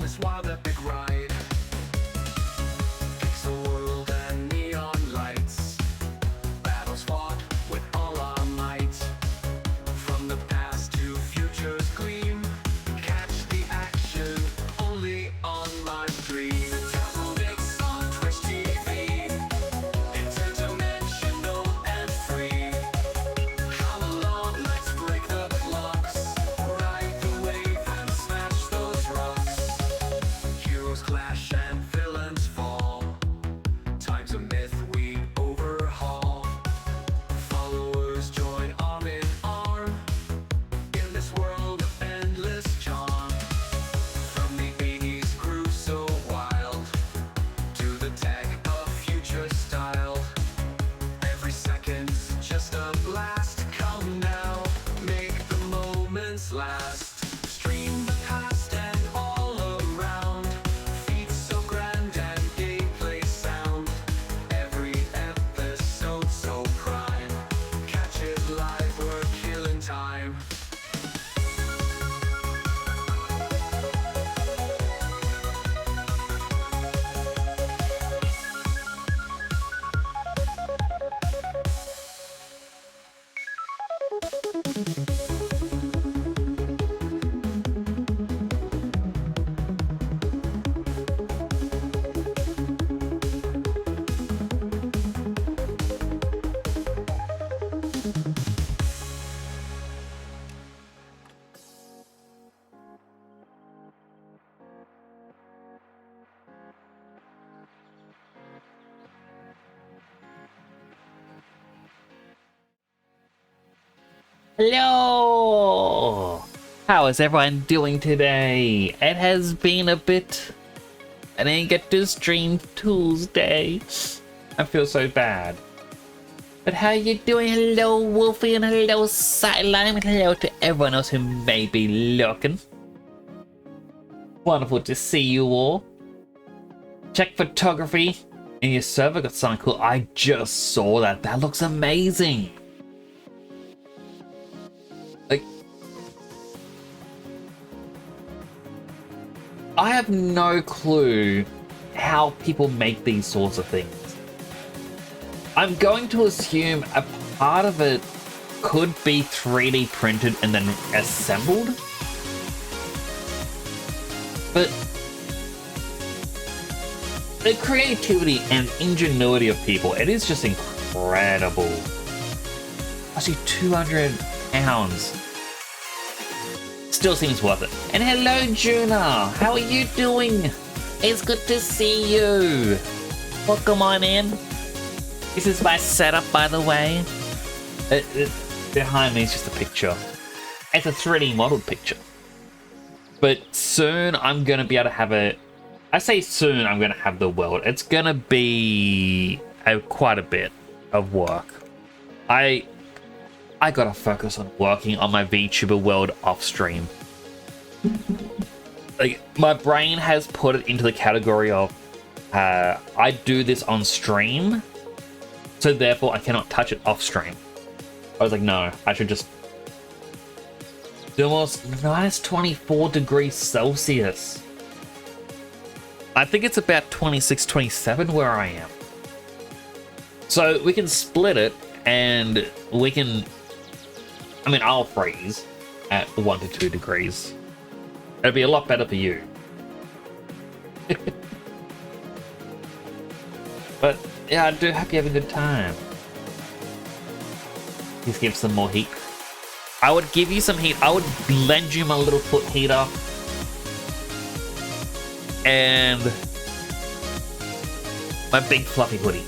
this wild epic ride. Pixel world and neon lights. Battles fought with all our might. From the past to future's gleam. Catch the action only on live stream. Travel mix on Twitch TV. Interdimensional and free. Come along, let's break the blocks. Ride the wave and smash those rocks. Heroes clash and villains fall. Time's a myth we overhaul. Followers join arm in arm. In this world of endless charm. From the 80s groove so wild. To the tech of future style. Every second's just a blast. Come now, make the moments last. Stream the past and all around. Feats so grand and gameplay sound. Every episode so prime. Catch it live, we're killing time. Hello! How is everyone doing today? It has been a bit. I didn't get to stream Tuesday. I feel so bad. But how you doing? Hello, Wolfie, and hello, Sideline, and hello to everyone else who may be looking. Wonderful to see you all. Check photography in your server. Got something cool. I just saw that. That looks amazing. Like, I have no clue how people make these sorts of things. I'm going to assume a part of it could be 3D printed and then assembled. But the creativity and ingenuity of people, it is just incredible. I see 200 pounds. Still seems worth it. And hello, Juna. How are you doing? It's good to see you. Welcome on in. This is my setup, by the way. Behind me is just a picture. It's a 3D modeled picture. But soon I'm going to be able to have a... I say soon I'm going to have the world. It's going to be quite a bit of work. I gotta focus on working on my VTuber world off stream. Like, my brain has put it into the category of I do this on stream, so therefore I cannot touch it off stream. I was like, no, I should just do almost minus 24 degrees Celsius. I think it's about 26, 27 where I am. So we can split it and we can... I mean, I'll freeze at 1 to 2 degrees. It'll be a lot better for you. But, yeah, I do hope you have a good time. Please give some more heat. I would give you some heat. I would lend you my little foot heater. And my big fluffy hoodie.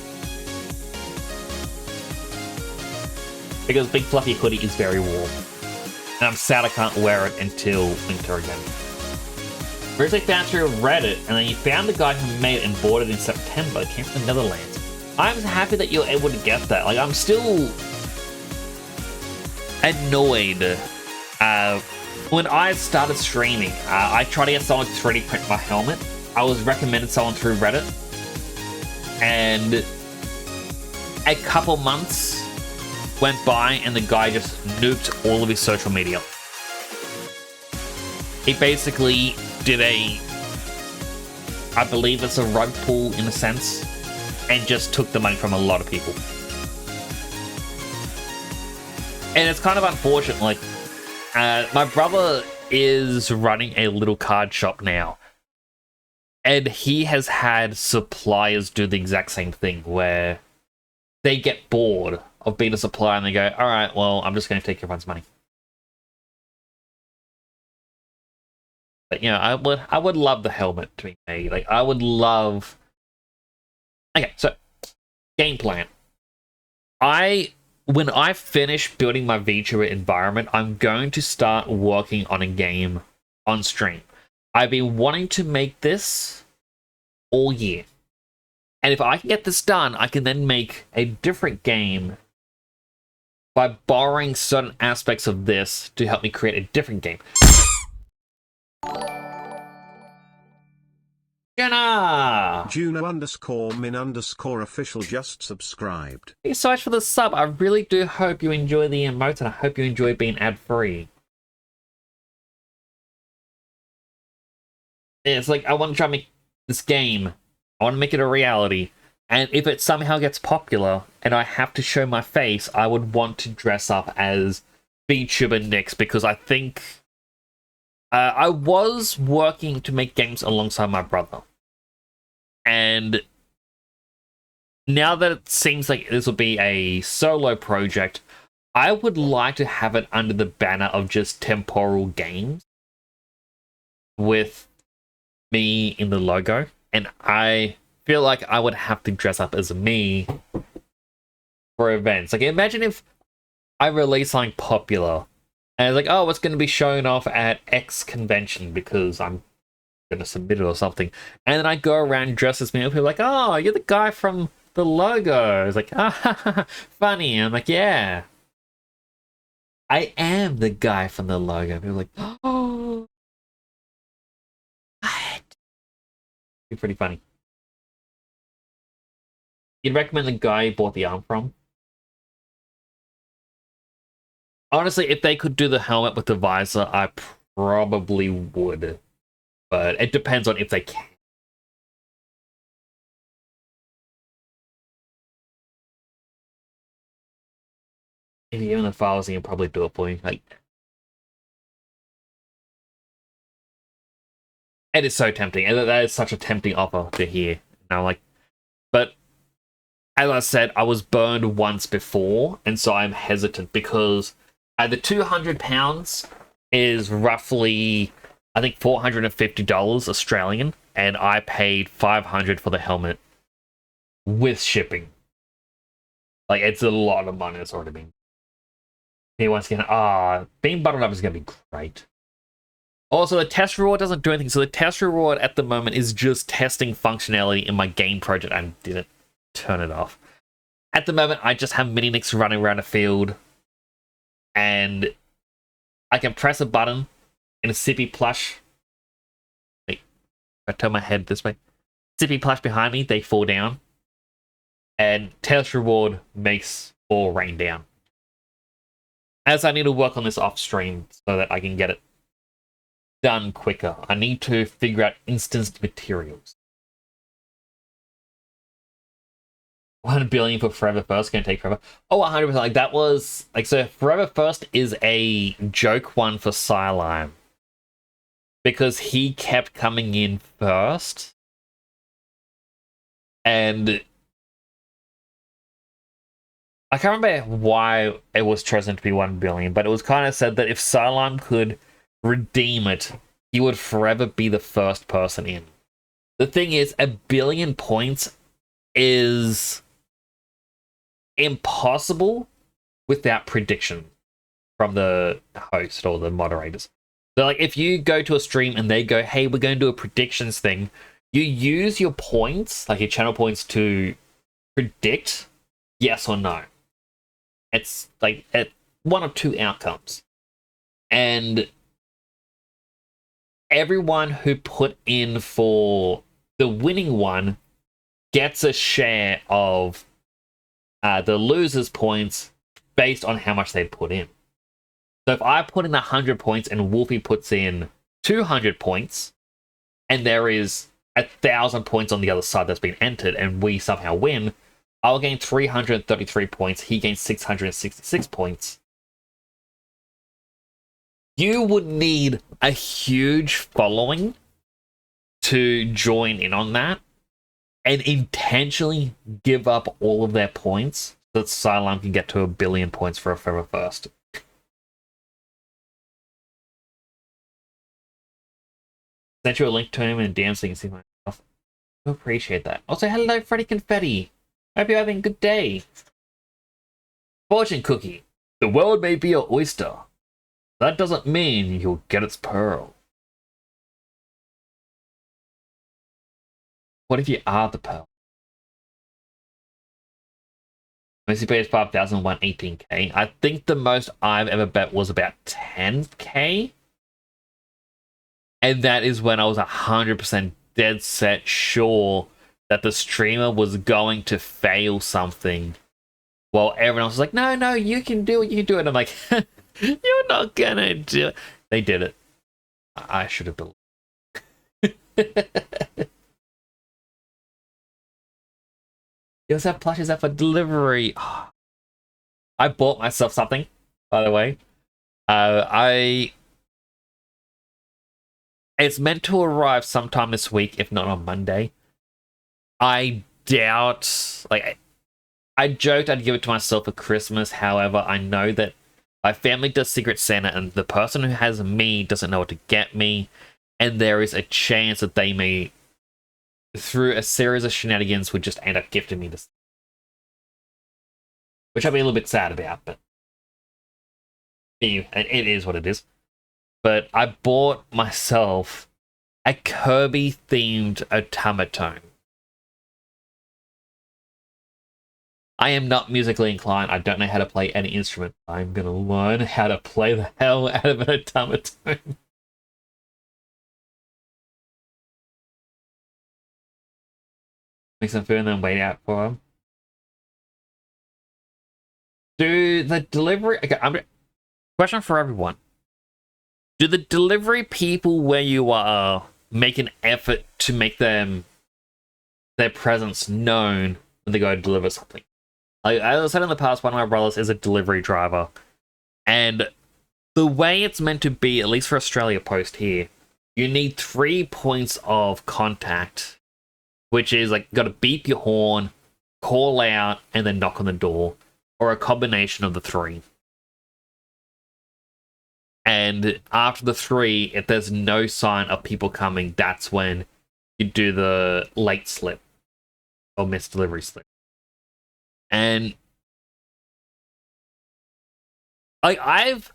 Because big fluffy hoodie is very warm. And I'm sad I can't wear it until winter again. Originally found through Reddit, and then you found the guy who made it and bought it in September. It came from the Netherlands. I'm happy that you're able to get that. Like, I'm still annoyed. When I started streaming, I tried to get someone to 3D print my helmet. I was recommended someone through Reddit. And a couple months went by and the guy just nuked all of his social media. He basically did a I believe it's a rug pull in a sense, and just took the money from a lot of people. And it's kind of unfortunate, like, my brother is running a little card shop now, and he has had suppliers do the exact same thing, where they get bored of being a supplier and they go, all right, well, I'm just going to take everyone's money. But, you know, I would love the helmet to be made. Like, I would love... Okay, so, game plan. When I finish building my VTuber environment, I'm going to start working on a game on stream. I've been wanting to make this all year. And if I can get this done, I can then make a different game by borrowing certain aspects of this to help me create a different game. Jenna! Juno_min_official just subscribed. Thank you so much for the sub. I really do hope you enjoy the emotes, and I hope you enjoy being ad-free. It's like, I want to try and make this game. I want to make it a reality. And if it somehow gets popular, and I have to show my face, I would want to dress up as VTuber Nix, because I think... I was working to make games alongside my brother. And now that it seems like this will be a solo project, I would like to have it under the banner of just temporal games with me in the logo. And I feel like I would have to dress up as me for events. Like, imagine if I release something popular and it's like, oh, it's going to be shown off at X convention because I'm going to submit it or something. And then I go around dressed as me, and people are like, oh, you're the guy from the logo. It's like, ah, funny. I'm like, yeah. I am the guy from the logo. People are like, oh, what? Be pretty funny. You'd recommend the guy you bought the arm from? Honestly, if they could do the helmet with the visor, I probably would. But it depends on if they can. If you're in the files, you can probably do it for you. Like, it is so tempting. And that is such a tempting offer to hear. And I'm like, but as I said, I was burned once before, and so I'm hesitant because the £200 is roughly, I think, $450 Australian, and I paid $500 for the helmet with shipping. Like, it's a lot of money that's already been. He once again, being bundled up is going to be great. Also, the test reward doesn't do anything. So the test reward at the moment is just testing functionality in my game project. I didn't turn it off. At the moment, I just have Mini-Nix running around a field. And I can press a button and a Sippy plush. Wait, if I turn my head this way. Sippy plush behind me, they fall down. And test reward makes all rain down. As I need to work on this off stream so that I can get it done quicker. I need to figure out instanced materials. 1 billion for Forever First, gonna take forever. Oh, 100%. Like, that was like, so Forever First is a joke one for Psylime because he kept coming in first, and I can't remember why it was chosen to be 1 billion, but it was kind of said that if Psylime could redeem it, he would forever be the first person in. The thing is, 1 billion points is impossible without prediction from the host or the moderators. So, like, if you go to a stream and they go, hey, we're going to do a predictions thing, you use your points, like your channel points, to predict yes or no. It's like one of two outcomes. And everyone who put in for the winning one gets a share of the loser's points based on how much they put in. So if I put in 100 points and Wolfie puts in 200 points, and there is 1,000 points on the other side that's been entered, and we somehow win, I'll gain 333 points. He gains 666 points. You would need a huge following to join in on that and intentionally give up all of their points so that Silam can get to 1 billion points for a Forever First. Sent you a link to him in DM so you can see my stuff. I appreciate that. Also, hello, Freddy Confetti. Hope you're having a good day. Fortune cookie. The world may be your oyster. That doesn't mean you'll get its pearl. What if you are the pearl? Mostly paid 5,118k. I think the most I've ever bet was about 10k. And that is when I was 100% dead set sure that the streamer was going to fail something. While everyone else was like, no, you can do it, you can do it. And I'm like, you're not gonna do it. They did it. I should have believed. You also have plushes out for delivery. Oh. I bought myself something, by the way. It's meant to arrive sometime this week, if not on Monday. I doubt, like, I joked I'd give it to myself for Christmas. However, I know that my family does Secret Santa, and the person who has me doesn't know what to get me. And there is a chance that they may, through a series of shenanigans, would just end up gifting me this. Which I'll be a little bit sad about, but it is what it is. But I bought myself a Kirby-themed automaton. I am not musically inclined. I don't know how to play any instrument. I'm going to learn how to play the hell out of an automaton. Make some food and then wait out for them. Do the delivery... Okay, question for everyone. Do the delivery people where you are make an effort to make their presence known when they go to deliver something? Like I said in the past, one of my brothers is a delivery driver. And the way it's meant to be, at least for Australia Post here, you need 3 points of contact, which is like, got to beep your horn, call out, and then knock on the door, or a combination of the 3. And after the 3, if there's no sign of people coming, that's when you do the late slip or missed delivery slip. And I've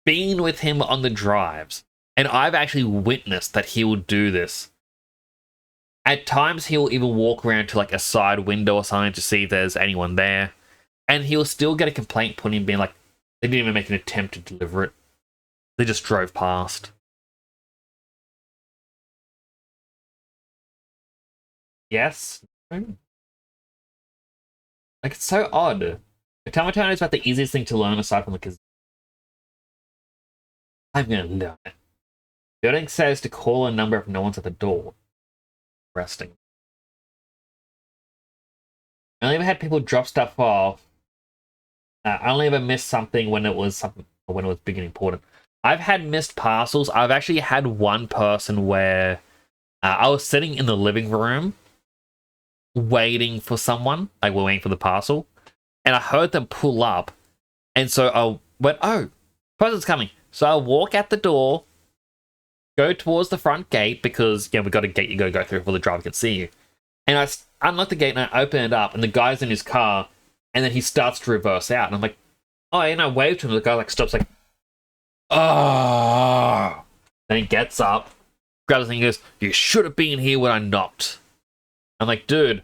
been with him on the drives, and I've actually witnessed that he will do this. At times, he'll even walk around to like a side window or something to see if there's anyone there, and he'll still get a complaint put in being like, they didn't even make an attempt to deliver it. They just drove past. Yes? Like, it's so odd. Automaton is about the easiest thing to learn aside from the kazoo. I'm gonna learn it. Building says to call a number if no one's at the door. Resting. I only ever had people drop stuff off. I only ever missed something when it was big and important. I've had missed parcels. I've actually had one person where I was sitting in the living room waiting for someone. Like, we're waiting for the parcel. And I heard them pull up. And so I went, oh, person's coming. So I walk out the door, go towards the front gate because, yeah, we've got a gate you got to go through before the driver can see you. And I unlock the gate and I open it up and the guy's in his car and then he starts to reverse out. And I'm like, oh, and I wave to him. The guy like stops like, oh. Then he gets up, grabs the thing and goes, you should have been here when I knocked. I'm like, dude,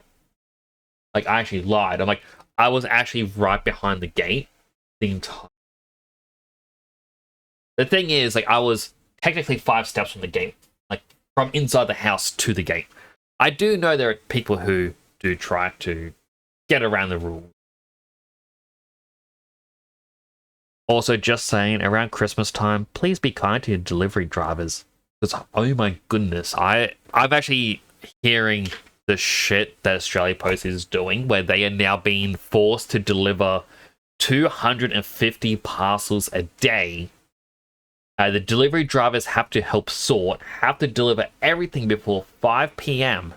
like, I actually lied. I'm like, I was actually right behind the gate the entire. The thing is, like, I was technically 5 steps from the gate, like, from inside the house to the gate. I do know there are people who do try to get around the rules. Also, just saying, around Christmas time, please be kind to your delivery drivers. Because, oh my goodness, I've actually hearing the shit that Australia Post is doing, where they are now being forced to deliver 250 parcels a day. The delivery drivers have to help sort, have to deliver everything before 5 p.m.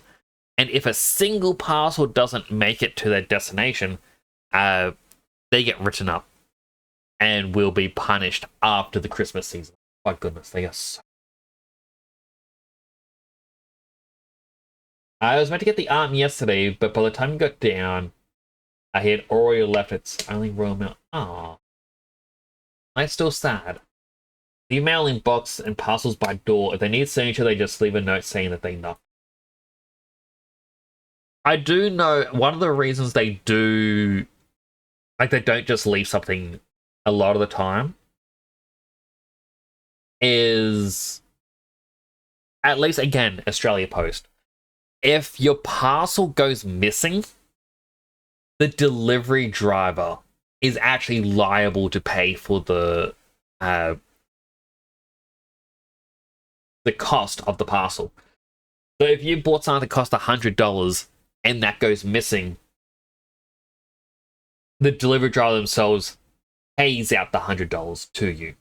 And if a single parcel doesn't make it to their destination, they get written up and will be punished after the Christmas season. My goodness, they are so... I was meant to get the arm yesterday, but by the time it got down, I had already left its only royal mail. Aww. I'm still sad. The mailing box and parcels by door, if they need signature, they just leave a note saying that they knocked. I do know one of the reasons they do, like, they don't just leave something a lot of the time is, at least again, Australia Post. If your parcel goes missing, the delivery driver is actually liable to pay for the cost of the parcel. So if you bought something that cost $100 and that goes missing, the delivery driver themselves pays out the $100 to you.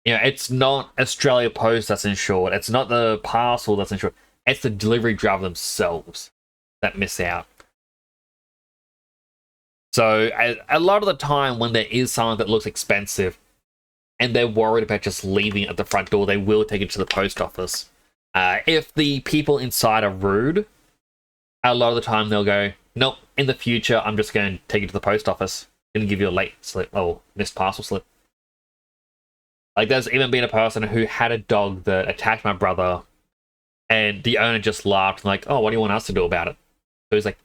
You know, it's not Australia Post that's insured. It's not the parcel that's insured. It's the delivery driver themselves that miss out. So a lot of the time when there is something that looks expensive and they're worried about just leaving it at the front door, they will take it to the post office. If the people inside are rude, a lot of the time they'll go, nope, in the future, I'm just going to take it to the post office and give you a late slip, or missed parcel slip. Like, there's even been a person who had a dog that attacked my brother, and the owner just laughed, like, oh, what do you want us to do about it? So he's like,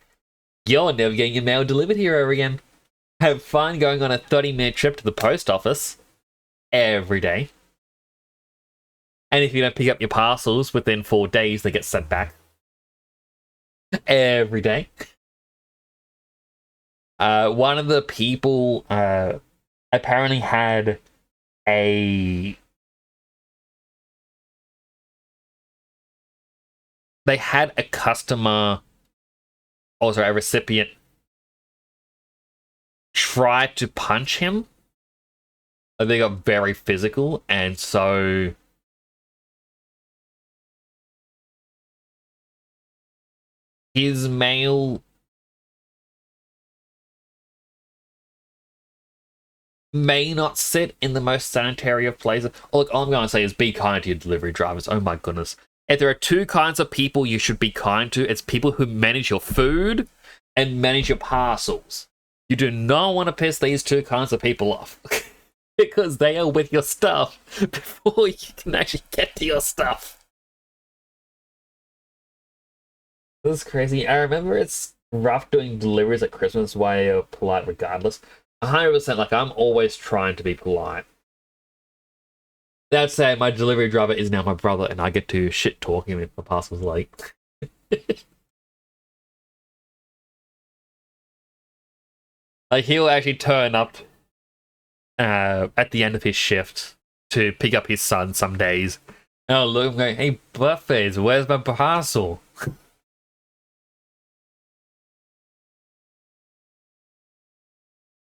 you're never getting your mail delivered here ever again. Have fun going on a 30-minute trip to the post office every day. And if you don't pick up your parcels within 4 days, they get sent back. Every day. One of the people apparently had they had a customer, also a recipient, try to punch him. They got very physical, and so his mail may not sit in the most sanitary of places. Oh, look, all I'm going to say is be kind to your delivery drivers. Oh my goodness. If there are two kinds of people you should be kind to, it's people who manage your food and manage your parcels. You do not want to piss these two kinds of people off. Because they are with your stuff before you can actually get to your stuff. This is crazy. I remember it's rough doing deliveries at Christmas while you're polite regardless. 100%, like, I'm always trying to be polite. That said, my delivery driver is now my brother, and I get to shit talk him if the parcel's late. Like, he'll actually turn up at the end of his shift to pick up his son some days. And I'll look and go, hey, Buffets, where's my parcel?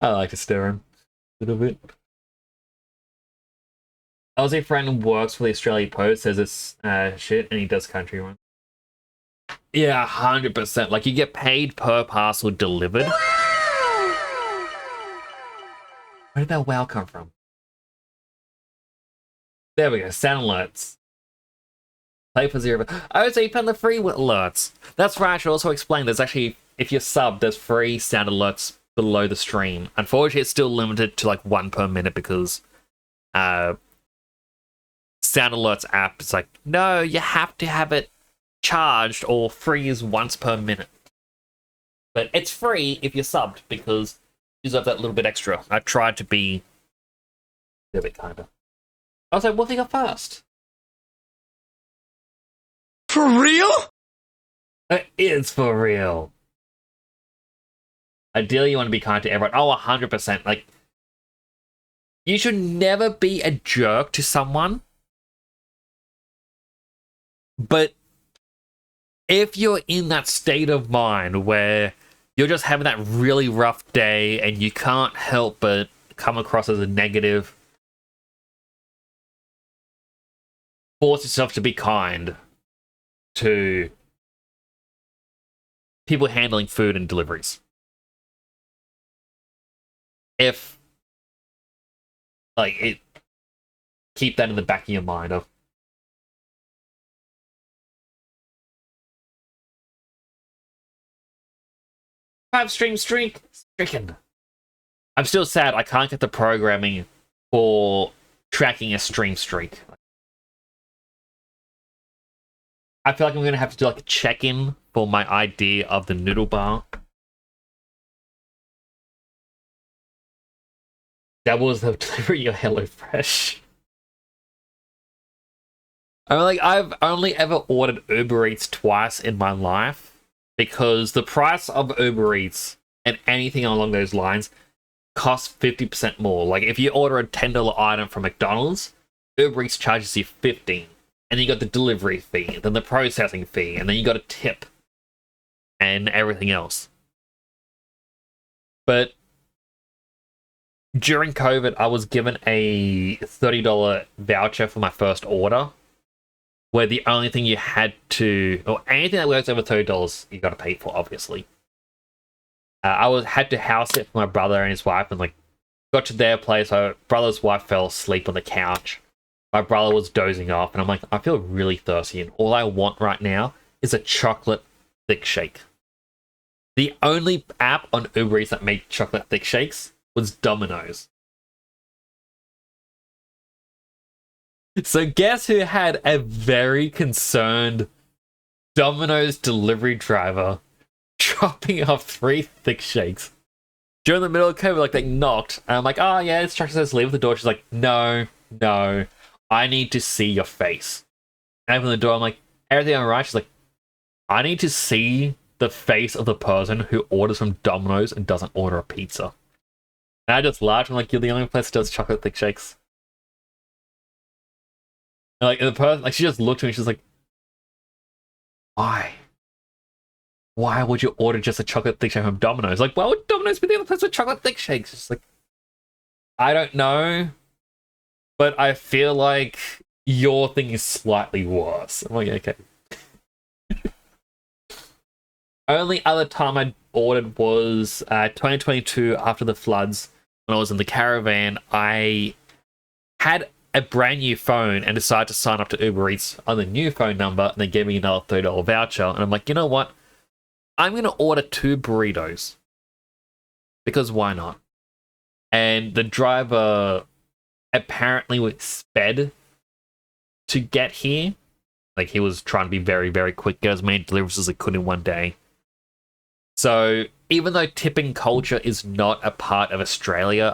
I like to stir him a little bit. Aussie friend works for the Australia Post, says it's shit, and he does country one. Yeah, 100%. Like, you get paid per parcel delivered. Where did that wow come from? There we go, sound alerts. Play for 0. Oh, so you found the free alerts. That's right, I should also explain. There's actually, if you're sub, there's free sound alerts below the stream. Unfortunately, it's still limited to like 1 per minute because sound alerts app is like, no, you have to have it charged or free is once per minute. But it's free if you're subbed because you deserve that little bit extra. I tried to be a bit kinder. I was like, what thing got first? For real? It is for real. Ideally, you want to be kind to everyone. Oh, 100%. Like, you should never be a jerk to someone But if you're in that state of mind where you're just having that really rough day and you can't help but come across as a negative, force yourself to be kind to people handling food and deliveries. If, like, it, keep that in the back of your mind of, stream streak stricken. I'm still sad I can't get the programming for tracking a stream streak. I feel like I'm gonna have to do like a check-in for my idea of the noodle bar. That was the delivery of HelloFresh. I mean, like, I've only ever ordered Uber Eats twice in my life because the price of Uber Eats and anything along those lines costs 50% more. Like, if you order a $10 item from McDonald's, Uber Eats charges you $15. And then you got the delivery fee, then the processing fee, and then you got a tip and everything else. But during COVID, I was given a $30 voucher for my first order, where the only thing you had to, or anything that goes over $30, you got to pay for, obviously. Had to house it for my brother and his wife, and like got to their place. My brother's wife fell asleep on the couch. My brother was dozing off, and I'm like, I feel really thirsty, and all I want right now is a chocolate thick shake. The only app on Uber Eats that made chocolate thick shakes was Domino's. So guess who had a very concerned Domino's delivery driver dropping off 3 thick shakes during the middle of COVID? Like, they knocked, and I'm like, oh yeah, instructor says leave the door. She's like, no, I need to see your face. And I open the door, I'm like, everything all right? She's like, I need to see the face of the person who orders from Domino's and doesn't order a pizza. And I just laughed. I'm like, you're the only place that does chocolate thick shakes. And like, the person, like, she just looked at me, she's like, why? Why would you order just a chocolate thick shake from Domino's? Like, why would Domino's be the other place with chocolate thick shakes? It's like, I don't know. But I feel like your thing is slightly worse. I'm like, okay. Only other time I ordered was 2022 after the floods. When I was in the caravan, I had a brand new phone and decided to sign up to Uber Eats on the new phone number, and they gave me another $30 voucher. And I'm like, you know what? I'm going to order 2 burritos. Because why not? And the driver apparently was sped to get here. Like, he was trying to be very, very quick, get as many deliveries as he could in one day. So even though tipping culture is not a part of Australia,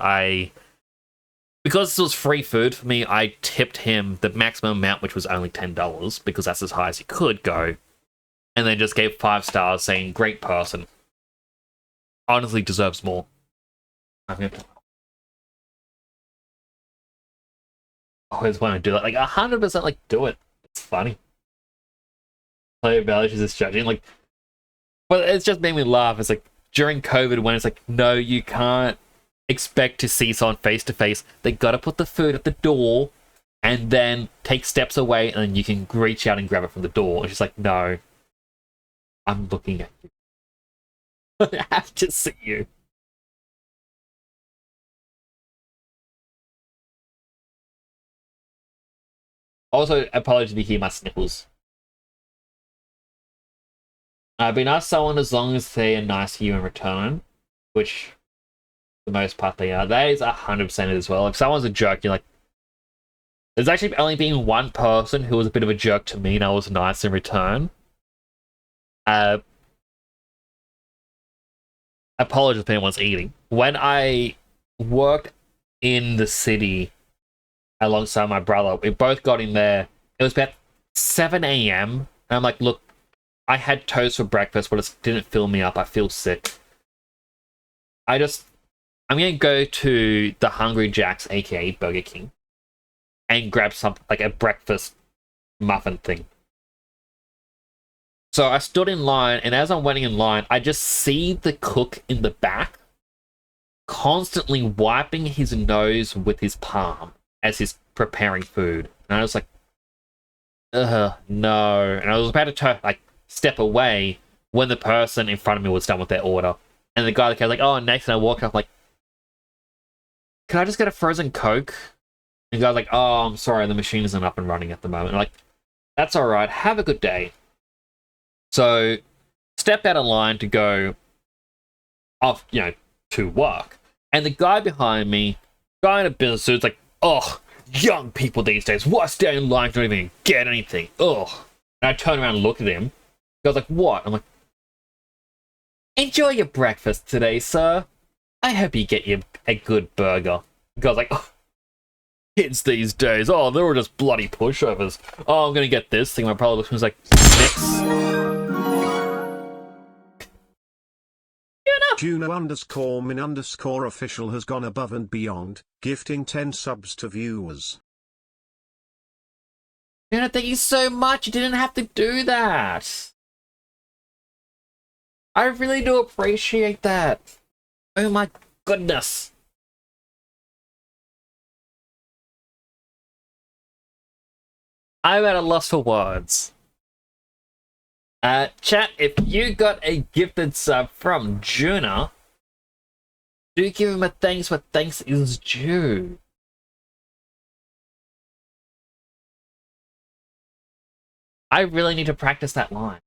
because this was free food for me, I tipped him the maximum amount, which was only $10, because that's as high as he could go. And then just gave 5 stars saying, great person. Honestly deserves more. I always want to do that. Like, 100% like, do it. It's funny. Player values is judging. Like, but it's just made me laugh. It's like, during COVID, when it's like, no, you can't expect to see someone face to face. They gotta put the food at the door and then take steps away, and then you can reach out and grab it from the door. And she's like, no, I'm looking at you. I have to see you. Also, apology to hear my sniffles. I've been asked someone as long as they are nice to you in return, which for the most part they are. That is 100% it as well. If someone's a jerk, you're like, there's actually only been one person who was a bit of a jerk to me and I was nice in return. Apologies if anyone's eating. When I worked in the city alongside my brother, we both got in there. It was about 7 a.m. And I'm like, look, I had toast for breakfast, but it didn't fill me up. I feel sick. I'm going to go to the Hungry Jack's, aka Burger King, and grab something like a breakfast muffin thing. So I stood in line, and as I'm waiting in line, I just see the cook in the back constantly wiping his nose with his palm as he's preparing food. And I was like, no. And I was about to step away when the person in front of me was done with their order. And the guy that came like, oh, next. And I walk up like, can I just get a frozen Coke? And the guy's like, oh, I'm sorry, the machine isn't up and running at the moment. And I'm like, that's all right. Have a good day. So, step out of line to go off, to work. And the guy behind me, guy in a business suit's like, oh, young people these days, why stay in line to even get anything? Ugh. And I turn around and look at him. The guy's like, what? I'm like, enjoy your breakfast today, sir. I hope you get you a good burger. The guy's like, oh, kids these days, oh, they're all just bloody pushovers. Oh, I'm gonna get this thing. My brother looks at me and is like, next. Juno_min_official has gone above and beyond, gifting 10 subs to viewers. Thank you so much. You didn't have to do that. I really do appreciate that. Oh my goodness. I'm at a loss for words. Chat, if you got a gifted sub from Juna, do give him a thanks where thanks is due. I really need to practice that line.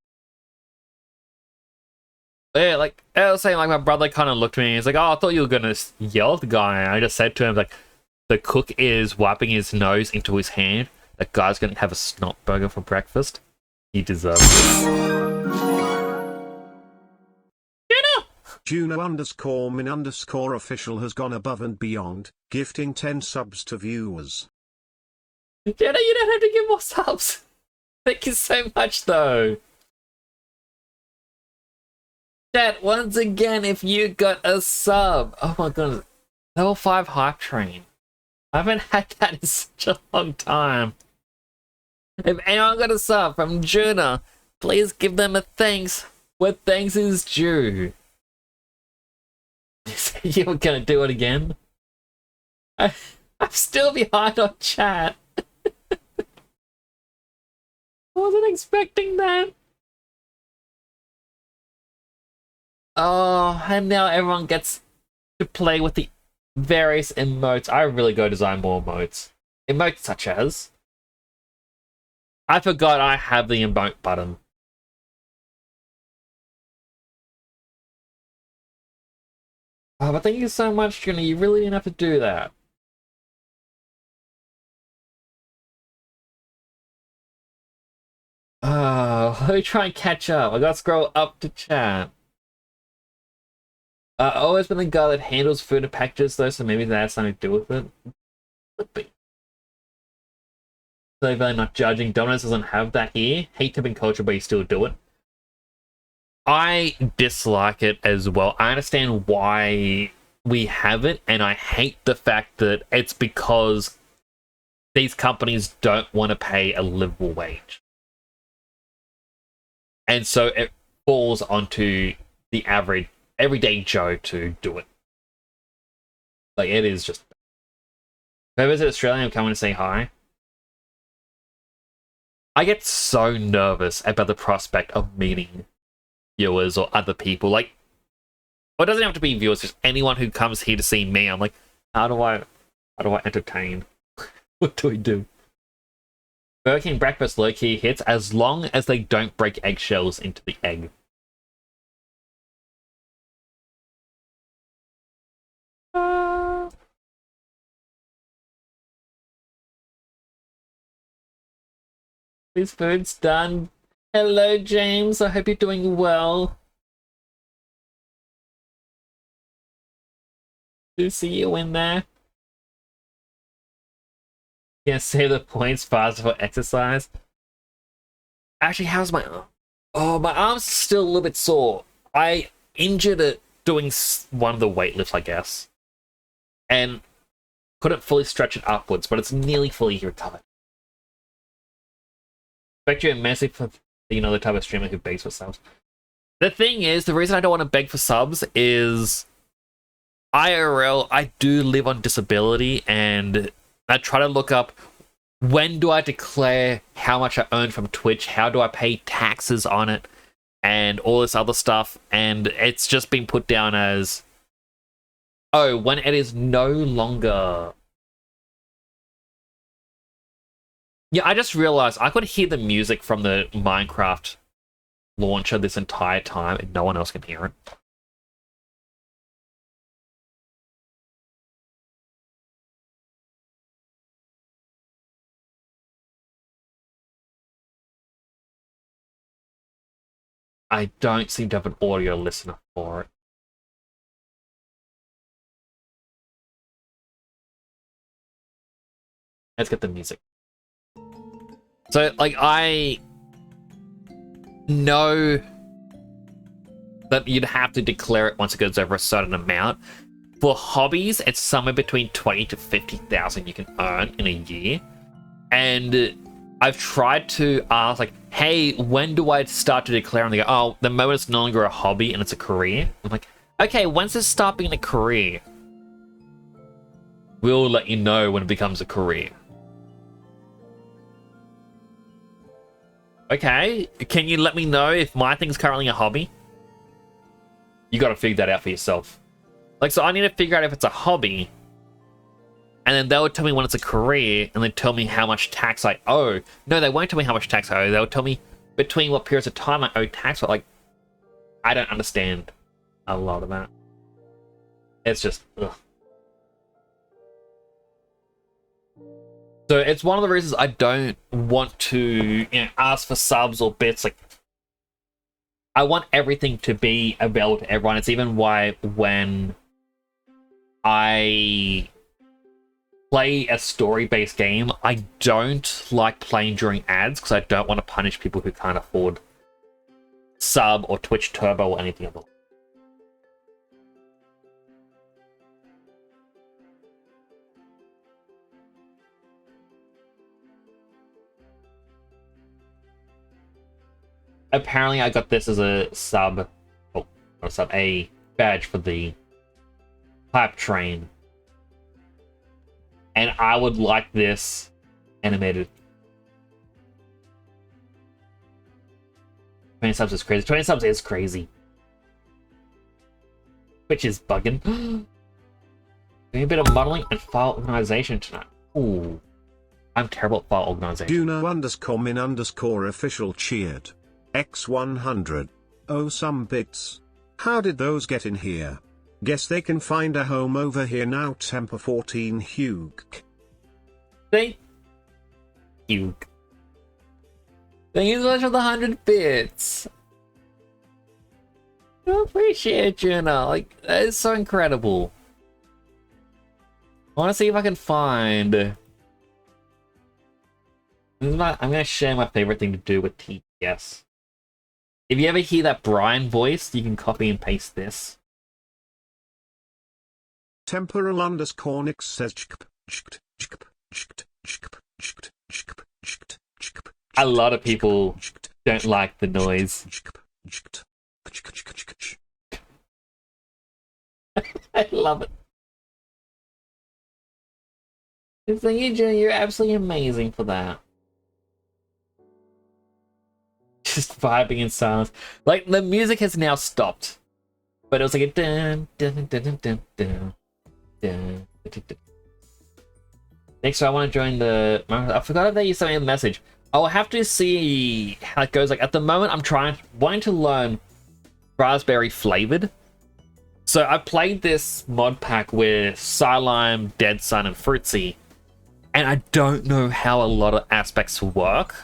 Yeah, like, I was saying, like, my brother kind of looked at me, he's like, oh, I thought you were gonna yell at the guy, and I just said to him, like, the cook is wiping his nose into his hand. That guy's gonna have a snot burger for breakfast. He deserves it. Juno_min_official has gone above and beyond, gifting 10 subs to viewers. Jenna, you don't have to give more subs. Thank you so much, though. Chat, once again, if you got a sub. Oh my god. Level 5 hype train. I haven't had that in such a long time. If anyone got a sub from Juna, please give them a thanks where thanks is due. You said you were gonna do it again? I'm still behind on chat. I wasn't expecting that. Oh, and now everyone gets to play with the various emotes. I really go design more emotes. Emotes such as... I forgot I have the emote button. Oh, but thank you so much, Juna. You really didn't have to do that. Oh, let me try and catch up. I gotta scroll up to chat. I've always been the guy that handles food and packages, though, so maybe that has something to do with it. Could be. So really not judging. Domino's doesn't have that here. Hate tipping culture, but you still do it. I dislike it as well. I understand why we have it, and I hate the fact that it's because these companies don't want to pay a livable wage. And so it falls onto the average everyday Joe to do it. Like, it is just... If I visit Australia, I'm coming to say hi. I get so nervous about the prospect of meeting viewers or other people. Like, well, it doesn't have to be viewers, just anyone who comes here to see me. I'm like, how do I entertain? What do we do? Burger King breakfast low-key hits as long as they don't break eggshells into the egg. This food's done. Hello, James. I hope you're doing well. Do see you in there. Yeah, save the points faster for exercise. Actually, how's my arm? Oh, my arm's still a little bit sore. I injured it doing one of the weightlifts, I guess. And couldn't fully stretch it upwards, but it's nearly fully recovered. Expect you immensely for You know, the type of streamer who begs for subs. The thing is, the reason I don't want to beg for subs is IRL, I do live on disability, and I try to look up when do I declare how much I earn from Twitch, how do I pay taxes on it, and all this other stuff, and it's just been put down as, oh, when it is no longer... Yeah, I just realized I could hear the music from the Minecraft launcher this entire time, and no one else can hear it. I don't seem to have an audio listener for it. Let's get the music. So, like, I know that you'd have to declare it once it goes over a certain amount. For hobbies, it's somewhere between 20 to 50,000 you can earn in a year. And I've tried to ask, like, hey, when do I start to declare? And they go, oh, the moment it's no longer a hobby and it's a career. I'm like, okay, when's it start being a career? We'll let you know when it becomes a career. Okay, can you let me know if my thing's currently a hobby? You gotta figure that out for yourself. Like, so I need to figure out if it's a hobby, and then they'll tell me when it's a career, and then tell me how much tax I owe. No, they won't tell me how much tax I owe. They'll tell me between what periods of time I owe tax, but, like, I don't understand a lot of that. It's just, ugh. So it's one of the reasons I don't want to, ask for subs or bits. Like, I want everything to be available to everyone. It's even why when I play a story-based game, I don't like playing during ads because I don't want to punish people who can't afford sub or Twitch Turbo or anything else. Apparently, I got this as a sub, oh, not a sub, a badge for the Hype Train. And I would like this animated. 20 subs is crazy. 20 subs is crazy. Which is bugging. Doing a bit of modeling and file organization tonight. Ooh. I'm terrible at file organization. Duno_min_official cheered. X100. Oh, some bits. How did those get in here? Guess they can find a home over here now. Temper 14 Hugh. Thank you. Thank you so much for the 100 bits. I appreciate it, Juno. Like, that is so incredible. I want to see if I can find... I'm going to share my favorite thing to do with TPS. If you ever hear that Brian voice, you can copy and paste this. Temporal_Nix says a lot of people don't like the noise. I love it. Thank you, Jenny. You're absolutely amazing for that. Just vibing in silence. Like, the music has now stopped. But it was like a dun dun dun dun dun dun dun dun. Next, so I want to join the... I forgot if you sent me a message. I'll have to see how it goes. Like, at the moment, I'm wanting to learn Raspberry Flavored. So I played this mod pack with Psylime, Dead Sun, and Fruitsy. And I don't know how a lot of aspects work.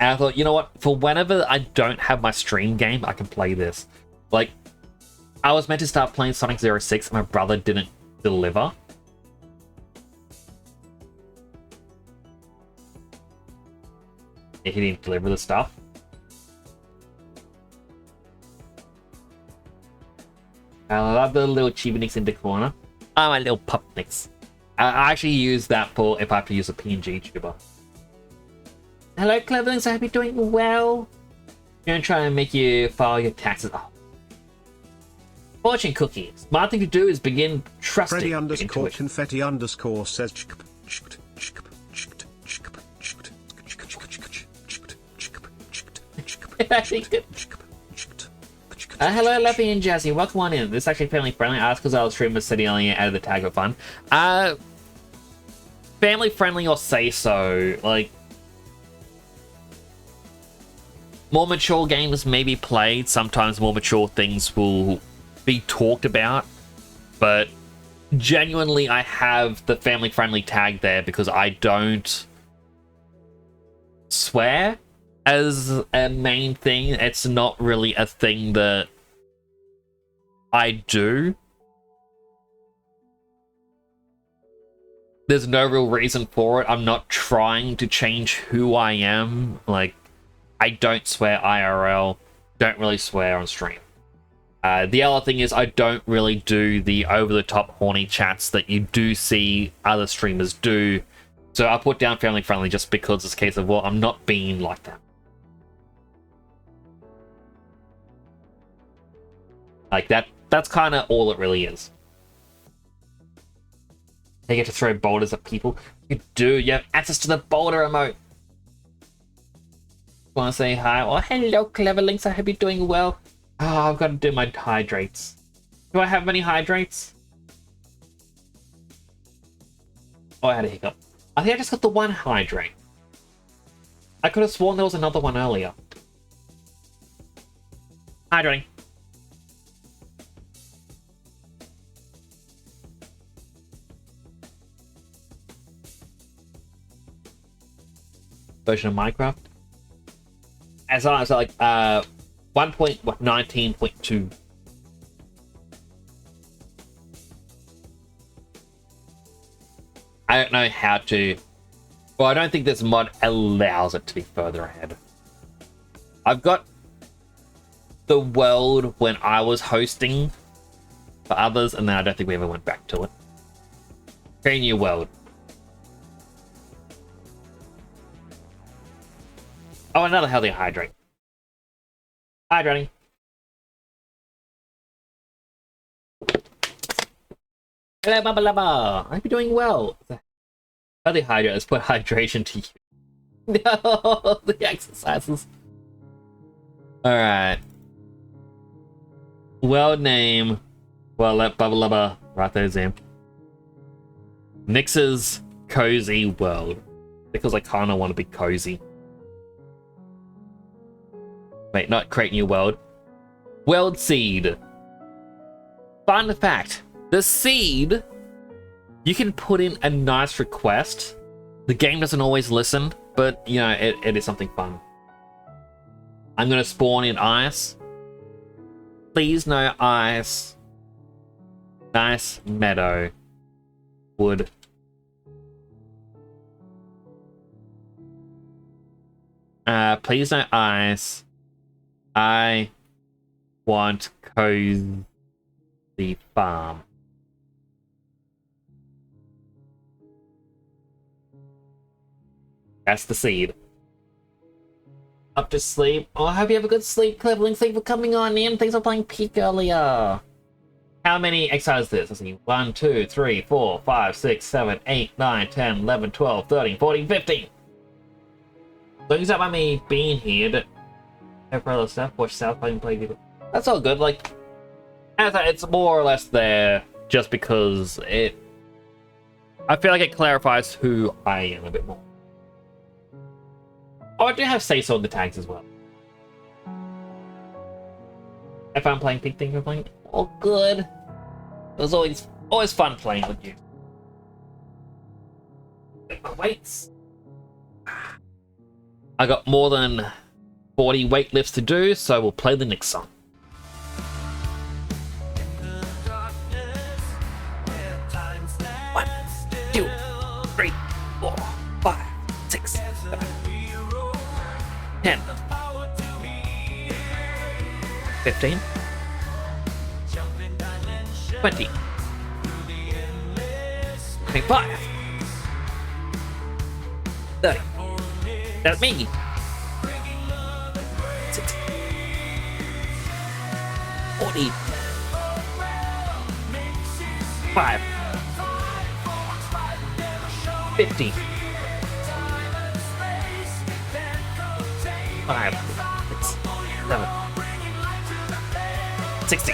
And I thought, you know what? For whenever I don't have my stream game, I can play this. Like, I was meant to start playing Sonic 06 and my brother didn't deliver. He didn't deliver the stuff. I love the little chibi nicks in the corner. Oh, my little pup nicks. I actually use that for if I have to use a PNG tuber. Hello, Cleverlings. I hope you're doing well. I'm gonna try and make you file your taxes. Oh. Fortune cookie. Smart thing to do is begin trusting Freddy your _ intuition. confetti _ says Actually, good. Hello, Leffy and Jazzy. Welcome on in. This is actually family friendly. I asked because I was streaming City only out of the tag of fun. Family friendly or say so. Like, more mature games may be played. Sometimes more mature things will be talked about. But genuinely, I have the family friendly tag there because I don't swear as a main thing. It's not really a thing that I do. There's no real reason for it. I'm not trying to change who I am. Like, I don't swear IRL, don't really swear on stream. The other thing is I don't really do the over-the-top horny chats that you do see other streamers do. So I put down family friendly just because it's a case of, well, I'm not being like that. Like, that's kind of all it really is. You get to throw boulders at people. You do, you have access to the boulder emote. Want to say hi? Oh, hello, Cleverlinks. I hope you're doing well. Oh, I've got to do my hydrates. Do I have many hydrates? Oh, I had a hiccup. I think I just got the one hydrate. I could have sworn there was another one earlier. Hydrating. Version of Minecraft. As I was like 1.19.2. I don't know how to. Well, I don't think this mod allows it to be further ahead. I've got the world when I was hosting for others, and then I don't think we ever went back to it. Very new world. Oh, another healthy hydrate. Hydrating. Hello, Baba Laba. I hope you're doing well. Healthy hydrate. Let's put hydration to you. No, the exercises. Alright. World name. Well, let Baba Laba write those in. Nix's Cozy World. Because I kind of want to be cozy. Wait, not create new world. World seed. Fun fact. The seed, you can put in a nice request. The game doesn't always listen, but, you know, it is something fun. I'm going to spawn in ice. Please no ice. Nice meadow. Wood. Please no ice. I want cozy farm. That's the seed. Up to sleep. Oh, I hope you have a good sleep, Cleverling. Thanks for coming on in. Thanks for playing Peak earlier. How many exercises is this? Let's see. 1, 2, 3, 4, 5, 6, 7, 8, 9, 10, 11, 12, 13, 14, 15. So you don't mind me being here, but have other stuff. Watch South Park and play people. That's all good. Like, as it's more or less there just because it. I feel like it clarifies who I am a bit more. Oh, I do have say-so in the tags as well. If I'm playing Peak, think you're playing. Oh, good. It was always fun playing with you. Get my weights. I got more than 40 weight lifts to do, so we'll play the next song. 1, 2, 3, 4, 5, 6, 7, 10, 15, 20, 25, 30, That's me. 60. 40. 5. 50. 5. 6. 7. 60.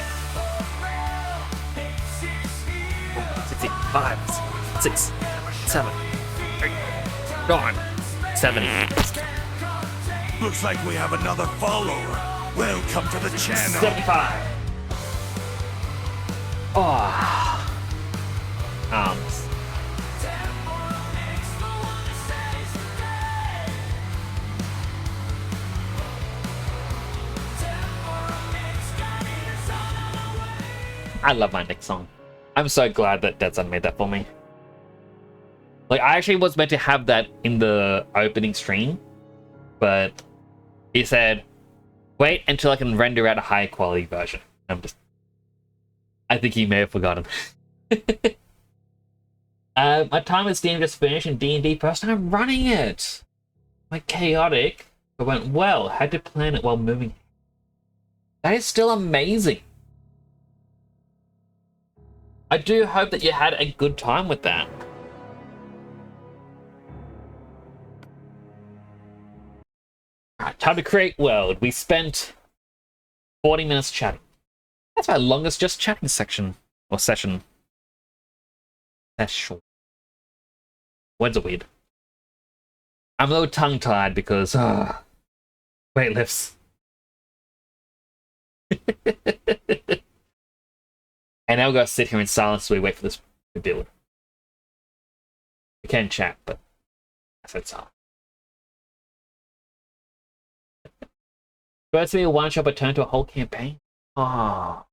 65. 6. 7. 8. 9. 70. Looks like we have another follower. Welcome to the channel. 75. Oh. Arms. I love my next song. I'm so glad that Dead Sun made that for me. Like, I actually was meant to have that in the opening stream, but he said, wait until I can render out a high quality version. I think he may have forgotten. My time with Steam just finished in D&D, first time running it. Like, chaotic, but went well. Had to plan it while moving. That is still amazing. I do hope that you had a good time with that. Alright, time to create world. We spent 40 minutes chatting. That's my longest just chatting section. Or session. That's short. Words are weird. I'm a little tongue-tied because... weightlifts. And now we've got to sit here in silence as we wait for this to build. We can chat, but I said so. First to be a one-shot, but turn to a whole campaign? Ah.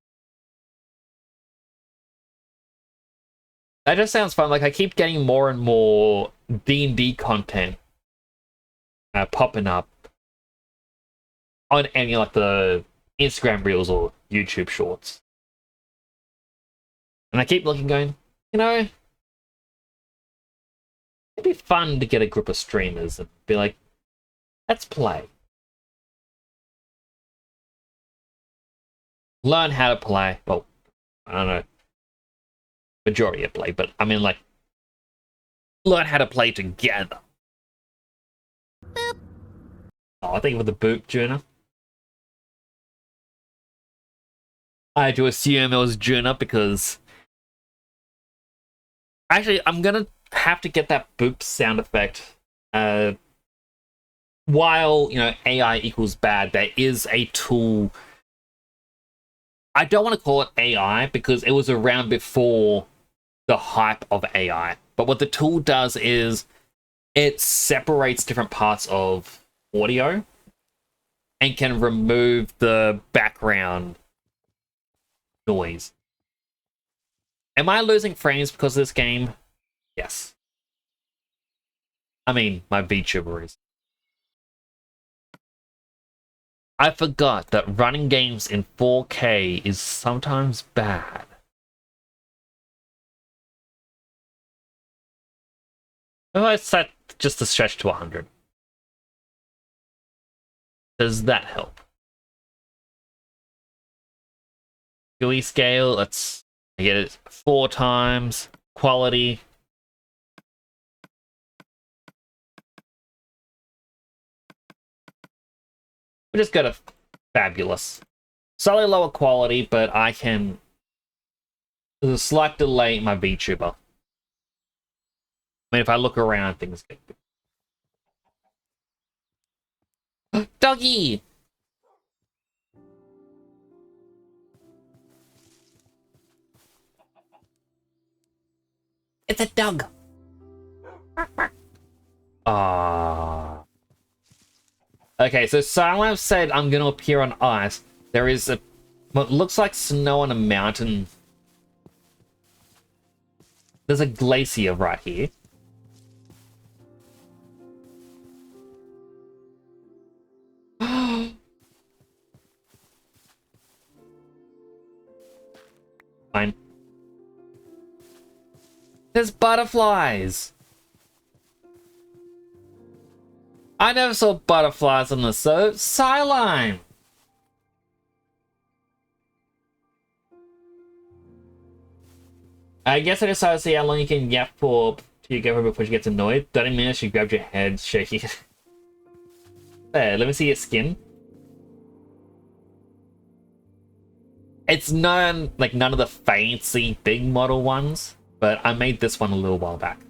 That just sounds fun. Like, I keep getting more and more D&D content popping up on any, like, the Instagram Reels or YouTube Shorts. And I keep looking, going, you know, it'd be fun to get a group of streamers and be like, let's play. Learn how to play. Well, I don't know. Majority of play, but I mean, like, learn how to play together. Boop. Oh, I think with the boop, Juna. I had to assume it was Juna because... Actually, I'm gonna have to get that boop sound effect. While, you know, AI equals bad, there is a tool... I don't want to call it AI because it was around before the hype of AI. But what the tool does is it separates different parts of audio and can remove the background noise. Am I losing frames because of this game? Yes. I mean, my VTuber is. I forgot that running games in 4K is sometimes bad. Oh, I set just the stretch to 100. Does that help? GUI scale, let's get it 4 times. Quality. We just got a fabulous. Slightly lower quality, but I can... There's a slight delay in my VTuber. I mean, if I look around, things get good. Doggy! It's a dog! Ah. Okay, so Silence said I'm gonna appear on ice. There is a... what looks like snow on a mountain. There's a glacier right here. Fine. There's butterflies. I never saw butterflies on the Psylime. I guess I decided to see how long you can yap for till you get her before she gets annoyed. 30 minutes, she grabs your head, shaking it. There, let me see your skin. It's none of the fancy big model ones, but I made this one a little while back.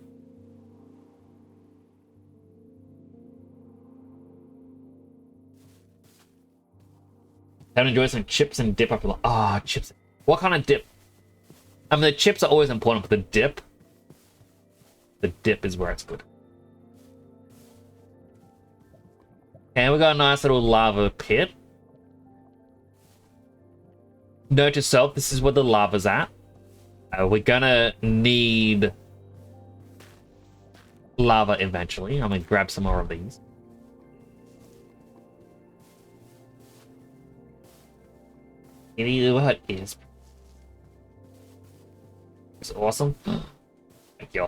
Time to enjoy some chips and dip up. Ah, chips. What kind of dip? I mean, the chips are always important, but the dip is where it's good. And we got a nice little lava pit. Note to self, this is where the lava's at. We're gonna need lava eventually. I'm gonna grab some more of these. What is? It's awesome. Thank you.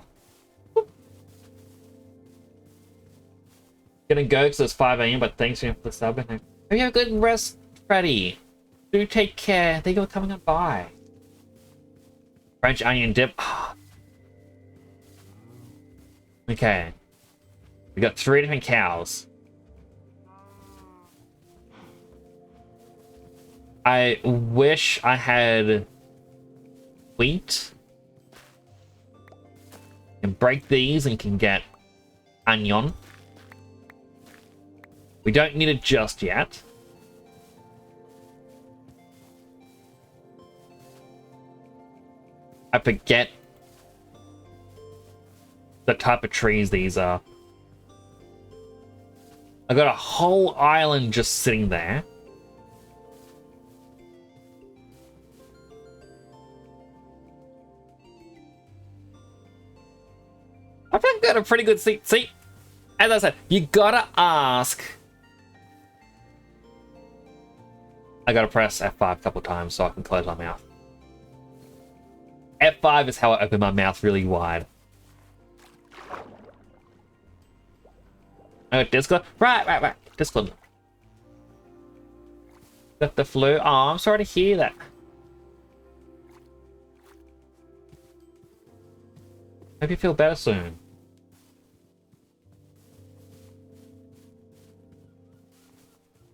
Gonna go because it's 5 AM, but thanks for the sub. Hope you have a good rest, Freddy. Do take care. Thank you for coming on by. French onion dip. Okay. We got 3 different cows. I wish I had wheat. And break these and can get onion. We don't need it just yet. I forget the type of trees these are. I got a whole island just sitting there. I think I got a pretty good seat. See, as I said, you gotta ask. I gotta press F5 a couple times so I can close my mouth. F5 is how I open my mouth really wide. Oh, Discord? Right. Discord. Got the flu. Oh, I'm sorry to hear that. Hope you feel better soon.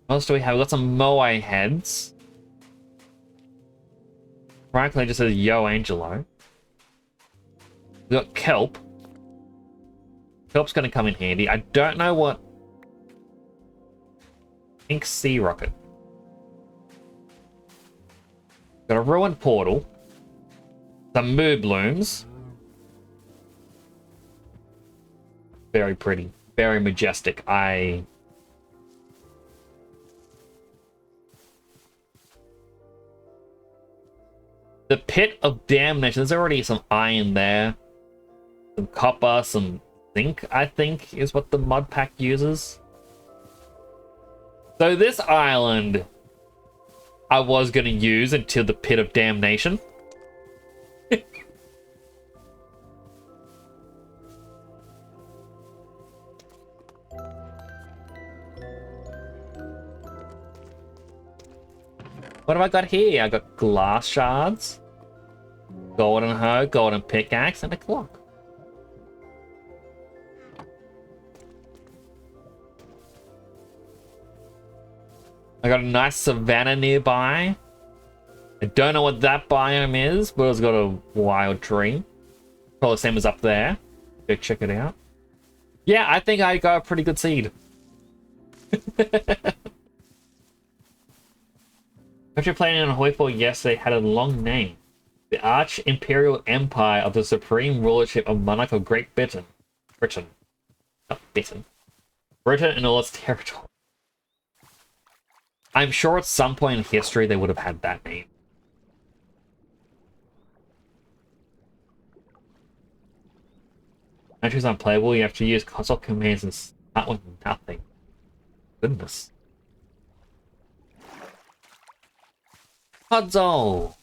What else do we have? We've got some Moe heads. Frankly, just says Yo Angelo. We got kelp. Kelp's gonna come in handy. I don't know what. Pink sea rocket. Got a ruined portal. Some moo blooms. Very pretty. Very majestic. The pit of damnation. There's already some iron there. Some copper, some zinc, I think, is what the mod pack uses. So this island I was going to use until the pit of damnation. What have I got here? I got glass shards. Golden hoe, golden pickaxe, and a clock. I got a nice savanna nearby. I don't know what that biome is, but it's got a wild tree. Probably the same as up there. Go check it out. Yeah, I think I got a pretty good seed. Country planning on Hoyfall yesterday had a long name. The Arch Imperial Empire of the Supreme Rulership of Monarch of Great Britain. Not Britain. Britain and all its territory. I'm sure at some point in history they would have had that name. Country's unplayable, you have to use console commands and start with nothing. Goodness. Puzzle!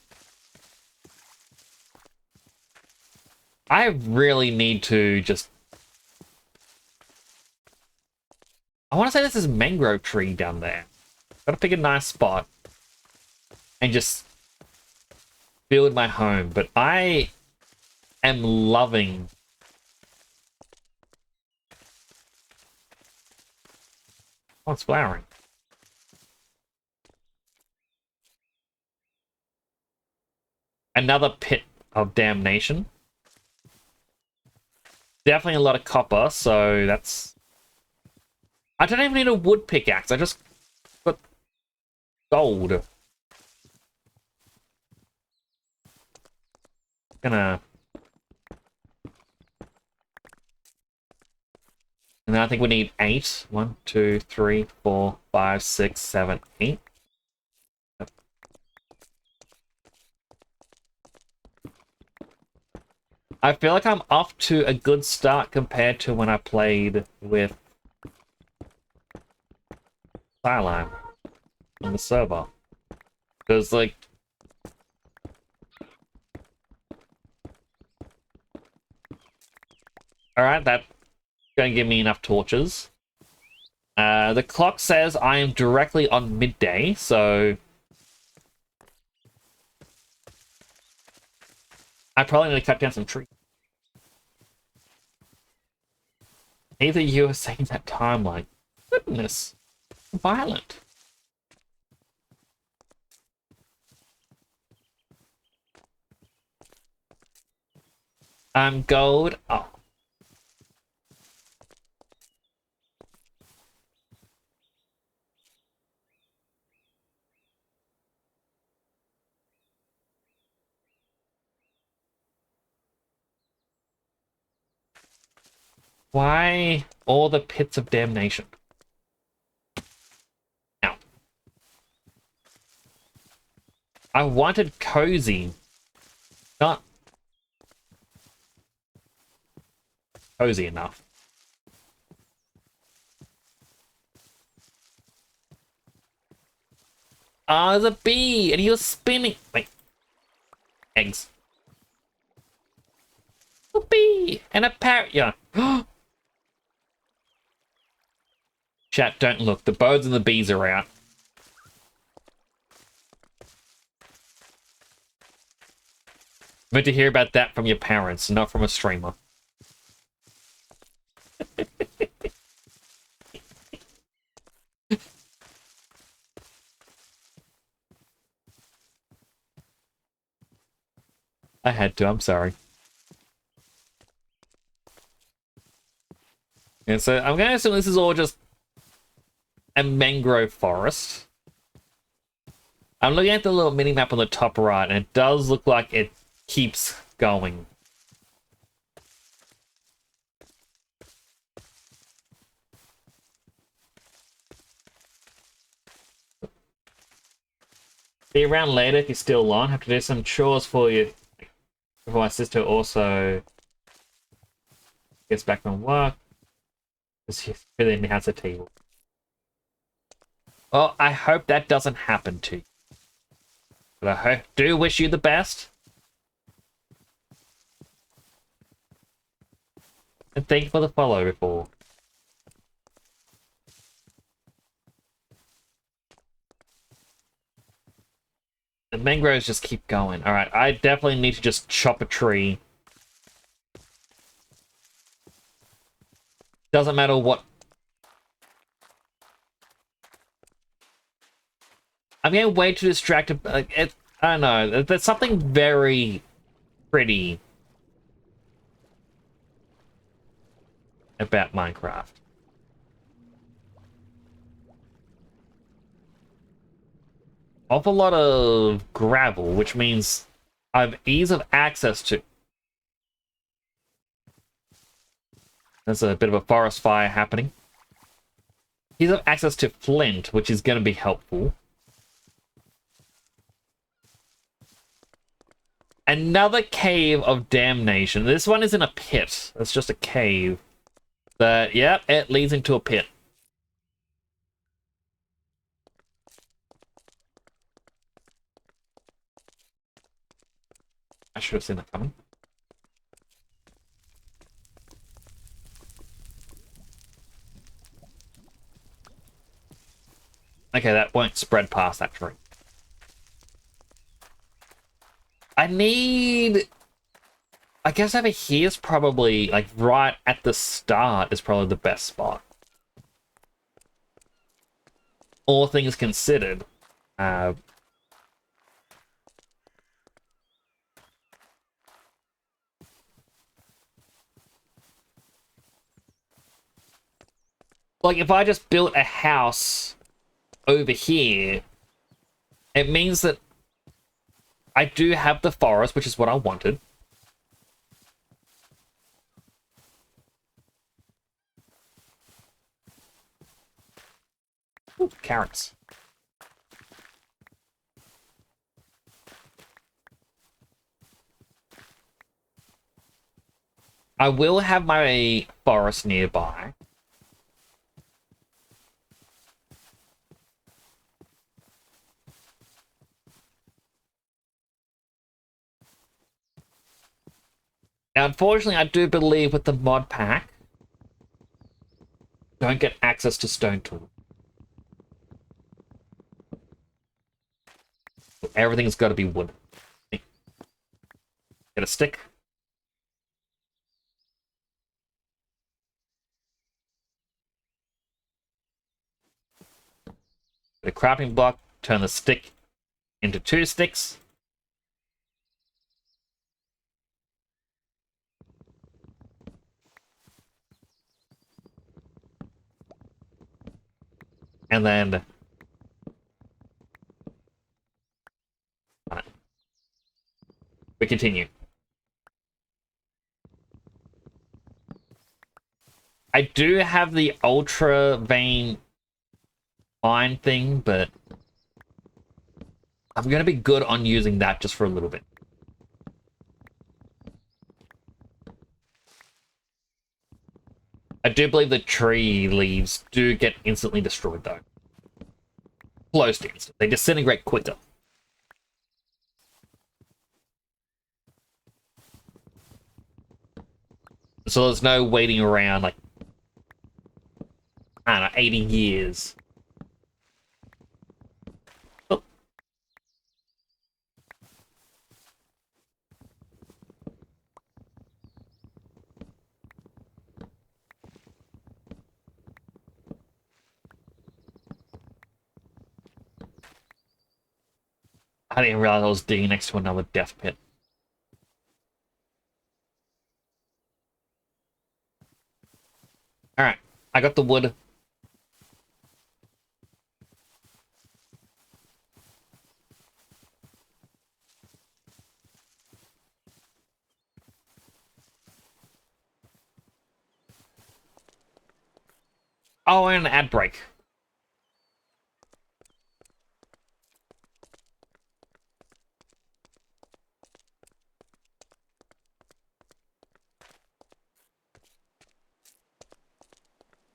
I really need to just I want to say this is mangrove tree down there. Gotta pick a nice spot and just build my home. But I am loving oh, it's flowering. Another pit of damnation. Definitely a lot of copper, so that's... I don't even need a wood pickaxe, I just got gold. Gonna... And then I think we need 8. 1, 2, 3, 4, 5, 6, 7, 8. I feel like I'm off to a good start compared to when I played with Skyline on the server. Because, like... Alright, that's going to give me enough torches. The clock says I am directly on midday, so... I probably need to cut down some trees. Neither you are saying that timeline. Goodness. Violent. Gold. Oh. Why all the pits of damnation? Now, I wanted cozy, not cozy enough. Ah, there's a bee, and he was spinning. Wait, eggs. A bee and a parrot. Yeah. Chat, don't look. The birds and the bees are out. Meant to hear about that from your parents, not from a streamer. I had to, I'm sorry. And so I'm going to assume this is all just a mangrove forest. I'm looking at the little mini map on the top right, and it does look like it keeps going. Be around later if you're still on. Have to do some chores for you before my sister also gets back from work. Because she's filling the house at table. Well, I hope that doesn't happen to you. But I do wish you the best. And thank you for the follow before. The mangroves just keep going. Alright, I definitely need to just chop a tree. Doesn't matter what... I'm getting way too distracted. I don't know. There's something very pretty about Minecraft. Awful lot of gravel, which means I have ease of access to... There's a bit of a forest fire happening. Ease of access to flint, which is going to be helpful. Another cave of damnation. This one isn't a pit. It's just a cave. But, yep, it leads into a pit. I should have seen that coming. Okay, that won't spread past that tree. I need... I guess over here is probably, like, right at the start is probably the best spot. All things considered. Like, if I just built a house over here, it means that I do have the forest, which is what I wanted. Ooh, carrots. I will have my forest nearby. Now, unfortunately, I do believe with the mod pack, don't get access to stone tool. Everything's got to be wood. Get a stick. Get a crafting block. Turn the stick into 2 sticks. And then... we continue. I do have the ultra vein mine thing, but I'm going to be good on using that just for a little bit. I do believe the tree leaves do get instantly destroyed, though. Close to instant. They disintegrate quicker. So there's no waiting around, like, I don't know, 80 years. Oh. I didn't realize I was digging next to another death pit. Alright, I got the wood. Oh, and an ad break.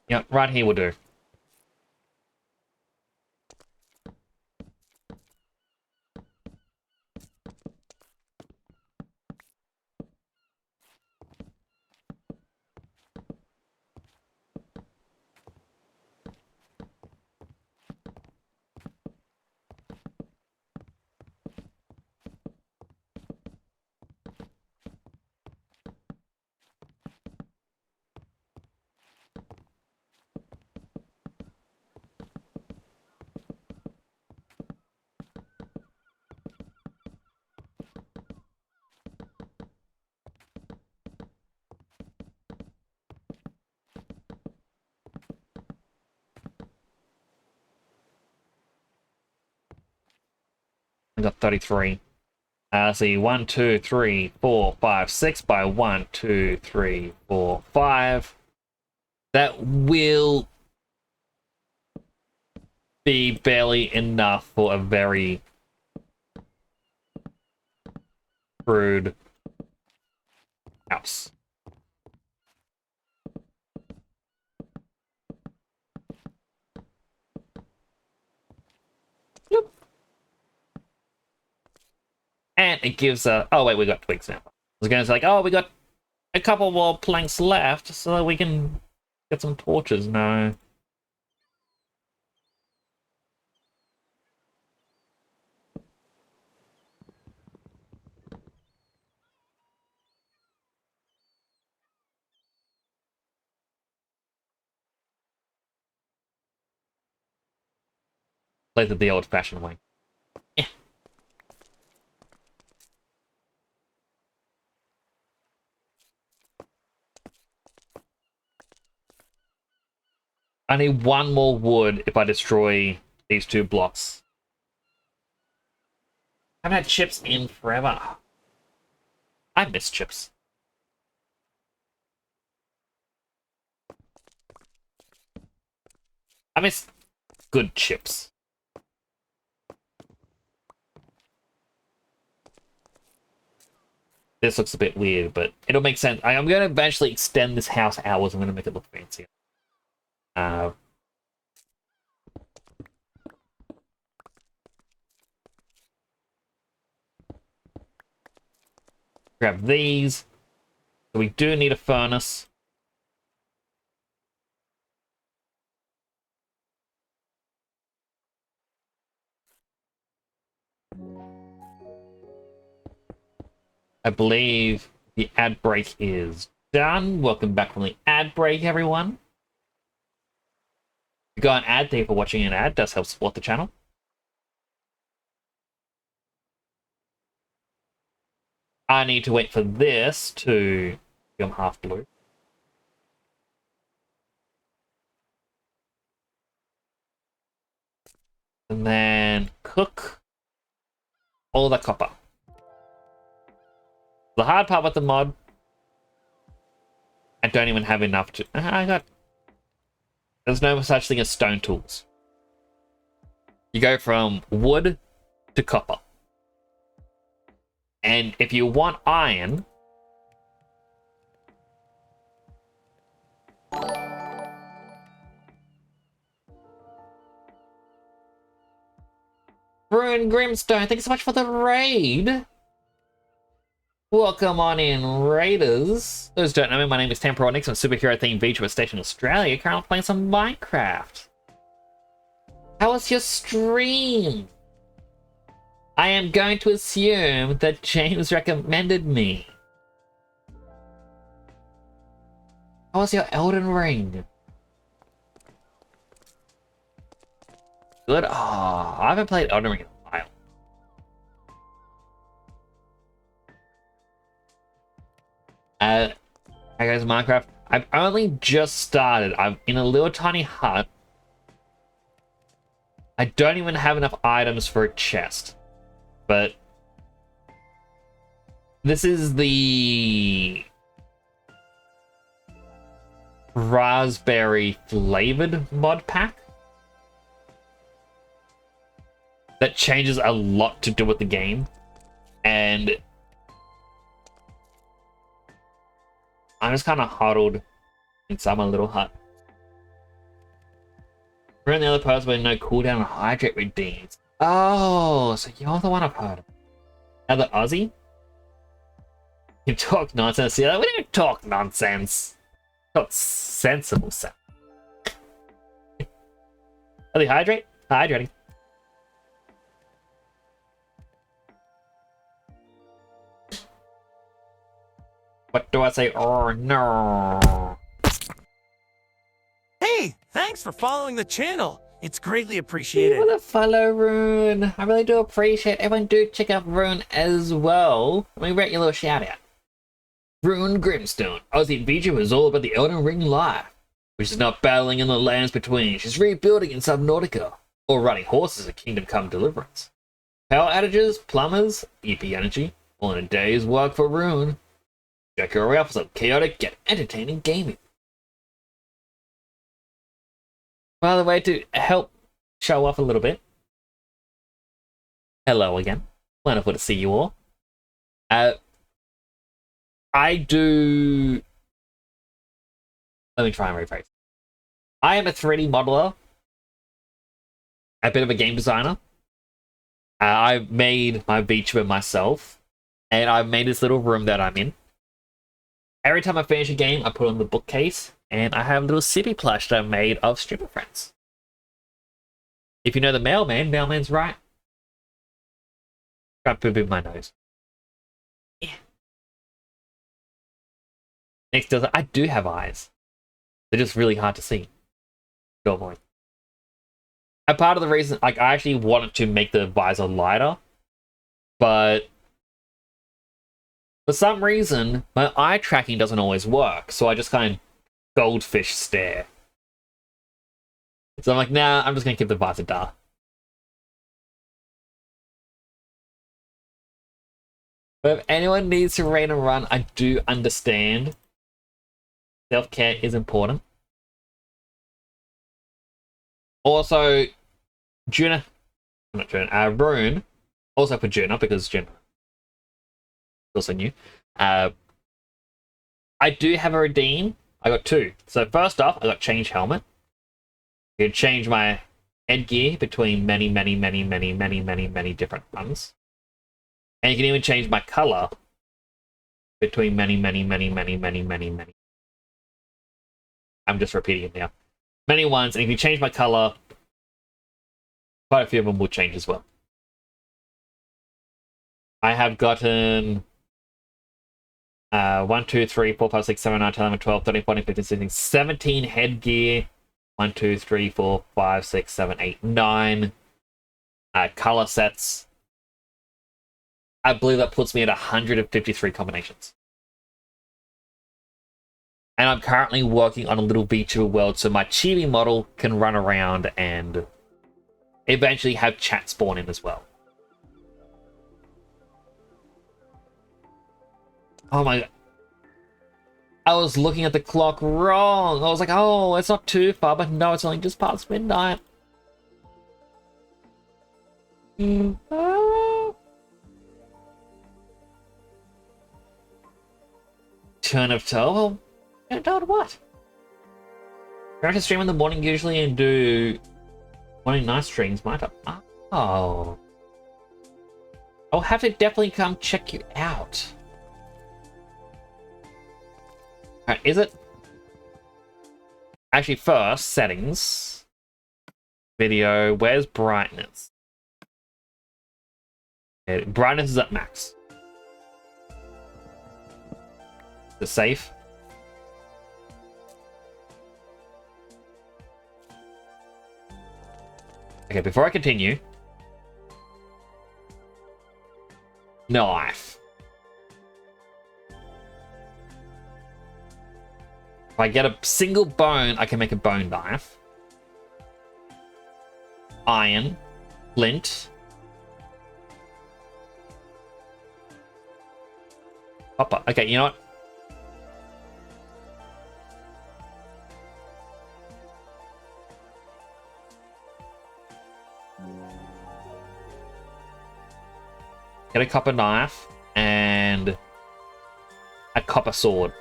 Yep, right here will do. I got 33. Let's see, 1, 2, 3, 4, 5, 6 by 1, 2, 3, 4, 5. That will be barely enough for a very crude house. Yep. And it gives a... oh, wait, we got twigs now. I was going to say, like, oh, we got a couple more planks left so that we can get some torches. No. Play the old-fashioned way. Yeah. I need one more wood if I destroy these 2 blocks. I haven't had chips in forever. I miss chips. I miss good chips. This looks a bit weird, but it'll make sense. I'm going to eventually extend this house hours. I'm going to make it look fancier. Grab these. So we do need a furnace. I believe the ad break is done. Welcome back from the ad break, everyone. If you got an ad, thank you for watching an ad. It does help support the channel. I need to wait for this to become half blue. And then cook all the copper. The hard part with the mod, I don't even have enough to... There's no such thing as stone tools. You go from wood to copper. And if you want iron... Ruin Grimstone, thanks so much for the raid! Welcome on in, Raiders. Those who don't know me, my name is Temporonix. I'm a superhero-themed VTuber station in Australia, currently playing some Minecraft. How was your stream? I am going to assume that James recommended me. How was your Elden Ring? Good. Oh, I haven't played Elden Ring in a while. Hi guys, Minecraft. I've only just started. I'm in a little tiny hut. I don't even have enough items for a chest. But this is the raspberry flavored mod pack that changes a lot to do with the game, and I'm just kind of huddled inside my little hut. We're on the other person with no cooldown and hydrate redeems. Oh, so you're the one I've heard of. Another Aussie? You talk nonsense. Yeah, we don't talk nonsense. Talk sensible stuff. Are they hydrate? Hydrating. What do I say? Oh no. Hey, thanks for following the channel. It's greatly You appreciated. want to follow Rune? I really do appreciate it. Everyone do check out Rune as well. Let me write you a little shout out. Rune Grimstone, Aussie VTuber is all about the Elden Ring life, which is not battling in the lands between. She's rebuilding in Subnautica, or riding horses in Kingdom Come Deliverance. Power outages, plumbers, EP energy, all in a day's work for Rune. Check her out for some chaotic yet entertaining gaming. By the way, to help show off a little bit, hello again. Wonderful to see you all. I do... Let me try and rephrase. I am a 3D modeler, a bit of a game designer. I've made my VTuber myself, and I've made this little room that I'm in. Every time I finish a game, I put on the bookcase, and I have a little sippy plush that I made of streamer friends. If you know the mailman, mailman's right. Try poop in my nose. Yeah. Next does I do have eyes. They're just really hard to see. Normally. a part of the reason, like, I actually wanted to make the visor lighter, but for some reason, my eye tracking doesn't always work, so I just kind of goldfish stare. So I'm like, nah, I'm just gonna keep the visor dark. But if anyone needs to rain and run, I do understand. Self-care is important. Also, Juna, not Juna, Rune, also for Juna, because Juna is also new. I do have a redeem. I got two. So first off, I got change helmet. You can change my headgear between many different ones. And you can even change my color between many. I'm just repeating it now. Many ones, and if you change my color, quite a few of them will change as well. I have gotten 1, 2, 3, 4, 5, 6, 7, 9, 10, 11, 12, 13, 14, 15, 16, 17 headgear. 1, 2, 3, 4, 5, 6, 7, 8, 9 color sets. I believe that puts me at 153 combinations. And I'm currently working on a little VTuber world so my chibi model can run around and eventually have chat spawn in as well. Oh my god. I was looking at the clock wrong. I was like, oh, it's not too far, but no, it's only just past midnight. Turn of toe? Well, turn of toe to what? I have to stream in the morning usually and do morning night streams, might I? Oh. I'll have to definitely come check you out. Alright, is it? Actually, first, settings. Video, where's brightness? Okay, brightness is at max. Is it safe? Okay, before I continue. Knife. If I get a single bone, I can make a bone knife. Iron. Flint. Copper. Okay, you know what? Get a copper knife and a copper sword.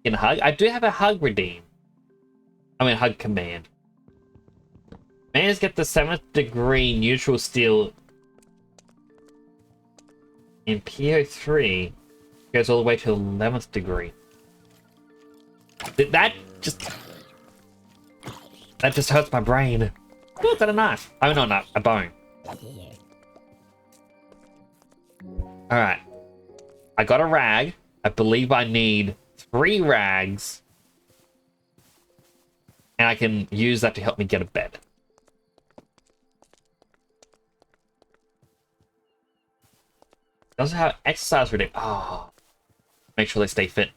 In hug, I do have a hug redeem. I mean, hug command. Mans get the 7th degree neutral steel in PO3 goes all the way to 11th degree. That just hurts my brain. Ooh, got a knife. Oh, not a knife, a bone. Alright. I got a rag. I believe I need 3 rags. And I can use that to help me get a bed. Does it have exercise redeem? Oh. Make sure they stay fit.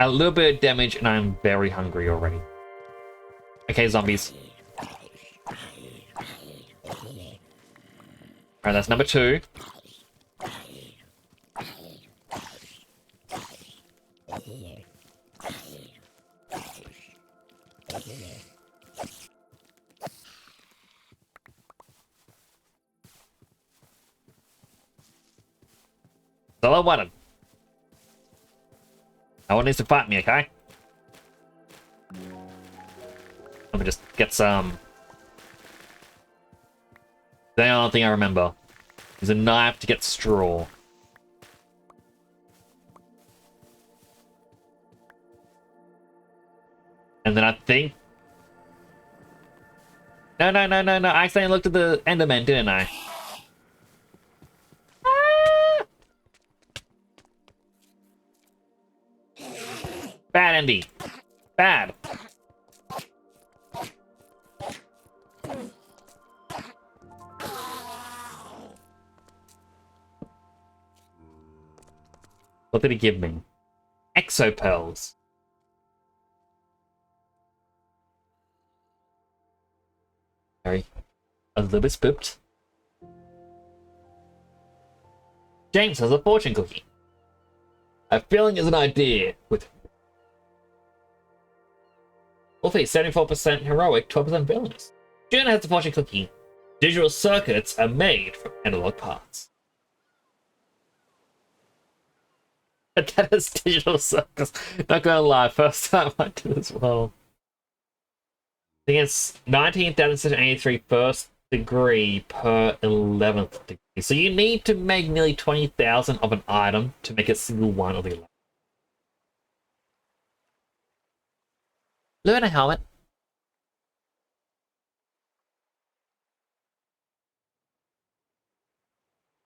A little bit of damage and I'm very hungry already. Okay, zombies. Alright, that's number 2. That's all I wanted. No one needs to fight me, okay? Let me just get some. The only thing I remember is a knife to get straw. And then I think No, no, no, no, no. I accidentally looked at the Enderman, didn't I? Ah! Bad, Andy. Bad. What did he give me? Exopearls. Sorry. A little bit spooked. James has a fortune cookie. A feeling is an idea with Wolfie, 74% heroic, 12% villainous. Juna has a fortune cookie. Digital circuits are made from analog parts. But that is digital circuits. Not gonna lie, first time I did as well. I think it's 19th down to 83 first degree per 11th degree. So you need to make nearly 20,000 of an item to make a single one of the 11. Learn a helmet.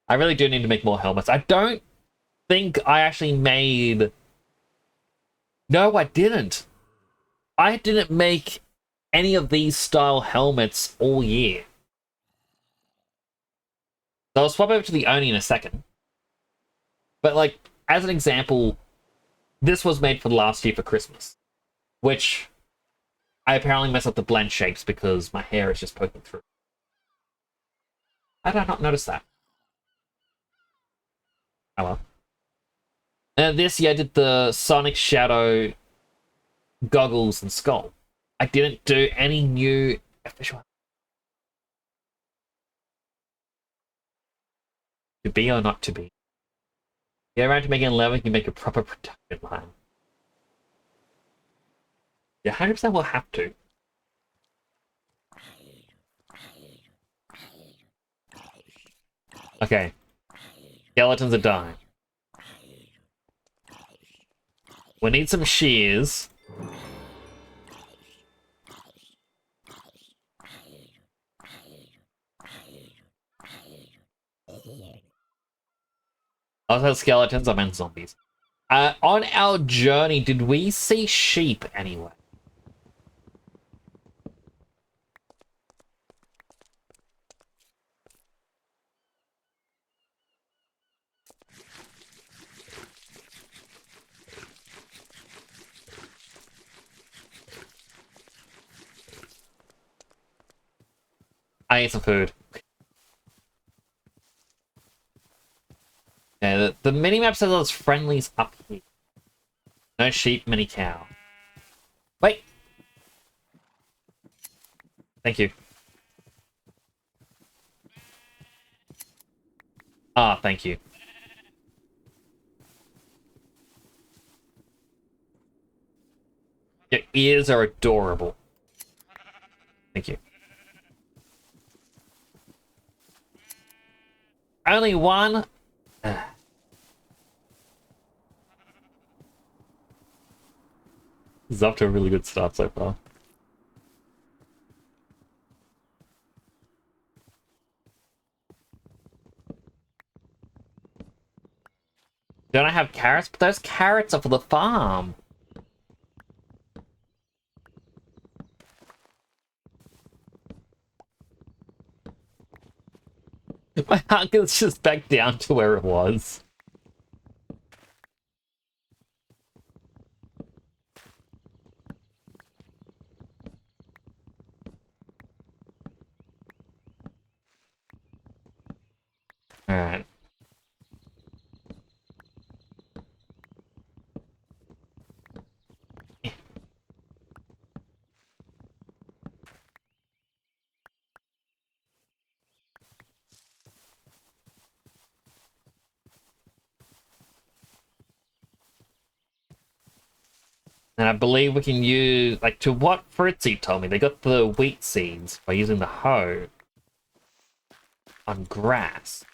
I really do need to make more helmets. I don't think I actually made... No, I didn't. I didn't make any of these style helmets all year. So I'll swap over to the Oni in a second. But, like, as an example, this was made for last year for Christmas. Which I apparently messed up the blend shapes because my hair is just poking through. How did I not notice that? Oh well. And this year I did the Sonic Shadow goggles and skull. I didn't do any new official. To be or not to be. Get around to making 11, you can make a proper production line. Yeah, 100% will have to. Okay. Skeletons are dying. We need some shears. Also skeletons, I meant zombies. On our journey, did we see sheep anywhere? I need some food. Yeah, the minimap says there's friendlies up here. No sheep, many cow. Wait! Thank you. Ah, thank you. Your ears are adorable. Thank you. Only one? This is off to a really good start so far. Don't I have carrots? But those carrots are for the farm. My hunger's just back down to where it was. Alright. And I believe we can use, like, to what Fritzy told me, they got the wheat seeds by using the hoe on grass.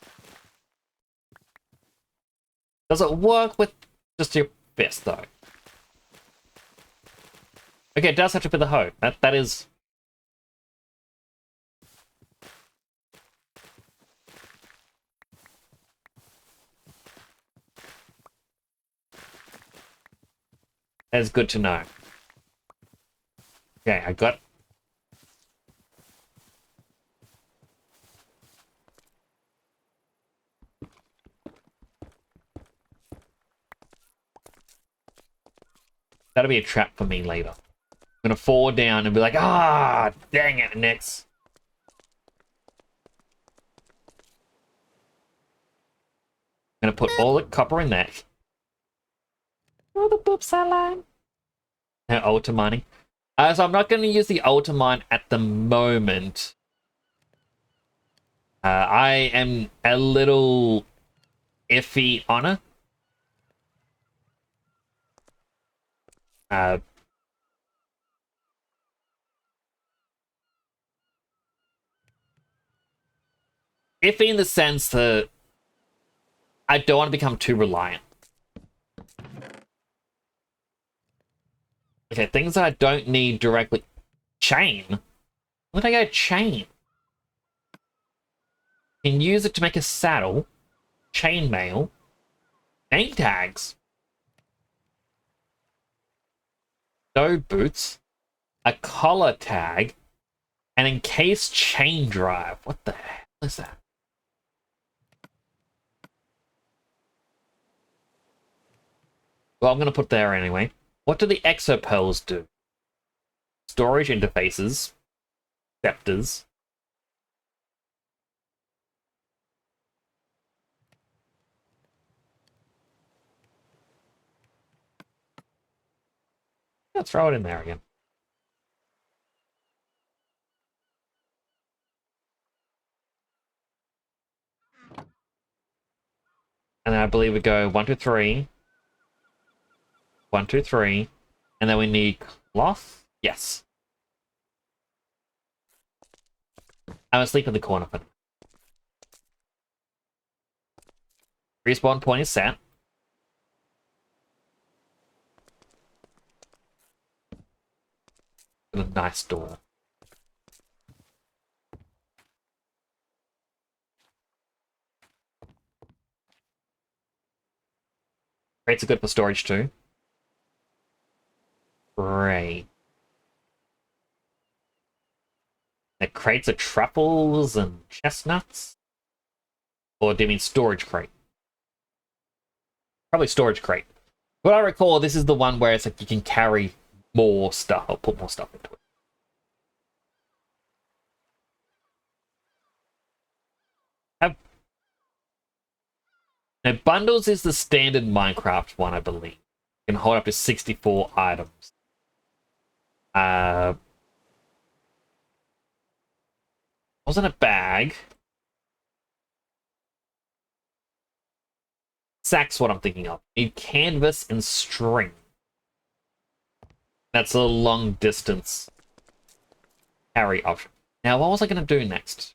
Does it work with just your fist, though? Okay, it does have to be the hoe. That is... That's good to know. Okay, I got... That'll be a trap for me later. I'm gonna fall down and be like, ah, dang it, next. I'm gonna put all the copper in that. All the boops I line. Now, altar mining. So I'm not gonna use the altar mine at the moment. I am a little iffy on it. Iffy in the sense that I don't want to become too reliant. Okay, things that I don't need directly. Chain? Where'd I go chain? Can use it to make a saddle, chainmail, name tags, no boots, a collar tag, and encased chain drive. What the hell is that? Well, I'm going to put there anyway. What do the exopearls do? Storage interfaces, scepters. Let's throw it in there again. And then I believe we go 1, 2, 3. 1, 2, 3. And then we need cloth. Yes. I'm asleep in the corner for now. Respawn point is set. A nice door. Crates are good for storage too. Great. The crates are truffles and chestnuts? Or do you mean storage crate? Probably storage crate. What I recall, this is the one where it's like you can carry more stuff, or put more stuff into it. Now, bundles is the standard Minecraft one, I believe. You can hold up to 64 items. Wasn't a bag. Sack's what I'm thinking of. Need canvas and string. That's a long distance carry option. Now, what was I going to do next?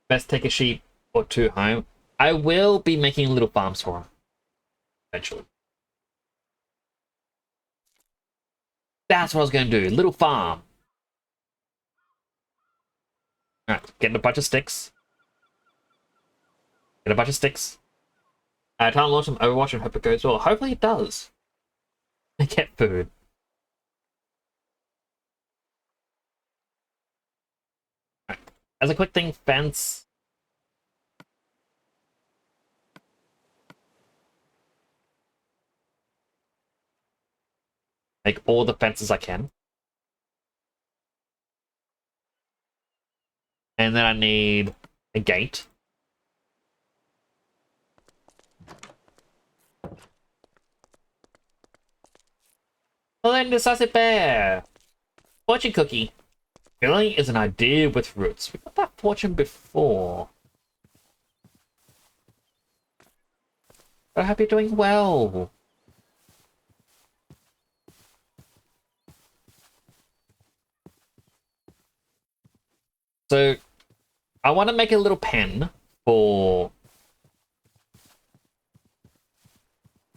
Best take a sheep or two home. I will be making little farms for them eventually. That's what I was going to do. Little farm. Alright, getting a bunch of sticks. Get a bunch of sticks. Time to launch some Overwatch and hope it goes well. Hopefully it does. I get food. Right. As a quick thing, fence. Make all the fences I can. And then I need a gate. Well then, decisive bear. Fortune cookie. Filling is an idea with roots. We got that fortune before. I hope you're doing well. So, I want to make a little pen for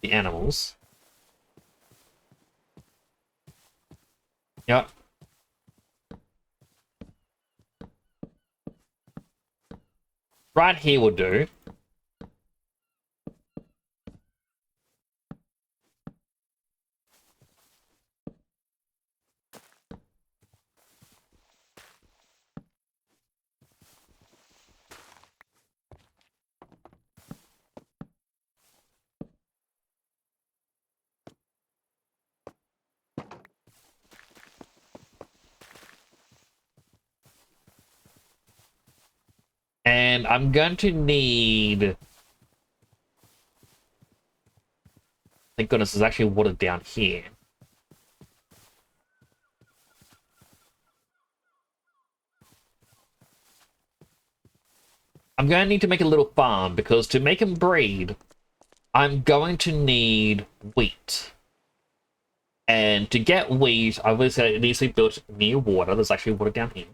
the animals. Yep. Right here will do. And I'm going to need... Thank goodness there's actually water down here. I'm going to need to make a little farm, because to make them breed, I'm going to need wheat. And to get wheat, obviously it needs to be built near water. There's actually water down here.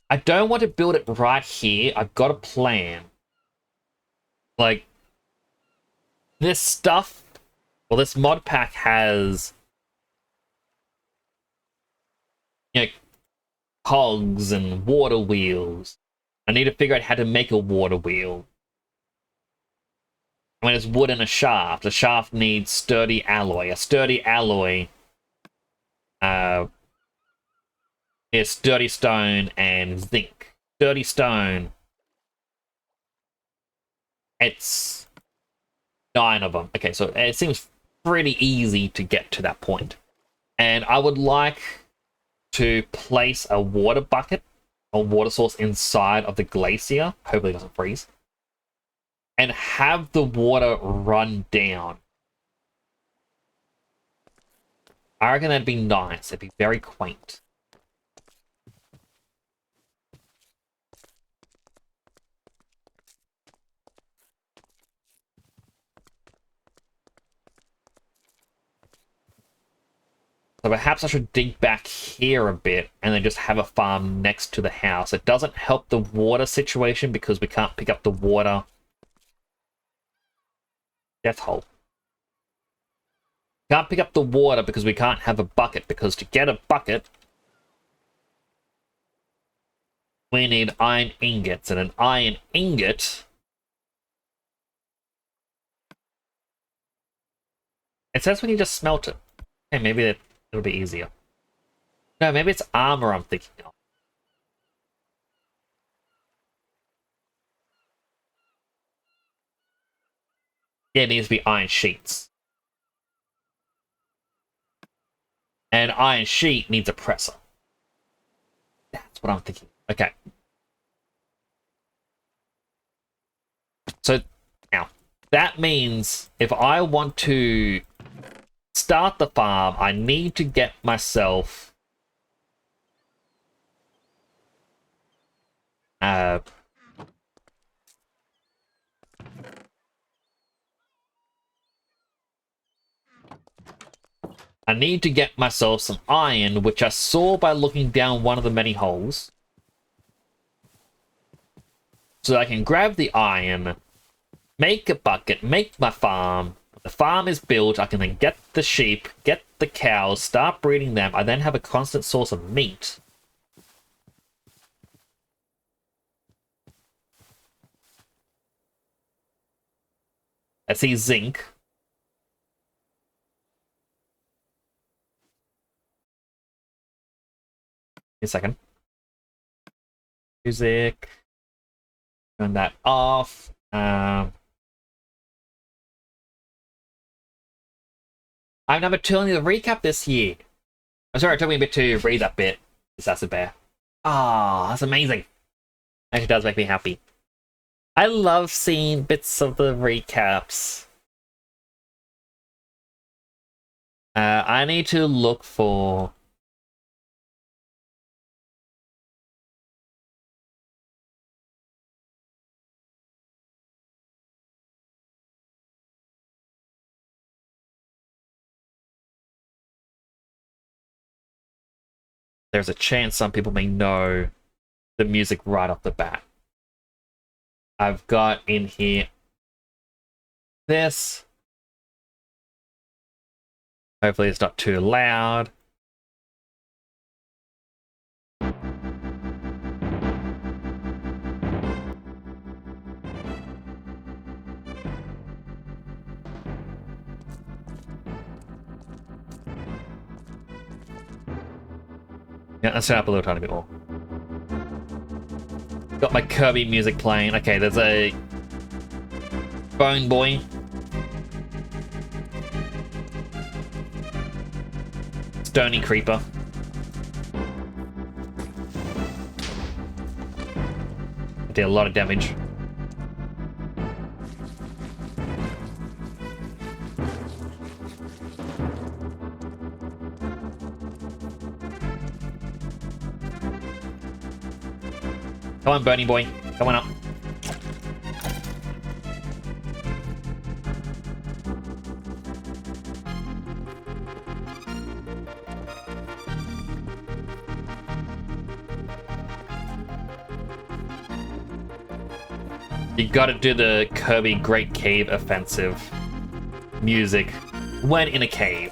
I don't want to build it right here. I've got a plan. Like, this stuff, well, this mod pack has, you know, cogs and water wheels. I need to figure out how to make a water wheel. I mean, it's wood and a shaft. A shaft needs sturdy alloy. A sturdy alloy is sturdy stone and zinc. Sturdy stone. It's 9 of them. Okay, so it seems pretty easy to get to that point. And I would like to place a water bucket or water source inside of the glacier. Hopefully it doesn't freeze. And have the water run down. I reckon that'd be nice. It'd be very quaint. So perhaps I should dig back here a bit and then just have a farm next to the house. It doesn't help the water situation because we can't pick up the water. Death hole. Can't pick up the water because we can't have a bucket, because to get a bucket we need iron ingots, and an iron ingot it says we can just smelt it. Okay, maybe it'll be easier. No, maybe it's armor I'm thinking of. Yeah, it needs to be iron sheets. And iron sheet needs a presser. That's what I'm thinking. Okay. So, now, that means if I want to start the farm, I need to get myself I need to get myself some iron, which I saw by looking down one of the many holes. So that I can grab the iron, make a bucket, make my farm. When the farm is built, I can then get the sheep, get the cows, start breeding them. I then have a constant source of meat. I see zinc. A second. Music. Turn that off. I'm number 2 on the recap this year. I'm sorry, it took me a bit to read that bit. That's a bear. Ah, that's amazing. Actually does make me happy. I love seeing bits of the recaps. I need to look for... There's a chance some people may know the music right off the bat. I've got in here this. Hopefully it's not too loud. Yeah, let's turn up a little tiny bit more. Got my Kirby music playing. Okay, there's a Bone Boy. Stony Creeper. Did a lot of damage. Come on, Bernie boy. Come on up. You gotta do the Kirby Great Cave Offensive music when in a cave.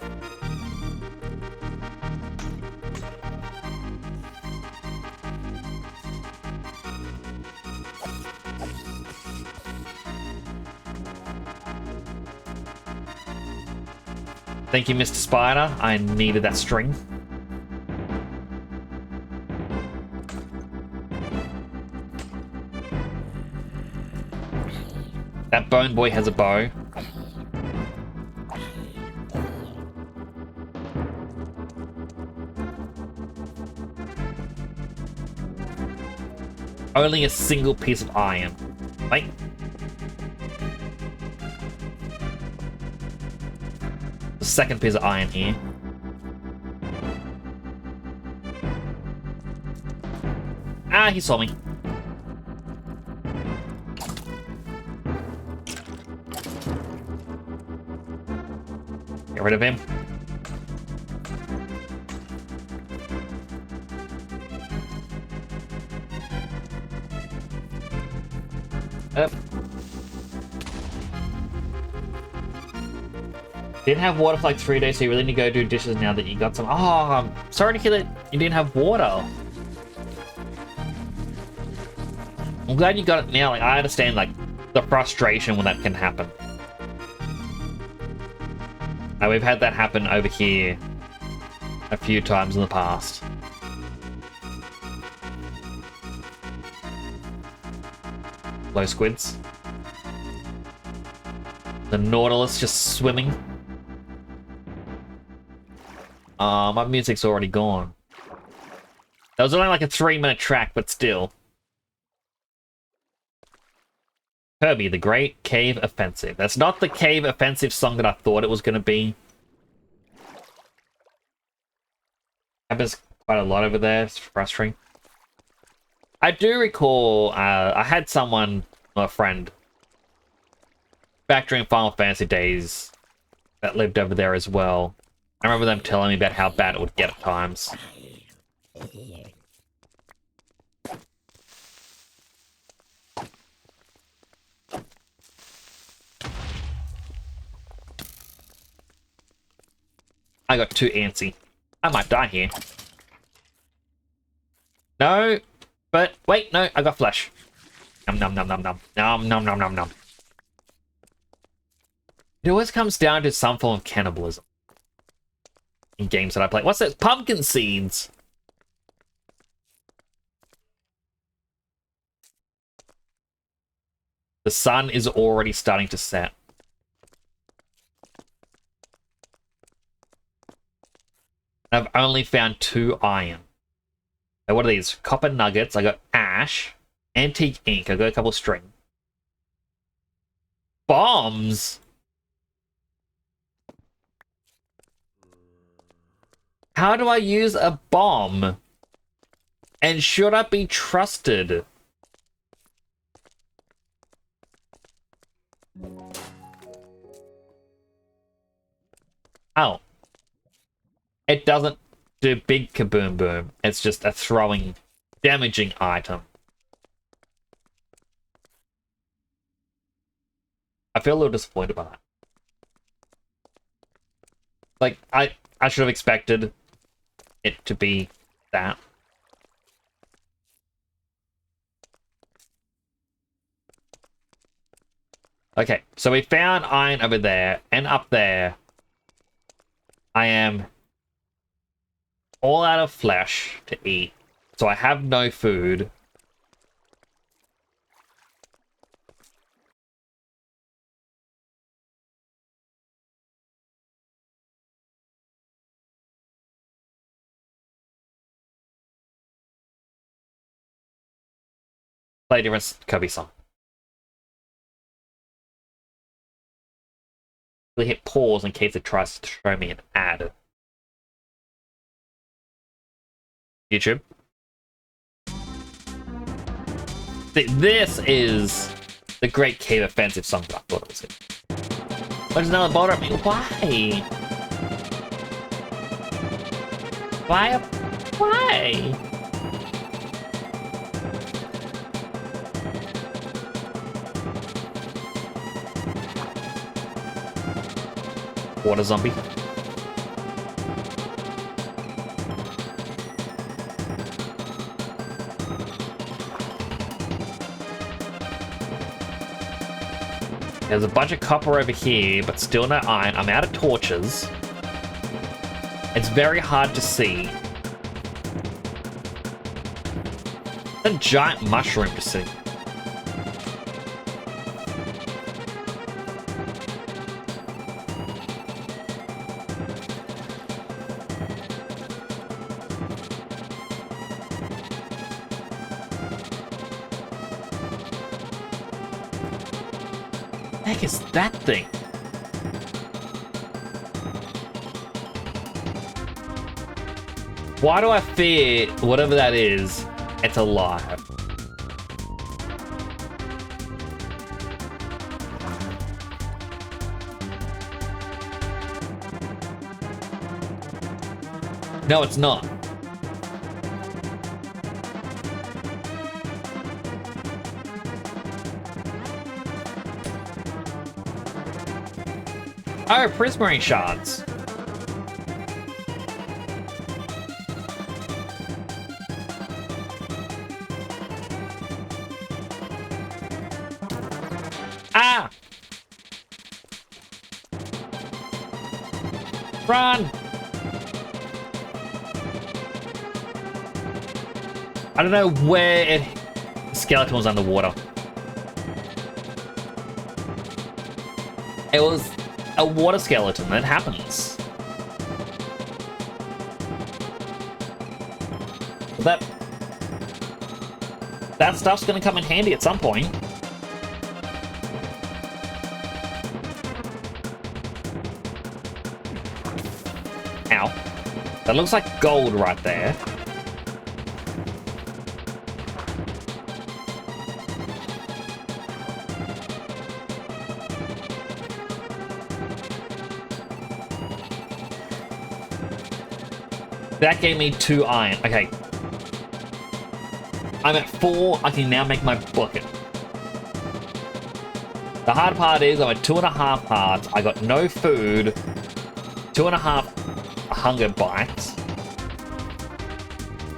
Thank you, Mr. Spider. I needed that string. That Bone Boy has a bow. Only a single piece of iron. Wait. The second piece of iron here. Ah, he saw me. Get rid of him. Up. Didn't have water for like 3 days, so you really need to go do dishes now that you got some. Oh, I'm sorry to hear that you didn't have water. I'm glad you got it now. Like, I understand like the frustration when that can happen. We've had that happen over here a few times in the past. Low squids. The Nautilus just swimming. My music's already gone. That was only like a 3-minute track, but still. Kirby, the Great Cave Offensive. That's not the Cave Offensive song that I thought it was going to be. Happens quite a lot over there. It's frustrating. I do recall I had someone, a friend, back during Final Fantasy days that lived over there as well. I remember them telling me about how bad it would get at times. I got too antsy. I might die here. No, but wait, no, I got flesh. Nom nom nom nom nom. Nom nom nom nom nom. It always comes down to some form of cannibalism in games that I play. What's that? Pumpkin seeds. The sun is already starting to set. I've only found 2 iron. Now, what are these? Copper nuggets. I got ash. Antique ink. I got a couple string. Bombs? How do I use a bomb? And should I be trusted? Oh. It doesn't do big kaboom boom. It's just a throwing, damaging item. I feel a little disappointed by that. Like, I should have expected it to be that. Okay, so we found iron over there, and up there, I am all out of flesh to eat. So I have no food. Play a different Kirby song. We hit pause in case it tries to show me an ad. YouTube. This is the Great Cave Offensive song that I thought it was in. There's another boulder at me. Why? Why? Why? Water zombie. There's a bunch of copper over here, but still no iron. I'm out of torches. It's very hard to see. A giant mushroom to see. What the heck is that thing? Why do I fear whatever that is, it's alive? No, it's not. Oh, prismarine shards. Ah! Run! I don't know where it... The skeleton was underwater. It was a water skeleton. That happens. That stuff's gonna come in handy at some point. Ow. That looks like gold right there. That gave me 2 iron. Okay. I'm at 4. I can now make my bucket. The hard part is I'm at 2.5 hearts. I got no food. 2.5 hunger bites.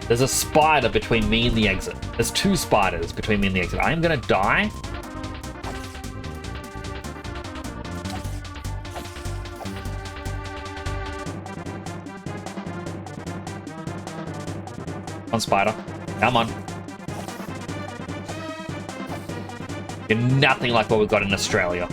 There's a spider between me and the exit. There's 2 spiders between me and the exit. I am gonna die. One spider. Come on. You're nothing like what we've got in Australia.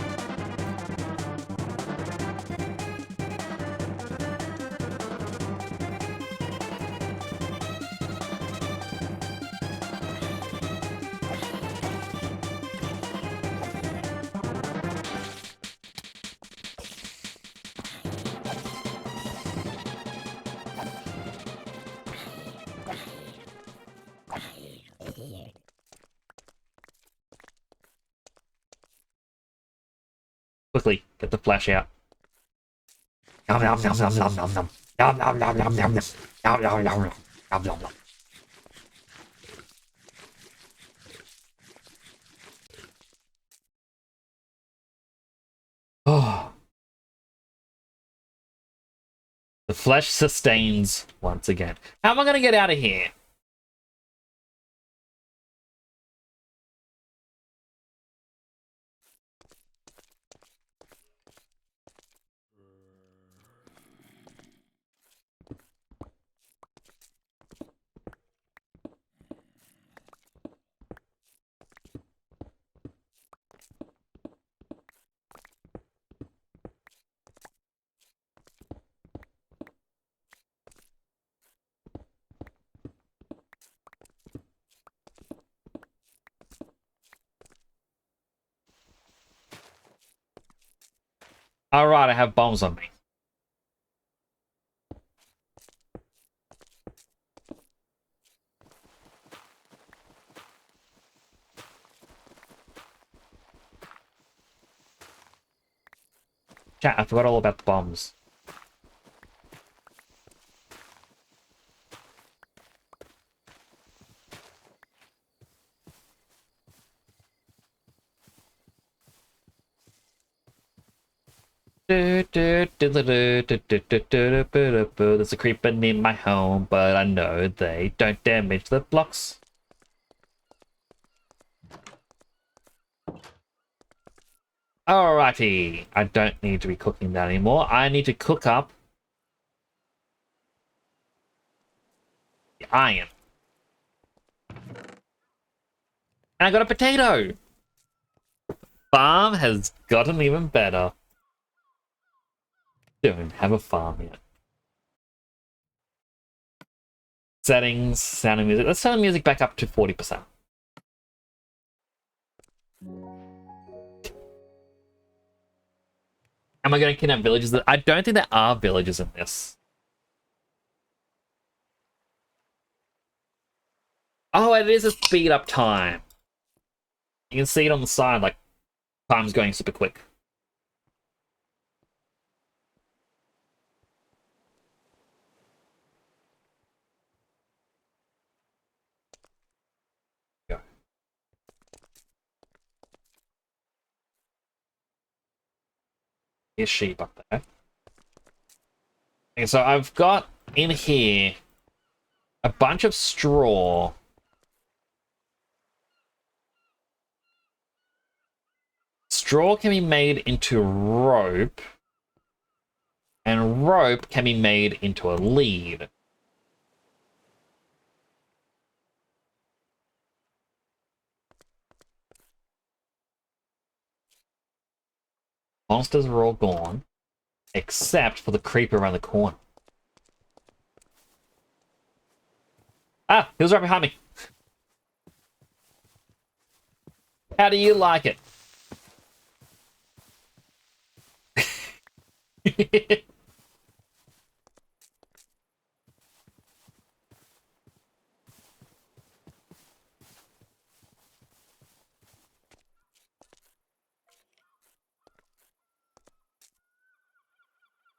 Quickly, get the flash out. Nom nom nom nom nom nom nom. Nom nom nom nom nom nom. Nom nom nom nom nom nom nom. Oh. The flesh sustains once again. How am I going to get out of here? Alright, I have bombs on me. Chat, I forgot all about the bombs. There's a creeper near my home, but I know they don't damage the blocks. Alrighty, I don't need to be cooking that anymore. I need to cook up the iron. And I got a potato! Farm has gotten even better. Don't have a farm yet. Settings, sound and music. Let's turn the music back up to 40%. Am I going to kidnap villages? I don't think there are villages in this. Oh, it is a speed up time. You can see it on the side, like, time's going super quick. Go. Here's sheep up there. Okay, so I've got in here a bunch of straw. Straw can be made into rope, and rope can be made into a lead. Monsters are all gone, except for the creeper around the corner. Ah, he was right behind me. How do you like it?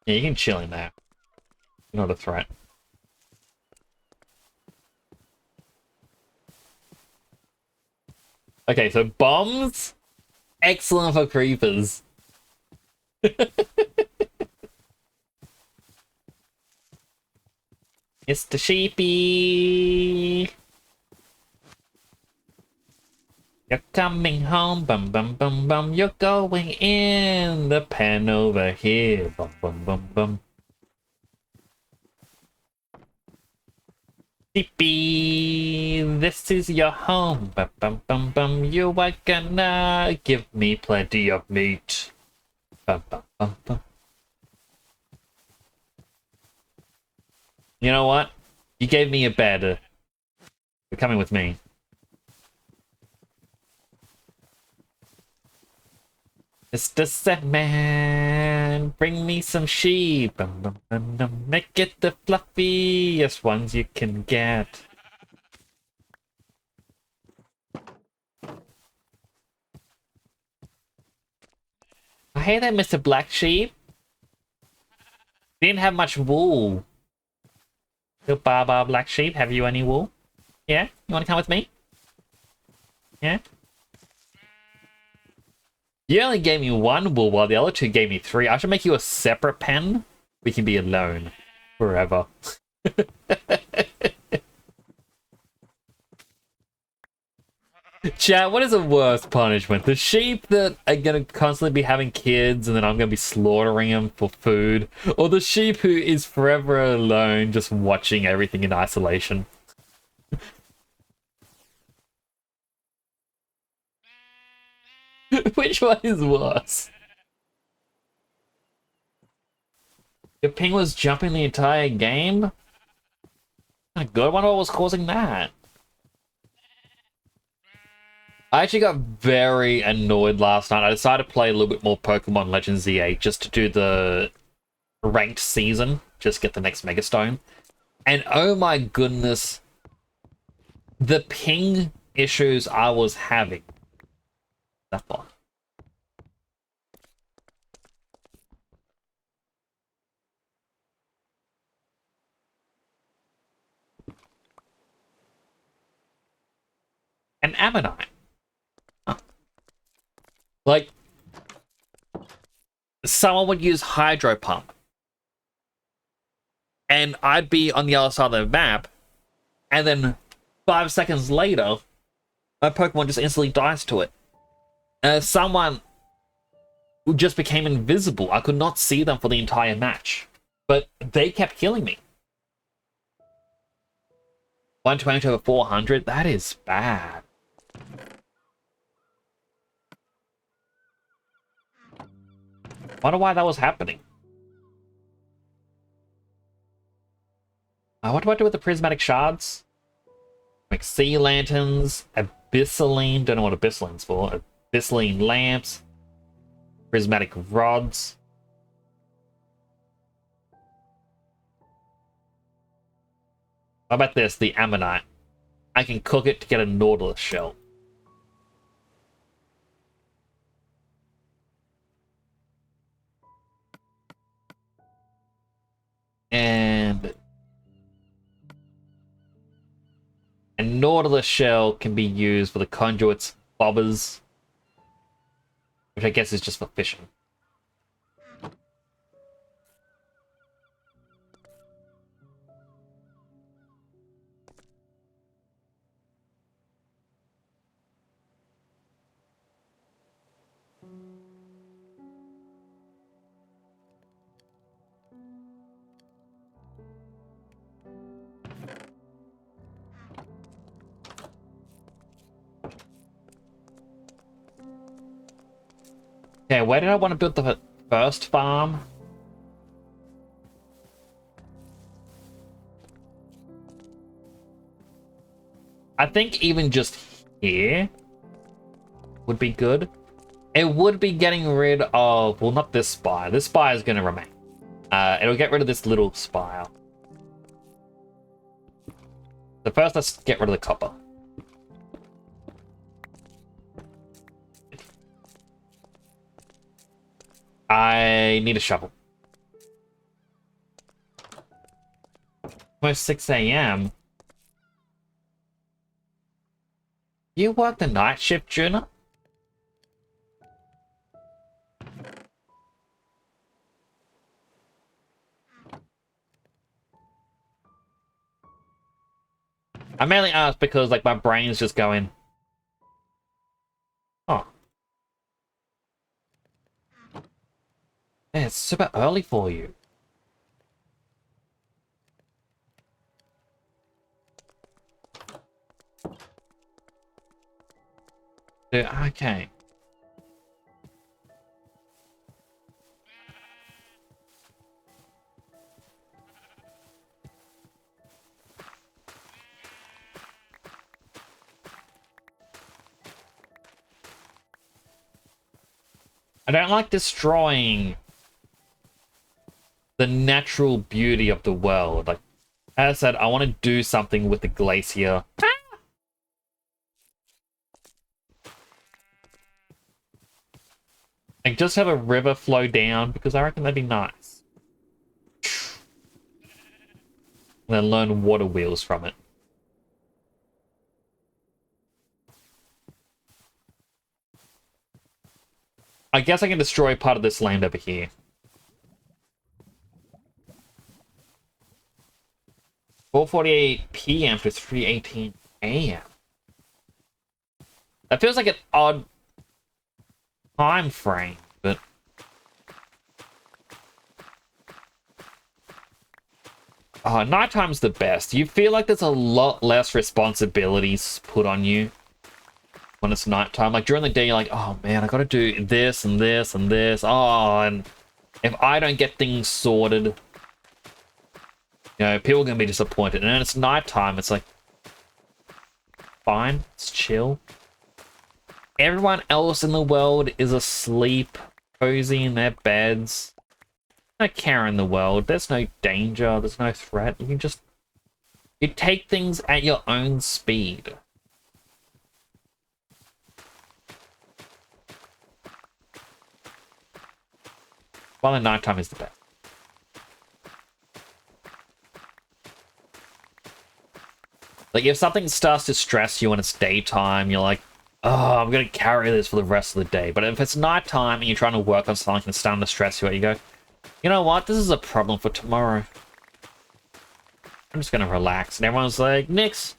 Yeah, you can chill in there. Not a threat. Okay, so bombs, excellent for creepers. Mr. Sheepy, you're coming home, bum bum bum bum. You're going in the pen over here, bum bum bum bum. Sheepy, this is your home, bum bum bum bum. You are gonna give me plenty of meat, bum bum bum bum. You know what? You gave me a bed. You're coming with me. Mr. Sandman, bring me some sheep. Make it the fluffiest ones you can get. Hey there, Mr. Black Sheep. Didn't have much wool. Little Baba Black Sheep, have you any wool? Yeah? You want to come with me? Yeah? You only gave me one wool while the other two gave me three. I should make you a separate pen. We can be alone forever. Chat, what is the worst punishment? The sheep that are going to constantly be having kids and then I'm going to be slaughtering them for food? Or the sheep who is forever alone just watching everything in isolation? Which one is worse? Your ping was jumping the entire game? Oh, good. I wonder what was causing that. I actually got very annoyed last night. I decided to play a little bit more Pokemon Legends Z8 just to do the ranked season, just get the next Megastone. And oh my goodness, the ping issues I was having. That one. An Ammonite. Huh. Like, someone would use Hydro Pump. And I'd be on the other side of the map, and then 5 seconds later, my Pokemon just instantly dies to it. Someone who just became invisible. I could not see them for the entire match. But they kept killing me. 120 over 400? That is bad. Wonder why that was happening. What do I do with the prismatic shards? Like sea lanterns, abyssaline, don't know what abyssaline's for, abyssaline lamps, prismatic rods. How about this, the Ammonite? I can cook it to get a Nautilus shell. And a Nautilus shell can be used for the conduits, bobbers, which I guess is just for fishing. Okay, where did I want to build the first farm? I think even just here would be good. It would be getting rid of, well, not this spire. This spire is going to remain. It'll get rid of this little spire. So first, let's get rid of the copper. I need a shovel. Almost 6 a.m. You work the night shift, Juna? I mainly ask because, like, my brain's just going, oh. Yeah, it's super early for you. Okay. I don't like destroying the natural beauty of the world. Like, as I said, I want to do something with the glacier. Like, just have a river flow down, because I reckon that'd be nice. And then learn water wheels from it. I guess I can destroy part of this land over here. (4:48 p.m. to 3:18 a.m.) That feels like an odd time frame, but nighttime's the best. You feel like there's a lot less responsibilities put on you when it's nighttime. Like during the day, you're like, oh man, I gotta do this and this and this. Oh, and if I don't get things sorted, you know, people are gonna be disappointed. And then it's nighttime, it's like, fine, it's chill. Everyone else in the world is asleep, cozy in their beds. No care in the world. There's no danger. There's no threat. You can just... You take things at your own speed. While the nighttime is the best. Like, if something starts to stress you when it's daytime, you're like, oh, I'm going to carry this for the rest of the day. But if it's nighttime and you're trying to work on something that's starting to stress you out, you go, you know what? This is a problem for tomorrow. I'm just going to relax. And everyone's like, Nix,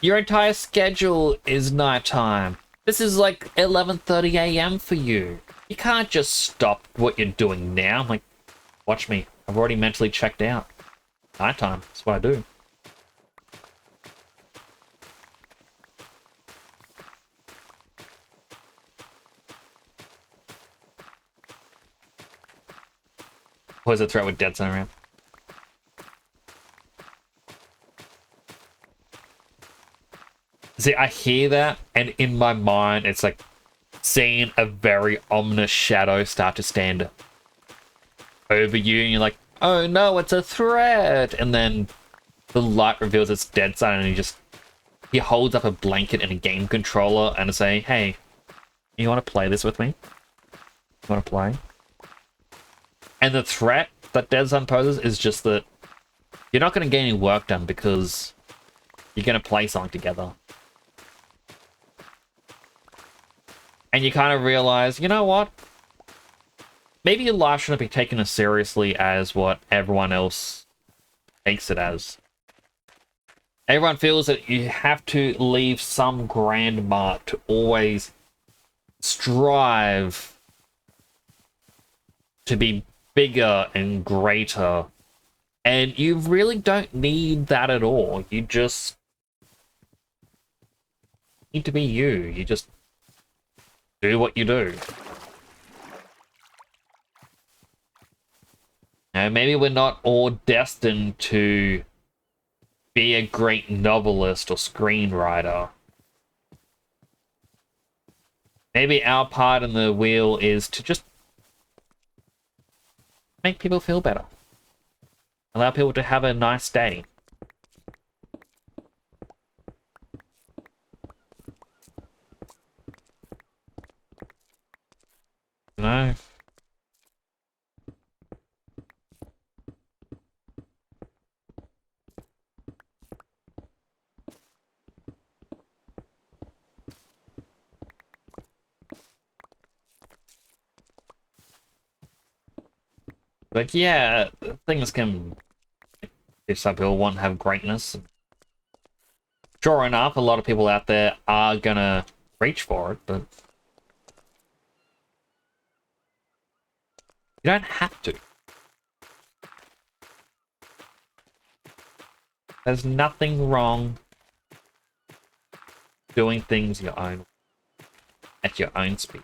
your entire schedule is nighttime. This is like 11:30 a.m. for you. You can't just stop what you're doing now. I'm like, watch me. I've already mentally checked out. Nighttime. That's what I do. Always a threat with Dead Zone around. See, I hear that, and in my mind, it's like seeing a very ominous shadow start to stand over you, and you're like, oh no, it's a threat! And then the light reveals it's Dead Zone, and he holds up a blanket and a game controller, and say, hey, you want to play this with me? You want to play? And the threat that Dead Zone poses is just that you're not going to get any work done because you're going to play something together. And you kind of realize, you know what? Maybe your life shouldn't be taken as seriously as what everyone else takes it as. Everyone feels that you have to leave some grand mark to always strive to be bigger and greater. And you really don't need that at all. You just need to be you. You just do what you do. Now, maybe we're not all destined to be a great novelist or screenwriter. Maybe our part in the wheel is to just make people feel better. Allow people to have a nice day. No. But yeah, things can... If some people want to have greatness. Sure enough, a lot of people out there are gonna reach for it, but you don't have to. There's nothing wrong doing things your own at your own speed.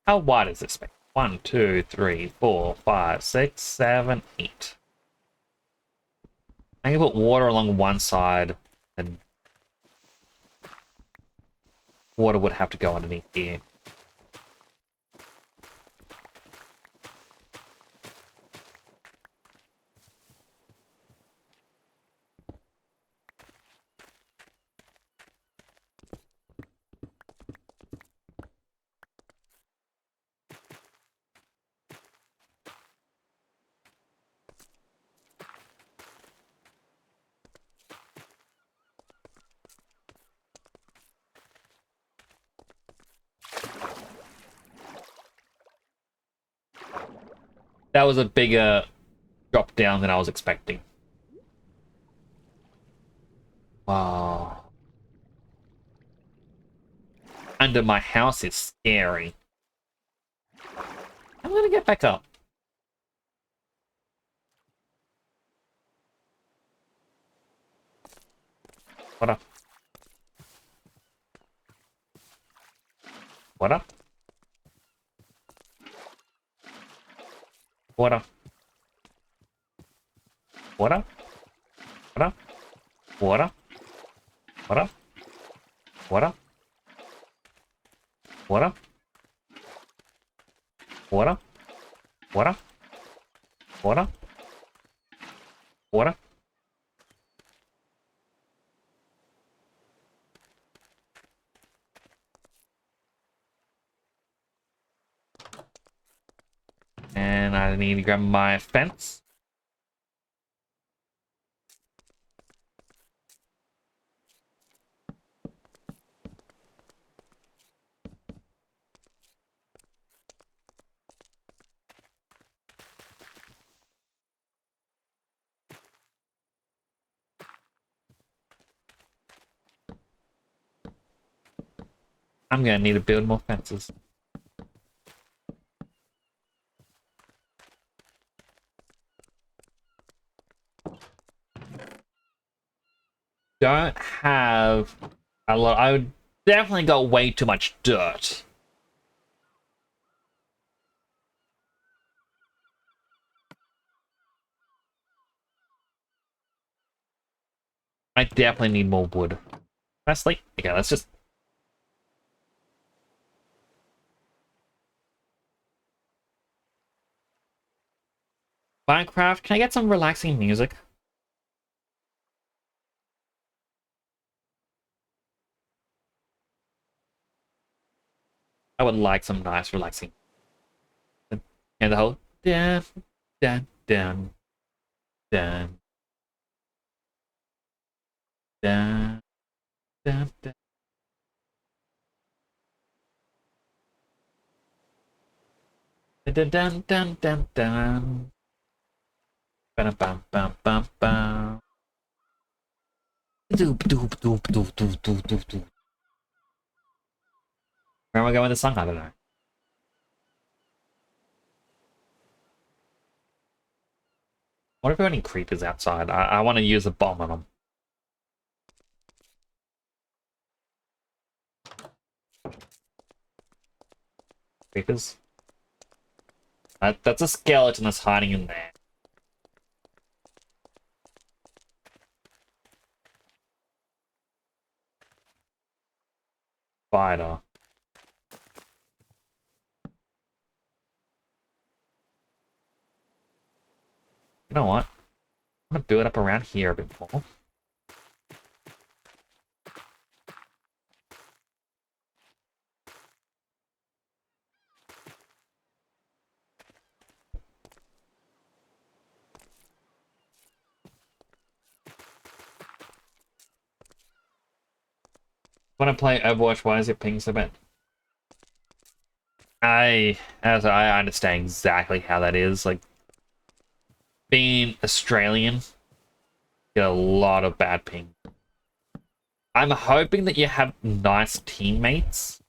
How wide is this space? 1, 2, 3, 4, 5, 6, 7, 8. I can put water along one side, and water would have to go underneath here. That was a bigger drop down than I was expecting. Wow. Under my house is scary. I'm gonna get back up. What up? What up? What up? What up? What up? What up? What up? What up? What up? What up? What up? What up? What up? And I need to grab my fence. I'm gonna need to build more fences. Don't have a lot. I would definitely got way too much dirt. I definitely need more wood. Can I sleep? Okay, let's just... Minecraft, can I get some relaxing music? I would like some nice relaxing. And the whole... Dun, dun, dun, dun, dun, dun, dun. Dun dun dun dun dun. Bam bam bam bam bam. Doop doop doop doop doop doop doop doop. Where am I going with the song? I don't know. What if there are any creepers outside? I want to use a bomb on them. Creepers? That's a skeleton that's hiding in there. Spider. You know what? I'm gonna build up around here a bit more. When I play Overwatch, why is it ping so bad? I understand exactly how that is. Like, being Australian, get a lot of bad ping. I'm hoping that you have nice teammates,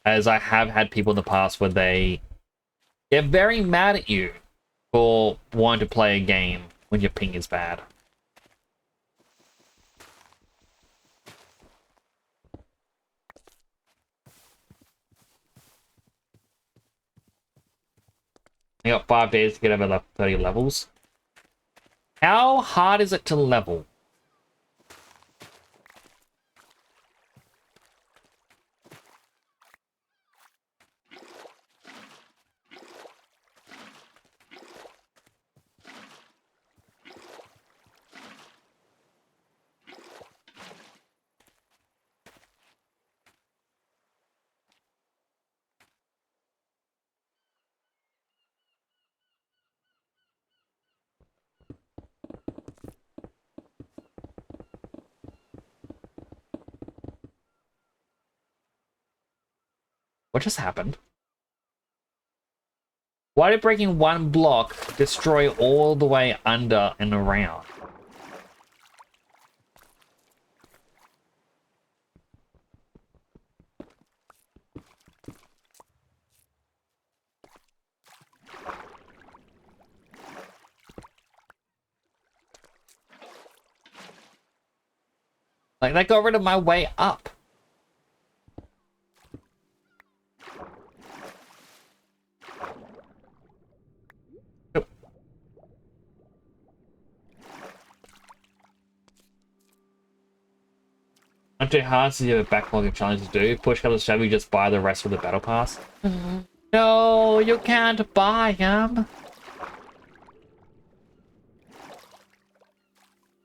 as I have had people in the past where they get very mad at you for wanting to play a game when your ping is bad. I got 5 days to get over the 30 levels. How hard is it to level? What just happened? Why did breaking one block destroy all the way under and around? Like, that got rid of my way up. Nope. Not too hard since you have a backlog of challenges to do. Push colors shall we just buy the rest of the battle pass? No, you can't buy them.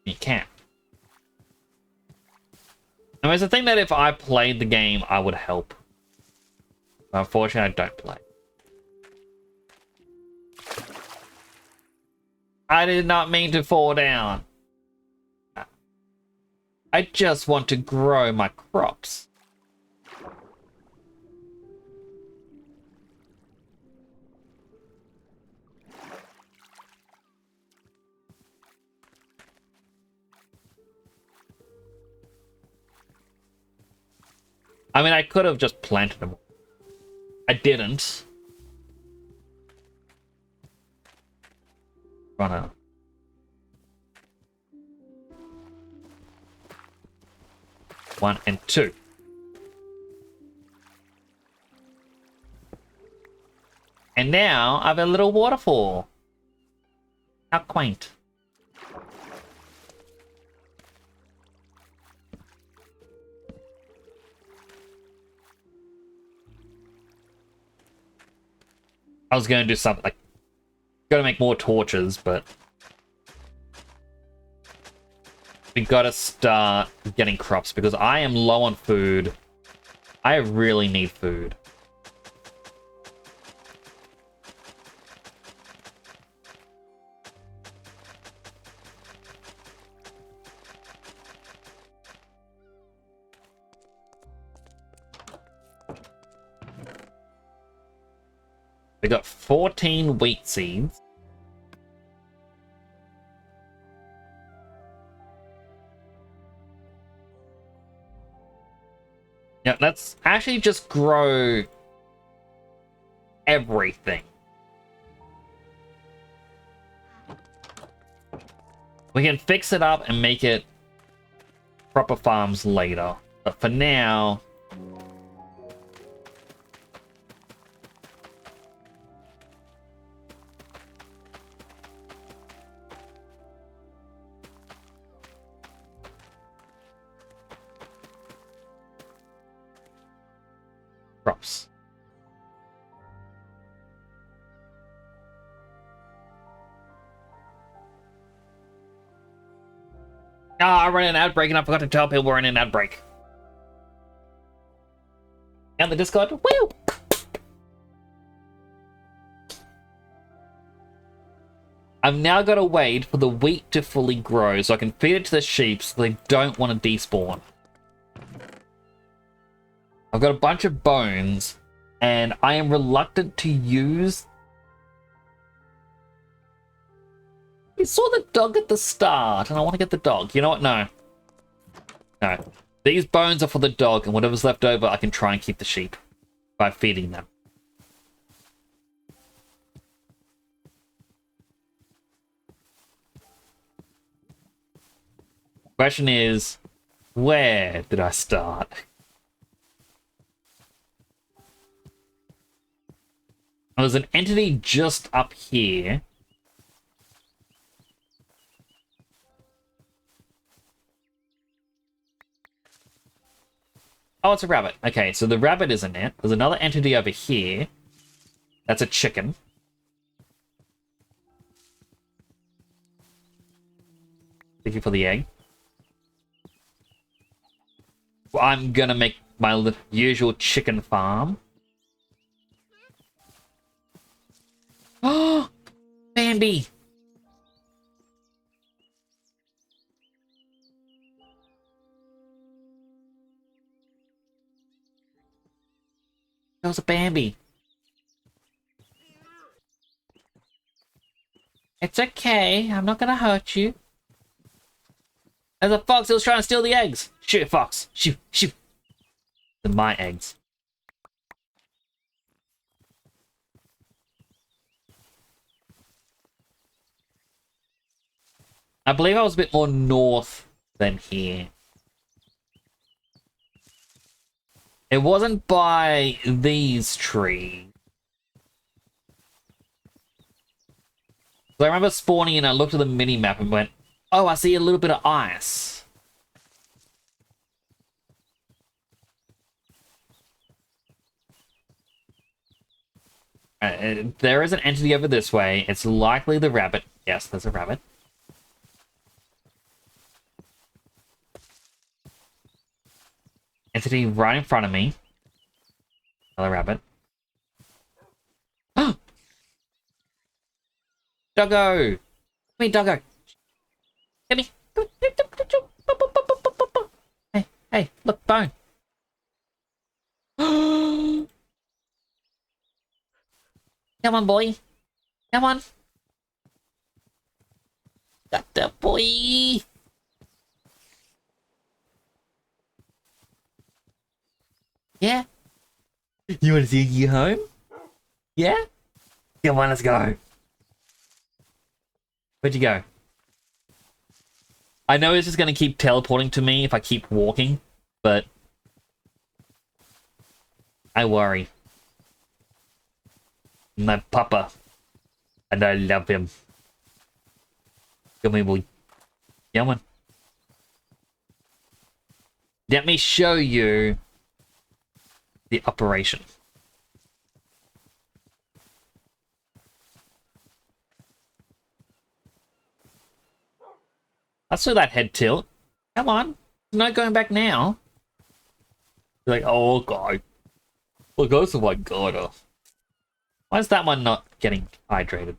You can't. I mean, it's the thing that if I played the game, I would help. But unfortunately, I don't play. I did not mean to fall down. I just want to grow my crops. I mean, I could have just planted them. I didn't. Runner. One and two. And now I have a little waterfall. How quaint. I was going to do something like, gotta make more torches, but we gotta start getting crops because I am low on food. I really need food. We got 14 wheat seeds. Yeah, let's actually just grow everything. We can fix it up and make it proper farms later. But for now, crops. I ran an ad break and I forgot to tell people we're in an ad break. And the Discord, woo! I've now got to wait for the wheat to fully grow so I can feed it to the sheep so they don't want to despawn. I've got a bunch of bones, and I am reluctant to use... We saw the dog at the start, and I want to get the dog. You know what? No. No. These bones are for the dog, and whatever's left over, I can try and keep the sheep by feeding them. Question is, where did I start? There's an entity just up here. Oh, it's a rabbit. Okay, so the rabbit isn't it. There's another entity over here. That's a chicken. Thank you for the egg. Well, I'm gonna make my usual chicken farm. Oh, Bambi! That was a Bambi. It's okay. I'm not gonna hurt you. There's a fox that was trying to steal the eggs. Shoot it, fox. Shoot, shoot. They're my eggs. I believe I was a bit more north than here. It wasn't by these trees. So I remember spawning and I looked at the mini map and went, oh, I see a little bit of ice. There is an entity over this way. It's likely the rabbit. Yes, there's a rabbit. Entity right in front of me. Another rabbit. Doggo! Come here, doggo. Come here. Hey, hey, look, bone. Come on, boy. Come on. Got that boy. Yeah? You want to see you home? Yeah? Come on, let's go. Where'd you go? I know it's just going to keep teleporting to me if I keep walking, but I worry. My papa. And I love him. Come here, boy. Come on. Let me show you the operation. I saw that head tilt. Come on. No going back now. You're like, oh, God. Look, oh my God. Why is that one not getting hydrated?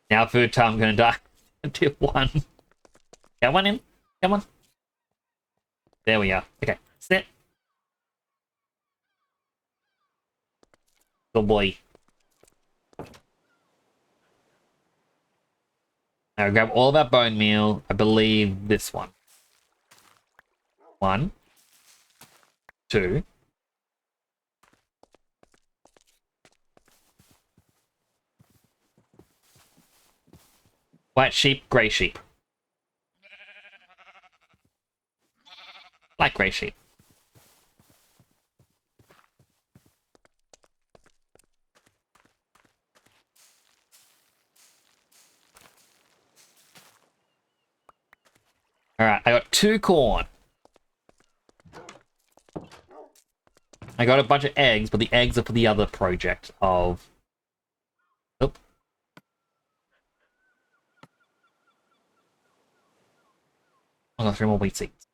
Now food time, I'm gonna die. Tip 1. Come on in. Come on. There we are. Okay. Sit. Good boy. Now grab all of our bone meal. I believe this one. 1, 2. White sheep, grey sheep. Like grey sheep. Alright, I got 2 corn. I got a bunch of eggs, but the eggs are for the other project of... Oh. I got 3 more wheat seeds.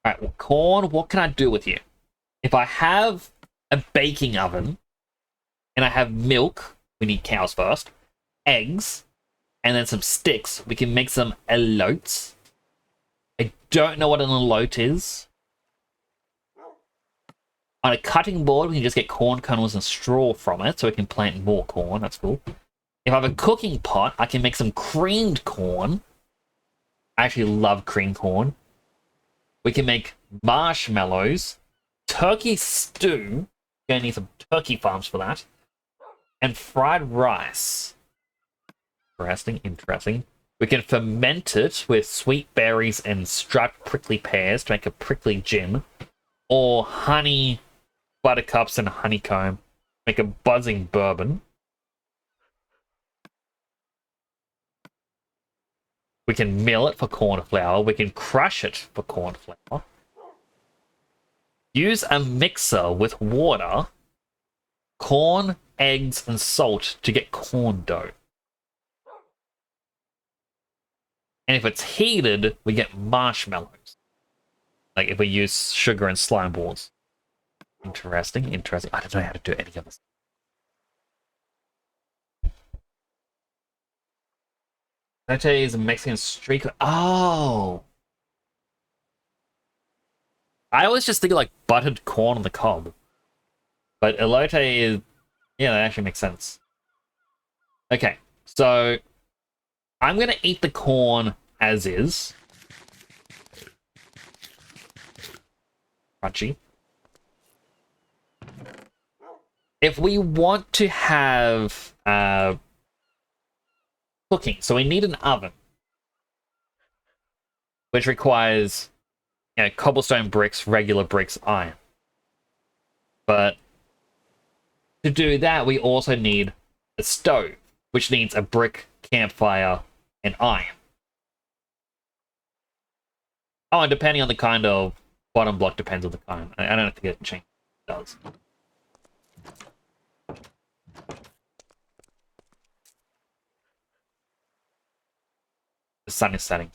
Alright, well, corn, what can I do with you? If I have a baking oven, and I have milk, we need cows first, eggs, and then some sticks, we can make some elotes. I don't know what an elote is. On a cutting board, we can just get corn kernels and straw from it, so we can plant more corn. That's cool. If I have a cooking pot, I can make some creamed corn. I actually love creamed corn. We can make marshmallows, turkey stew. Gonna need some turkey farms for that. And fried rice. Interesting, interesting. We can ferment it with sweet berries and striped prickly pears to make a prickly gin. Or honey, buttercups, and honeycomb. Make a buzzing bourbon. We can mill it for corn flour. We can crush it for corn flour. Use a mixer with water, corn, eggs, and salt to get corn dough. And if it's heated, we get marshmallows. Like if we use sugar and slime balls. Interesting, interesting. I don't know how to do any of this. That is a Mexican street. Oh! I always just think of like buttered corn on the cob. But elote is... Yeah, that actually makes sense. Okay, so... I'm gonna eat the corn as is. Crunchy. If we want to have cooking, so we need an oven. which requires, cobblestone bricks, regular bricks, iron. But to do that, we also need a stove, which needs a brick, campfire, and iron. Oh, and depending on the kind of bottom block, depends on the kind. I don't think it changes. It does. The sun is setting.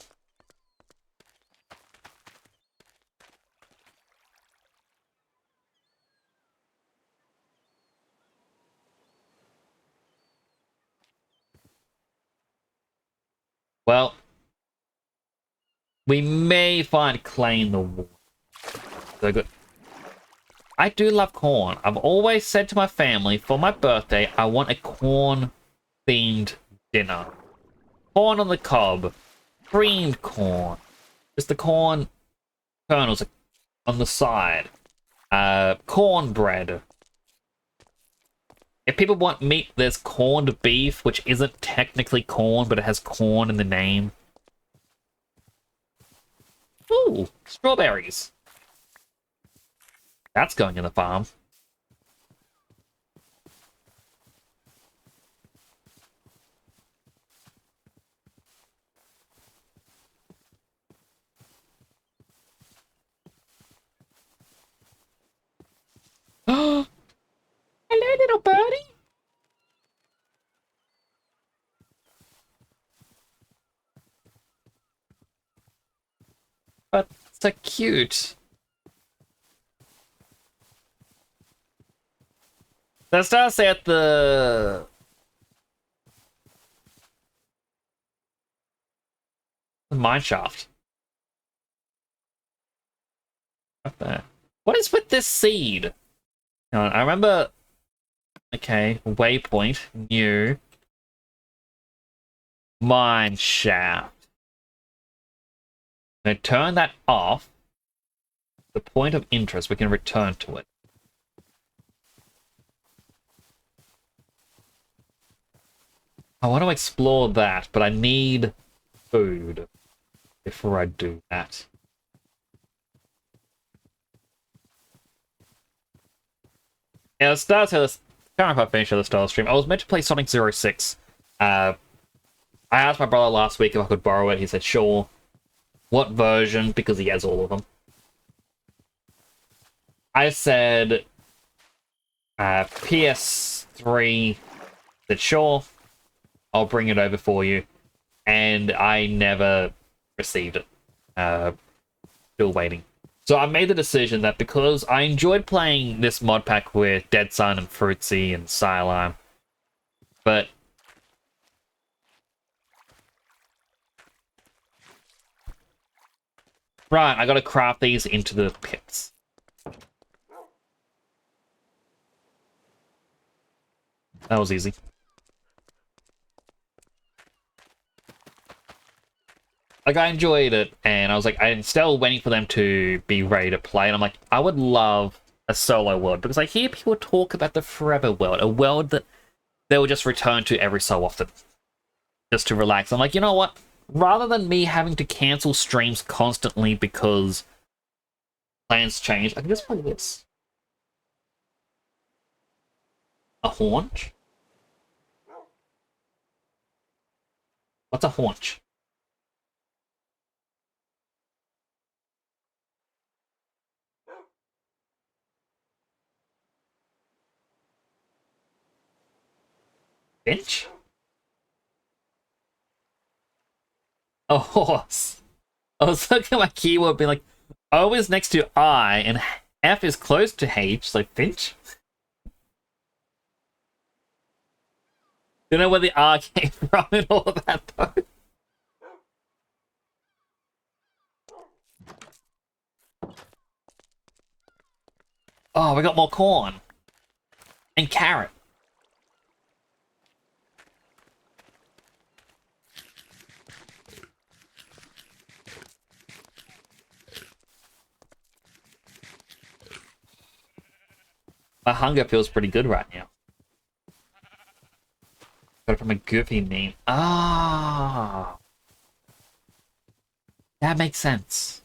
Well, we may find clay in the water. So good. I do love corn. I've always said to my family, for my birthday, I want a corn-themed dinner. Corn on the cob. Creamed corn. Just the corn kernels on the side. Cornbread. If people want meat, there's corned beef, which isn't technically corn, but it has corn in the name. Ooh, strawberries. That's going in the farm. Hello, little birdie. But so cute. Let's start say at the mine shaft. Right there. What is with this seed? Hang on, I remember. Okay, waypoint, new mine shaft. I'm gonna turn that off. The point of interest, we can return to it. I want to explore that, but I need food before I do that. Yeah, let's start to this. I can't remember if I finished the style stream. I was meant to play Sonic 06. I asked my brother last week if I could borrow it. He said, sure. What version? Because he has all of them. I said PS3. He said, sure. I'll bring it over for you. And I never received it. Still waiting. So I made the decision that because I enjoyed playing this mod pack with Dead Sun and Fruitsy and Psylime, but right, I gotta craft these into the pits. That was easy. Like, I enjoyed it, and I was like, I'm still waiting for them to be ready to play, and I'm like, I would love a solo world, because I hear people talk about the forever world, a world that they will just return to every so often, just to relax. I'm like, you know what? Rather than me having to cancel streams constantly because plans change, I can just play this. A haunch? What's a haunch? Finch? A horse. I was looking at my keyword being like, O is next to I and F is close to H, so Finch? Don't know where the R came from and all of that though. Oh, we got more corn. And carrot. My hunger feels pretty good right now. Got it from a goofy meme. Ah. That makes sense.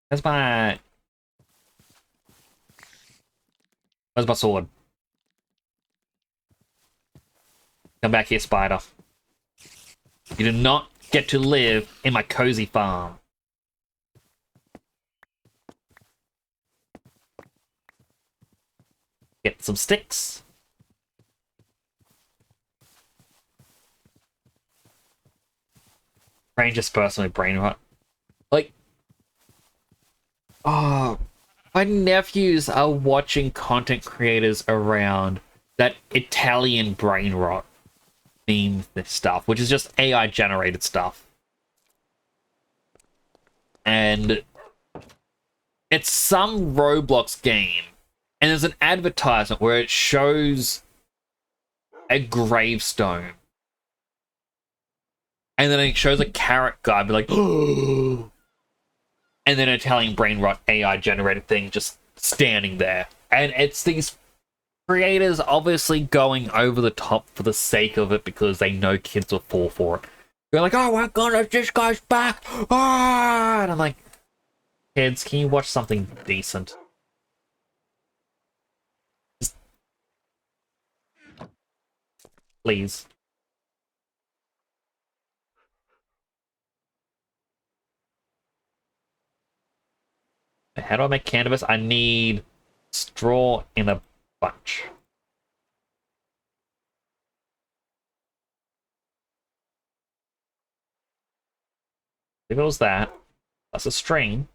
That's my... Where's my sword? Come back here, spider. You do not get to live in my cozy farm. Get some sticks. Brain just personally brain rot. Like, oh, my nephews are watching content creators around that Italian brain rot meme this stuff, which is just AI generated stuff. And it's some Roblox game, and there's an advertisement where it shows a gravestone. And then it shows a carrot guy be like, oh. And then an Italian brain rot AI generated thing just standing there. And it's these creators obviously going over the top for the sake of it because they know kids will fall for it. They're like, oh my god, this guy's back! Ah! And I'm like, kids, can you watch something decent? Just... Please. How do I make canvas? I need straw in a bunch. If it was that, that's a string.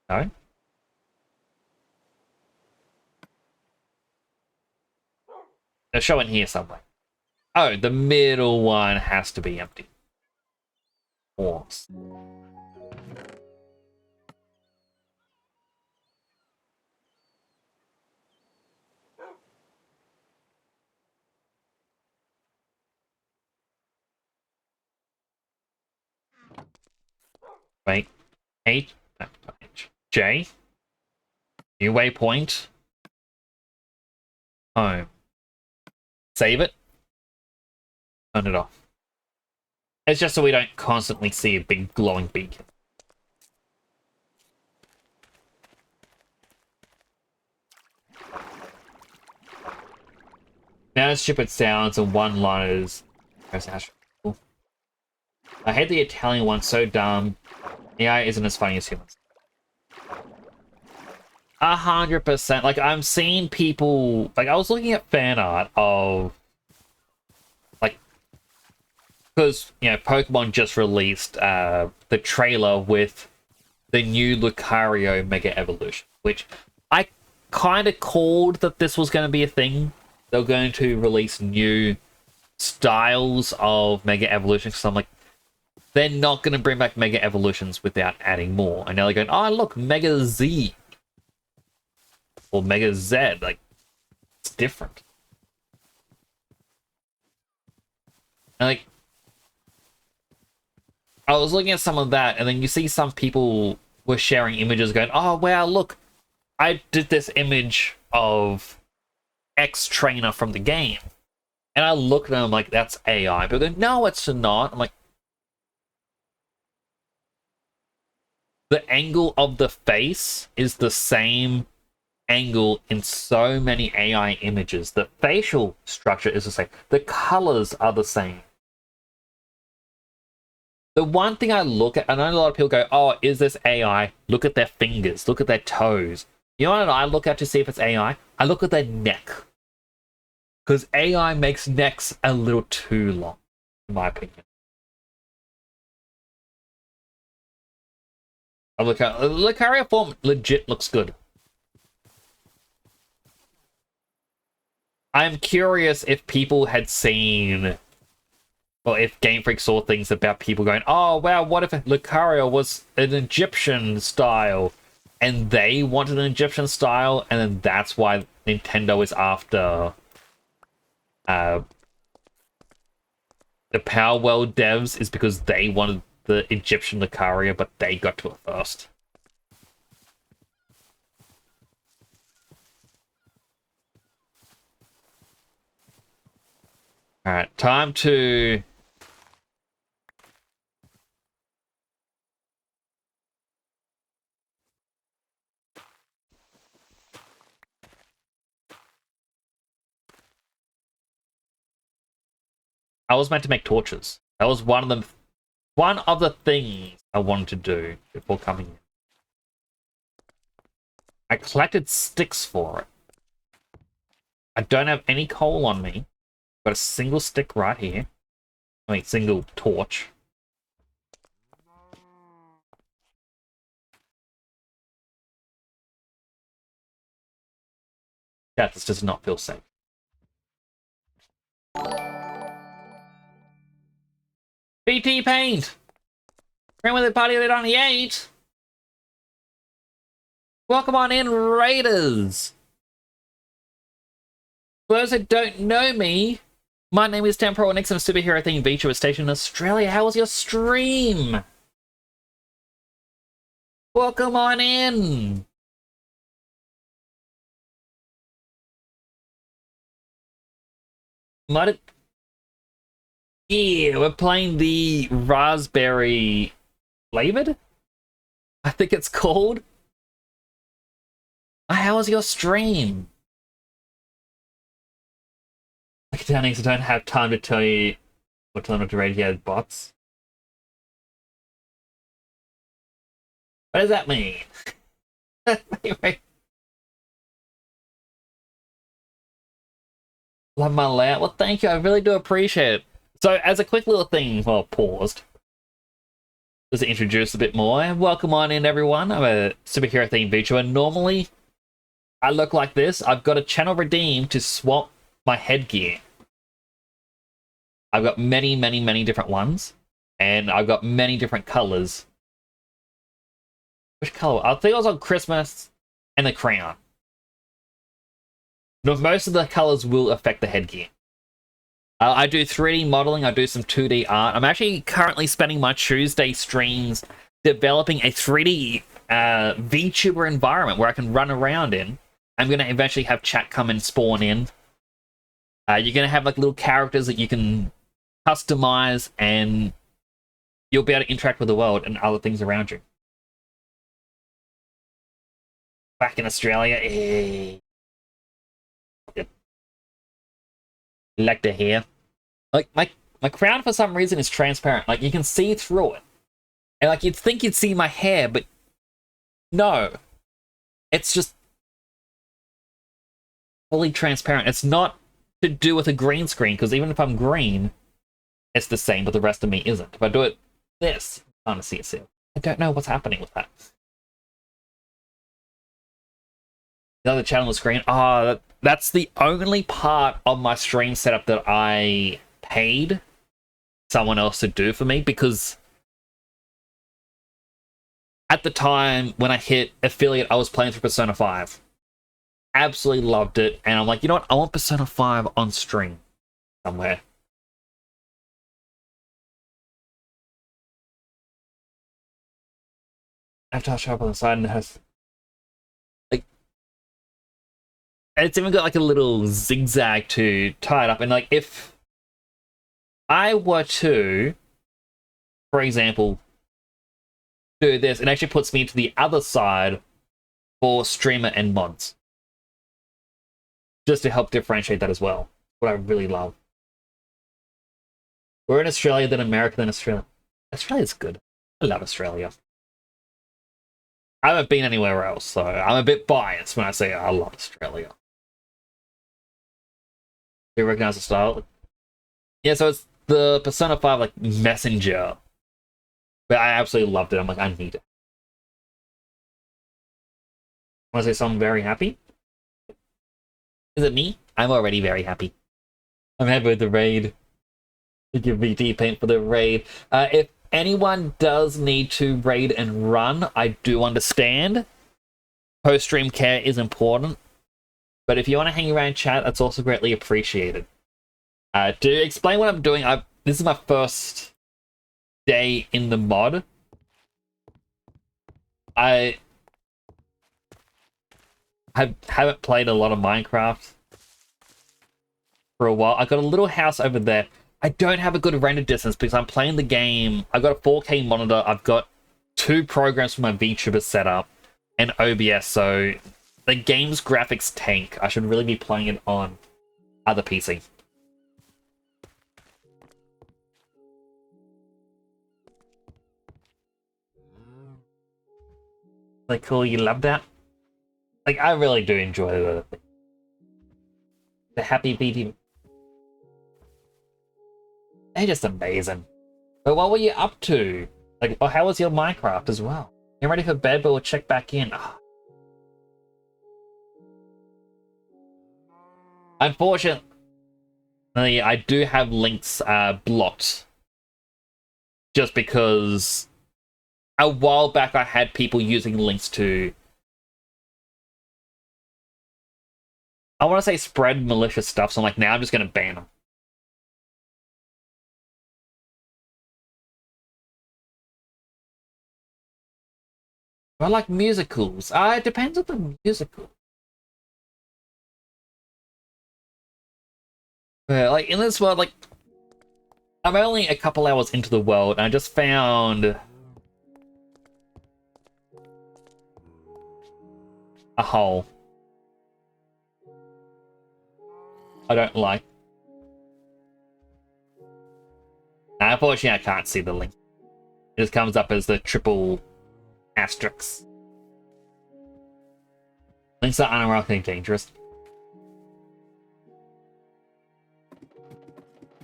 No. They'll show in here somewhere. Oh, the middle one has to be empty. Forms. Wait. H. No, not H. J. New waypoint. Home. Save it. Turn it off. It's just so we don't constantly see a big glowing beacon. Now stupid sounds and one-liners. I hate the Italian one, so dumb. AI isn't as funny as humans. 100%. Like, I'm seeing people... Like, I was looking at fan art of... Like... Because, you know, Pokemon just released the trailer with the new Lucario Mega Evolution, which I kind of called that this was going to be a thing. They were going to release new styles of Mega Evolution, so I'm like, they're not going to bring back Mega Evolutions without adding more. And now they're going, oh, look, Mega Z. Or Mega Z. Like, it's different. And, like, I was looking at some of that, and then you see some people were sharing images going, oh, wow, look, I did this image of X trainer from the game. And I look at them like, that's AI. But they go, no, it's not. I'm like, the angle of the face is the same angle in so many AI images. The facial structure is the same. The colors are the same. The one thing I look at, and I know a lot of people go, oh, is this AI? Look at their fingers. Look at their toes. You know what I look at to see if it's AI? I look at their neck. Because AI makes necks a little too long, in my opinion. I look at Lucario form legit looks good. I'm curious if people had seen, well, if Game Freak saw things about people going, oh wow, what if Lucario was an Egyptian style, and they wanted an Egyptian style, and then that's why Nintendo is after the Power World devs, is because they wanted the Egyptian Lucario, but they got to it first. Alright, time to I was meant to make torches. That was one of the things I wanted to do before coming in. I collected sticks for it. I don't have any coal on me. Got a single stick right here. I mean, single torch. Yeah, this does not feel safe. BT Paint! Ran with the party lit on the 8. Welcome on in, Raiders! For those that don't know me, my name is Temporal, and next I'm superhero themed VTuber station in Australia. How was your stream? Welcome on in! Yeah, we're playing the Raspberry Flavoured? I think it's called. How was your stream? Like, Downings, I don't have time to tell you what time to radio bots. What does that mean? Anyway. Love my layout. Well, thank you. I really do appreciate it. So, as a quick little thing, well, paused. Just to introduce a bit more. Welcome on in, everyone. I'm a superhero themed VTuber. Normally, I look like this. I've got a channel redeem to swap my headgear. I've got many, many, many different ones. And I've got many different colors. Which color? I think I was on Christmas and the crown. No, most of the colors will affect the headgear. I do 3D modeling, I do some 2D art. I'm actually currently spending my Tuesday streams developing a 3D VTuber environment where I can run around in. I'm going to eventually have chat come and spawn in. You're going to have like little characters that you can customize, and you'll be able to interact with the world and other things around you. Back in Australia, like the hair. Like, my crown for some reason is transparent. Like, you can see through it. And like, you'd think you'd see my hair, but no. It's just fully transparent. It's not to do with a green screen, because even if I'm green, it's the same, but the rest of me isn't. If I do it this, I'm gonna see it still. I don't know what's happening with that. Another channel on the screen. That's the only part of my stream setup that I paid someone else to do for me, because at the time when I hit affiliate, I was playing through Persona 5. Absolutely loved it, and I'm like, you know what? I want Persona 5 on stream somewhere. I have to touch up on the side, and it has like, it's even got like a little zigzag to tie it up. And like, if I were to, for example, do this, it actually puts me into the other side for streamer and mods, just to help differentiate that as well. What I really love. We're in Australia, then America, then Australia. Australia's good. I love Australia. I haven't been anywhere else, so I'm a bit biased when I say I love Australia. Do you recognize the style? Yeah, so it's the Persona 5 like messenger. But I absolutely loved it. I'm like, I need it. Want to say something very happy? Is it me? I'm already very happy. I'm happy with the raid. Thank you, VT Paint, for the raid. If anyone does need to raid and run, I do understand. Post-stream care is important. But if you want to hang around chat, that's also greatly appreciated. To explain what I'm doing, this is my first day in the mod. I haven't played a lot of Minecraft for a while. I got a little house over there. I don't have a good render distance because I'm playing the game. I've got a 4K monitor. I've got 2 programs for my VTuber setup and OBS, so the game's graphics tank. I should really be playing it on other PC. Like, cool, you love that? Like, I really do enjoy the happy beating. They're just amazing. But what were you up to? Like, oh, how was your Minecraft as well? You're ready for bed, but we'll check back in. Oh. Unfortunately, I do have links blocked. Just because a while back I had people using links to, I want to say, spread malicious stuff, so I'm like, now I'm just going to ban them. I like musicals. It depends on the musical. Like, in this world, like, I'm only a couple hours into the world, and I just found a hole. I don't like. Unfortunately, I can't see the link. It just comes up as the triple asterisks. Links are unironically dangerous.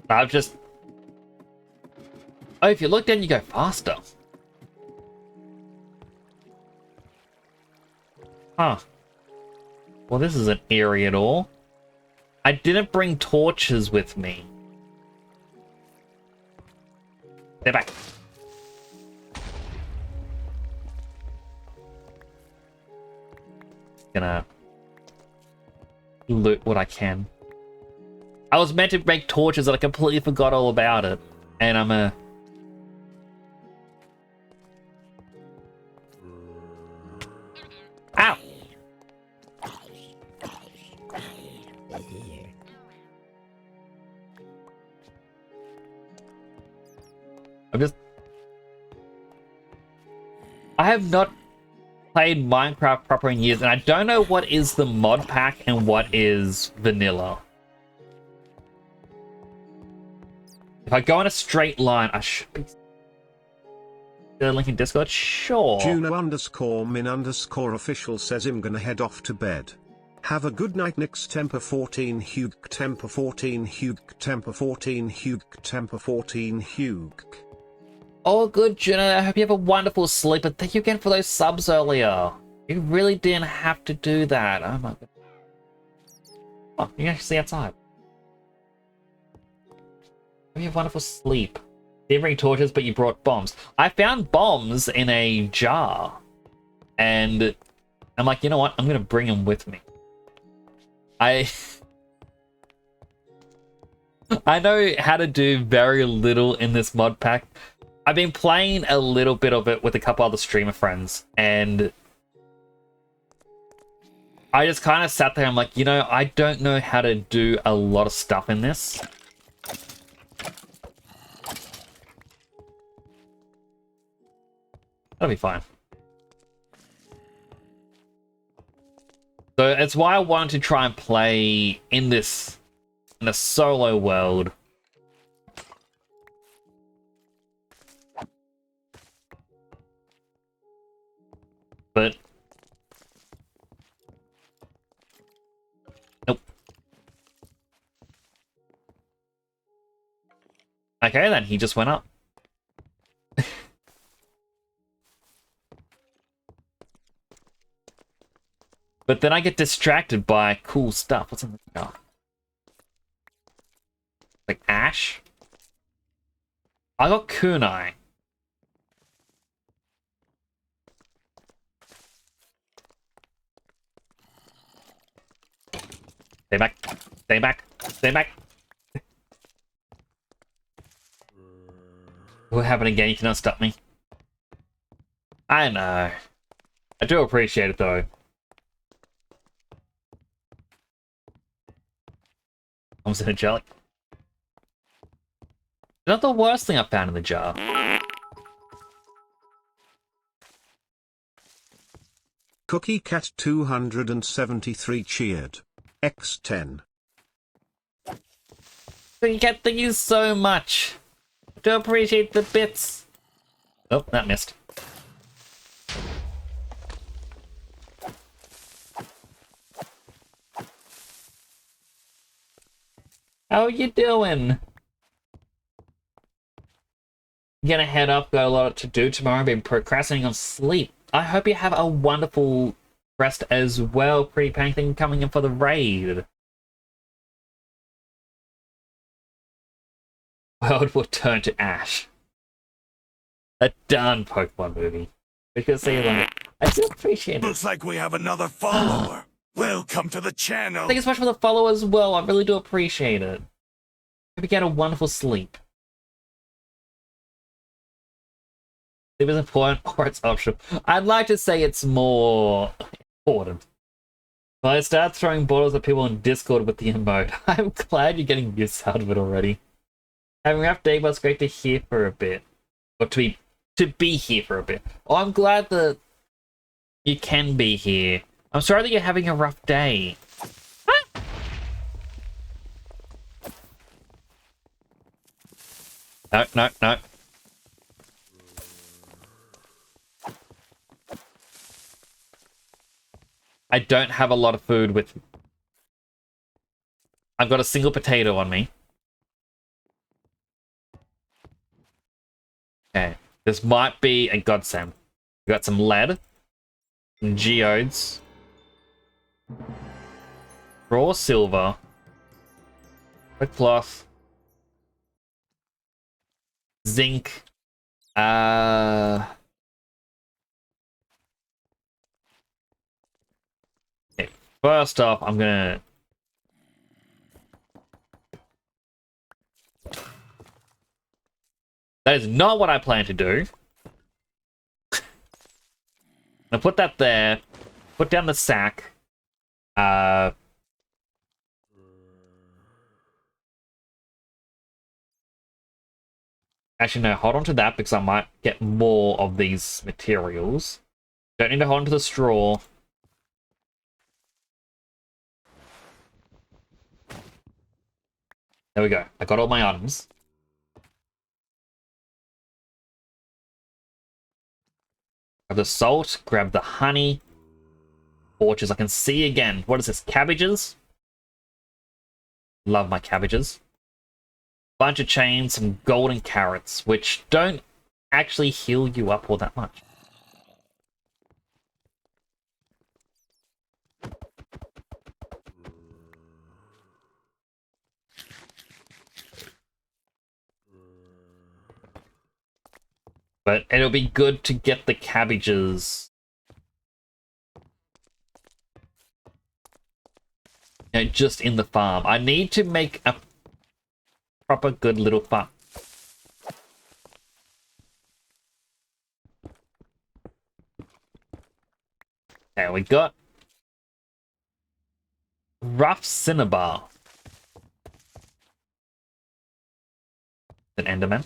I've just... Oh, if you look down, you go faster. Huh. Well, this isn't eerie at all. I didn't bring torches with me. They're back. Gonna loot what I can. I was meant to make torches and I completely forgot all about it. And I'm a... Ow! I have not played Minecraft proper in years, and I don't know what is the mod pack and what is vanilla. If I go in a straight line, I should be... The link in Discord? Sure. Juno_min_official says I'm gonna head off to bed. Have a good night, Nix Temper 14 Hugh Temper 14 Hugh Temper 14 Hugh Temper 14 Hugh. All good, Juno. I hope you have a wonderful sleep, and thank you again for those subs earlier. You really didn't have to do that. Oh my god. Oh, you can actually see outside. Hope you have wonderful sleep. You didn't bring torches, but you brought bombs. I found bombs in a jar. And I'm like, you know what? I'm going to bring them with me. I know how to do very little in this mod pack. I've been playing a little bit of it with a couple other streamer friends, and I just kind of sat there. I'm like, you know, I don't know how to do a lot of stuff in this. That'll be fine. So it's why I wanted to try and play in a solo world. But nope. Okay, then he just went up. But then I get distracted by cool stuff. What's in the jar? Like ash? I got kunai. Stay back. Stay back. Stay back. What happened again? You cannot stop me. I know. I do appreciate it though. Almost angelic. Not the worst thing I found in the jar. Cookie Cat 273 cheered. X10. Cookie Cat, thank you so much. I do appreciate the bits. Oh, that missed. How are you doing? Gonna head up, got a lot to do tomorrow, been procrastinating on sleep. I hope you have a wonderful rest as well. Pretty Panic thing coming in for the raid. World will turn to ash. A darn Pokemon movie. We could see it on it. I do appreciate it. Looks like we have another follower. Welcome to the channel. Thank you so much for the follow as well. I really do appreciate it. Hope you get a wonderful sleep. Sleep is important or it's optional. I'd like to say it's more important. Well, I started throwing bottles at people on Discord with the emote. I'm glad you're getting use out of it already. Having a rough day, but it's great to hear for a bit. Or to be here for a bit. Oh, I'm glad that you can be here. I'm sorry that you're having a rough day. Ah! No, no, no. I don't have a lot of food with me. I've got a single potato on me. Okay. This might be a godsend. We got some lead. Some geodes. Raw silver. Red cloth. Zinc. Okay, first off, I'm gonna... That is not what I plan to do. Now put that there. Put down the sack. Actually, no, hold on to that because I might get more of these materials. Don't need to hold on to the straw. There we go. I got all my items. Grab the salt, grab the honey. Torches, I can see again. What is this? Cabbages? Love my cabbages. Bunch of chains, some golden carrots, which don't actually heal you up all that much. But it'll be good to get the cabbages. You know, just in the farm. I need to make a proper good little farm. Okay, we got rough cinnabar. An enderman.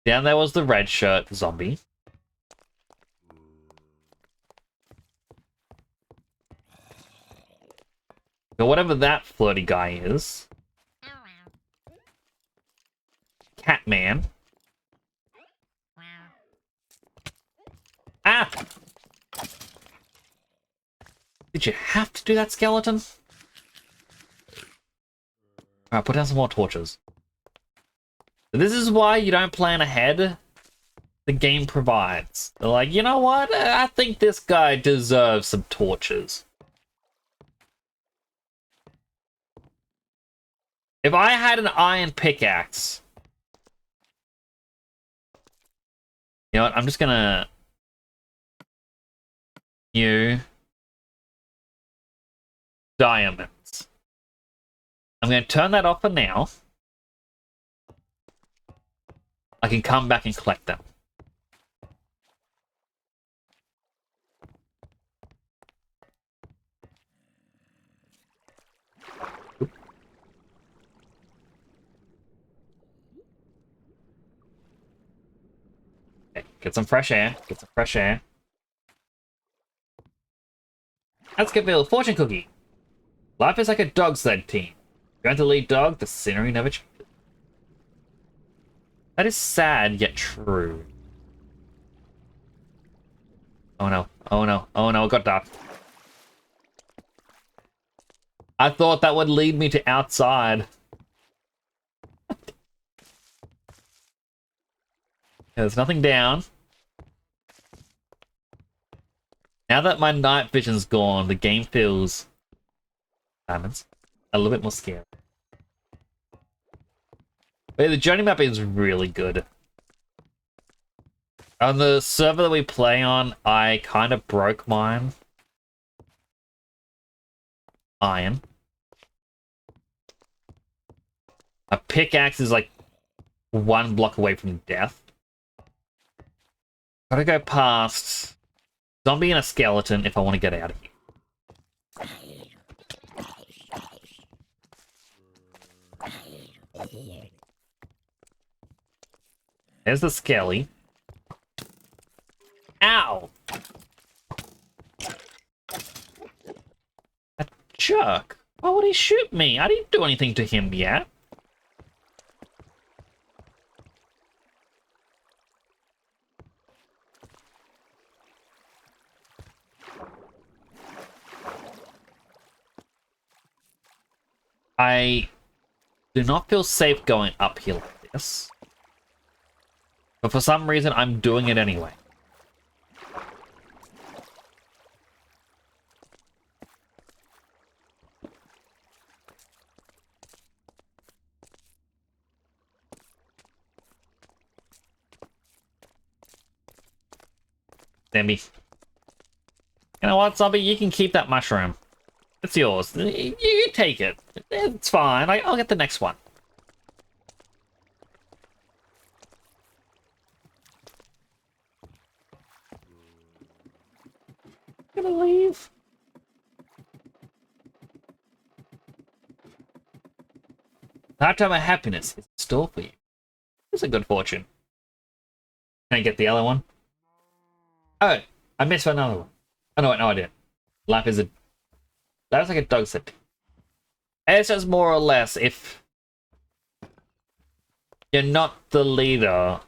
Down there was the red shirt zombie. But whatever that flirty guy is. Catman. Ah! Did you have to do that, skeleton? Alright, put down some more torches. This is why you don't plan ahead. The game provides. They're like, you know what? I think this guy deserves some torches. If I had an iron pickaxe... You know what? I'm just gonna... New... Diamonds. I'm gonna turn that off for now. I can come back and collect them. Oop. Okay, get some fresh air. Get some fresh air. Let's get Bill fortune cookie. Life is like a dog sled team. Going to lead dog, the scenery never changes. That is sad, yet true. Oh no. Oh no. Oh no, it got dark. I thought that would lead me to outside. There's nothing down. Now that my night vision's gone, the game feels diamonds a little bit more scary. But yeah, the journey map is really good. On the server that we play on, I kind of broke mine. Iron. A pickaxe is like 1 block away from death. Gotta go past zombie and a skeleton if I want to get out of here. There's the skelly. Ow! A jerk. Why would he shoot me? I didn't do anything to him yet. I do not feel safe going up here like this. But for some reason, I'm doing it anyway. Zombie. You know what, zombie? You can keep that mushroom. It's yours. You take it. It's fine. I'll get the next one. I'm gonna leave. Lifetime of happiness is in store for you. It's a good fortune. Can I get the other one? Oh, I missed another one. Oh no, no, I didn't. Life is a... That was like a dog set. It's just more or less if you're not the leader,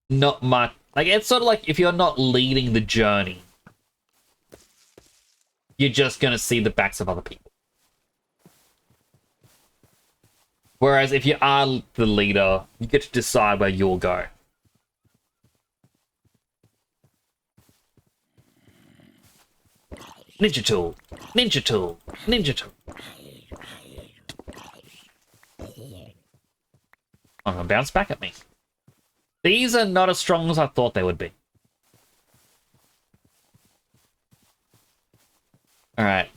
not much. Like, it's sort of like if you're not leading the journey, you're just gonna see the backs of other people. Whereas if you are the leader, you get to decide where you'll go. Ninja tool, ninja tool, ninja tool. I'm gonna bounce back at me. These are not as strong as I thought they would be. Alright,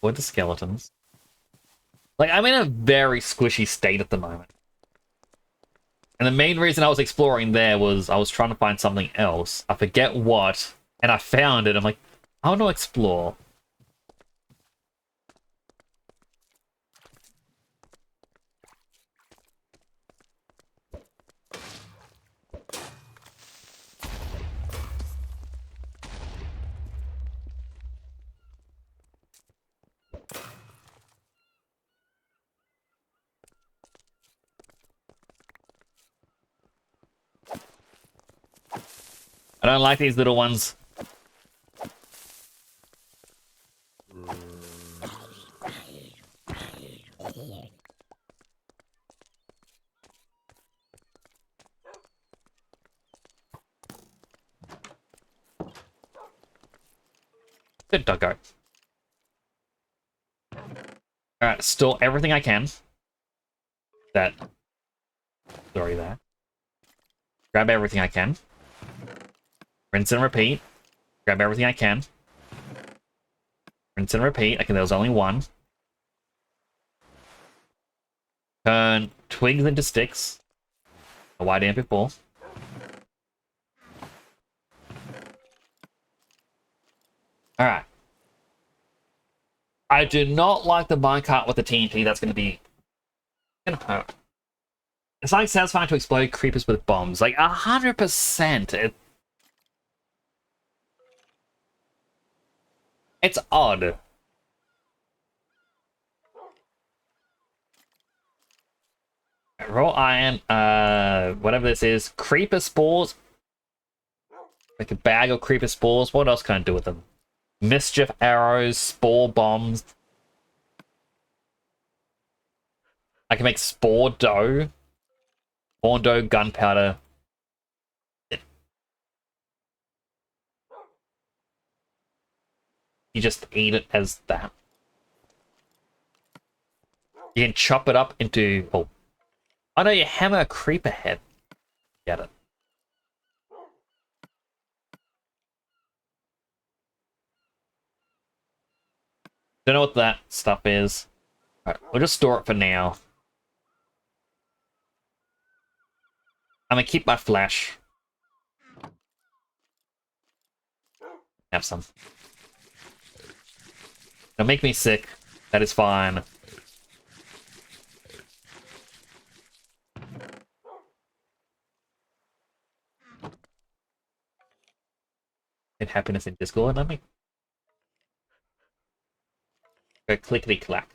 avoid the skeletons. Like, I'm in a very squishy state at the moment. And the main reason I was exploring there was I was trying to find something else. I forget what, and I found it. I'm like, I want to explore. I don't like these little ones. Good doggo. Alright, store everything I can. Sorry, there. Grab everything I can. Rinse and repeat. Grab everything I can. Rinse and repeat. Okay, there was only one. Turn twigs into sticks. Why didn't before? Alright. I do not like the minecart with the TNT. That's going to be... gonna hurt. It's like satisfying to explode creepers with bombs. Like, 100%. It's odd. Alright, raw iron, whatever this is. Creeper spores. Like a bag of creeper spores. What else can I do with them? Mischief arrows, spore bombs. I can make spore dough. Corn dough, gunpowder. You just eat it as that. You can chop it up into... Oh, no, you hammer a creeper head. Get it. Don't know what that stuff is. Alright, we'll just store it for now. I'm gonna keep my flash. Have some. Don't make me sick. That is fine. And happiness in Discord, let me go clickety clack.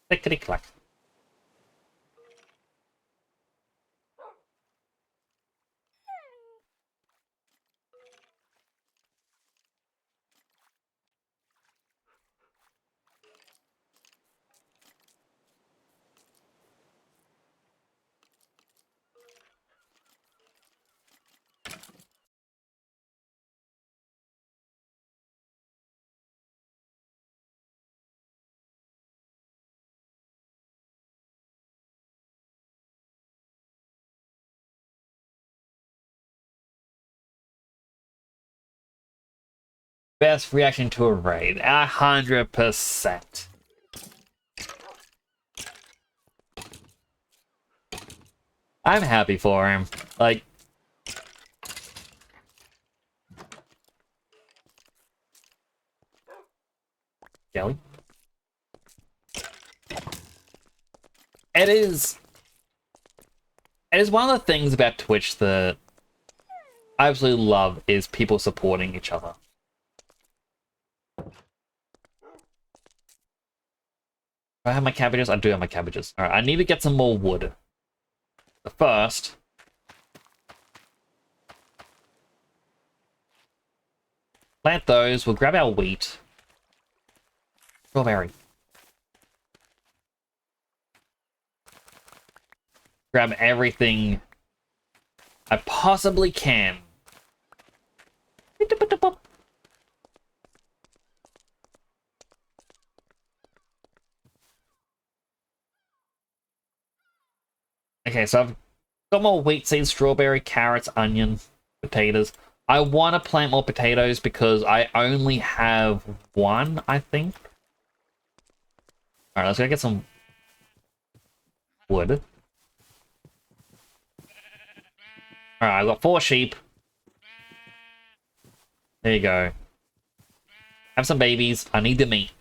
Clickety clack. Best reaction to a raid, 100%. I'm happy for him. Like, jelly. It is one of the things about Twitch that I absolutely love is people supporting each other. Do I have my cabbages? I do have my cabbages. Alright, I need to get some more wood. But first... plant those, we'll grab our wheat. Strawberry. Grab everything I possibly can. Okay, so I've got more wheat seeds, strawberry, carrots, onion, potatoes. I want to plant more potatoes because I only have one, I think. Alright, let's go get some wood. Alright, I've got 4 sheep. There you go. Have some babies. I need the meat.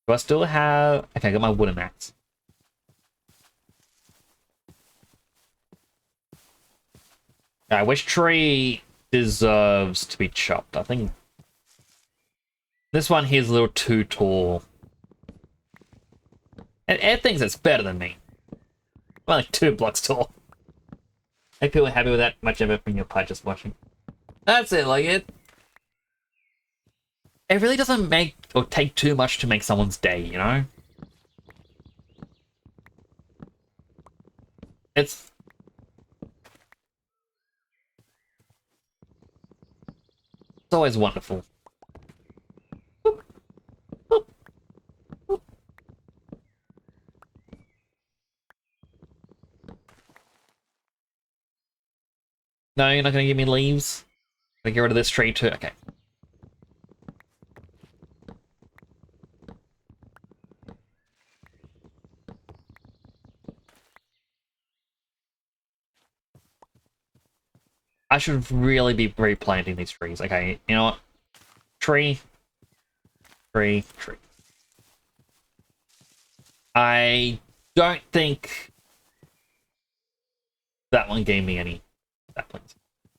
Do I still have... okay, I got my wooden axe. Alright, which tree deserves to be chopped? I think... this one here is a little too tall. And Ed thinks it's better than me. I'm like 2 blocks tall. I feel happy with that much effort from your part just watching. That's it, like it really doesn't make or take too much to make someone's day, you know? It's always wonderful. Boop. Boop. Boop. No, you're not gonna give me leaves? I'm gonna get rid of this tree too. Okay. I should really be replanting these trees. Okay, you know what? Tree. Tree. Tree. I don't think that one gave me any saplings.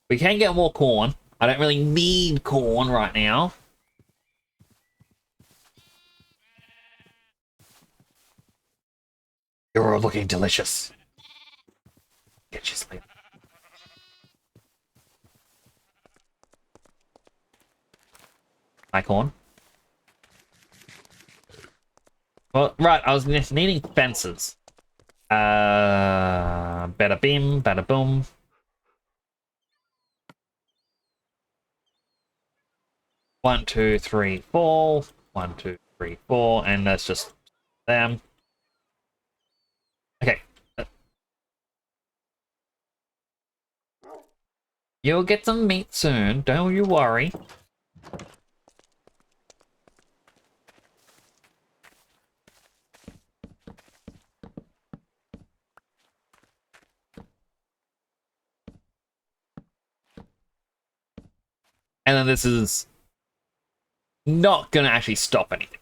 We can get more corn. I don't really need corn right now. You're all looking delicious. Get you sleep. Icon. Well, right, I was needing fences. Bada bim, bada boom. One, two, three, four. 1, 2, 3, 4, and that's just them. Okay. You'll get some meat soon, don't you worry. And then this is not gonna actually stop anything.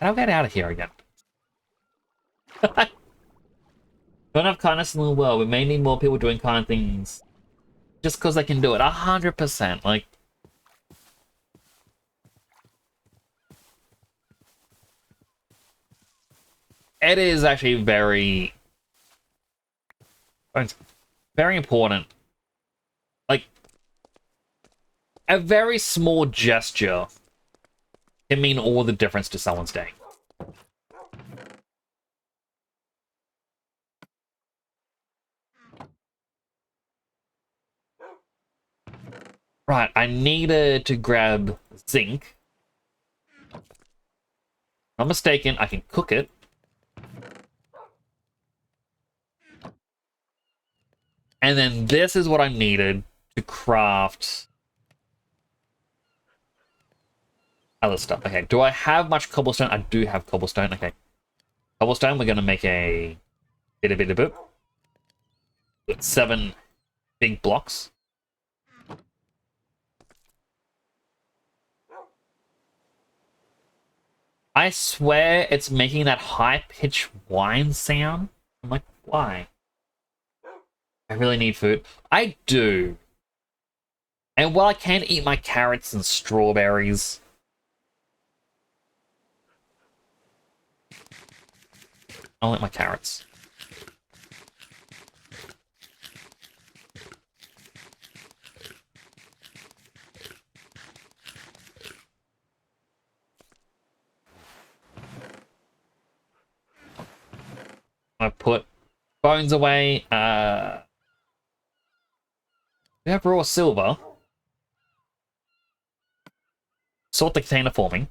I'll get out of here again. Don't have kindness in the world. We may need more people doing kind things. Just because they can do it. 100%. Like... It is actually very... It's very important. Like... A very small gesture can mean all the difference to someone's day. Right, I needed to grab zinc. If I'm not mistaken, I can cook it. And then this is what I needed to craft other stuff. Okay, do I have much cobblestone? I do have cobblestone. Okay. Cobblestone, we're going to make a bit of boop. With 7 big blocks. I swear it's making that high-pitched whine sound. I'm like, why? I really need food. I do. And while I can eat my carrots and strawberries, I'll eat my carrots. I put bones away. We have raw silver. Sort the container for me.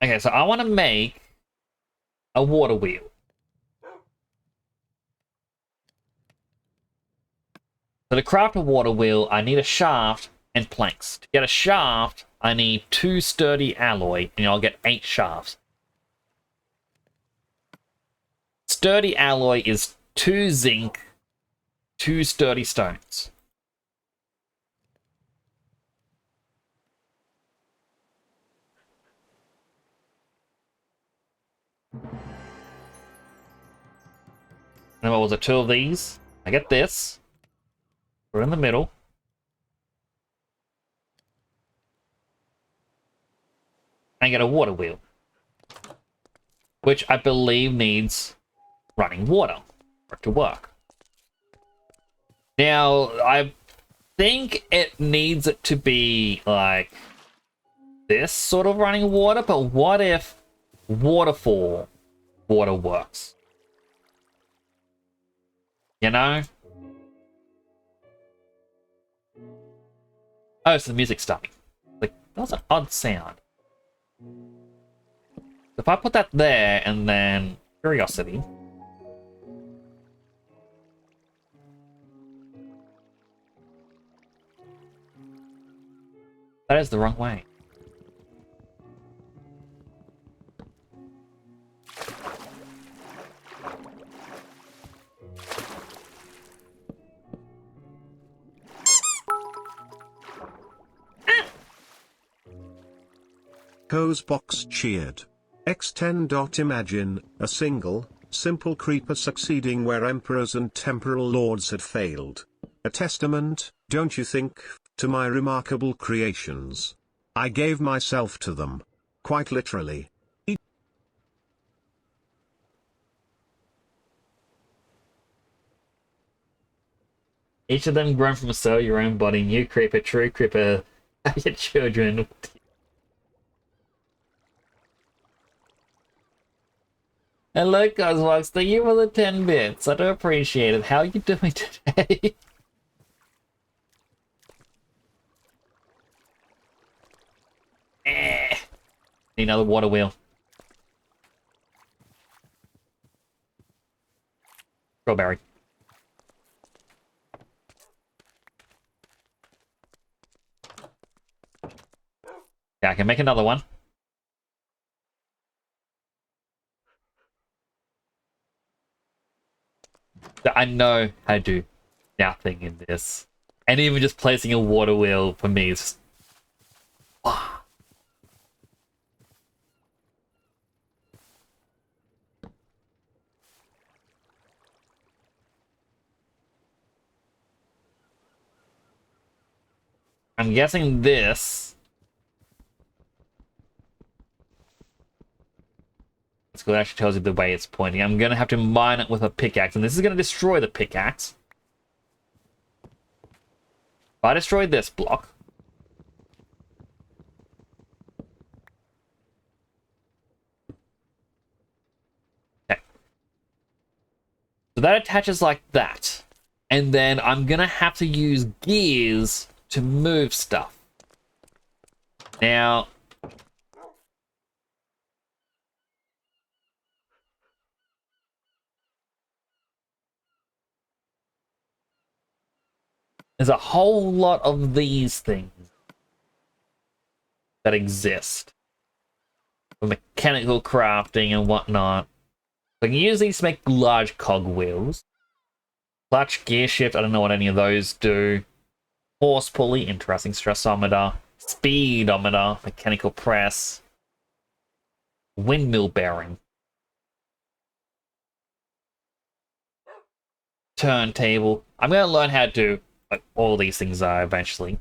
Okay, so I want to make a water wheel. So to craft a water wheel, I need a shaft and planks. To get a shaft, I need 2 sturdy alloy, and I'll get 8 shafts. Sturdy alloy is 2 zinc, 2 sturdy stones. And what was it? 2 of these. I get this. We're in the middle. And get a water wheel, which I believe needs running water for it to work. Now, I think it needs it to be like this sort of running water, but what if waterfall water works? You know? Oh, so the music's starting. Like, that was an odd sound. If I put that there, and then curiosity. That is the wrong way. Cozebox cheered. X10. Imagine a single, Simple creeper succeeding where emperors and temporal lords had failed. A testament, don't you think, to my remarkable creations? I gave myself to them. Quite literally. Each of them grown from a cell, your own body. New creeper, true creeper. Have your children. Hello, Cosmox. Thank you for the 10 bits. I do appreciate it. How are you doing today? Need another water wheel. Strawberry. Yeah, I can make another one. I know how to do nothing in this. And even just placing a water wheel for me is... I'm guessing this... It's good, it actually tells you the way it's pointing. I'm going to have to mine it with a pickaxe, and this is going to destroy the pickaxe. If I destroy this block... Okay. So that attaches like that. And then I'm going to have to use gears to move stuff. Now... There's a whole lot of these things that exist for mechanical crafting and whatnot. I can use these to make large cogwheels. Clutch, gear shift, I don't know what any of those do. Horse pulley, interesting. Stressometer, speedometer, mechanical press, windmill bearing, turntable. I'm going to learn how to do like all these things are eventually.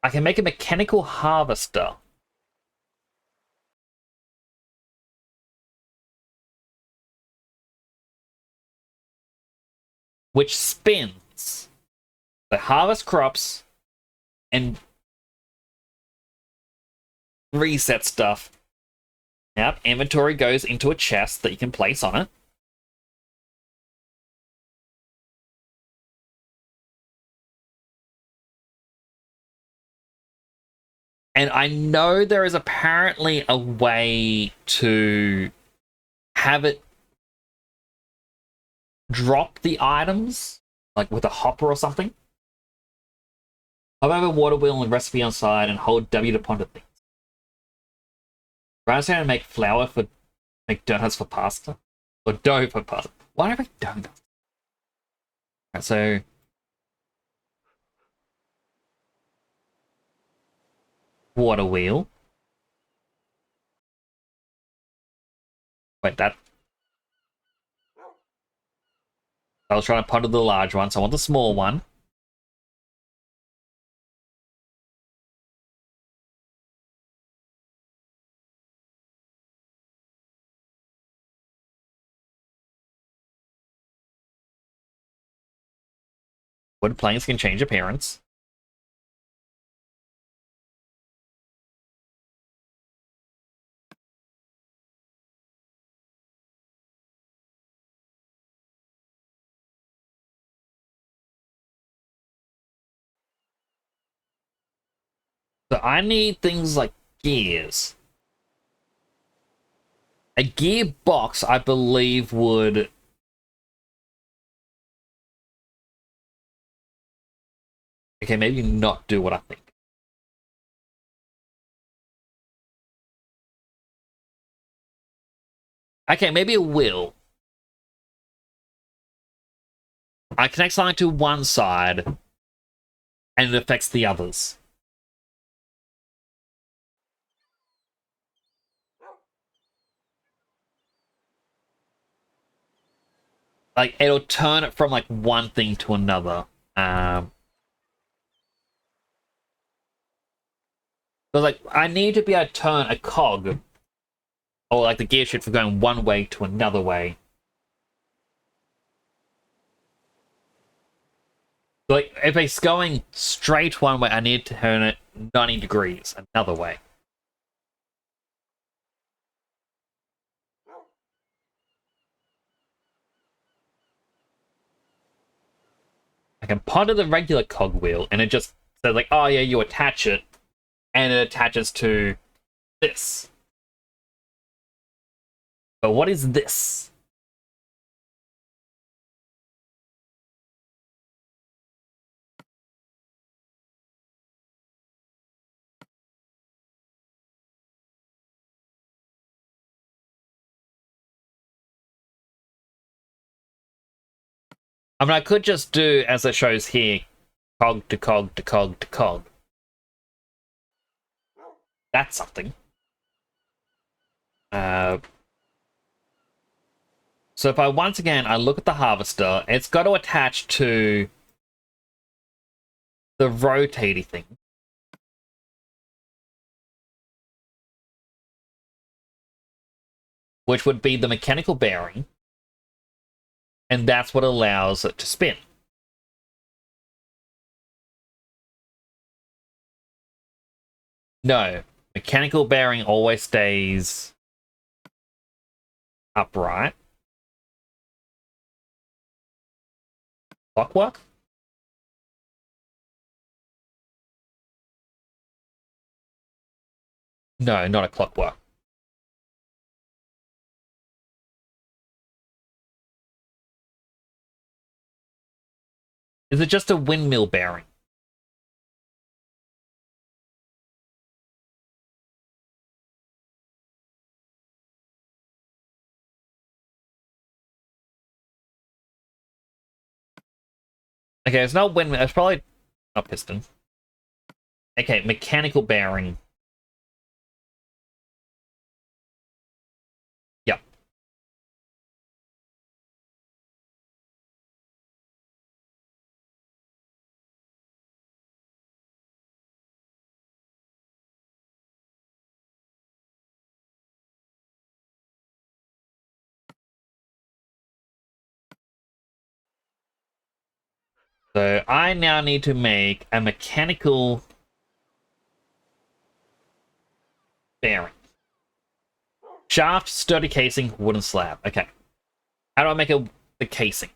I can make a mechanical harvester. Which spins. The harvest crops and reset stuff. Yep, inventory goes into a chest that you can place on it. And I know there is apparently a way to have it drop the items, like with a hopper or something. Hover over water wheel and recipe on side and hold W to ponder things. Right how to make flour for make donuts for pasta. Or dough for pasta. Why do I make donuts? Alright, so water wheel. Wait, that... I was trying to ponder the large one, so I want the small one. Wood planks can change appearance. So I need things like gears. A gearbox, I believe, would... Okay, maybe not do what I think. Okay, maybe it will. I connect something to one side, and it affects the others. like it'll turn it from like one thing to another. So like I need to be able to turn a cog or like the gear shift from going one way to another way. Like if it's going straight one way, I need to turn it 90 degrees another way. I can ponder the regular cogwheel and it just says like, oh yeah, you attach it and it attaches to this. But what is this? I mean, I could just do, as it shows here, cog to cog to cog to cog. That's something. So if I, once again, I look at the harvester, it's got to attach to the rotating thing. Which would be the mechanical bearing. And that's what allows it to spin. No, mechanical bearing always stays upright. Clockwork? No, not a clockwork. Is it just a windmill bearing? Okay, it's not windmill. It's probably not piston. Okay, mechanical bearing. Yep. So I now need to make a mechanical bearing. Shaft, sturdy casing, wooden slab. Okay. How do I make the casing?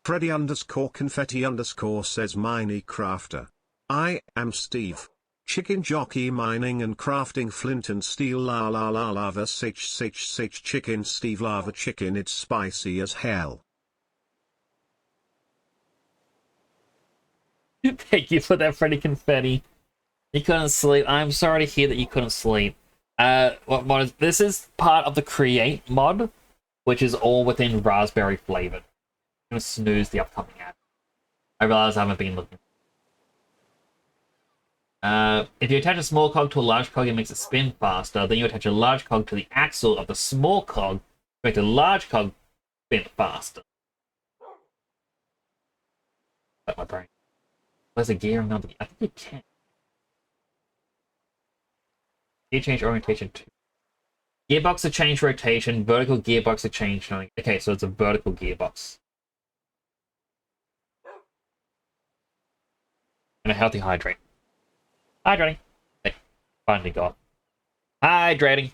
Freddy _ confetti _ says Minecrafter. I am Steve. Chicken jockey mining and crafting flint and steel la la la lava sich chicken Steve lava chicken it's spicy as hell. Thank you for that, Freddy Confetti. You couldn't sleep. I'm sorry to hear that you couldn't sleep. What mod is this? Is part of the Create mod, which is all within Raspberry Flavoured. I'm gonna snooze the upcoming ad. I realize I haven't been looking. If you attach a small cog to a large cog, it makes it spin faster. Then you attach a large cog to the axle of the small cog to make the large cog spin faster. But my brain. Where's the gear and I think you can. Gear change orientation 2. Gearbox to change rotation, vertical gearbox to change. Okay, so it's a vertical gearbox. And a healthy hydrate. Hydrating. Hey, finally got. Hydrating.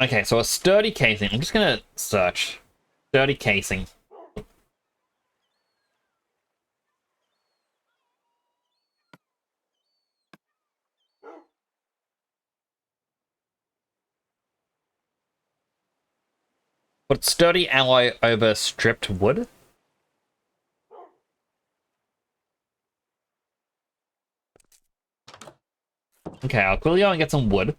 Okay, so a sturdy casing. I'm just gonna search. Sturdy casing. Put sturdy alloy over stripped wood. Okay, I'll quickly go and get some wood.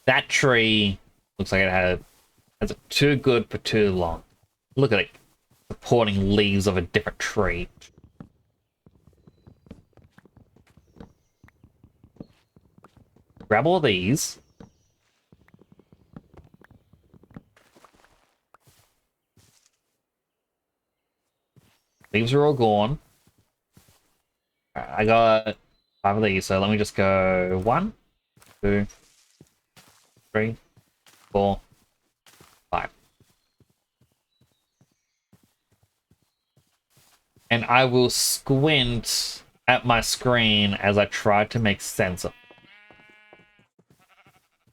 That tree looks like it has too good for too long. Look at it supporting leaves of a different tree. Grab all these. Leaves are all gone. I got 5 of these, so let me just go 1, 2, 3, 4, 5. And I will squint at my screen as I try to make sense of it.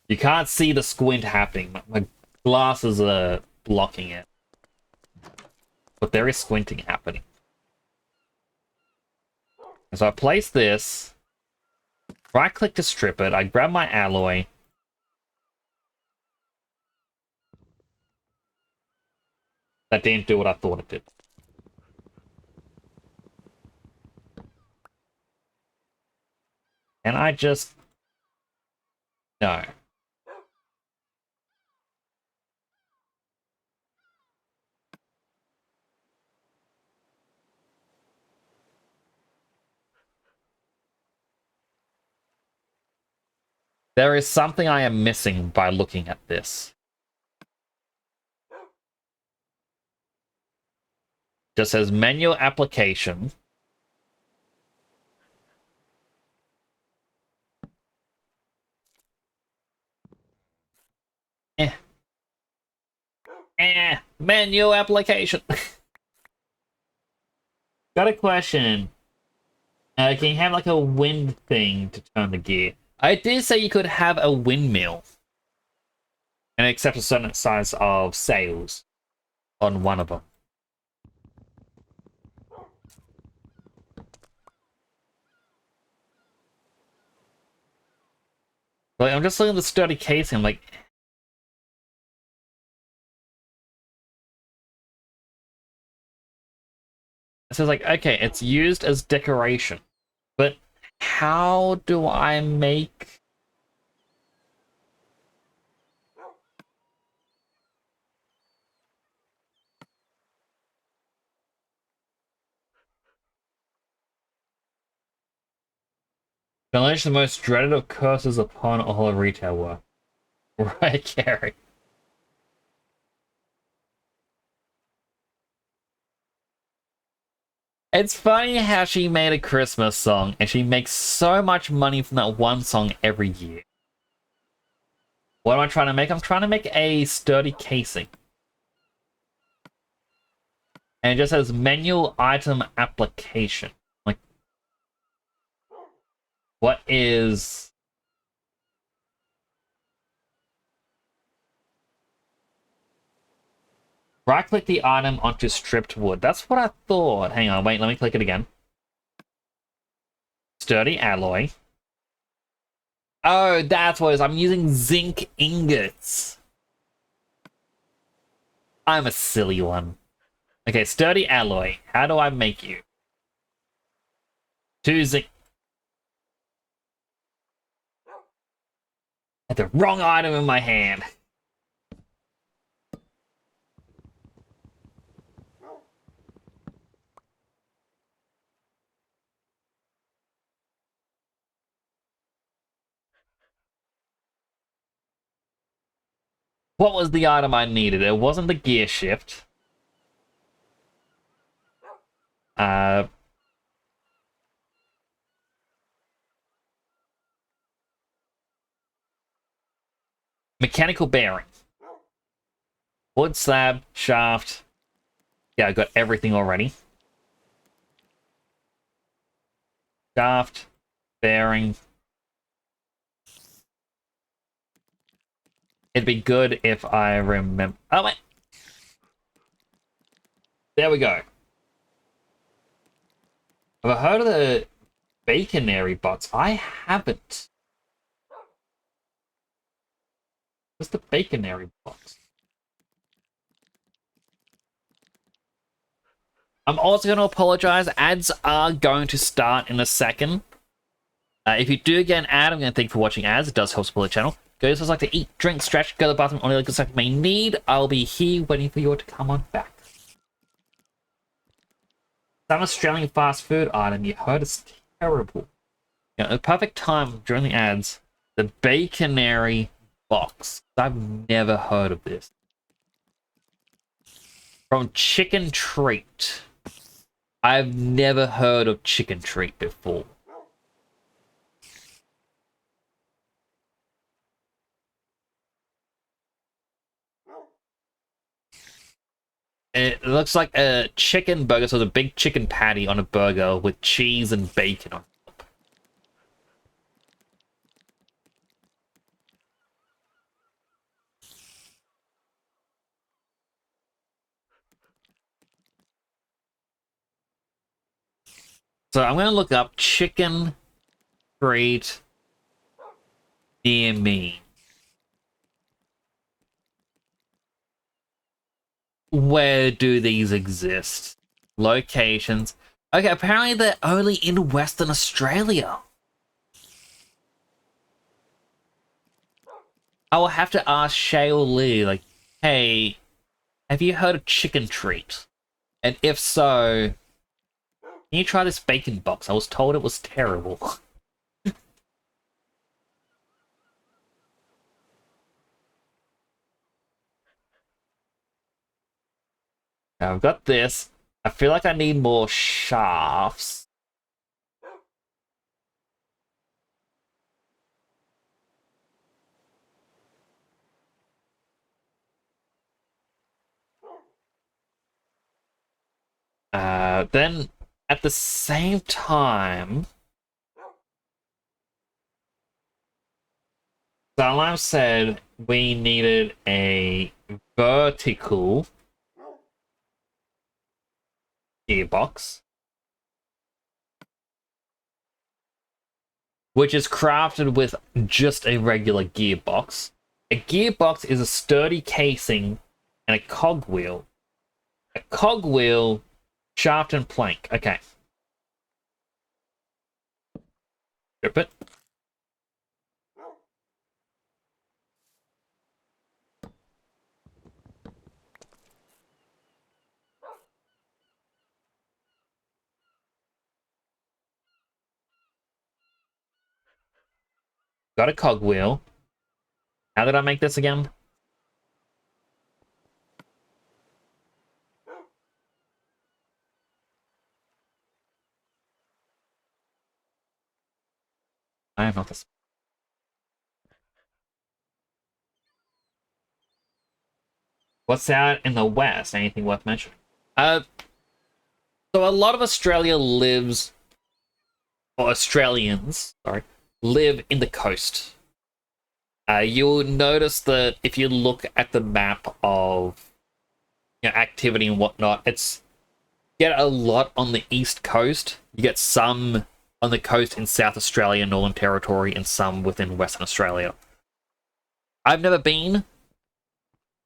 You can't see the squint happening. My glasses are blocking it. But there is squinting happening. And so I place this, right click to strip it, I grab my alloy. That didn't do what I thought it did. And I just... No. There is something I am missing by looking at this. Just says menu application. Menu application. Got a question. Can you have like a wind thing to turn the gear? I did say you could have a windmill and accept a certain size of sails on one of them. Like, I'm just looking at the sturdy casing, I'm like... It says like, okay, it's used as decoration. But how do I make... Unleash the most dreaded of curses upon all of retail work. Right, Carrie. It's funny how she made a Christmas song and she makes so much money from that one song every year. What am I trying to make? I'm trying to make a sturdy casing. And it just says menu item application. Like, what is... Right-click the item onto stripped wood. That's what I thought. Hang on, wait, let me click it again. Sturdy alloy. Oh, that's what it is. I'm using zinc ingots. I'm a silly one. Okay, sturdy alloy. How do I make you? 2 zinc... I had the wrong item in my hand. What was the item I needed? It wasn't the gear shift. Mechanical bearing. Wood slab, shaft. Yeah, I got everything already. Shaft, bearing. It'd be good if I remember... Oh, wait. There we go. Have I heard of the baconary bots? I haven't. What's the baconary box? I'm also going to apologize. Ads are going to start in a second. If you do get an ad, I'm going to thank you for watching ads. It does help support the channel. Ghosts like to eat, drink, stretch, go to the bathroom, only liquid stuff you may need. I'll be here waiting for you to come on back. Some Australian fast food item you heard is terrible. You know, the perfect time during the ads, the Baconary box. I've never heard of this. From Chicken Treat. I've never heard of Chicken Treat before. It looks like a chicken burger, so it's a big chicken patty on a burger with cheese and bacon on top. So I'm gonna look up chicken treat near me. Where do these exist? Locations. Okay, apparently they're only in Western Australia. I will have to ask Shale Lee, like, hey, have you heard of Chicken Treat? And if so, can you try this bacon box? I was told it was terrible. Now I've got this. I feel like I need more shafts. Then at the same time, Salam said we needed a vertical gearbox, which is crafted with just a regular gearbox. A gearbox is a sturdy casing and a cogwheel. A cogwheel, shaft, and plank. Okay. Strip it. Got a cogwheel. How did I make this again? I am not this. What's out in the west? Anything worth mentioning? So a lot of Australia lives, or Australians, sorry, live in the coast. You'll notice that if you look at the map of activity and whatnot, it's get a lot on the east coast. You get some on the coast in South Australia, Northern Territory, and some within Western Australia. I've never been.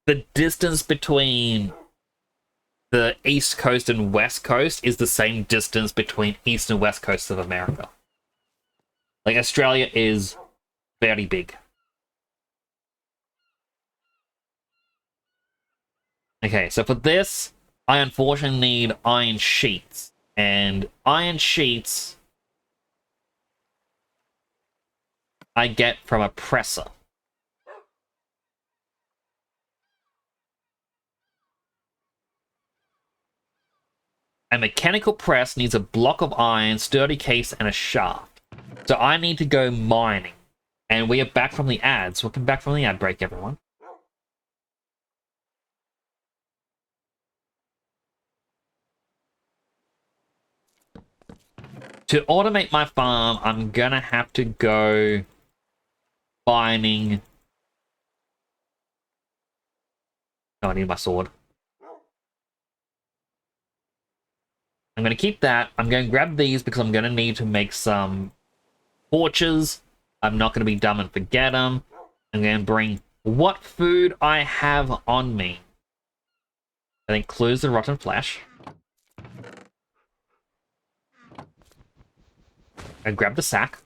The distance between the east coast and west coast is the same distance between east and west coasts of America. Like, Australia is very big. Okay, so for this, I unfortunately need iron sheets. And iron sheets I get from a presser. A mechanical press needs a block of iron, sturdy case, and a shaft. So I need to go mining. And we are back from the ads. Welcome back from the ad break, everyone. To automate my farm, I'm gonna have to go mining. Oh, I need my sword. I'm going to keep that. I'm going to grab these because I'm going to need to make some torches. I'm not going to be dumb and forget them. I'm going to bring what food I have on me. That includes the rotten flesh. I grab the sack.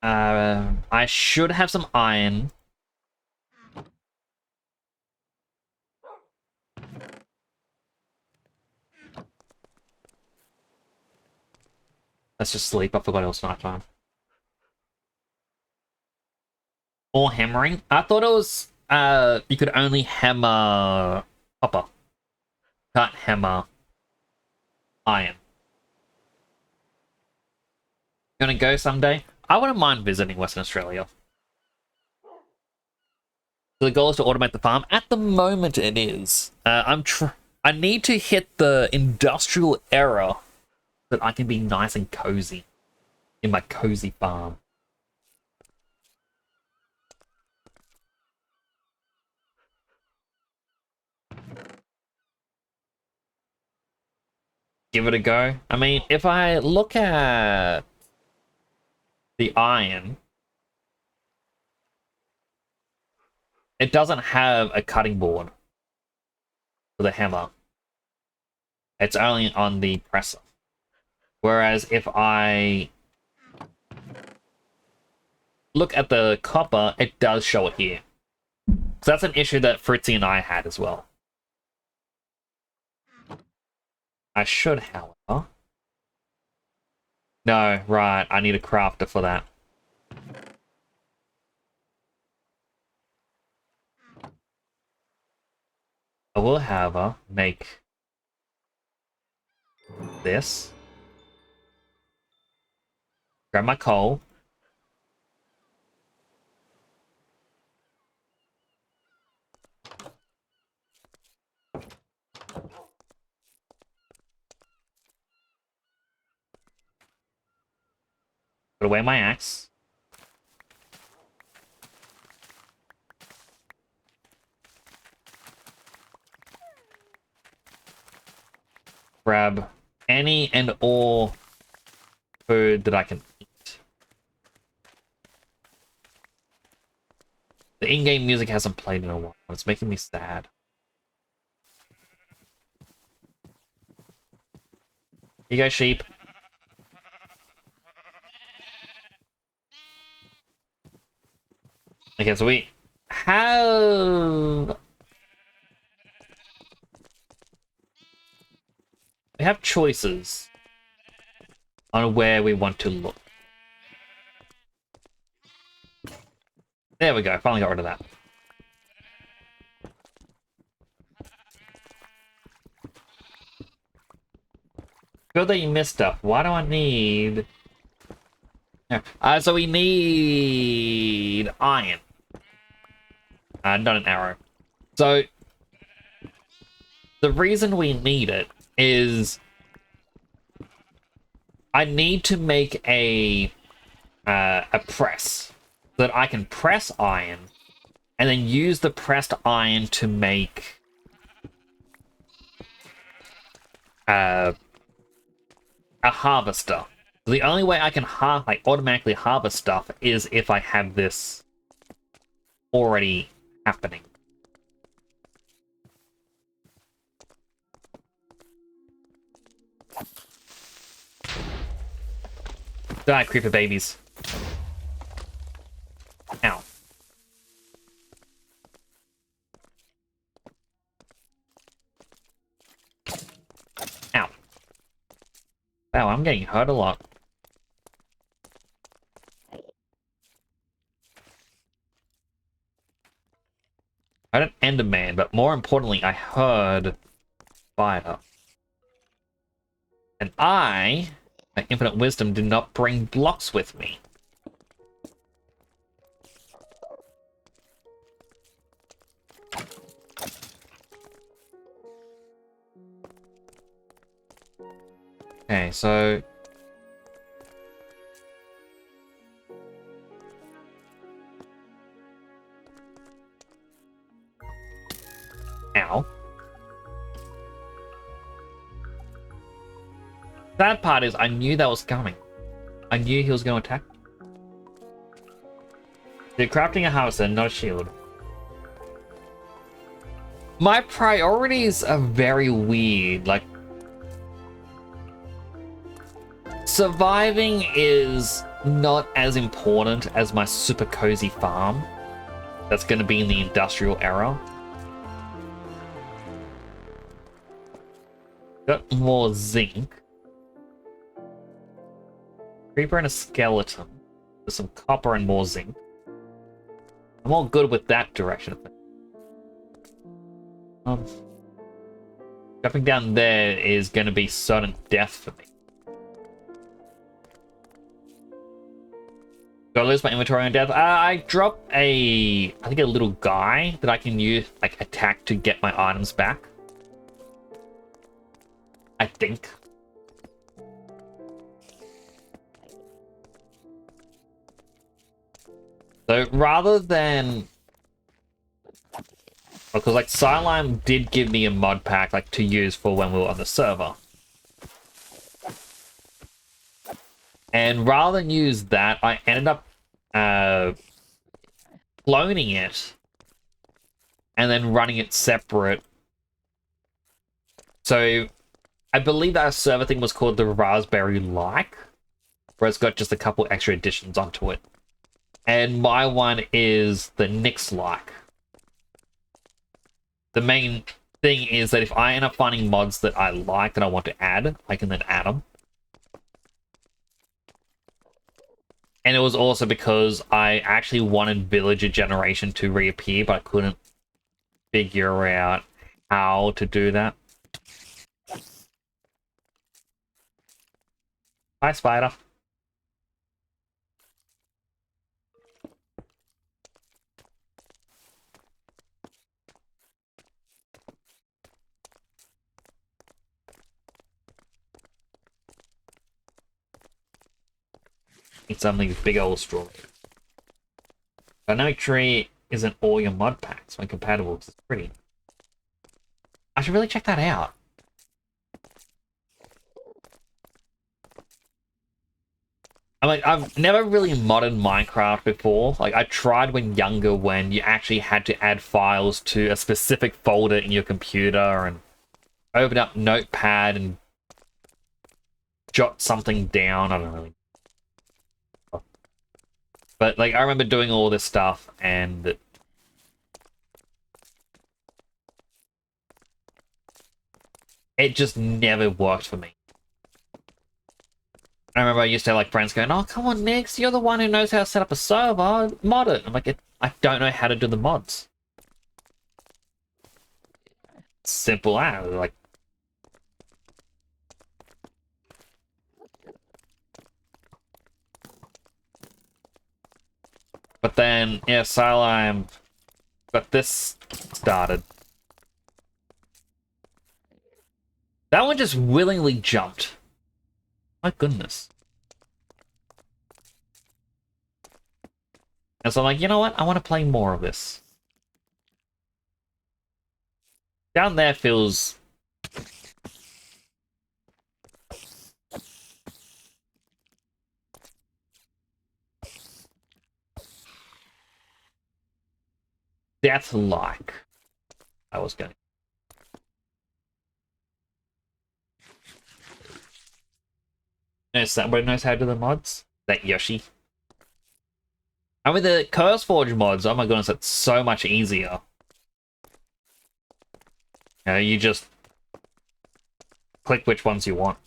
I should have some iron. Let's just sleep. I forgot it was nighttime. Or hammering. I thought it was you could only hammer copper. Can't hammer iron. Gonna go someday? I wouldn't mind visiting Western Australia. So the goal is to automate the farm. At the moment, it is. I need to hit the industrial era so that I can be nice and cozy in my cozy farm. Give it a go. I mean, if I look at the iron, it doesn't have a cutting board for the hammer. It's only on the presser. Whereas if I look at the copper, it does show it here. So that's an issue that Fritzy and I had as well. I should, however. No, right, I need a crafter for that. I will, however, make this. Grab my coal. Put away my axe. Grab any and all food that I can eat. The in-game music hasn't played in a while. It's making me sad. Here you go, sheep. Okay, so we have... We have choices on where we want to look. There we go, finally got rid of that. Good that you missed stuff. Why do I need... so we need iron. Not an arrow. So, the reason we need it is I need to make a press so that I can press iron and then use the pressed iron to make a harvester. The only way I can automatically harvest stuff is if I have this already happening. Die, creeper babies. Ow. Ow. Wow, I'm getting hurt a lot. I heard an Enderman, but more importantly, I heard fire. And my infinite wisdom, did not bring blocks with me. Okay, so... Ow. Sad part is I knew that was coming. I knew he was going to attack me. You're crafting a harvester, not a shield. My priorities are very weird. Like, surviving is not as important as my super cozy farm. That's going to be in the industrial era. Got more zinc. Creeper and a skeleton. There's some copper and more zinc. I'm all good with that direction of things. Dropping down there is going to be sudden death for me. Do I lose my inventory on death? I drop I think a little guy that I can use, like, attack to get my items back. I think. So rather than, because like Psylime did give me a mod pack like to use for when we were on the server. And rather than use that, I ended up cloning it and then running it separate. So I believe that server thing was called the Raspberry Like, where it's got just a couple extra additions onto it. And my one is the Nix Like. The main thing is that if I end up finding mods that I like that I want to add, I can then add them. And it was also because I actually wanted Villager Generation to reappear, but I couldn't figure out how to do that. Hi, Spider. Need something big old straw. Dynamic tree isn't all your mod packs when compatible. It's pretty. I should really check that out. I've never really modded Minecraft before. Like, I tried when younger, when you actually had to add files to a specific folder in your computer and open up Notepad and jot something down. I don't really. But, like, I remember doing all this stuff, and it just never worked for me. I remember I used to have, like, friends going, "Oh, come on, Nix, you're the one who knows how to set up a server. Mod it." I'm like, I don't know how to do the mods. Simple as, like... But then, yeah, Psylime got this started. That one just willingly jumped. My goodness. And so I'm like, you know what? I want to play more of this. Down there feels... death-like. I was going. Somebody knows how to do the mods? That Yoshi. I mean, the CurseForge mods, oh my goodness, it's so much easier. You know, you just click which ones you want.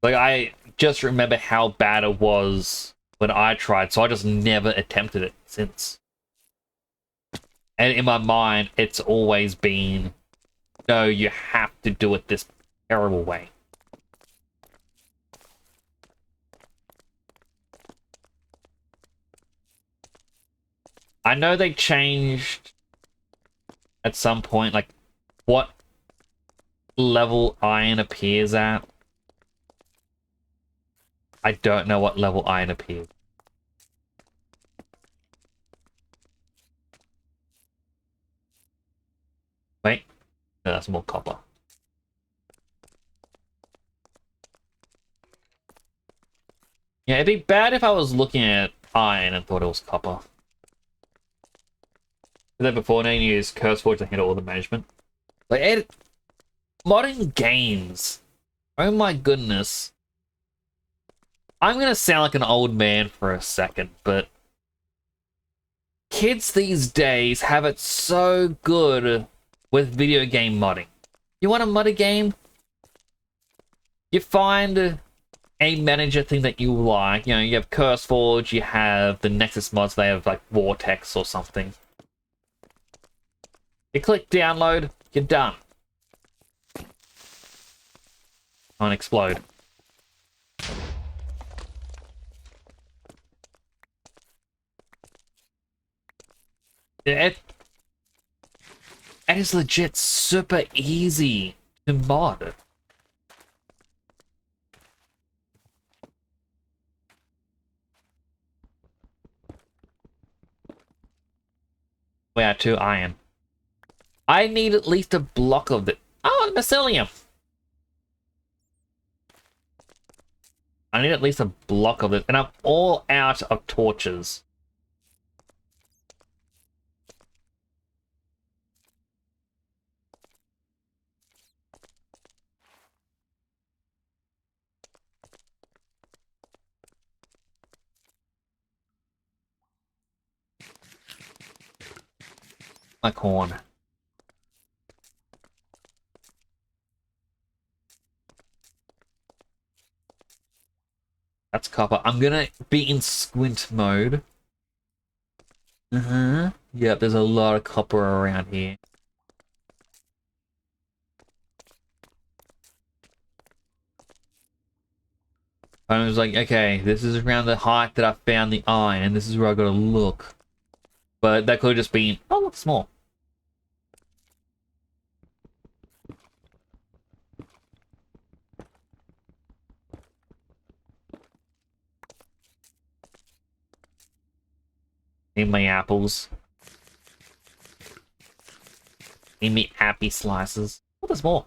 Like, I just remember how bad it was when I tried, so I just never attempted it since. And in my mind, it's always been, no, you have to do it this terrible way. I know they changed at some point, like, what level iron appears at. I don't know what level iron appears. Wait. No, that's more copper. Yeah, it'd be bad if I was looking at iron and thought it was copper. Then before, now you use CurseForge to handle all the management. Like, Modern games. Oh my goodness. I'm gonna sound like an old man for a second, but kids these days have it so good with video game modding. You want to mod a game? You find a manager thing that you like. You know, you have CurseForge, you have the Nexus mods, they have like Vortex or something. You click download, you're done. Don't explode. It is legit super easy to mod. We are 2 iron. I need at least a block of it. Oh, mycelium. I need at least a block of it, and I'm all out of torches. My corn. That's copper. I'm gonna be in squint mode. Yep, there's a lot of copper around here. I was like, okay, this is around the height that I found the iron, and this is where I gotta look. But that could have just been, oh, look, small. Need my apples. Need me happy slices. Oh, there's more.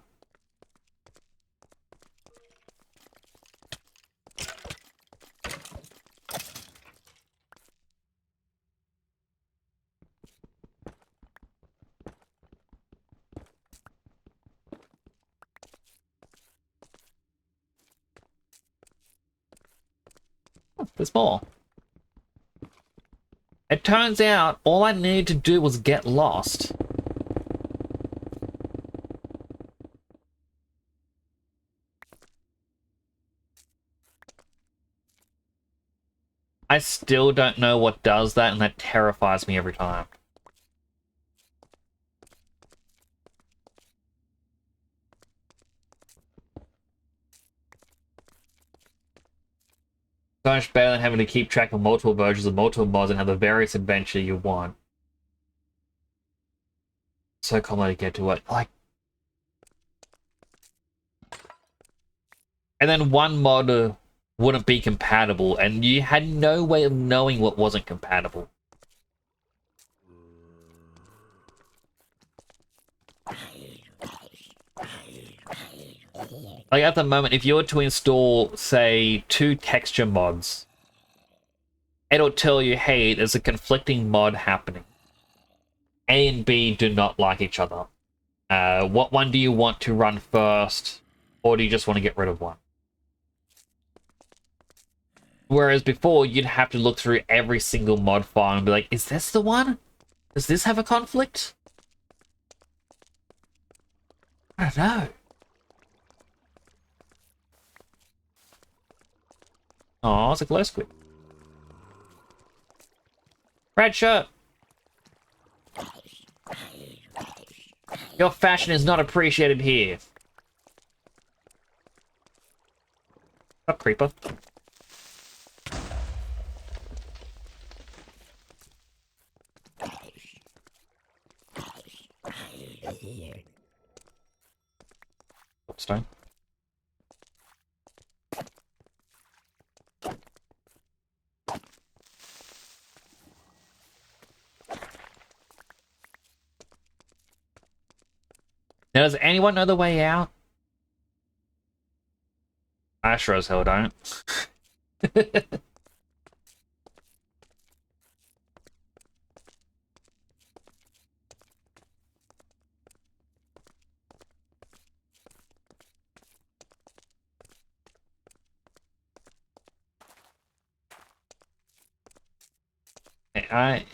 Oh, there's more. It turns out all I needed to do was get lost. I still don't know what does that, and that terrifies me every time. So much better than having to keep track of multiple versions of multiple mods and have the various adventure you want. So common to get to it. Like, and then one mod wouldn't be compatible, and you had no way of knowing what wasn't compatible. Like at the moment, if you were to install, say, 2 texture mods, it'll tell you, hey, there's a conflicting mod happening. A and B do not like each other. What one do you want to run first, or do you just want to get rid of one? Whereas before, you'd have to look through every single mod file and be like, is this the one? Does this have a conflict? I don't know. Oh, it's a glow squid. Red shirt. Your fashion is not appreciated here. A creeper. Stone. Now, does anyone know the way out? I sure as hell don't. It's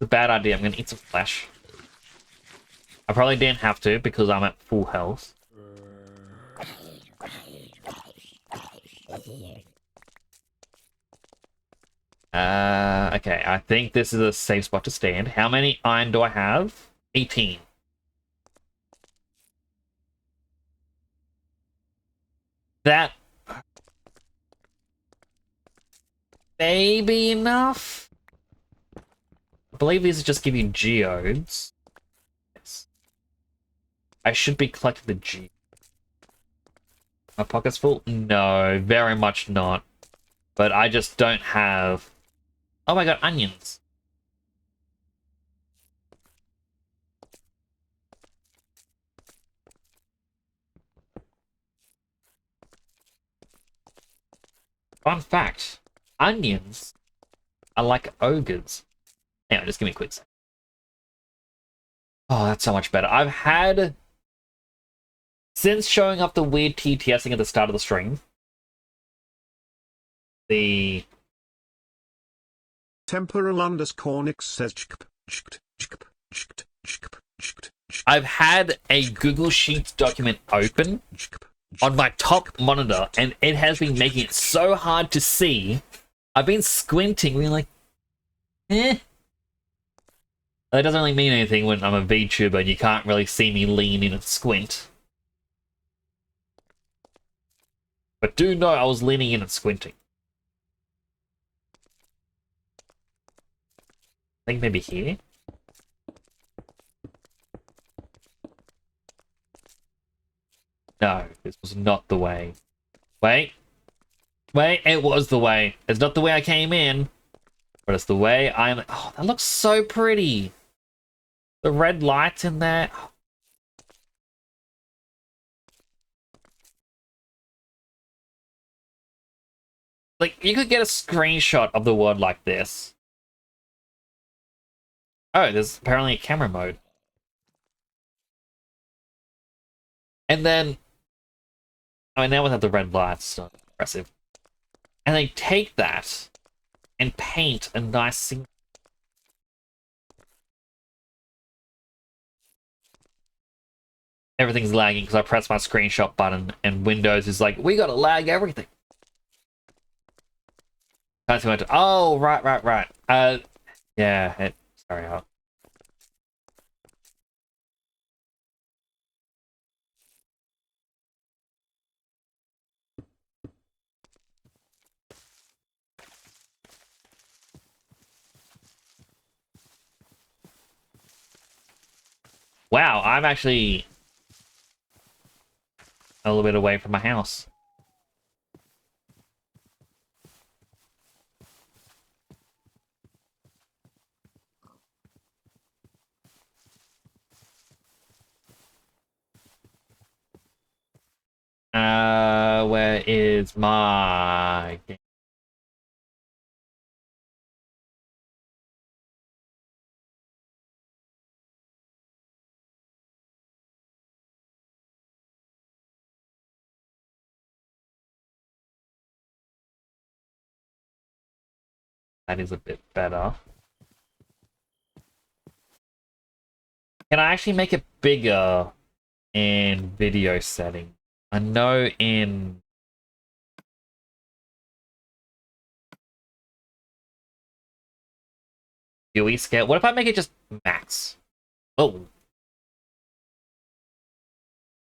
a bad idea. I'm gonna eat some flesh. I probably didn't have to because I'm at full health. Okay, I think this is a safe spot to stand. How many iron do I have? 18. That may be enough. I believe these just give you geodes. Yes. I should be collecting the geodes. My pocket's full? No, very much not. But I just don't have... Oh my god, onions. Fun fact, onions are like ogres. Hang on, just give me a quick second. Oh, that's so much better. I've had... Since showing up the weird TTSing at the start of the stream, the... Temporal_Nix says I've had a Google Sheets document open on my top monitor, and it has been making it so hard to see. I've been squinting, being like, eh. That doesn't really mean anything when I'm a VTuber and you can't really see me lean in and squint. But do know I was leaning in and squinting. I think maybe here? No, this was not the way. Wait. Wait, it was the way. It's not the way I came in. But it's the way I'm... Oh, that looks so pretty. The red lights in there. Like, you could get a screenshot of the world like this. Oh, there's apparently a camera mode. And then... I mean, now without the red lights, it's not impressive. And they take that and paint a nice scene. Everything's lagging because I pressed my screenshot button and Windows is like, we gotta lag everything. Oh, right. Yeah, sorry, huh? Wow, I'm actually a little bit away from my house. Where is my game? That is a bit better. Can I actually make it bigger in video setting? I know in... UE scale. What if I make it just max? Oh.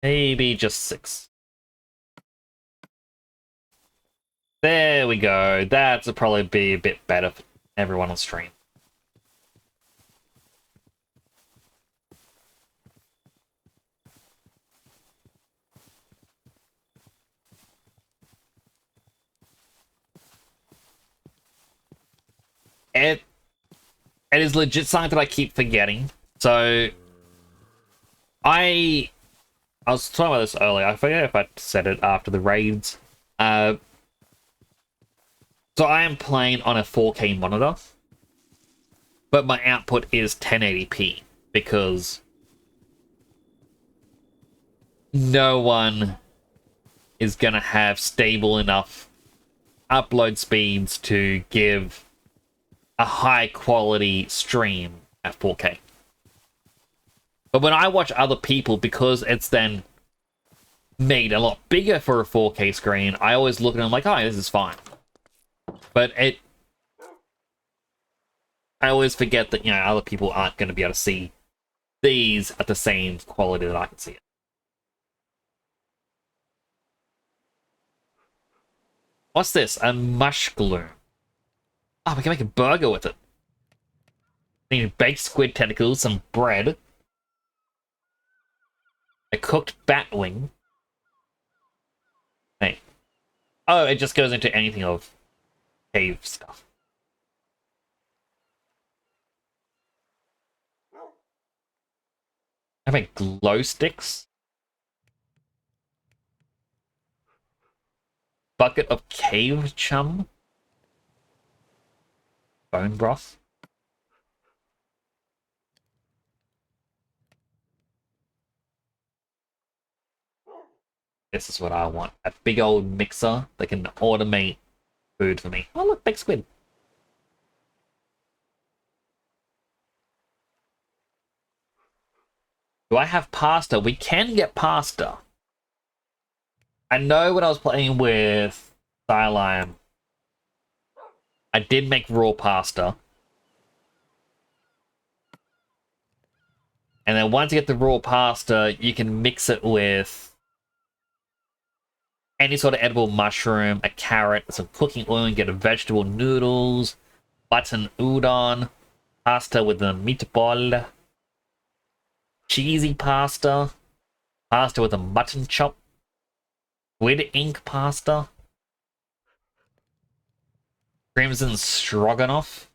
Maybe just 6. There we go. That'll probably be a bit better for everyone on stream. It is legit something that I keep forgetting. So I was talking about this earlier. I forget if I said it after the raids. So I am playing on a 4K monitor, but my output is 1080p because no one is gonna have stable enough upload speeds to give a high quality stream at 4K. But when I watch other people, because it's then made a lot bigger for a 4K screen, I always look at them like, oh, this is fine. But I always forget that, you know, other people aren't going to be able to see these at the same quality that I can see it. What's this? A mush glue. Oh, we can make a burger with it. Need baked squid tentacles, some bread, a cooked bat wing. Hey. Oh, it just goes into anything of cave stuff. I make glow sticks. Bucket of cave chum. Bone broth. This is what I want. A big old mixer that can automate food for me. Oh, look, baked squid. Do I have pasta? We can get pasta. I know when I was playing with Thylime, I did make raw pasta. And then once you get the raw pasta, you can mix it with any sort of edible mushroom, a carrot, some cooking oil, and get a vegetable noodles, button udon, pasta with a meatball, cheesy pasta, pasta with a mutton chop, squid ink pasta, crimson stroganoff,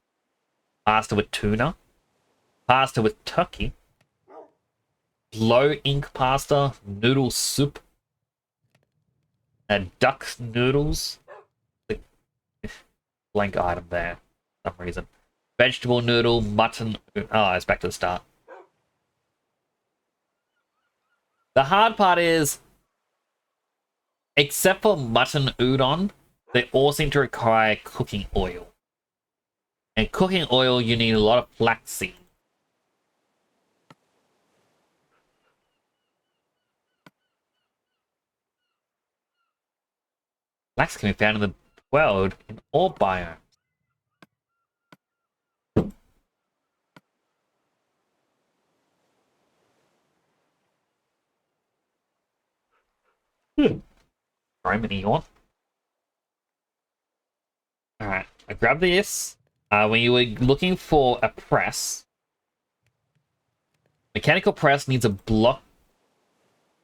pasta with tuna, pasta with turkey, glow ink pasta, noodle soup, and duck noodles. The blank item there for some reason. Vegetable noodle, mutton. Oh, it's back to the start. The hard part is, except for mutton udon, they all seem to require cooking oil. And cooking oil, you need a lot of flaxseed. Flax can be found in the world in all biomes. Sorry, mini yawn. Alright, I grabbed this. When you were looking for a press, mechanical press needs a block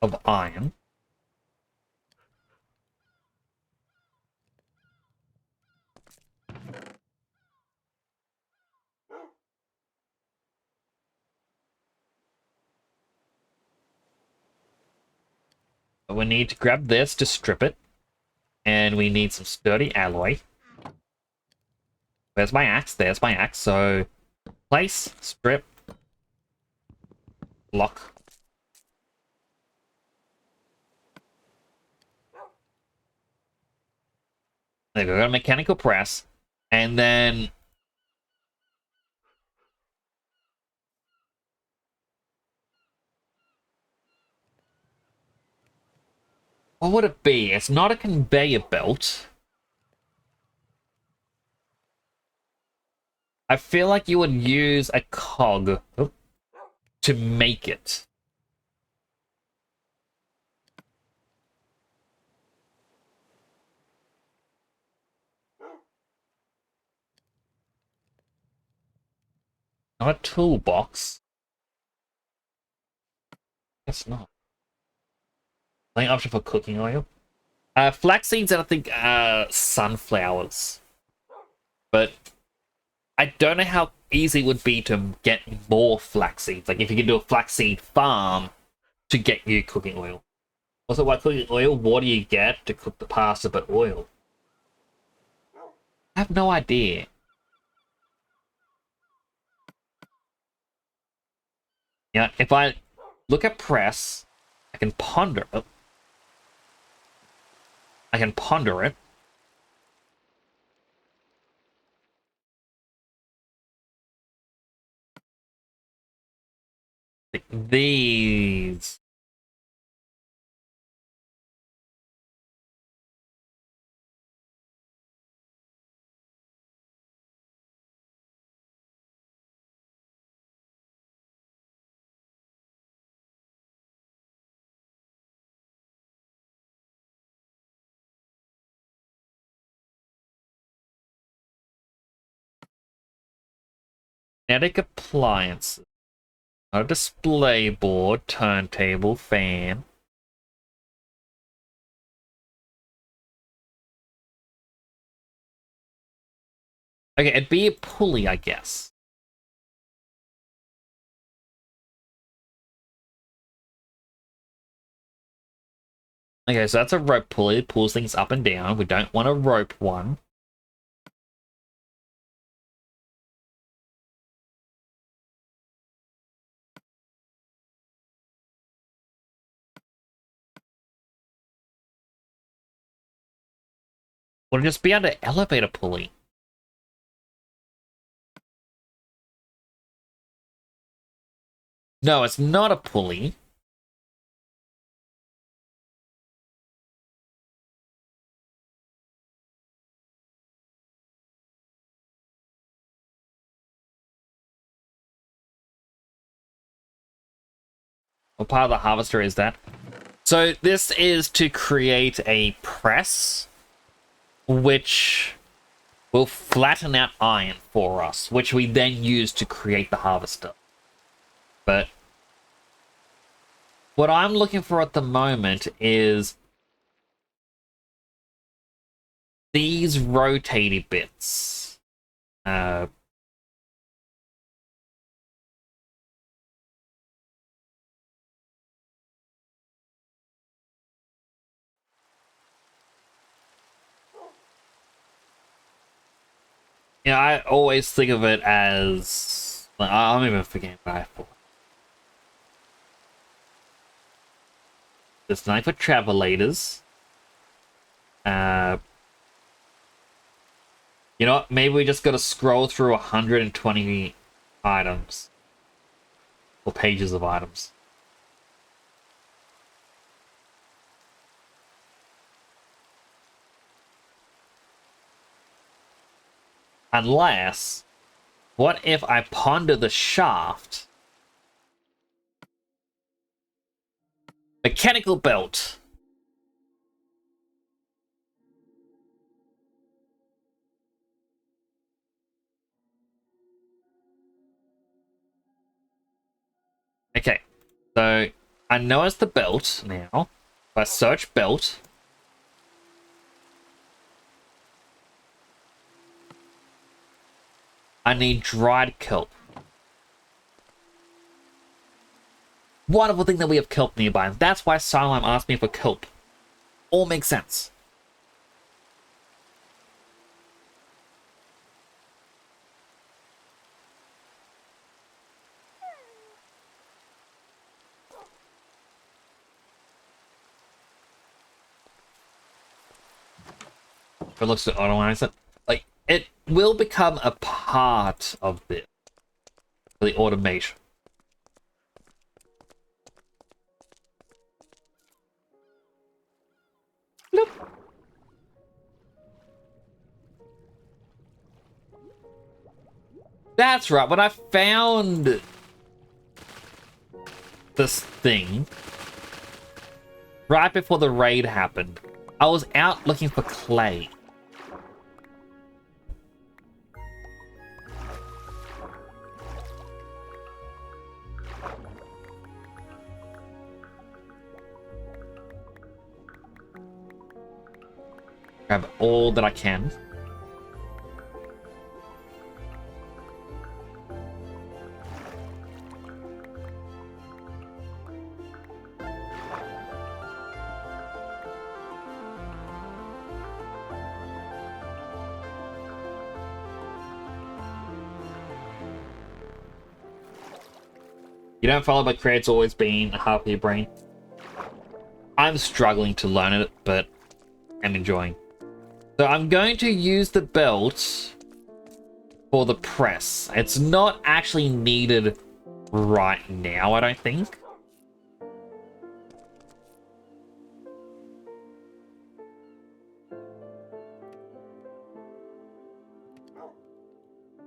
of iron. We need to grab this to strip it. And we need some sturdy alloy. There's my axe. There's my axe. So, place, strip, block. There we go. Got a mechanical press. And then what would it be? It's not a conveyor belt. I feel like you would use a cog to make it. Not a toolbox. Guess not. Any option for cooking oil? Flax seeds, and I think sunflowers. But I don't know how easy it would be to get more flax seeds. Like if you can do a flaxseed farm to get you cooking oil. Also, by cooking oil, what do you get to cook the pasta but oil? I have no idea. Yeah, if I look at press, I can ponder. Oh. I can ponder it. these. Kinetic appliances. A display board, turntable, fan. Okay, it'd be a pulley, I guess. Okay, so that's a rope pulley. It pulls things up and down. We don't want a rope one. Would it just be under elevator pulley? No, it's not a pulley. What part of the harvester is that? So this is to create a press, which will flatten out iron for us, which we then use to create the harvester. But what I'm looking for at the moment is these rotating bits. Yeah, I always think of it as... I'm even forgetting what I thought. There's nothing for travelators. You know what? Maybe we just gotta scroll through 120 items. Or pages of items. Unless, what if I ponder the shaft? Mechanical belt. Okay, so I know it's the belt now. If I search belt, I need dried kelp. Wonderful thing that we have kelp nearby, and that's why Silime asked me for kelp. All makes sense. If it looks to automatize it, like it will become a part of this, the automation. Bloop. That's right. When I found this thing right before the raid happened, I was out looking for clay. Grab all that I can. You don't follow, but create's always been half of your brain. I'm struggling to learn it, but I'm enjoying. So I'm going to use the belt for the press. It's not actually needed right now, I don't think.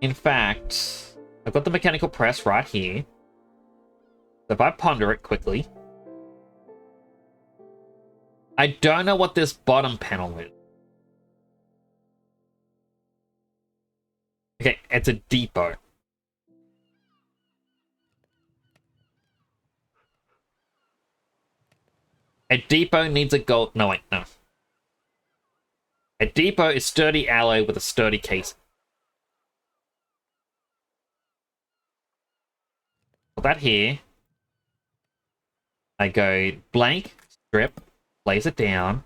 In fact, I've got the mechanical press right here. So if I ponder it quickly, I don't know what this bottom panel is. Okay, it's a depot. A depot needs a gold... No, wait, no. A depot is sturdy alloy with a sturdy case. Put that here. I go blank, strip, lays it down.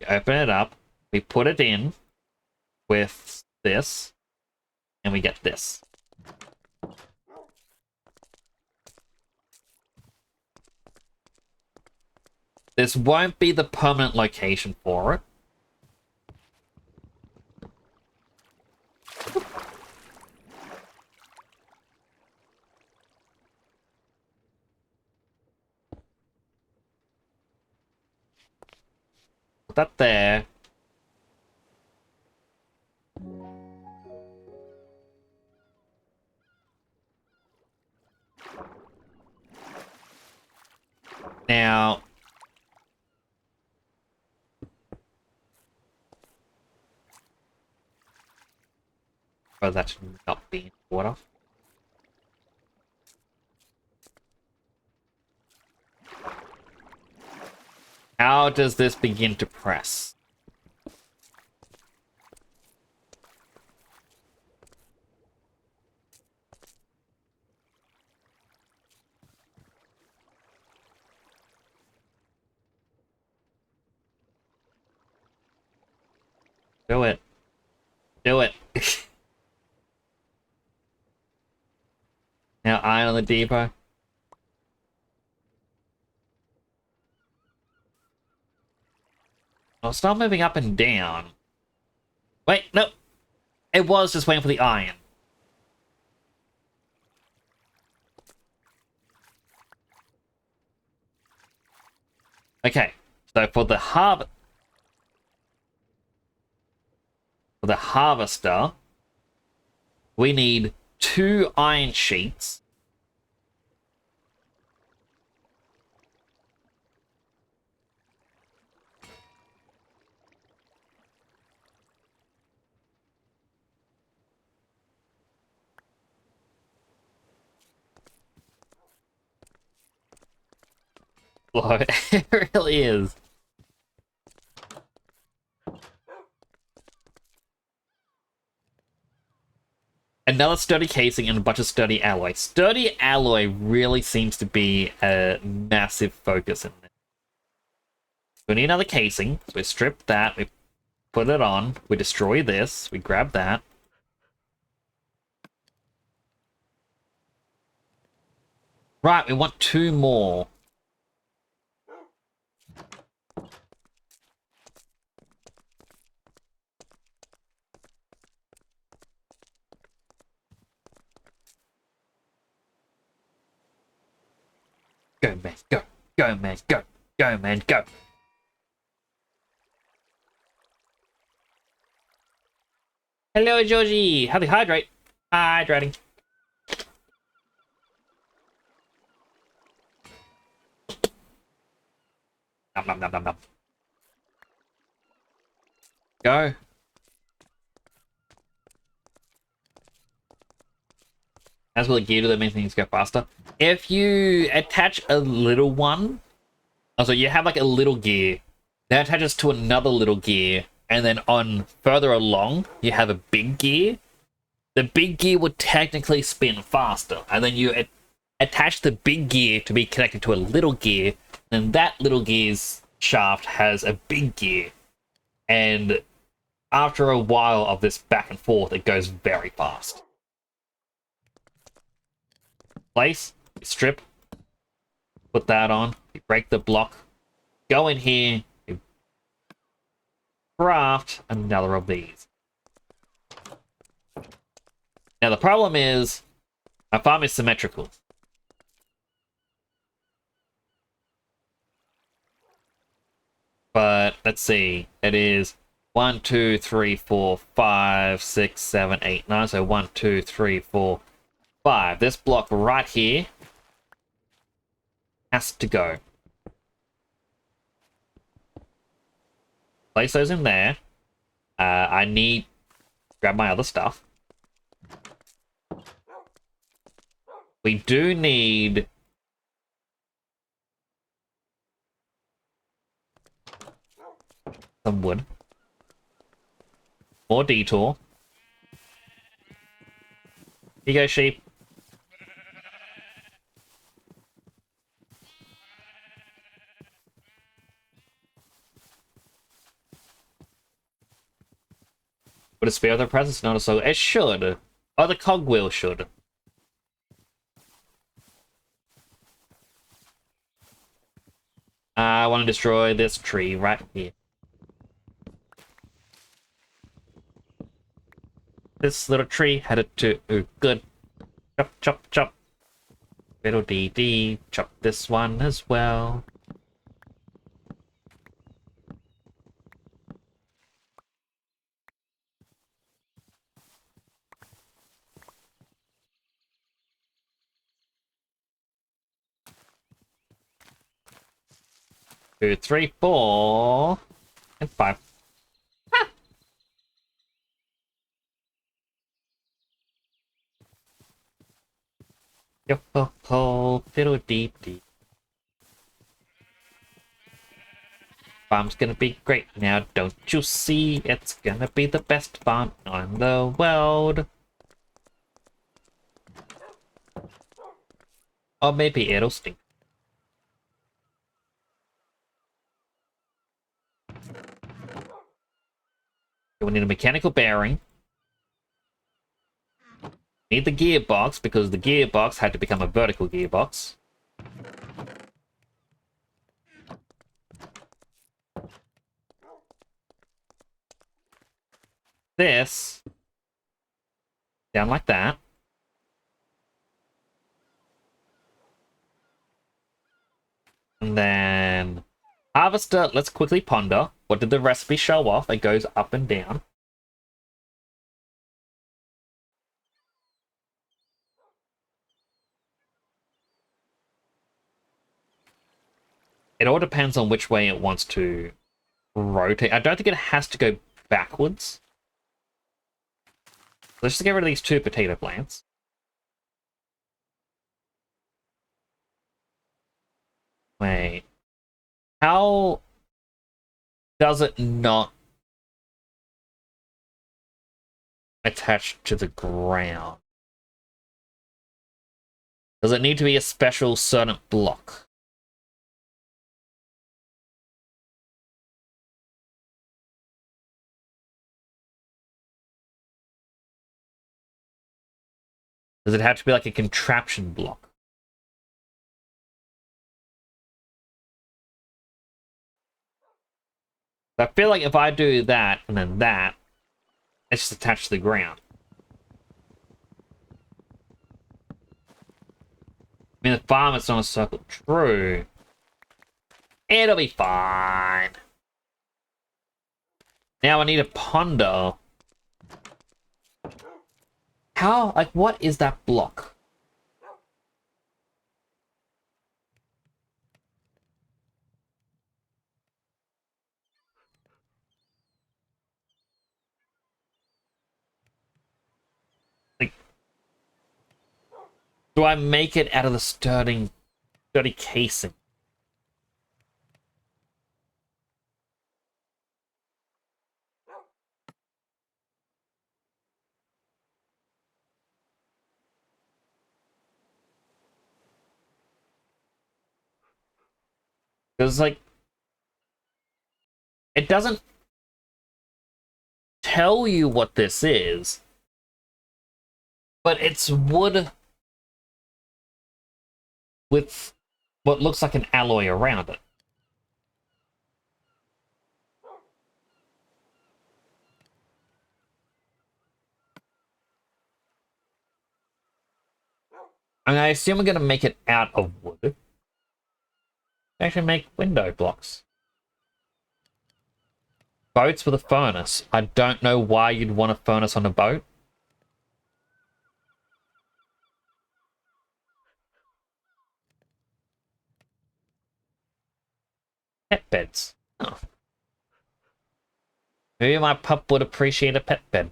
You open it up. We put it in with this. And we get this. This won't be the permanent location for it. Put that there. Now... Oh, that should not be in water. How does this begin to press? Do it. Do it. Now iron on the depot. I'll start moving up and down. Wait, no. It was just waiting for the iron. Okay, so for the harvester, we need 2 iron sheets. Slow. It really is. Another sturdy casing and a bunch of sturdy alloy. Sturdy alloy really seems to be a massive focus in this. We need another casing. So we strip that, we put it on, we destroy this, we grab that. Right, we want 2 more. Go, man, go. Go, man, go. Go, man, go. Hello, Georgie. How do you hydrate? Hydrating. Nom, nom, nom, nom, nom. Go. As will the gear to that makes things go faster. If you attach a little one, also you have like a little gear that attaches to another little gear, and then on further along you have a big gear. The big gear would technically spin faster, and then you attach the big gear to be connected to a little gear, and that little gear's shaft has a big gear. And after a while of this back and forth, it goes very fast. Place, you strip, put that on, you break the block, go in here, you craft another of these. Now the problem is, My farm is symmetrical. But let's see. It is 1, 2, 3, 4, 5, 6, 7, 8, 9. So 1, 2, 3, 4, 5. This block right here has to go. Place those in there. I need to grab my other stuff. We do need some wood. More detour. Here you go, sheep. Would it spare their presence? Not so. It should. Oh, the cogwheel should. I want to destroy this tree right here. This little tree headed to good. Chop, chop, chop. Fiddle dee dee. Chop this one as well. Two, three, 4, and 5. Ah! Yo ho ho, fiddle dee dee. Farm's gonna be great now, don't you see? It's gonna be the best farm in the world. Or maybe it'll stink. We need a mechanical bearing. Need the gearbox, because the gearbox had to become a vertical gearbox. This. Down like that. And then... Harvester, let's quickly ponder. What did the recipe show off? It goes up and down. It all depends on which way it wants to rotate. I don't think it has to go backwards. Let's just get rid of these 2 potato plants. Wait. How does it not attach to the ground? Does it need to be a special certain block? Does it have to be like a contraption block? I feel like if I do that and then that, it's just attached to the ground. I mean, the farm is on a circle. True. It'll be fine. Now I need a ponder. How? Like, what is that block? Like, do I make it out of the sturdy casing? Because, like, it doesn't tell you what this is, but it's wood with what looks like an alloy around it. I mean, I assume we're going to make it out of wood. Actually make window blocks. Boats with a furnace. I don't know why you'd want a furnace on a boat. Pet beds. Oh. Maybe my pup would appreciate a pet bed.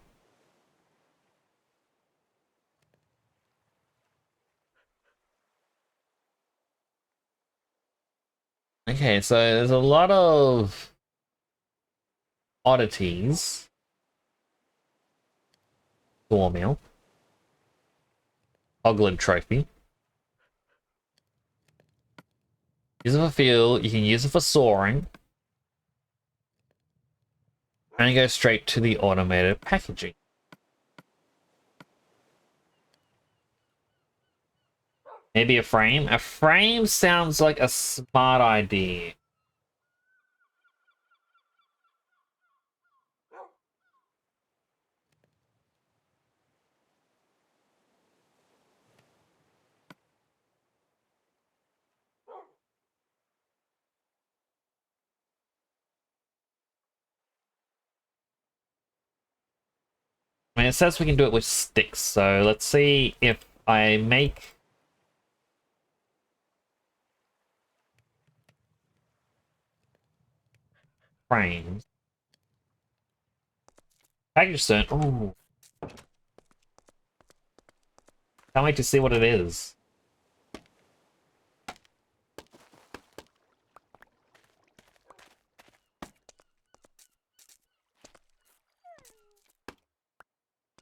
Okay, so there's a lot of oddities. Sawmill. Hoglin trophy. Use it for fuel. You can use it for soaring. And go straight to the automated packaging. Maybe a frame? A frame sounds like a smart idea. I mean, it says we can do it with sticks, so let's see if I make... frames. Package soon. Ooh. Can't wait to see what it is.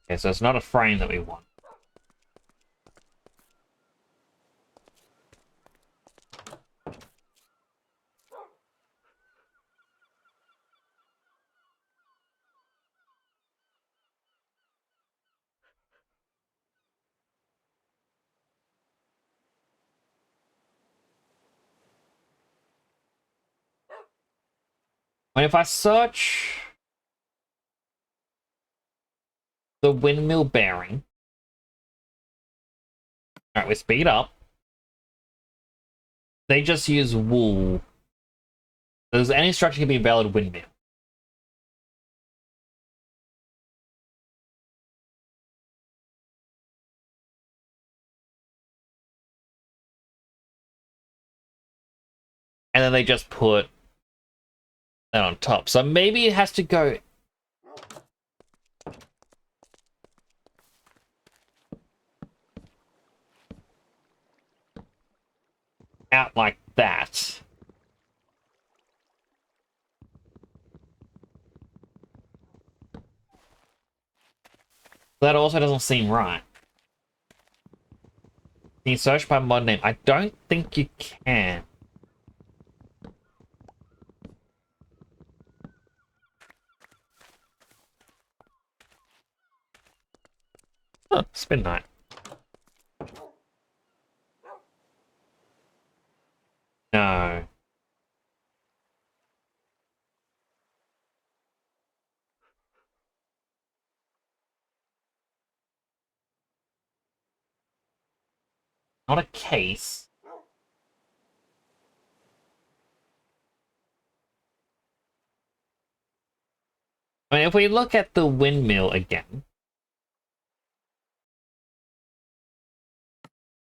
Okay, so it's not a frame that we want. I mean, if I search the windmill bearing, alright, we speed up. They just use wool. Does any structure can be a valid windmill? And then they just put that on top. So maybe it has to go out like that. That also doesn't seem right. Can you search by mod name? I don't think you can. Oh, spin knight. No. Not a case. I mean, if we look at the windmill again,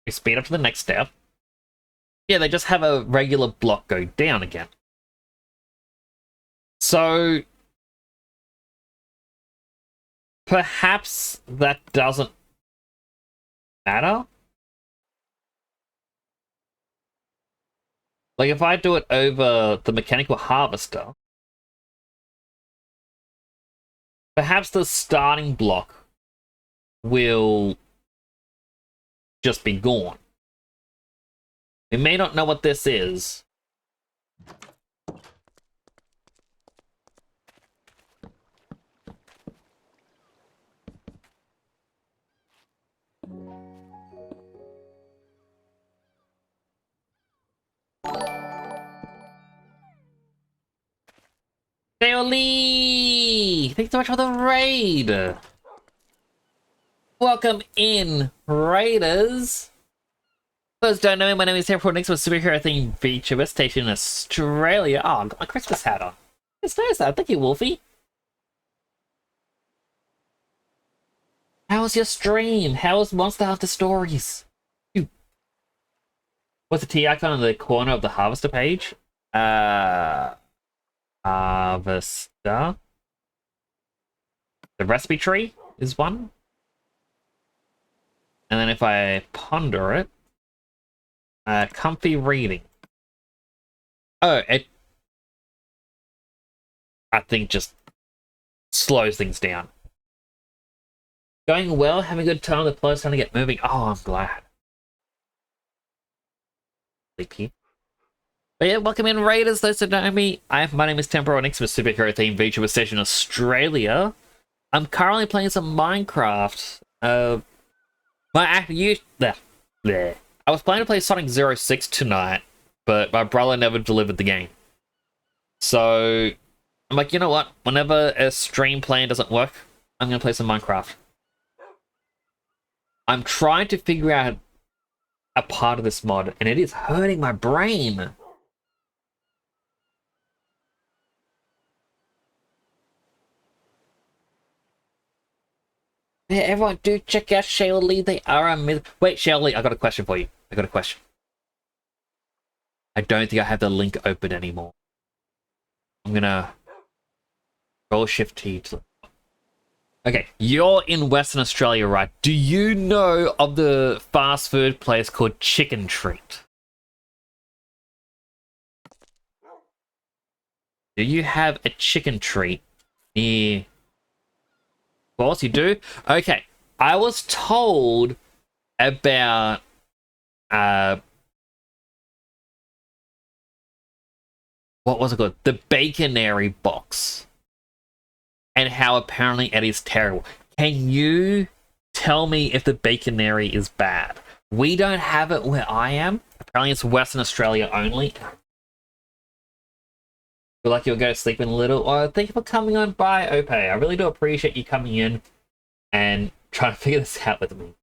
we speed up to the next step. Yeah, they just have a regular block go down again. So perhaps that doesn't matter. Like if I do it over the mechanical harvester, perhaps the starting block will just be gone. We may not know what this is. Lee! Thanks so much for the raid! Welcome in, raiders! Those don't know me, my name is Temporal Next with superhero themed VTuber station in Australia. Oh, I got my Christmas hat on. It's nice that. Thank you, Wolfie. How was your stream? How was Monster Hunter Stories? What's the T icon in the corner of the Harvester page? Harvester. The recipe tree is one. And then if I ponder it, comfy reading. Oh, it, I think, just slows things down. Going well, having a good time, the player's trying to get moving. Oh, I'm glad. Sleepy. But yeah, welcome in, Raiders, those that know me. My name is Temporal Next with superhero themed VTuber station Australia. I'm currently playing some Minecraft. I was planning to play Sonic 06 tonight, but my brother never delivered the game. So I'm like, you know what? Whenever a stream plan doesn't work, I'm gonna play some Minecraft. I'm trying to figure out a part of this mod, and it is hurting my brain. Yeah, everyone do check out Shayla Lee. They are a myth. Wait, Shayla Lee, I got a question for you. I got a question. I don't think I have the link open anymore. I'm gonna roll Shift T to... Okay, you're in Western Australia, right? Do you know of the fast food place called Chicken Treat? Do you have a Chicken Treat near... Of course you do. Okay, I was told about what was it called? The Baconary box, and how apparently it is terrible. Can you tell me if the Baconary is bad? We don't have it where I am. Apparently it's Western Australia only. Feel like you'll go to sleep in a little. Oh, thank you for coming on by, Ope. I really do appreciate you coming in and trying to figure this out with me.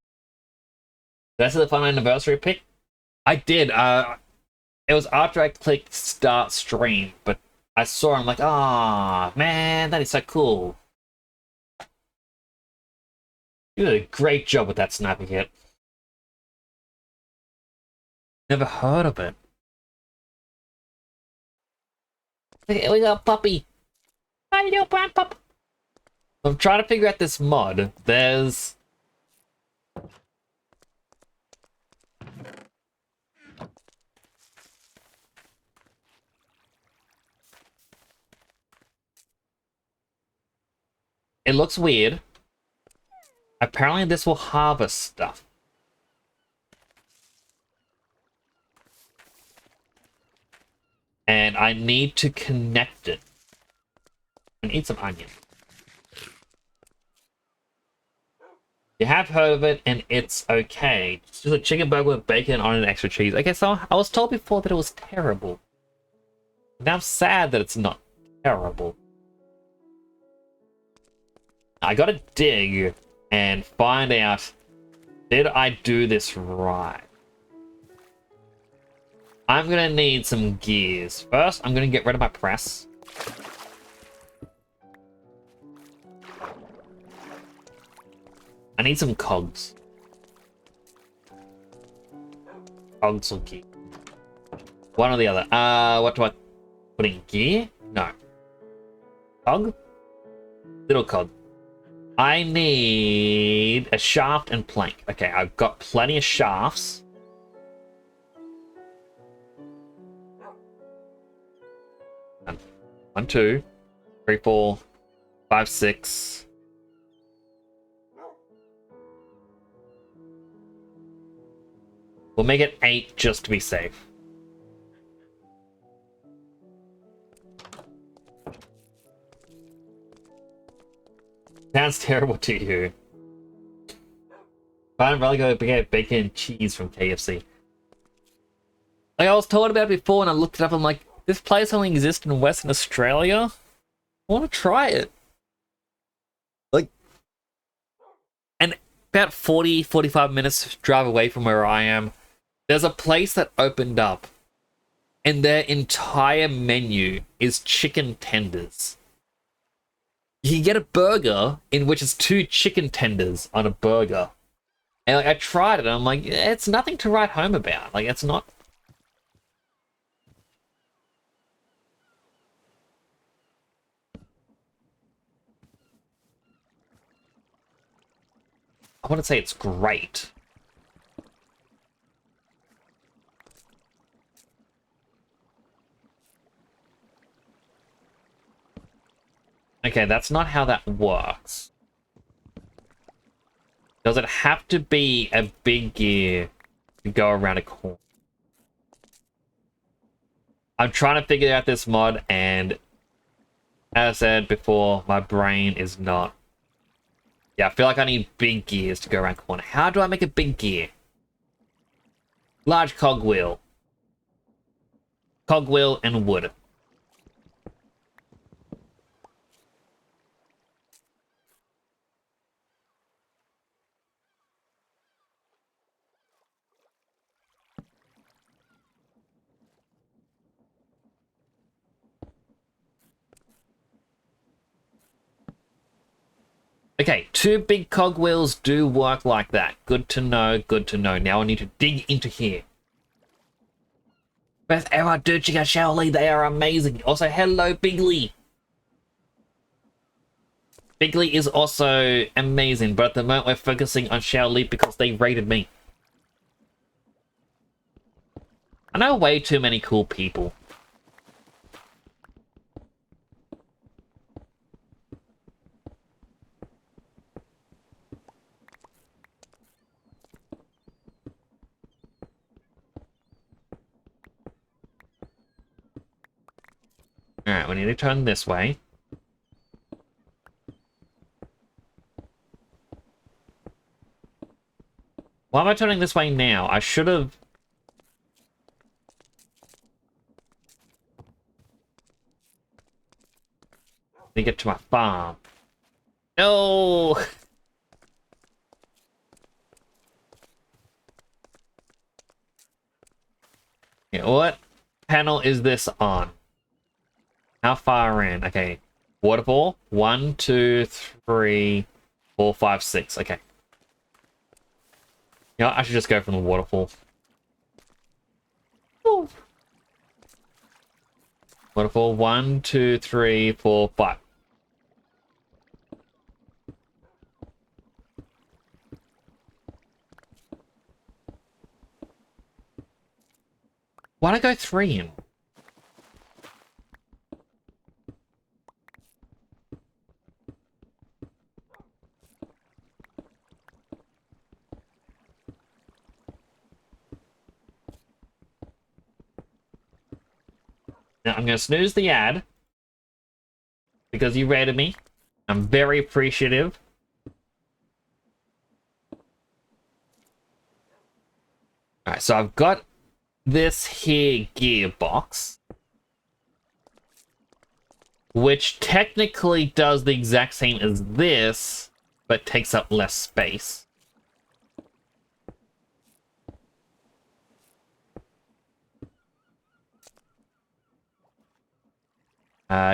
That's the fun anniversary pick. I did. It was after I clicked start stream, but I saw him like, ah, man, that is so cool. You did a great job with that sniper kit. Never heard of it. We got a puppy. How you doing, brown pup? I'm trying to figure out this mod. There's... It looks weird. Apparently this will harvest stuff. And I need to connect it. And eat some onion. You have heard of it, and it's okay. It's just a chicken burger with bacon on and extra cheese. Okay, so I was told before that it was terrible. Now I'm sad that it's not terrible. I gotta dig and find out, did I do this right? I'm gonna need some gears. First, I'm gonna get rid of my press. I need some cogs. Cogs or gear? One or the other. What do I put in gear? No. Cog? Little cog. I need a shaft and plank. Okay, I've got plenty of shafts. One, 2, 3, 4, 5, 6. We'll make it 8 just to be safe. Sounds terrible to you. I'd rather go get bacon and cheese from KFC. Like I was told about it before and I looked it up, I'm like, this place only exists in Western Australia? I want to try it. Like, and about 40, 45 minutes drive away from where I am, There's a place that opened up, and their entire menu is chicken tenders. You can get a burger in which is 2 chicken tenders on a burger. And like, I tried it, and I'm like, it's nothing to write home about. Like, it's not. I wouldn't say it's great. Okay, that's not how that works. Does it have to be a big gear to go around a corner? I'm trying to figure out this mod, and as I said before, my brain is not. Yeah, I feel like I need big gears to go around corner. How do I make a big gear? Large cogwheel. Cogwheel and wood. Okay, 2 big cogwheels do work like that. Good to know, good to know. Now I need to dig into here. Beth Era, Duchiga, Shaoli, they are amazing. Also, hello, Bigley. Bigley is also amazing, but at the moment we're focusing on Shaoli because they raided me. I know way too many cool people. Alright, we need to turn this way. Why am I turning this way now? I should have... Let me get to my farm. No! Yeah, what panel is this on? How far in? Okay. Waterfall. 1, 2, 3, 4, 5, 6. Okay. You know what? I should just go from the waterfall. Ooh. Waterfall. 1, 2, 3, 4, 5. Why'd I go 3 in? Now, I'm going to snooze the ad because you rated me. I'm very appreciative. Alright, so I've got this here gearbox, which technically does the exact same as this, but takes up less space.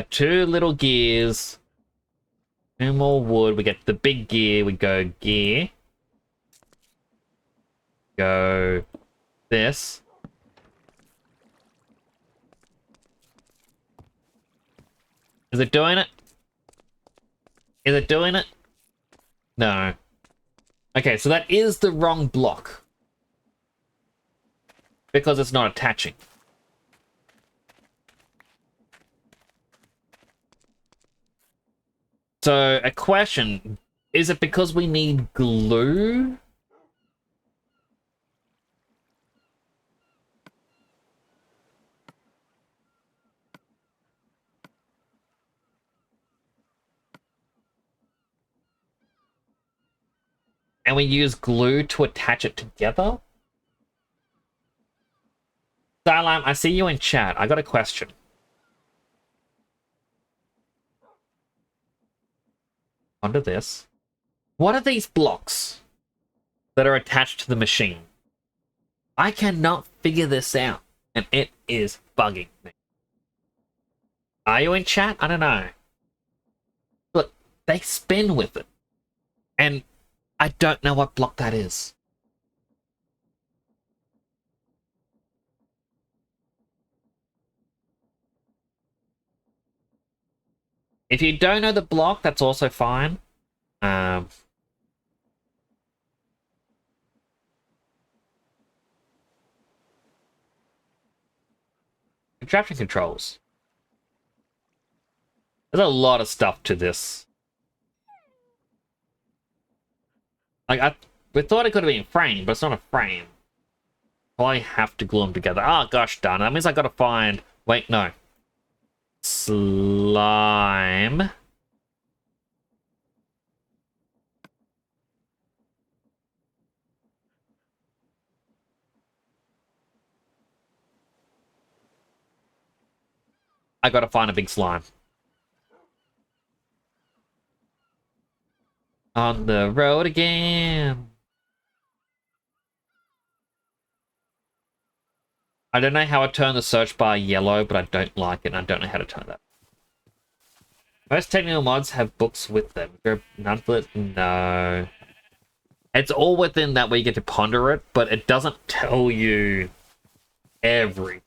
2 little gears. 2 more wood. We get the big gear. We go gear. Go this. Is it doing it? Is it doing it? No. Okay, so that is the wrong block. Because it's not attaching. So, a question. Is it because we need glue? And we use glue to attach it together? Starlime, I see you in chat. I got a question. Onto this. What are these blocks that are attached to the machine? I cannot figure this out, and it is bugging me. Are you in chat? I don't know. Look, they spin with it, and I don't know what block that is. If you don't know the block, that's also fine. Contraption controls. There's a lot of stuff to this. Like, we thought it could have been framed, but it's not a frame. I have to glue them together. Oh, gosh darn it. That means I gotta find... Wait, no. Slime. I gotta find a big slime. On the road again. I don't know how I turn the search bar yellow, but I don't like it, and I don't know how to turn that. Most technical mods have books with them. None of it? No. It's all within that where you get to ponder it, but it doesn't tell you every.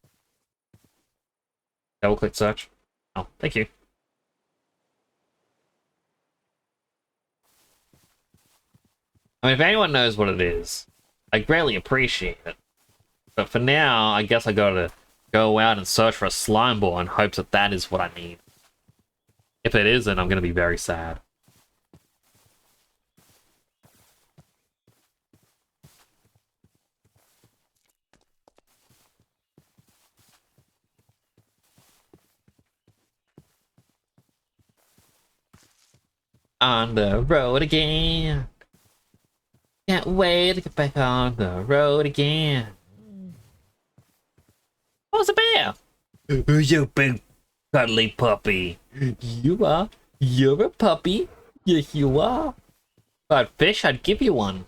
Double click search. Oh, thank you. I mean, if anyone knows what it is, I greatly appreciate it. But for now, I guess I gotta go out and search for a slime ball in hopes that that is what I need. If it isn't, I'm gonna be very sad. On the road again. Can't wait to get back on the road again. What's the bear? You big cuddly puppy. You are. You're a puppy. Yes, you are. If I'd fish, I'd give you one.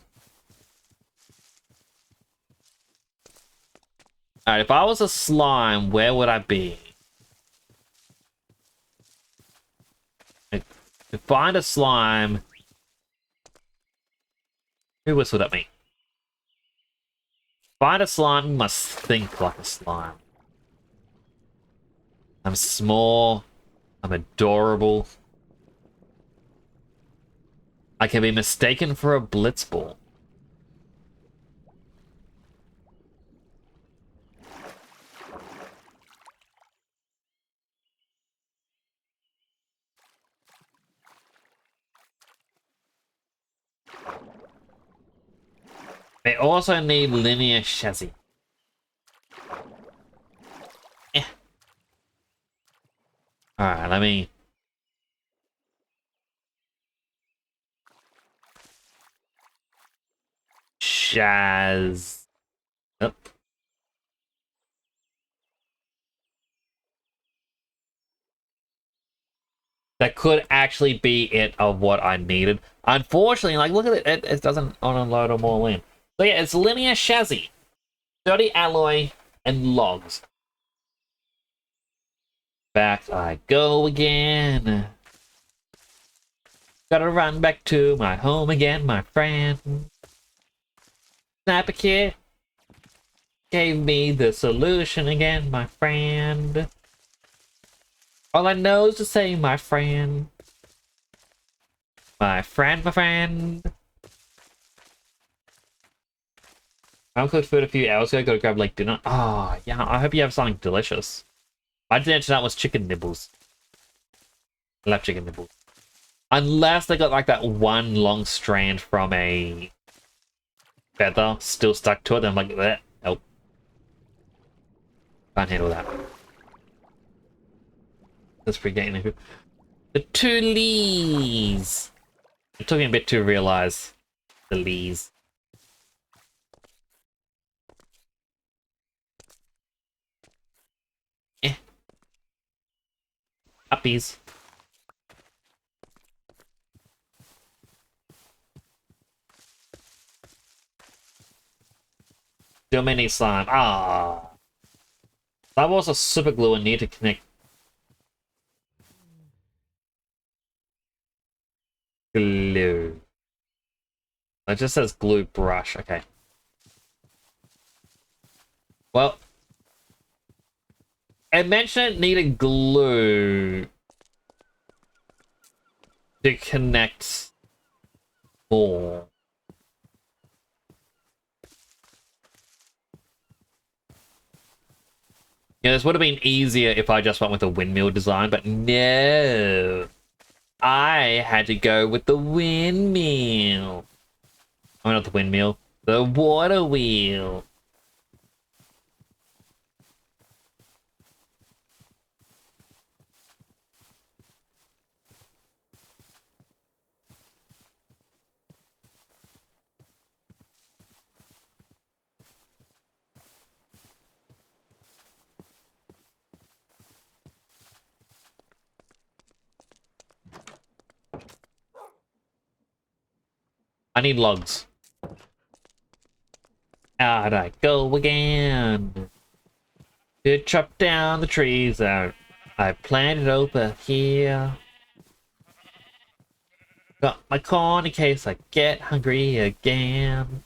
Alright, if I was a slime, where would I be? To find a slime... Who whistled at me? Find a slime, you must think like a slime. I'm small. I'm adorable. I can be mistaken for a blitzball. They also need linear chassis. Alright, let me... Shaz... Yep. That could actually be it of what I needed. Unfortunately, like, look at it. It doesn't unload them all in. So yeah, it's linear chassis. Dirty alloy and logs. Back I go again. Gotta run back to my home again, my friend. Sniper Kid gave me the solution again, my friend. All I know is to say, my friend. My friend, my friend. I cooked food a few hours ago, gotta grab like dinner. Oh, yeah, I hope you have something delicious. My dinner tonight was chicken nibbles. I love chicken nibbles. Unless they got like that one long strand from a feather still stuck to it, then I'm like, bleh. Nope. Can't handle that. That's pretty getting the two lees. It took me a bit to realize the lees. Uppies. Still may need slime. Ah. That was a super glue and need to connect. Glue. It just says glue brush. Okay. Well, it mentioned it needed glue to connect more. Yeah, this would have been easier if I just went with the windmill design, but no. I had to go with the windmill. Oh, not the windmill. The water wheel. I need logs. Out I go again. To chop down the trees out. I planted over here. Got my corn in case I get hungry again.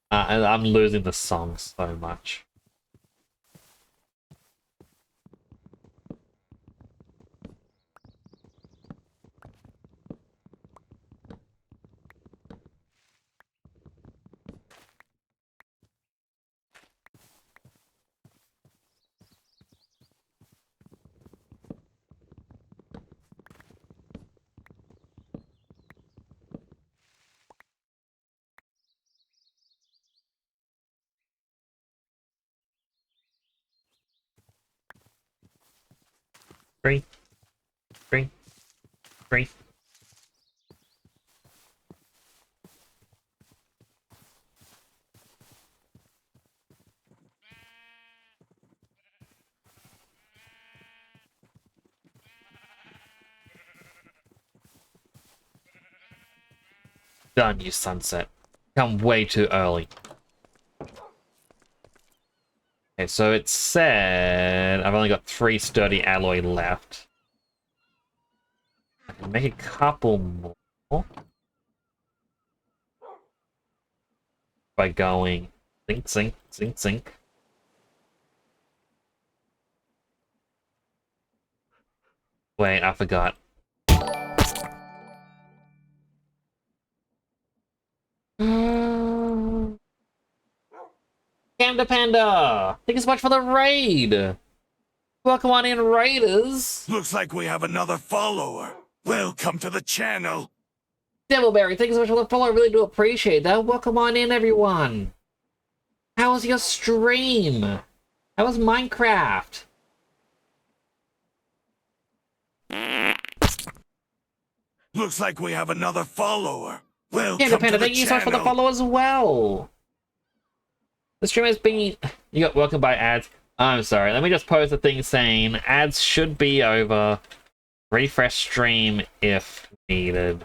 I'm losing the song so much. Three, three, three. Done, you sunset. Come way too early. Okay, so it said I've only got 3 sturdy alloy left. I can make a couple more by going zinc, zinc, zinc, zinc. Wait, I forgot. Panda Panda! Thank you so much for the raid! Welcome on in, raiders! Looks like we have another follower. Welcome to the channel. Devilberry, thank you so much for the follow. I really do appreciate that. Welcome on in, everyone. How was your stream? How was Minecraft? Looks like we have another follower. Welcome Panda to Panda, the thank you so much for the channel. follow as well. The stream has been... You got welcome by ads. I'm sorry, let me just post a thing saying ads should be over. Refresh stream if needed.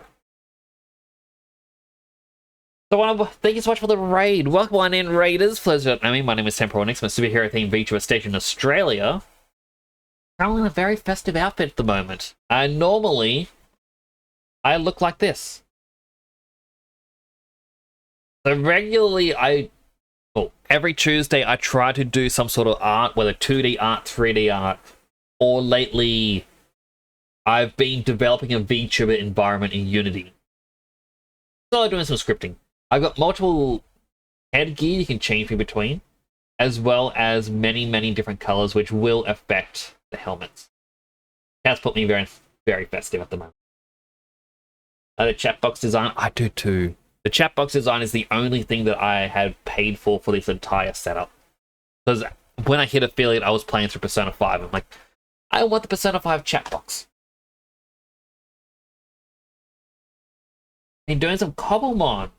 So thank you so much for the raid. Welcome on in, raiders. Flavoured. My name is Temporal Nix. I'm a superhero themed VTuber station in Australia. Currently in a very festive outfit at the moment. Normally, I look like this. So regularly, every Tuesday I try to do some sort of art, whether 2D art, 3D art, or lately I've been developing a VTuber environment in Unity. So I'm doing some scripting. I've got multiple headgear you can change in between, as well as many, many different colors which will affect the helmets. That's put me very, very festive at the moment. The chat box design, I do too. The chat box design is the only thing that I had paid for this entire setup. Because when I hit affiliate, I was playing through Persona 5. I'm like, I want the Persona 5 chat box. And doing some Cobblemon.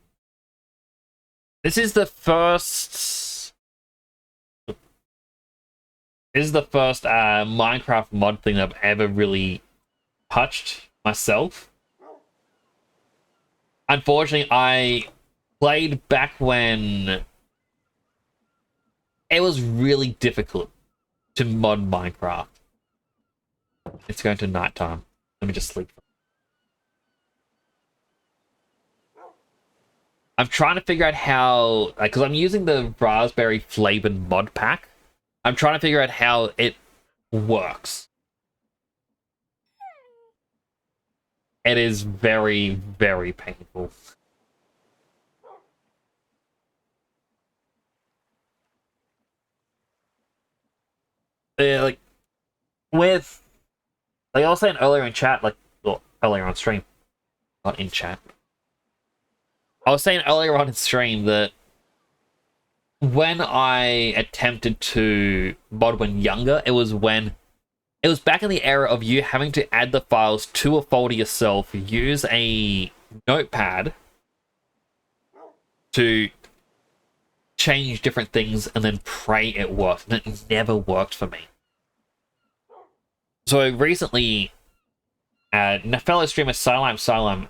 This is the first Minecraft mod thing I've ever really touched myself. Unfortunately, I played back when it was really difficult to mod Minecraft. It's going to nighttime. Let me just sleep. I'm trying to figure out how, because I'm using the raspberry flavored mod pack. I'm trying to figure out how it works. It is very, very painful. Like, with, like I was saying earlier in chat, like, well, earlier on stream, not in chat. I was saying earlier on in stream that when I attempted to mod when younger, it was back in the era of you having to add the files to a folder yourself, use a notepad to change different things, and then pray it worked. And it never worked for me. So recently, a fellow streamer, Silime,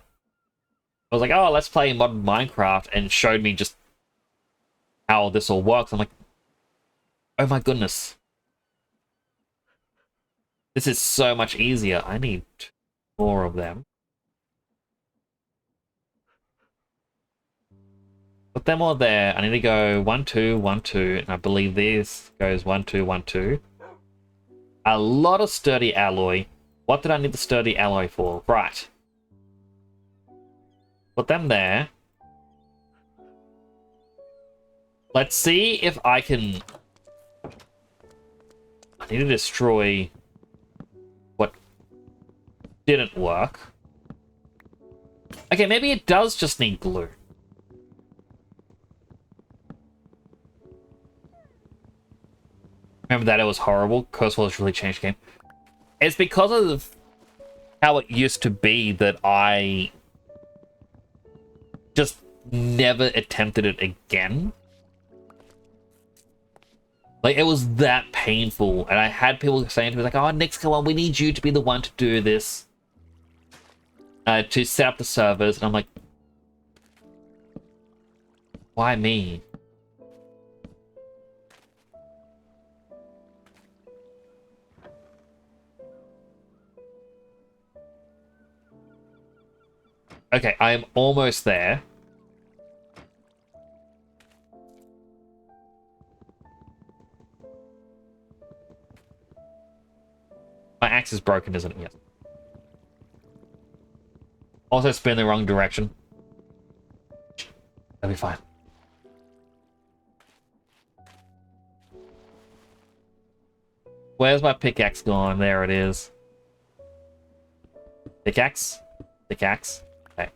was like, oh, let's play modern Minecraft, and showed me just how this all works. I'm like, oh my goodness. This is so much easier. I need more of them. Put them all there. I need to go 1, 2, 1, 2, and I believe this goes 1, 2, 1, 2. A lot of sturdy alloy. What did I need the sturdy alloy for? Right. Put them there. Let's see if I can... I need to destroy what didn't work. Okay, maybe it does just need glue. Remember that it was horrible? Cursewall has really changed the game. It's because of how it used to be that I just never attempted it again. Like, it was that painful, and I had people saying to me, like, oh, Nick's, come on, we need you to be the one to do this. To set up the servers, and I'm like, why me? Okay, I am almost there. My axe is broken, isn't it? Yes. Also spin the wrong direction. That'll be fine. Where's my pickaxe gone? There it is. Pickaxe? Pickaxe? Okay.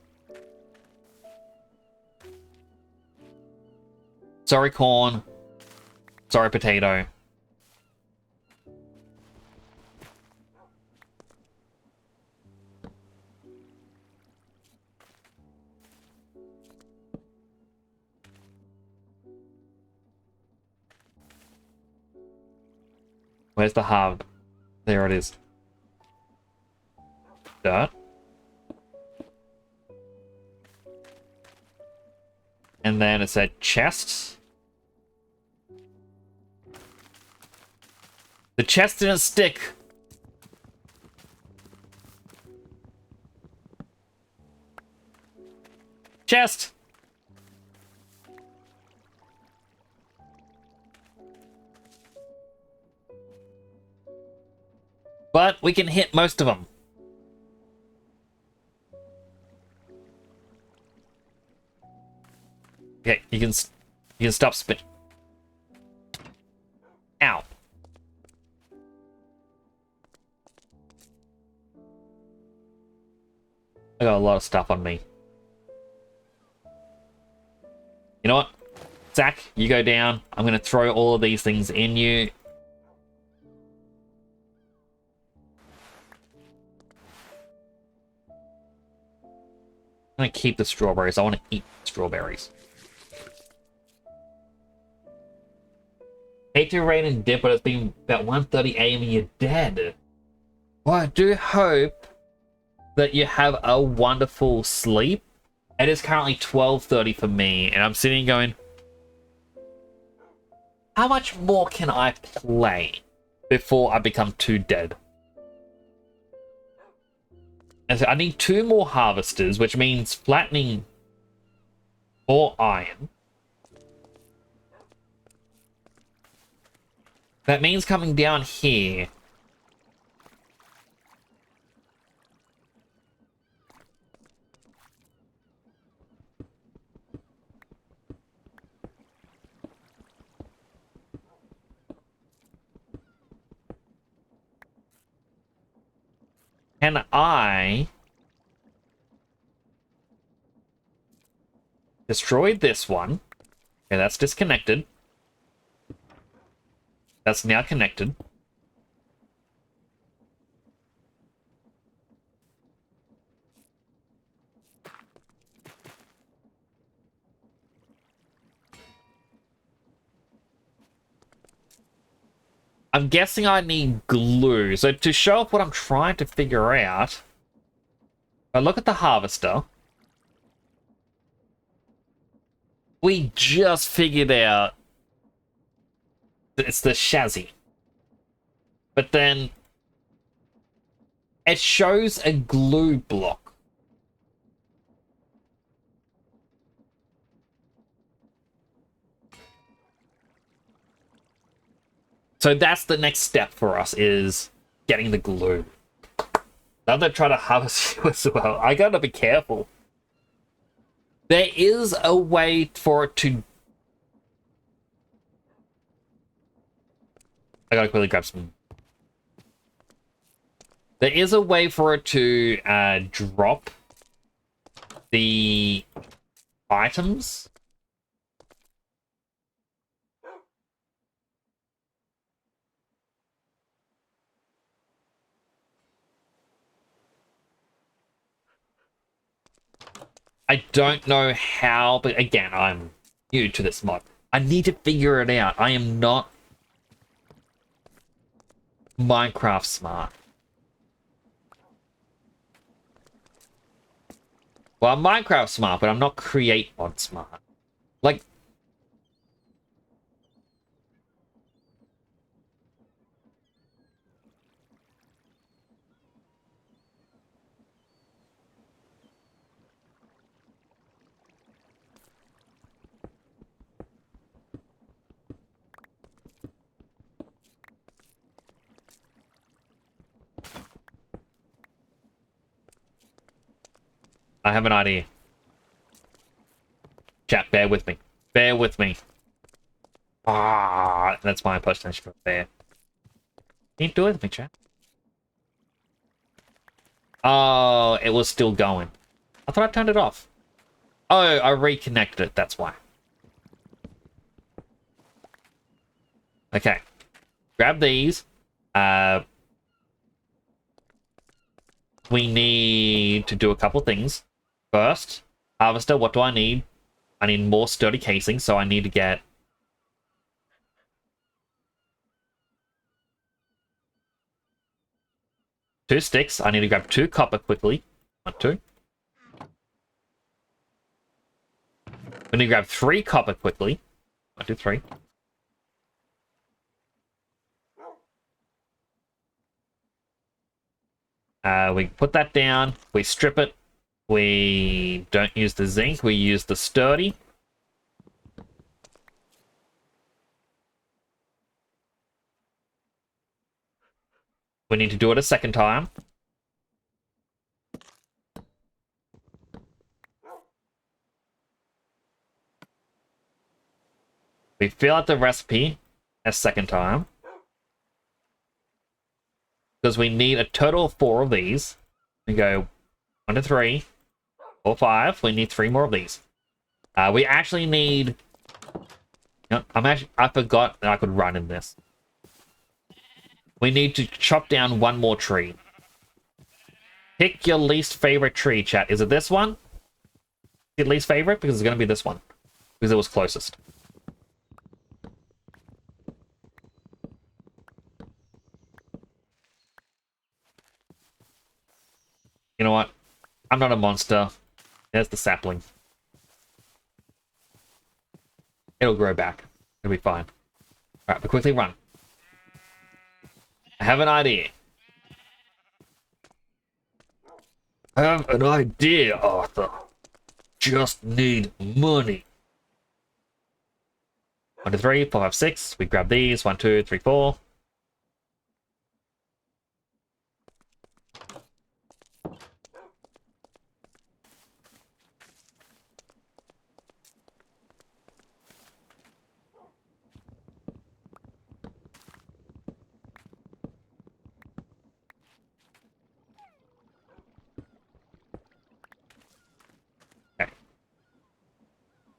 Sorry, corn. Sorry, potato. Where's the hub? There it is. Dirt. And then it said chests. The chest didn't stick. Chest! But we can hit most of them. Okay, you can stop spinning. Ow. I got a lot of stuff on me. You know what? Zach, you go down. I'm going to throw all of these things in you. I'm going to keep the strawberries. I want to eat strawberries. Hate to rain and dip, but it's been about 1:30 a.m. and you're dead. Well, I do hope that you have a wonderful sleep. It is currently 12:30 for me, and I'm sitting going, How much more can I play before I become too dead? And so I need 2 more harvesters, which means flattening more iron. That means coming down here. Can I destroy this one? Okay, that's disconnected. That's now connected. I'm guessing I need glue. So to show off what I'm trying to figure out, if I look at the harvester, we just figured out that it's the chassis. But then it shows a glue block. So that's the next step for us, is getting the glue. Now they try to harvest you as well. I gotta be careful. There is a way for it to... I gotta quickly grab some... There is a way for it to drop the items. I don't know how, but again, I'm new to this mod. I need to figure it out. I am not Minecraft smart. Well, I'm Minecraft smart, but I'm not create mod smart. Like, I have an idea. Chat, bear with me. Bear with me. Ah, that's my impersonation for bear. Keep doing it with me, chat. Oh, it was still going. I thought I turned it off. Oh, I reconnected it, that's why. Okay. Grab these. We need to do a couple things. First, harvester, what do I need? I need more sturdy casing, so I need to get... two sticks. I need to grab 2 copper quickly. 1, 2. We need to grab 3 copper quickly. 1, 2, 3. We put that down. We strip it. We don't use the zinc. We use the sturdy. We need to do it a second time. We fill out the recipe a second time. Because we need a total of 4 of these. We go 1 to 3, 4, 5. We need 3 more of these. We actually need... You know, I forgot that I could run in this. We need to chop down 1 more tree. Pick your least favorite tree, chat. Is it this one? Your least favorite? Because it's going to be this one. Because it was closest. You know what? I'm not a monster. There's the sapling. It'll grow back. It'll be fine. Alright, but quickly run. I have an idea. Arthur. Just need money. 1, 2, 3, 4, 5, 6. We grab these. 1, 2, 3, 4. Okay.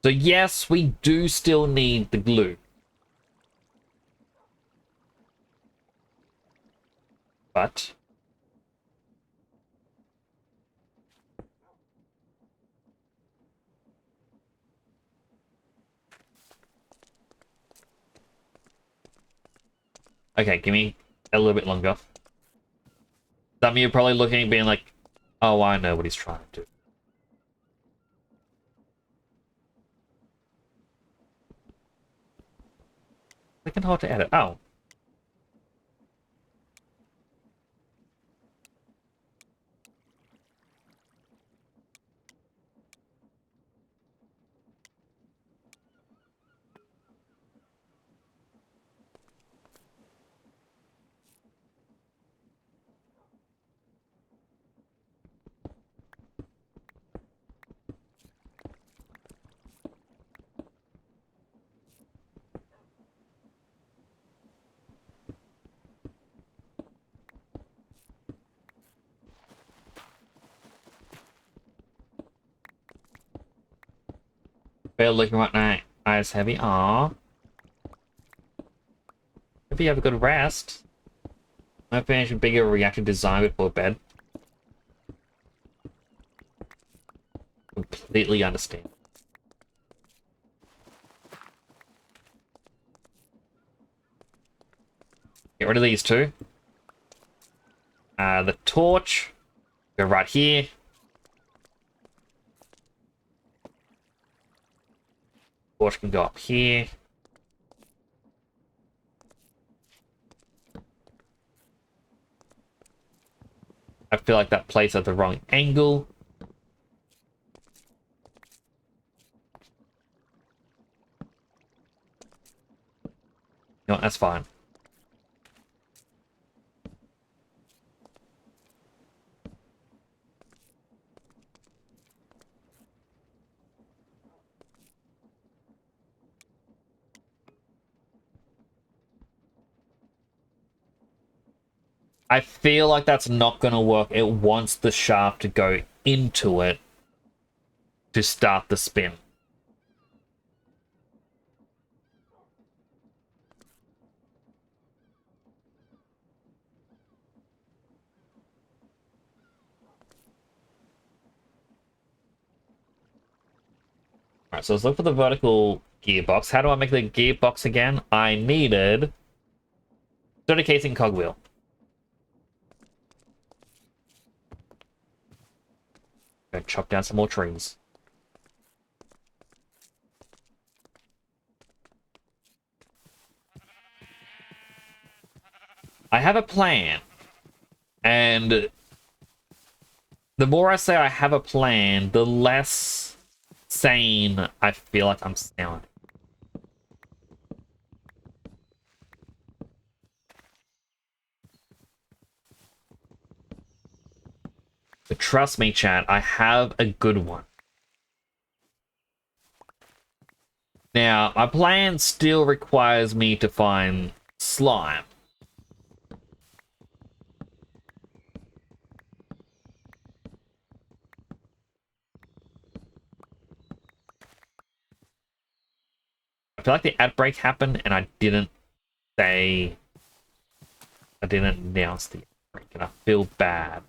So yes, we do still need the glue. But okay, give me a little bit longer. Some of you are probably looking at being like, oh, I know what he's trying to do. Click and hold to edit. Oh. Better looking right now. Eyes heavy. Aww. Hope you have a good rest. My finish a bigger reaction design before bed. Completely understand. Get rid of these two. The torch. Go right here. Torch can go up here. I feel like that placed at the wrong angle. No, that's fine. I feel like that's not going to work. It wants the shaft to go into it to start the spin. Alright, so let's look for the vertical gearbox. How do I make the gearbox again? I needed soda casing cogwheel. Go chop down some more trees. I have a plan. And the more I say I have a plan, the less sane I feel like I'm sounding. But trust me, chat, I have a good one. Now, my plan still requires me to find slime. I feel like the ad break happened and I didn't say... I didn't announce the ad break and I feel bad.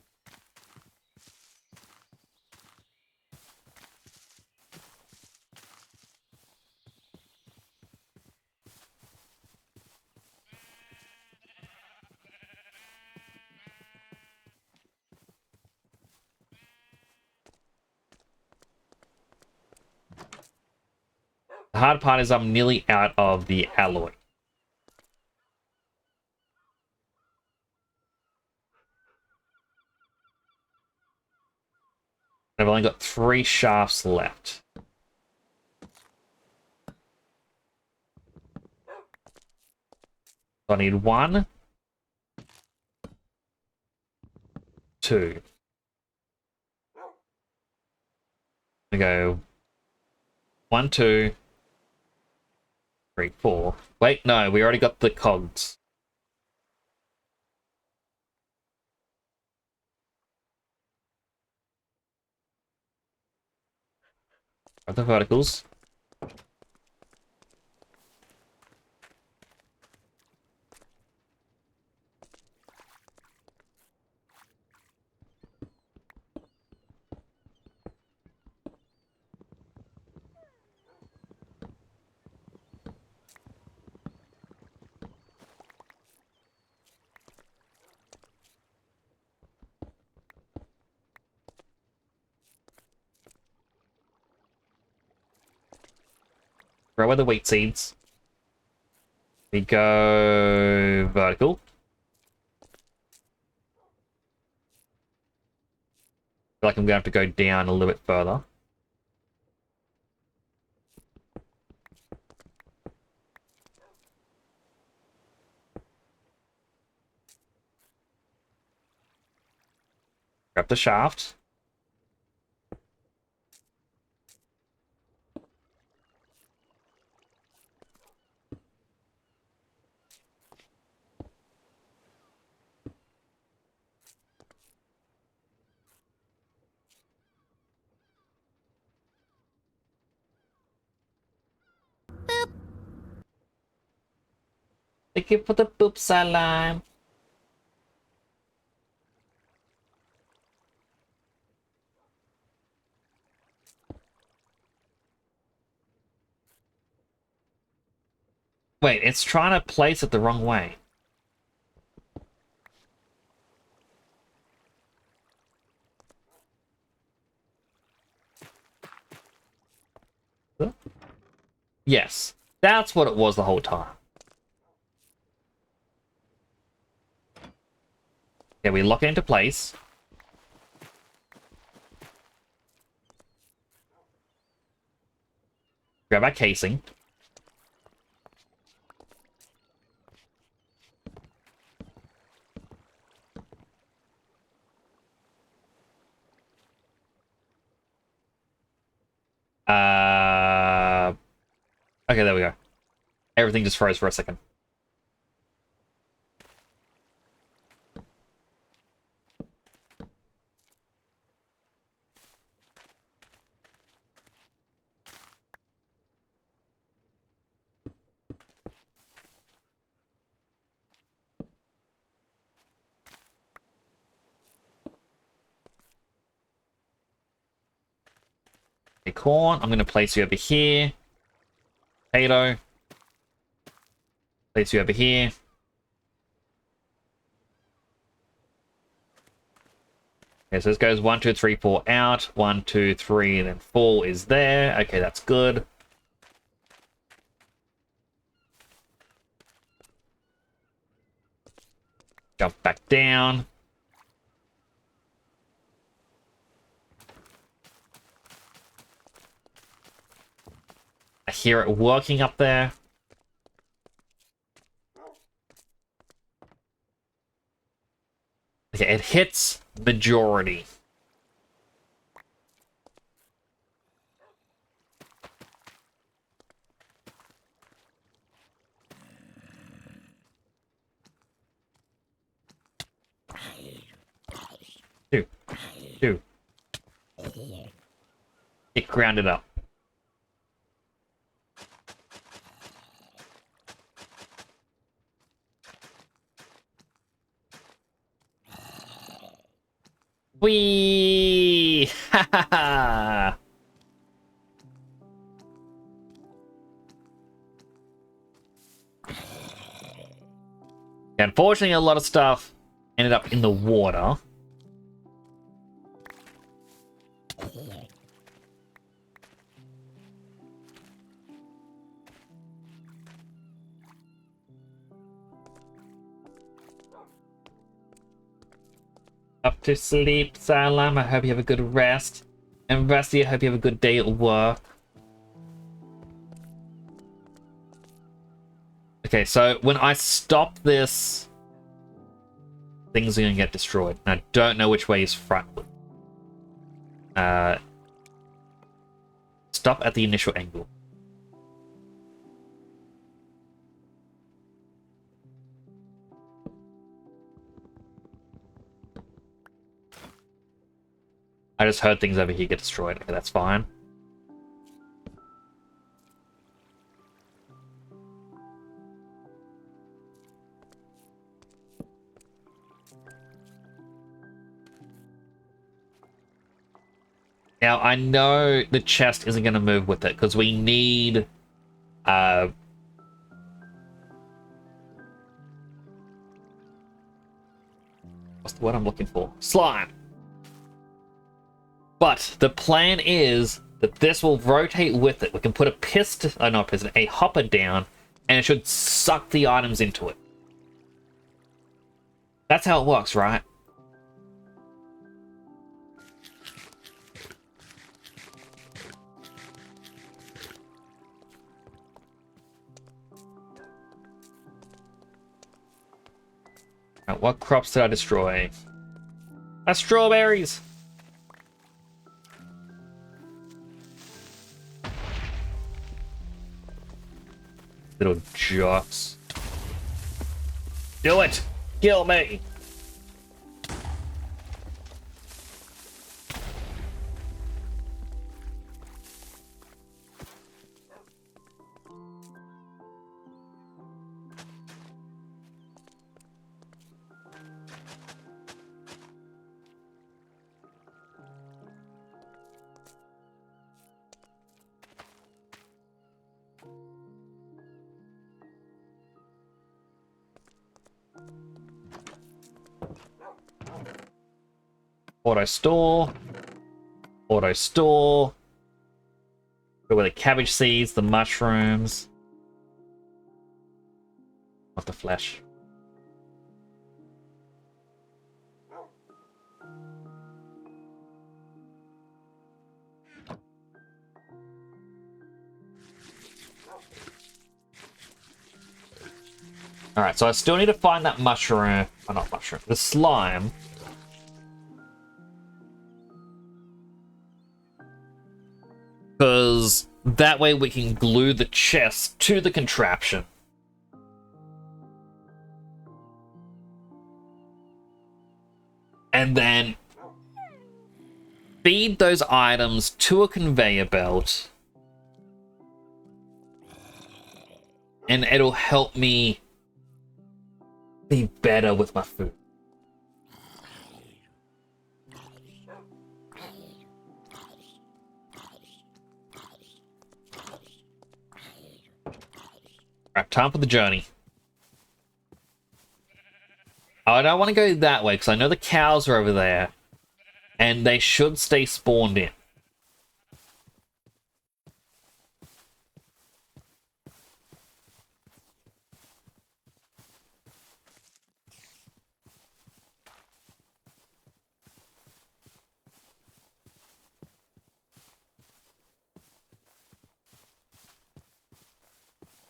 The hard part is I'm nearly out of the alloy. I've only got 3 shafts left. So I need 1, 2. We go 1, 2, 3, 4. Wait, no, we already got the cogs. Got the verticals. Grow with the wheat seeds. We go vertical. Feel like I'm gonna have to go down a little bit further. Grab the shaft. Thank you for the boop salam. Wait, it's trying to place it the wrong way. Huh? Yes, that's what it was the whole time. Yeah, we lock it into place. Grab our casing. Okay, there we go. Everything just froze for a second. Okay, corn, I'm going to place you over here. Potato. Place you over here. Okay, so this goes 1, 2, 3, 4 out. 1, 2, 3, and then 4 is there. Okay, that's good. Jump back down. I hear it working up there. Okay, it hits majority. Two. It grounded up. Whee! Ha ha ha! Unfortunately, a lot of stuff ended up in the water. Up to sleep, Salam. I hope you have a good rest. And Basti, I hope you have a good day at work. Okay, so when I stop this, things are going to get destroyed. And I don't know which way is frontward. Stop at the initial angle. I just heard things over here get destroyed. Okay, that's fine. Now, I know the chest isn't going to move with it, because we need... what's the word I'm looking for? Slime! But the plan is that this will rotate with it. We can put a hopper down, and it should suck the items into it. That's how it works, right? Right, what crops did I destroy? Strawberries! Little jocks. Do it! Kill me! Auto store. Auto store. Put away the cabbage seeds, the mushrooms. Not the flesh. Alright, so I still need to find that mushroom. Oh, not mushroom. The slime. Because that way we can glue the chest to the contraption. And then feed those items to a conveyor belt. And it'll help me be better with my food. Alright, time for the journey. I don't want to go that way, because I know the cows are over there. And they should stay spawned in.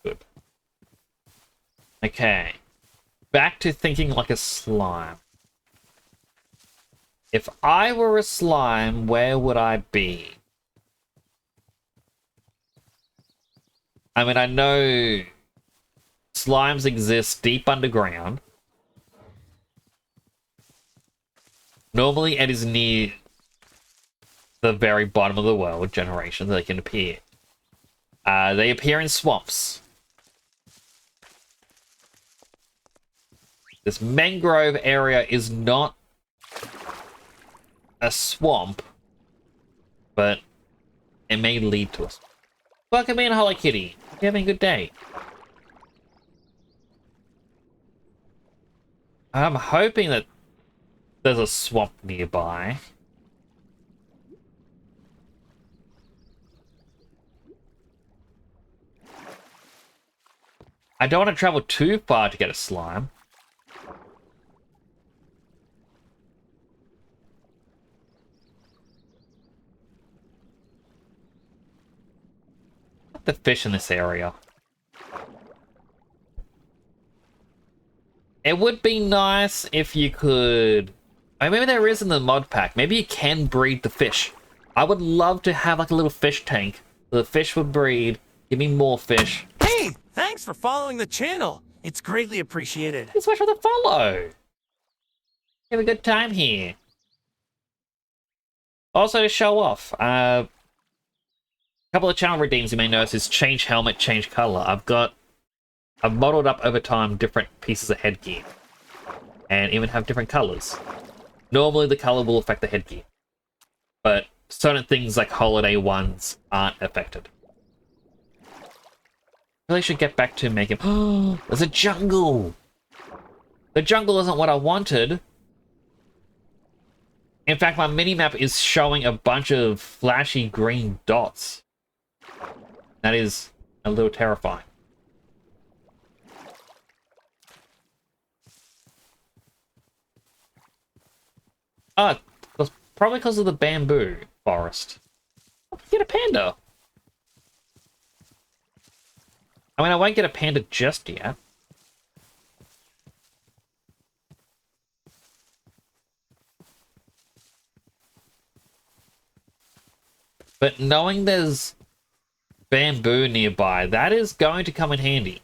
Good. Okay. Back to thinking like a slime. If I were a slime, where would I be? I mean, I know slimes exist deep underground. Normally, it is near the very bottom of the world generation they can appear. They appear in swamps. This mangrove area is not a swamp, but it may lead to us. Welcome in, Holly Kitty. You having a good day? I'm hoping that there's a swamp nearby. I don't want to travel too far to get a slime. the fish in this area. It would be nice if you could... maybe there is in the mod pack. Maybe you can breed the fish. I would love to have like a little fish tank. The fish would breed. Give me more fish. Hey, thanks for following the channel. It's greatly appreciated. Thanks so much for the follow. Have a good time here. Also, to show off, a couple of channel redeems you may notice is change helmet, change color. I've modeled up over time different pieces of headgear, and even have different colors. Normally, the color will affect the headgear, but certain things like holiday ones aren't affected. I really should get back to making. Oh, there's a jungle. The jungle isn't what I wanted. In fact, my minimap is showing a bunch of flashy green dots. That is a little terrifying. Ah, that's probably because of the bamboo forest. Get a panda. I mean, I won't get a panda just yet. But knowing there's bamboo nearby, that is going to come in handy.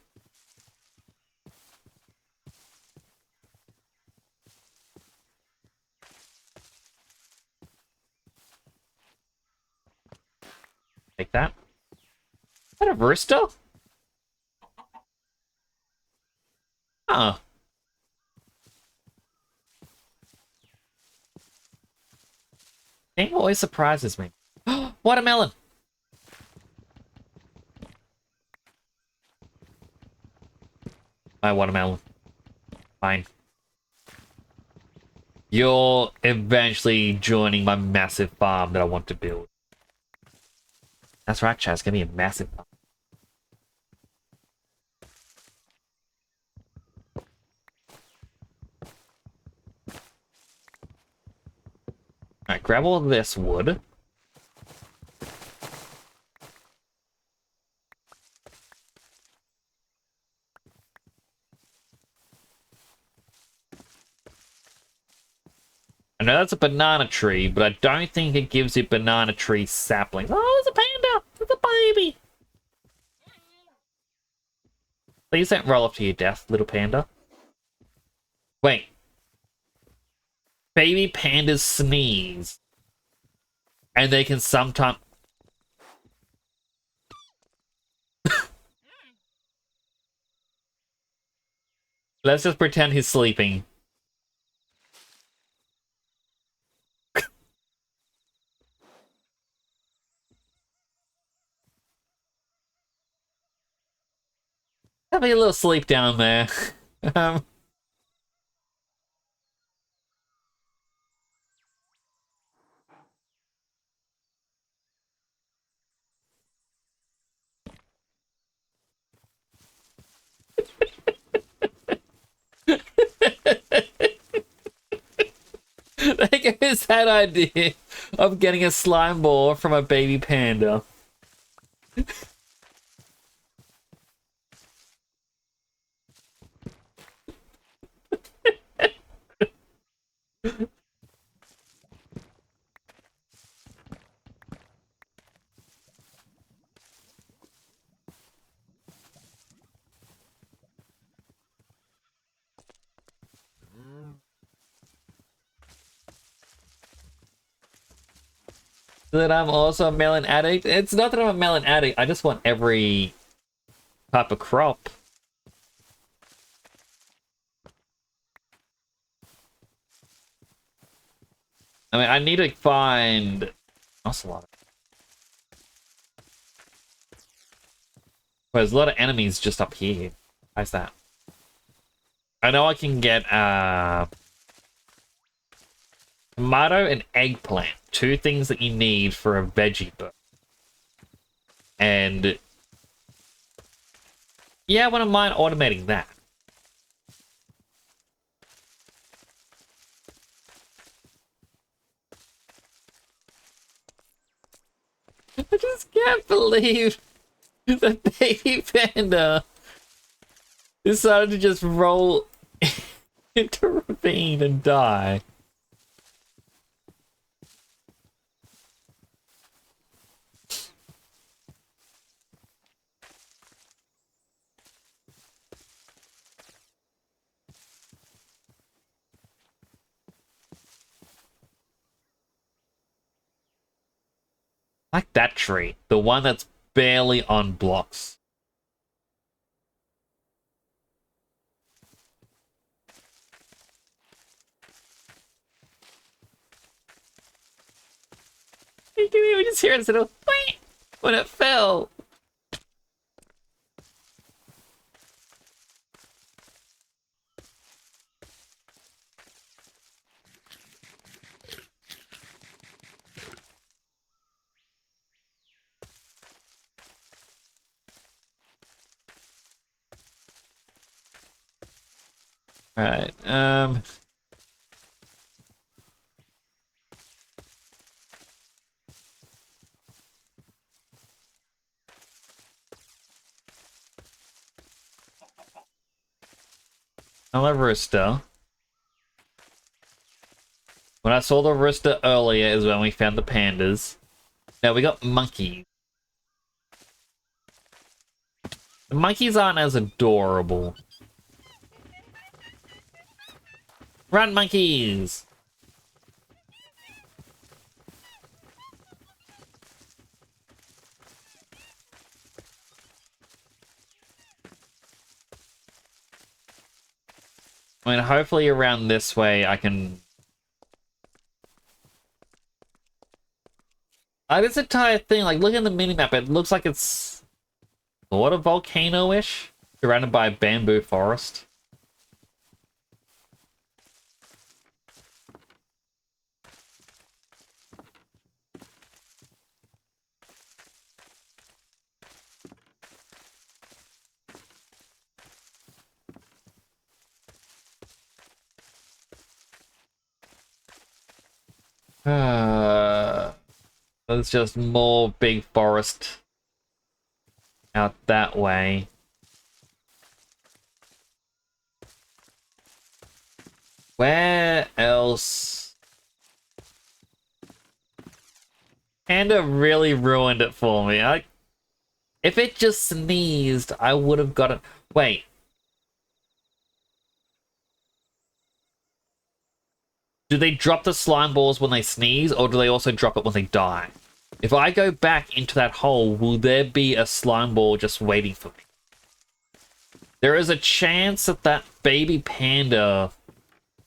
Take that. Is that a rooster? Huh. Game always surprises me. Watermelon! My watermelon. Fine. You're eventually joining my massive farm that I want to build. That's right, Chaz. It's gonna be a massive farm. Alright, grab all of this wood. I know that's a banana tree, but I don't think it gives you banana tree saplings. Oh, there's a panda! There's a baby! Please don't roll off to your death, little panda. Wait. Baby pandas sneeze. And they can sometimes... Let's just pretend he's sleeping. Having a little sleep down there. um, there goes that idea of getting a slime ball from a baby panda. That I'm also a melon addict. It's not that I'm a melon addict. I just want every type of crop. I mean, I need to find ocelot. Well, there's a lot of enemies just up here. How's that? I know I can get tomato and eggplant. Two things that you need for a veggie burger. And yeah, I wouldn't mind automating that. I just can't believe The baby panda decided to just roll into a ravine and die. Like that tree, the one that's barely on blocks. We just hear it sort of when it fell. Right. Another rooster. When I saw the rooster earlier is when we found the pandas. Now we got monkeys. The monkeys aren't as adorable. Run, monkeys! I mean, hopefully around this way I can... this entire thing, like, look at the minimap, it looks like it's sort of volcano-ish, surrounded by a bamboo forest. There's just more big forest out that way. Where else? Panda really ruined it for me. If it just sneezed, I would have got it. Wait. Do they drop the slime balls when they sneeze, or do they also drop it when they die? If I go back into that hole, will there be a slime ball just waiting for me? There is a chance that that baby panda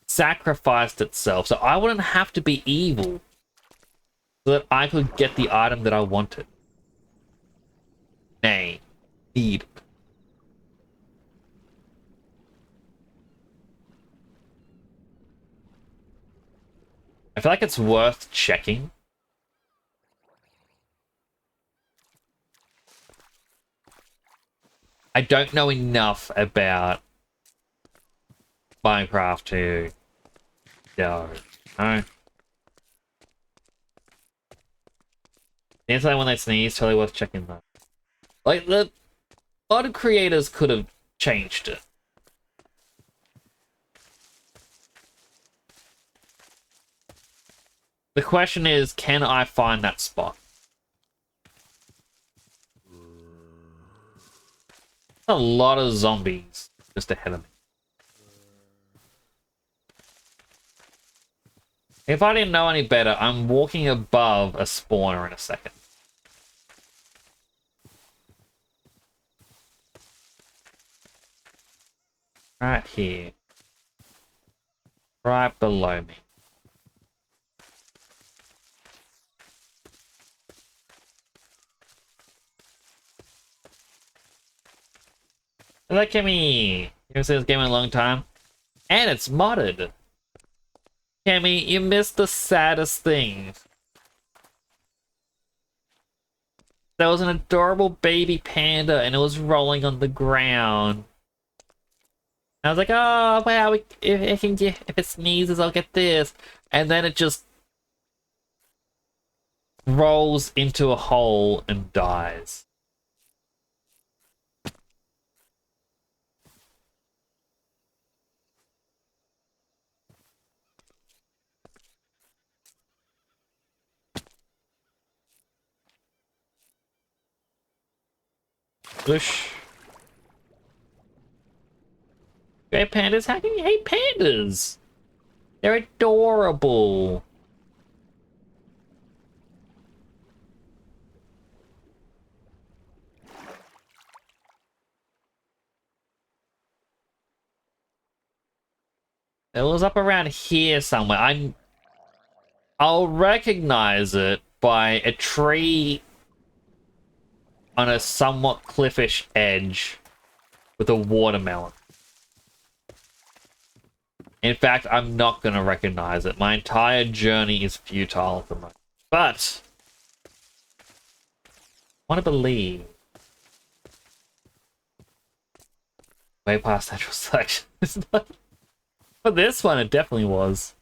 sacrificed itself, so I wouldn't have to be evil so that I could get the item that I wanted. Nay, need it. I feel like it's worth checking. I don't know enough about Minecraft to know. No. Inside when they sneeze, totally worth checking though. Like, a lot of creators could have changed it. The question is, can I find that spot? A lot of zombies just ahead of me. If I didn't know any better, I'm walking above a spawner in a second. Right here. Right below me. Look at me! You haven't seen this game in a long time? And it's modded! Cammy, you missed the saddest thing. There was an adorable baby panda and it was rolling on the ground. I was like, oh wow, if it sneezes, I'll get this. And then it just rolls into a hole and dies. Sploosh. Great pandas? How can you hate pandas? They're adorable. It was up around here somewhere. I'll recognize it by a tree on a somewhat cliffish edge with a watermelon. In fact, I'm not going to recognize it. My entire journey is futile at the moment. But I want to believe. Way past natural selection. For this one, it definitely was.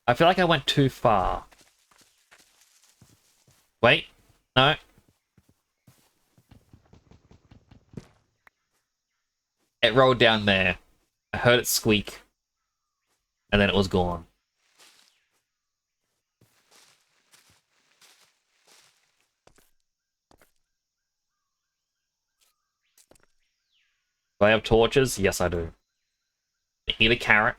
I feel like I went too far. Wait. No. It rolled down there. I heard it squeak. And then it was gone. Do I have torches? Yes, I do. Eat a carrot.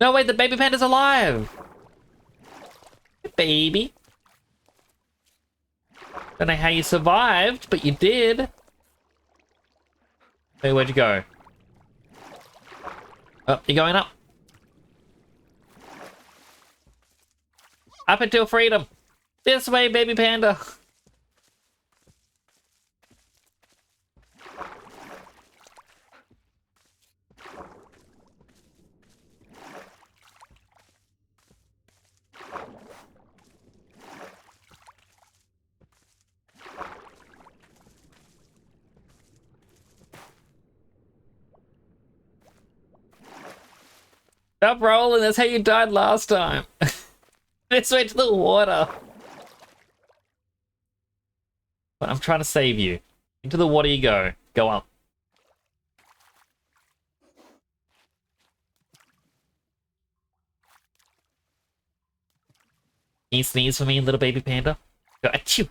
No, wait, the baby panda's alive! Baby. Don't know how you survived, but you did. Hey, where'd you go? Oh, you're going up. Up until freedom. This way, baby panda. Stop rolling, that's how you died last time. This way to the water. But I'm trying to save you. Into the water you go. Go up. Can you sneeze for me, little baby panda? Go, achoo!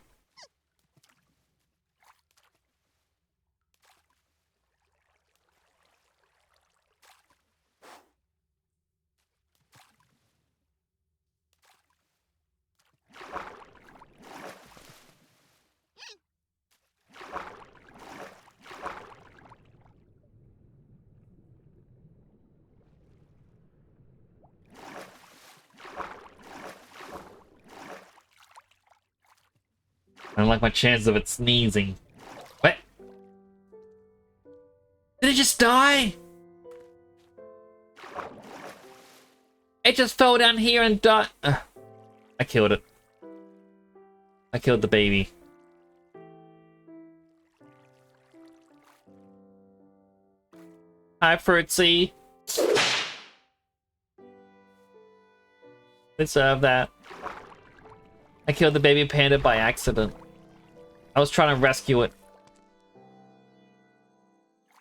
I don't like my chances of it sneezing. What? Did it just die? It just fell down here and died. I killed it. I killed the baby. Hi, Fruitsy. Deserve that. I killed the baby panda by accident. I was trying to rescue it.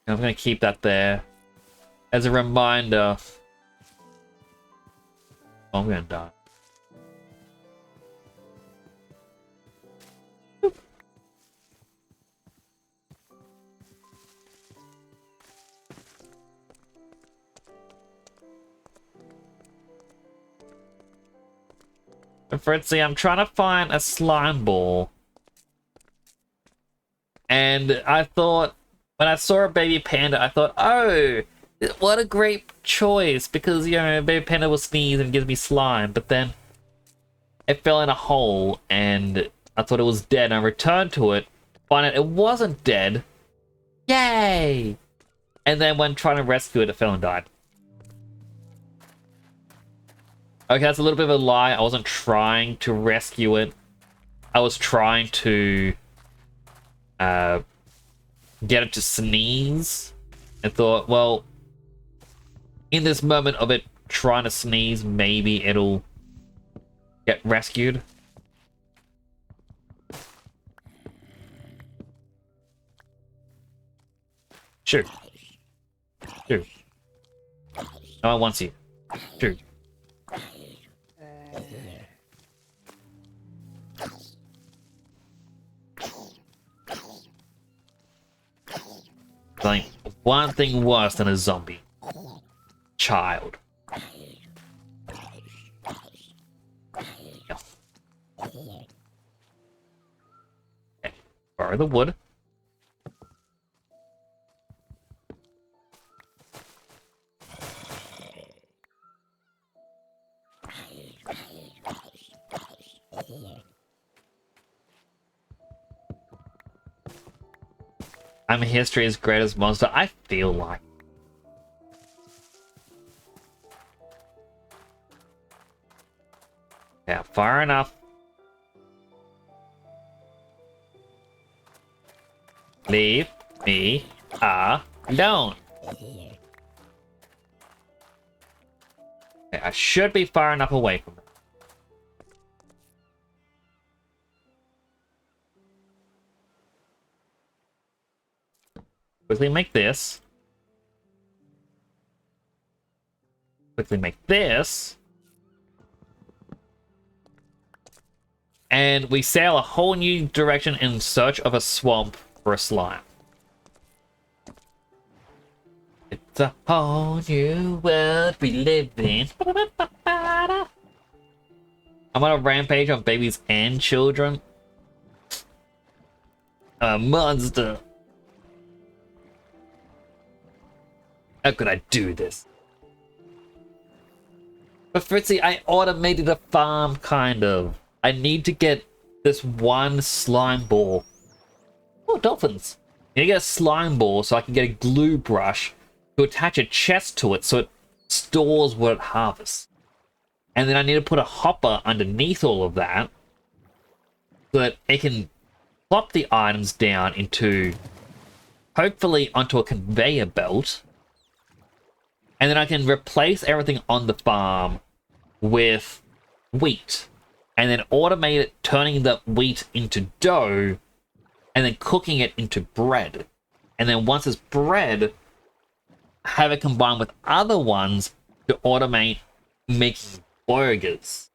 I'm gonna keep that there as a reminder. Oh, I'm gonna die. Fritzy, I'm trying to find a slime ball. And I thought, when I saw a baby panda, I thought, oh, what a great choice. Because, you know, a baby panda will sneeze and gives me slime. But then it fell in a hole and I thought it was dead. And I returned to it, find out it wasn't dead. Yay! And then when trying to rescue it, it fell and died. Okay, that's a little bit of a lie. I wasn't trying to rescue it. I was trying to get it to sneeze. And thought, well, in this moment of it trying to sneeze, maybe it'll get rescued. Shoot. Shoot. No one wants you. Shoot. Like, one thing worse than a zombie. Child. Yeah. Okay. Borrow the wood. I'm history's greatest monster. I feel like. Yeah, far enough. Leave me alone. Okay, I should be far enough away from it. Quickly make this. Quickly make this. And we sail a whole new direction in search of a swamp for a slime. It's a whole new world we live in. I'm on a rampage of babies and children. A monster. How could I do this? But Fritzy, I automated a farm, kind of. I need to get this one slime ball. Oh, dolphins. I need to get a slime ball so I can get a glue brush to attach a chest to it so it stores what it harvests. And then I need to put a hopper underneath all of that so that it can plop the items down into, hopefully onto a conveyor belt. And then I can replace everything on the farm with wheat. And then automate it, turning the wheat into dough. And then cooking it into bread. And then once it's bread, have it combined with other ones to automate making burgers.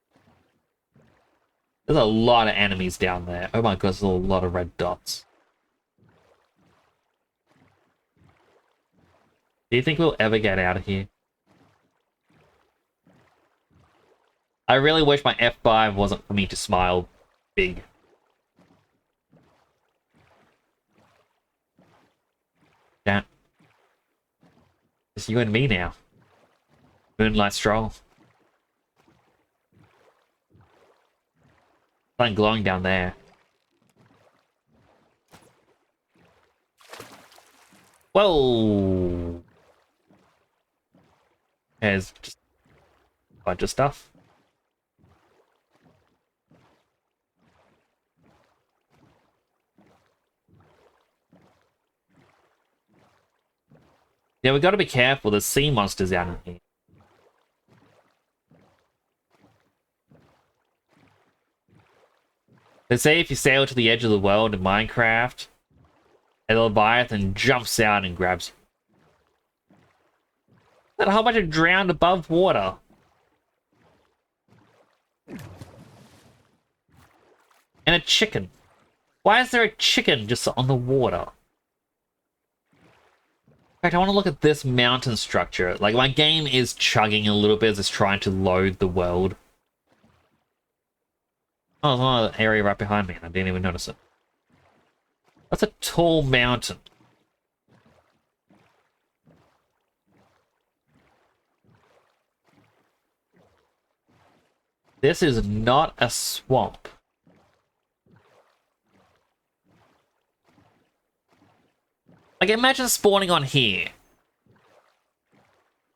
There's a lot of enemies down there. Oh my god, there's a lot of red dots. Do you think we'll ever get out of here? I really wish my F5 wasn't for me to smile big. Yeah. It's you and me now. Moonlight Stroll. Something glowing down there. Whoa! There's just a bunch of stuff. Yeah, we gotta be careful. There's sea monsters out in here. They say if you sail to the edge of the world in Minecraft, a Leviathan jumps out and grabs you. That a whole bunch of drowned above water. And a chicken. Why is there a chicken just on the water? In fact, I want to look at this mountain structure. Like, my game is chugging a little bit as it's trying to load the world. Oh, there's another area right behind me, and I didn't even notice it. That's a tall mountain. This is not a swamp. Like, imagine spawning on here.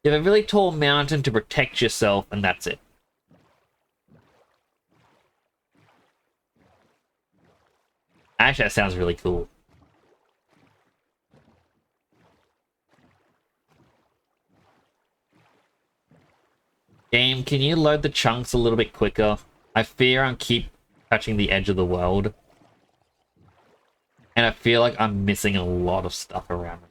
You have a really tall mountain to protect yourself, and that's it. Actually, that sounds really cool. Game, can you load the chunks a little bit quicker? I fear I keep touching the edge of the world. And I feel like I'm missing a lot of stuff around me.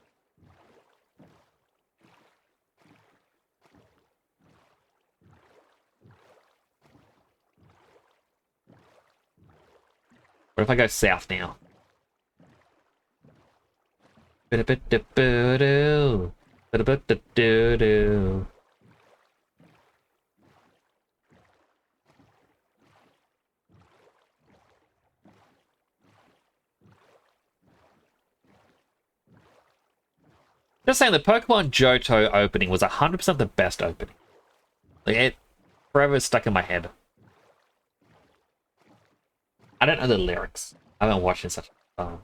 What if I go south now? Just saying, the Pokemon Johto opening was 100% the best opening. Like, it forever stuck in my head. I don't know the lyrics. I haven't watched it in such a long time.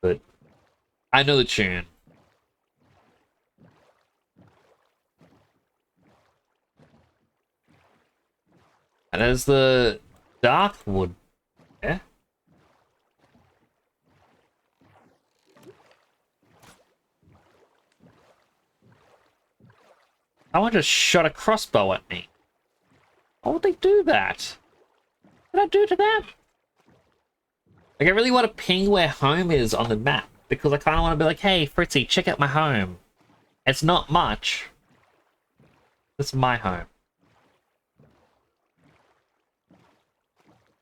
But I know the tune. And there's the Darkwood. Yeah. Someone just shot a crossbow at me. Why would they do that? What did I do to them? Like, I really want to ping where home is on the map, because I kind of want to be like, hey, Fritzy, check out my home. It's not much. This is my home.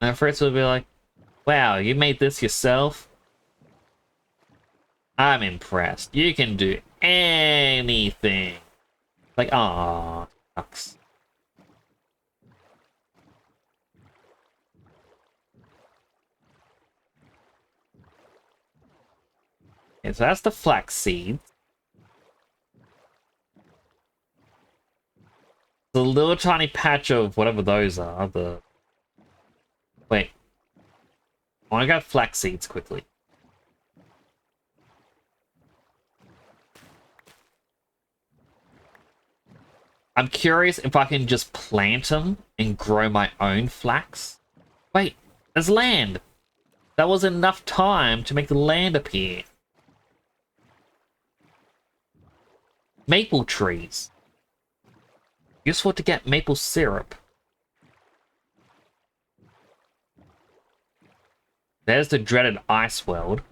And Fritz will be like, wow, you made this yourself? I'm impressed. You can do anything. Like, aw, sucks. Okay, so that's the flax seed. The little tiny patch of whatever those are. The wait, I want to go flax seeds quickly. I'm curious if I can just plant them and grow my own flax. Wait, there's land. That was enough time to make the land appear. Maple trees. Useful to get maple syrup. There's the dreaded ice world.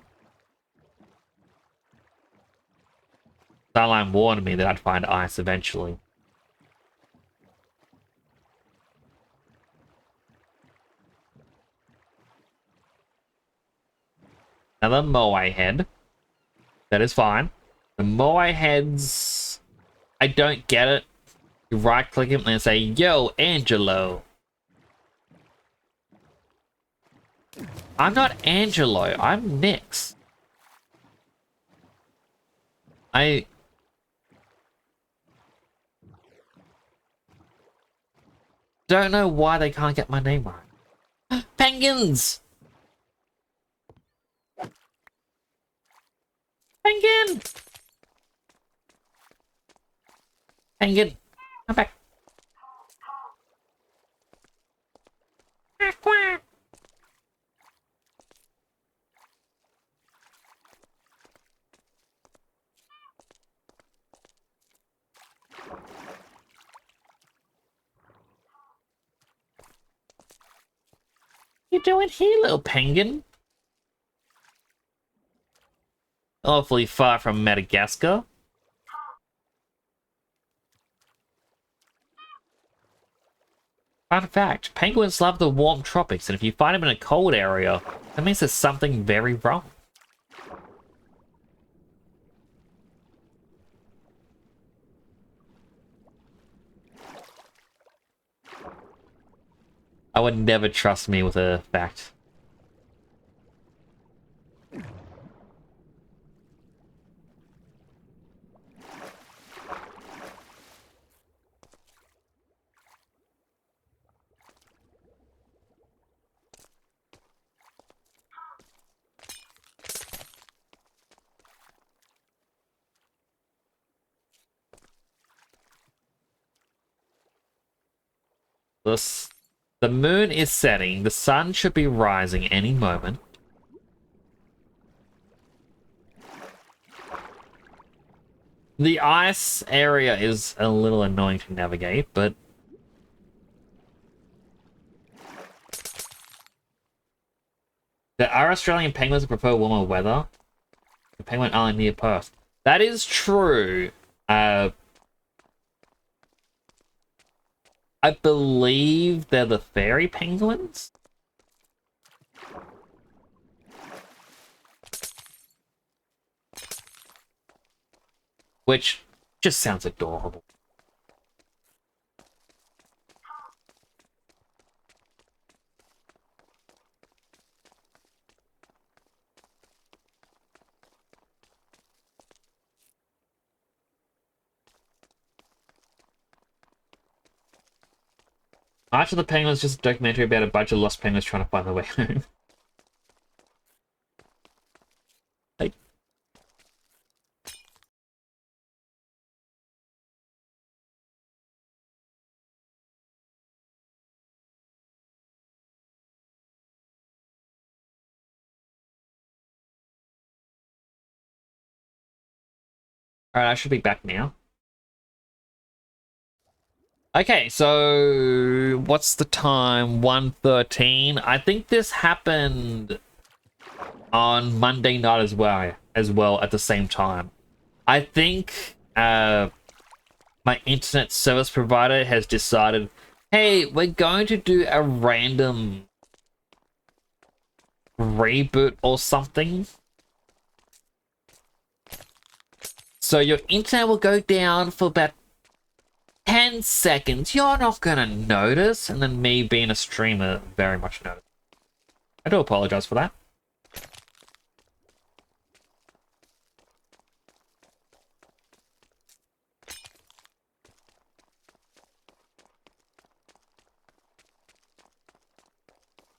Starline warned me that I'd find ice eventually. Another Moai head. That is fine. The Moai heads, I don't get it. You right click him and say, yo, Angelo. I'm not Angelo, I'm Nyx. I don't know why they can't get my name right. Penguins! Penguin! Penguin! Come back. Quack, quack. You doing here, little penguin? Awfully far from Madagascar. Fun fact, penguins love the warm tropics, and if you find them in a cold area, that means there's something very wrong. I would never trust me with a fact. The moon is setting. The sun should be rising any moment. The ice area is a little annoying to navigate, but there are Australian penguins that prefer warmer weather. The penguin island near Perth. That is true. I believe they're the fairy penguins. which just sounds adorable. March of the Penguins is just a documentary about a bunch of lost penguins trying to find their way home. Like, alright, I should be back now. Okay, so what's the time? 1:13. I think this happened on Monday night as well at the same time. I think my internet service provider has decided, hey, we're going to do a random reboot or something. So your internet will go down for about 10 seconds. You're not gonna notice. And then me being a streamer very much notice. I do apologize for that.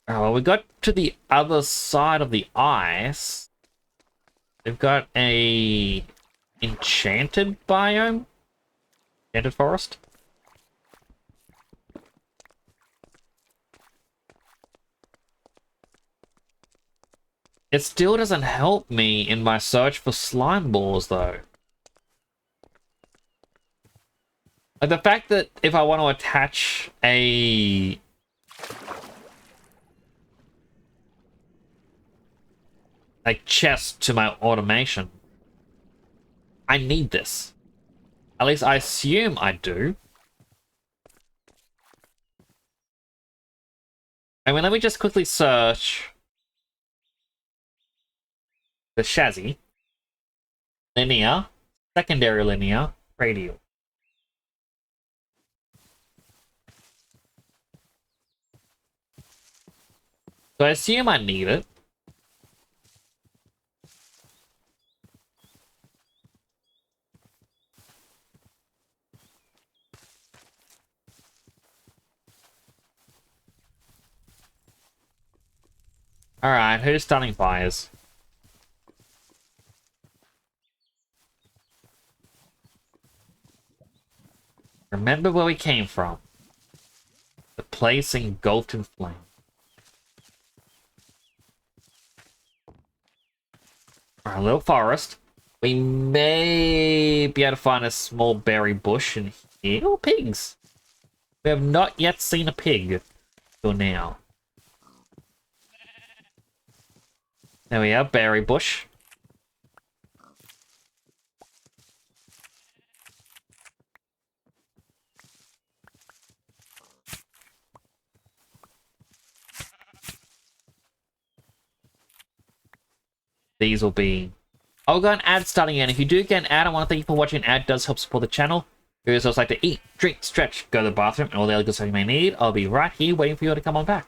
Oh, well, we got to the other side of the ice. We've got a enchanted biome. Enchanted forest. It still doesn't help me in my search for slime balls, though. Like the fact that if I want to attach a chest to my automation, I need this. At least I assume I do. I mean, let me just quickly search the chassis. Linear, secondary linear, radial. So I assume I need it. Alright, who's starting fires? Remember where we came from. The place engulfed in flame. Our little forest. We may be able to find a small berry bush in here. Oh, pigs! We have not yet seen a pig till now. There we are, berry bush. These will be... I'll go an ad starting in. If you do get an ad, I want to thank you for watching. An ad does help support the channel. If you also like to eat, drink, stretch, go to the bathroom, and all the other good stuff you may need, I'll be right here waiting for you to come on back.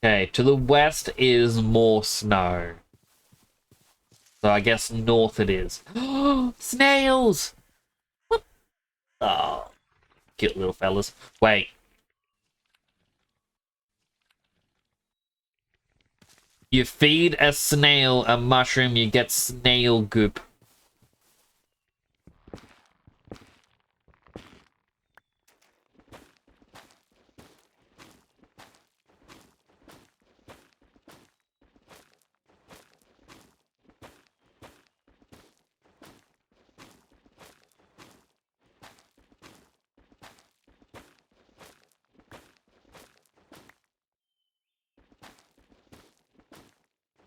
Okay, to the west is more snow. So I guess north it is. Snails! What? Oh, cute little fellas. Wait. You feed a snail a mushroom, you get snail goop.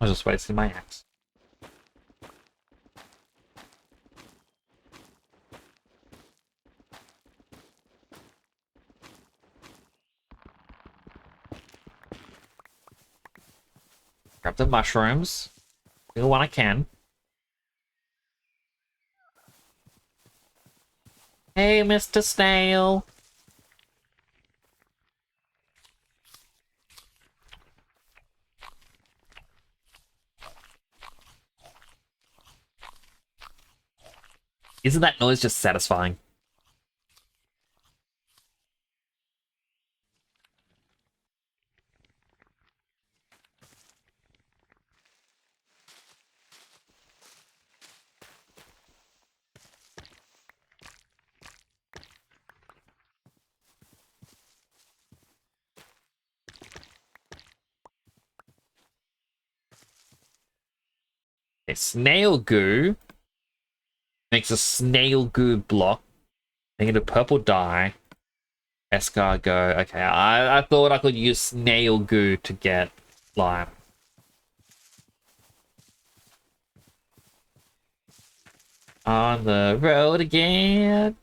I was just wasting my axe. Grab the mushrooms. The one I can. Hey, Mr. Snail. Isn't that noise just satisfying? Okay, snail goo makes a snail goo block. Make it a purple dye. Escargot. Okay, I thought I could use snail goo to get lime. On the road again.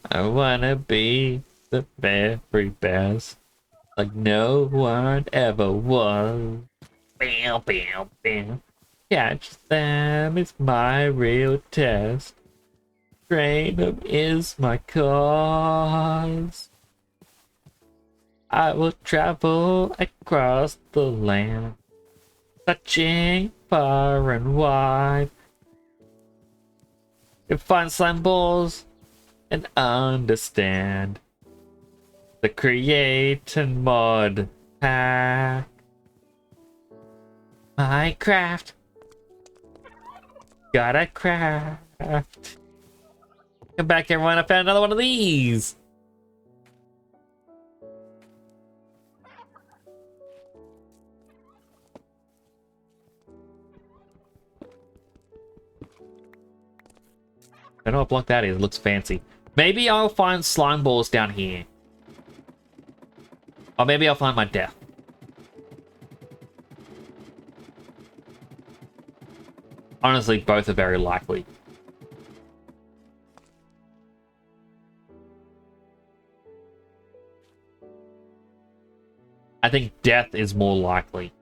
I wanna be the very best, like no one ever was. Bam, bam, bam. Catch them is my real test. Train them is my cause. I will travel across the land, touching far and wide. To find slime balls and understand the create and mod pack. Minecraft. Gotta craft. Come back, everyone. I found another one of these. I don't know what block that is. It looks fancy. Maybe I'll find slime balls down here. Or maybe I'll find my death. Honestly, both are very likely. I think death is more likely.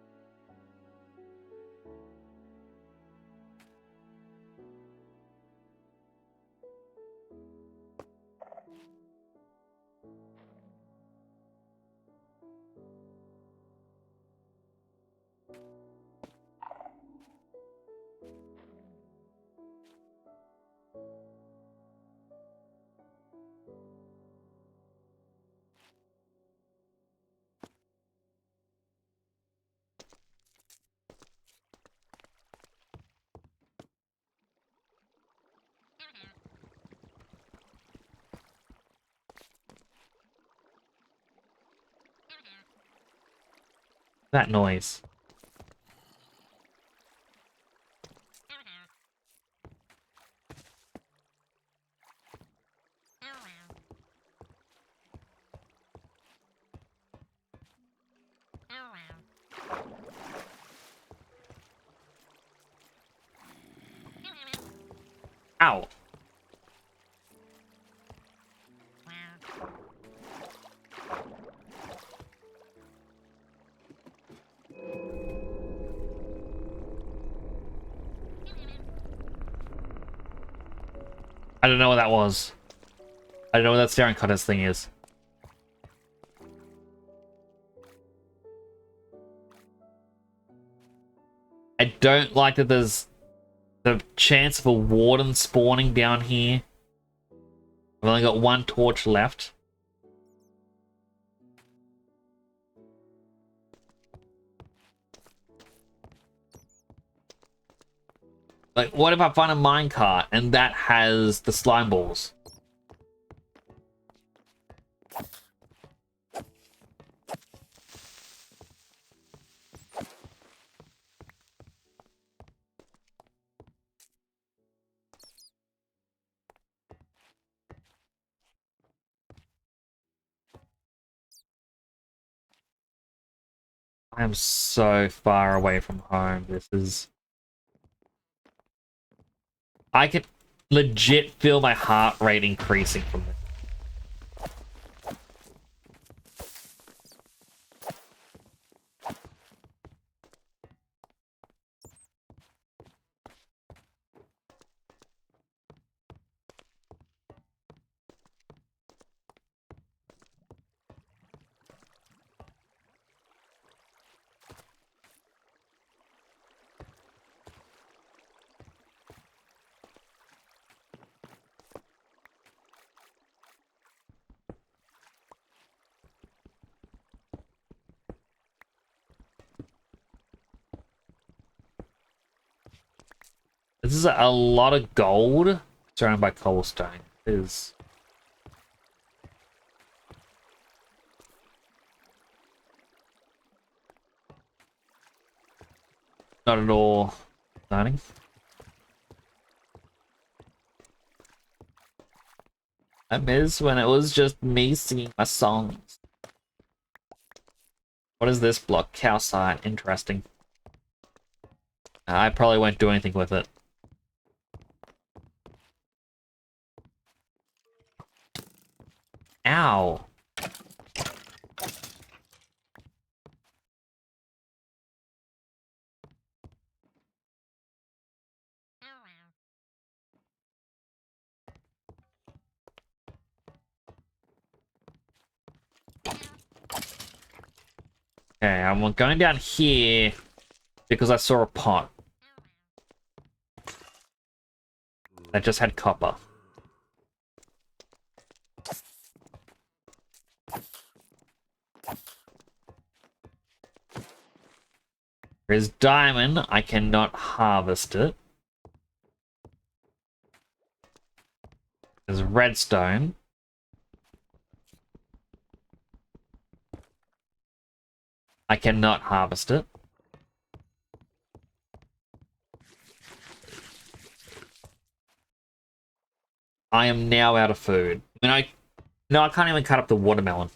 That noise. Ow. I don't know what that was. I don't know what that staring contest thing is. I don't like that there's the chance of a warden spawning down here. I've only got one torch left. Like, what if I find a minecart and that has the slime balls? I'm so far away from home. This is... I could... legit feel my heart rate increasing from this. This is a lot of gold surrounded by cobblestone. It is not at all exciting. I miss when it was just me singing my songs. What is this block? Calcite. Interesting. I probably won't do anything with it. Ow. Okay, I'm going down here because I saw a pot that just had copper. There's diamond. I cannot harvest it. There's redstone. I cannot harvest it. I am now out of food. I mean, no, I can't even cut up the watermelon.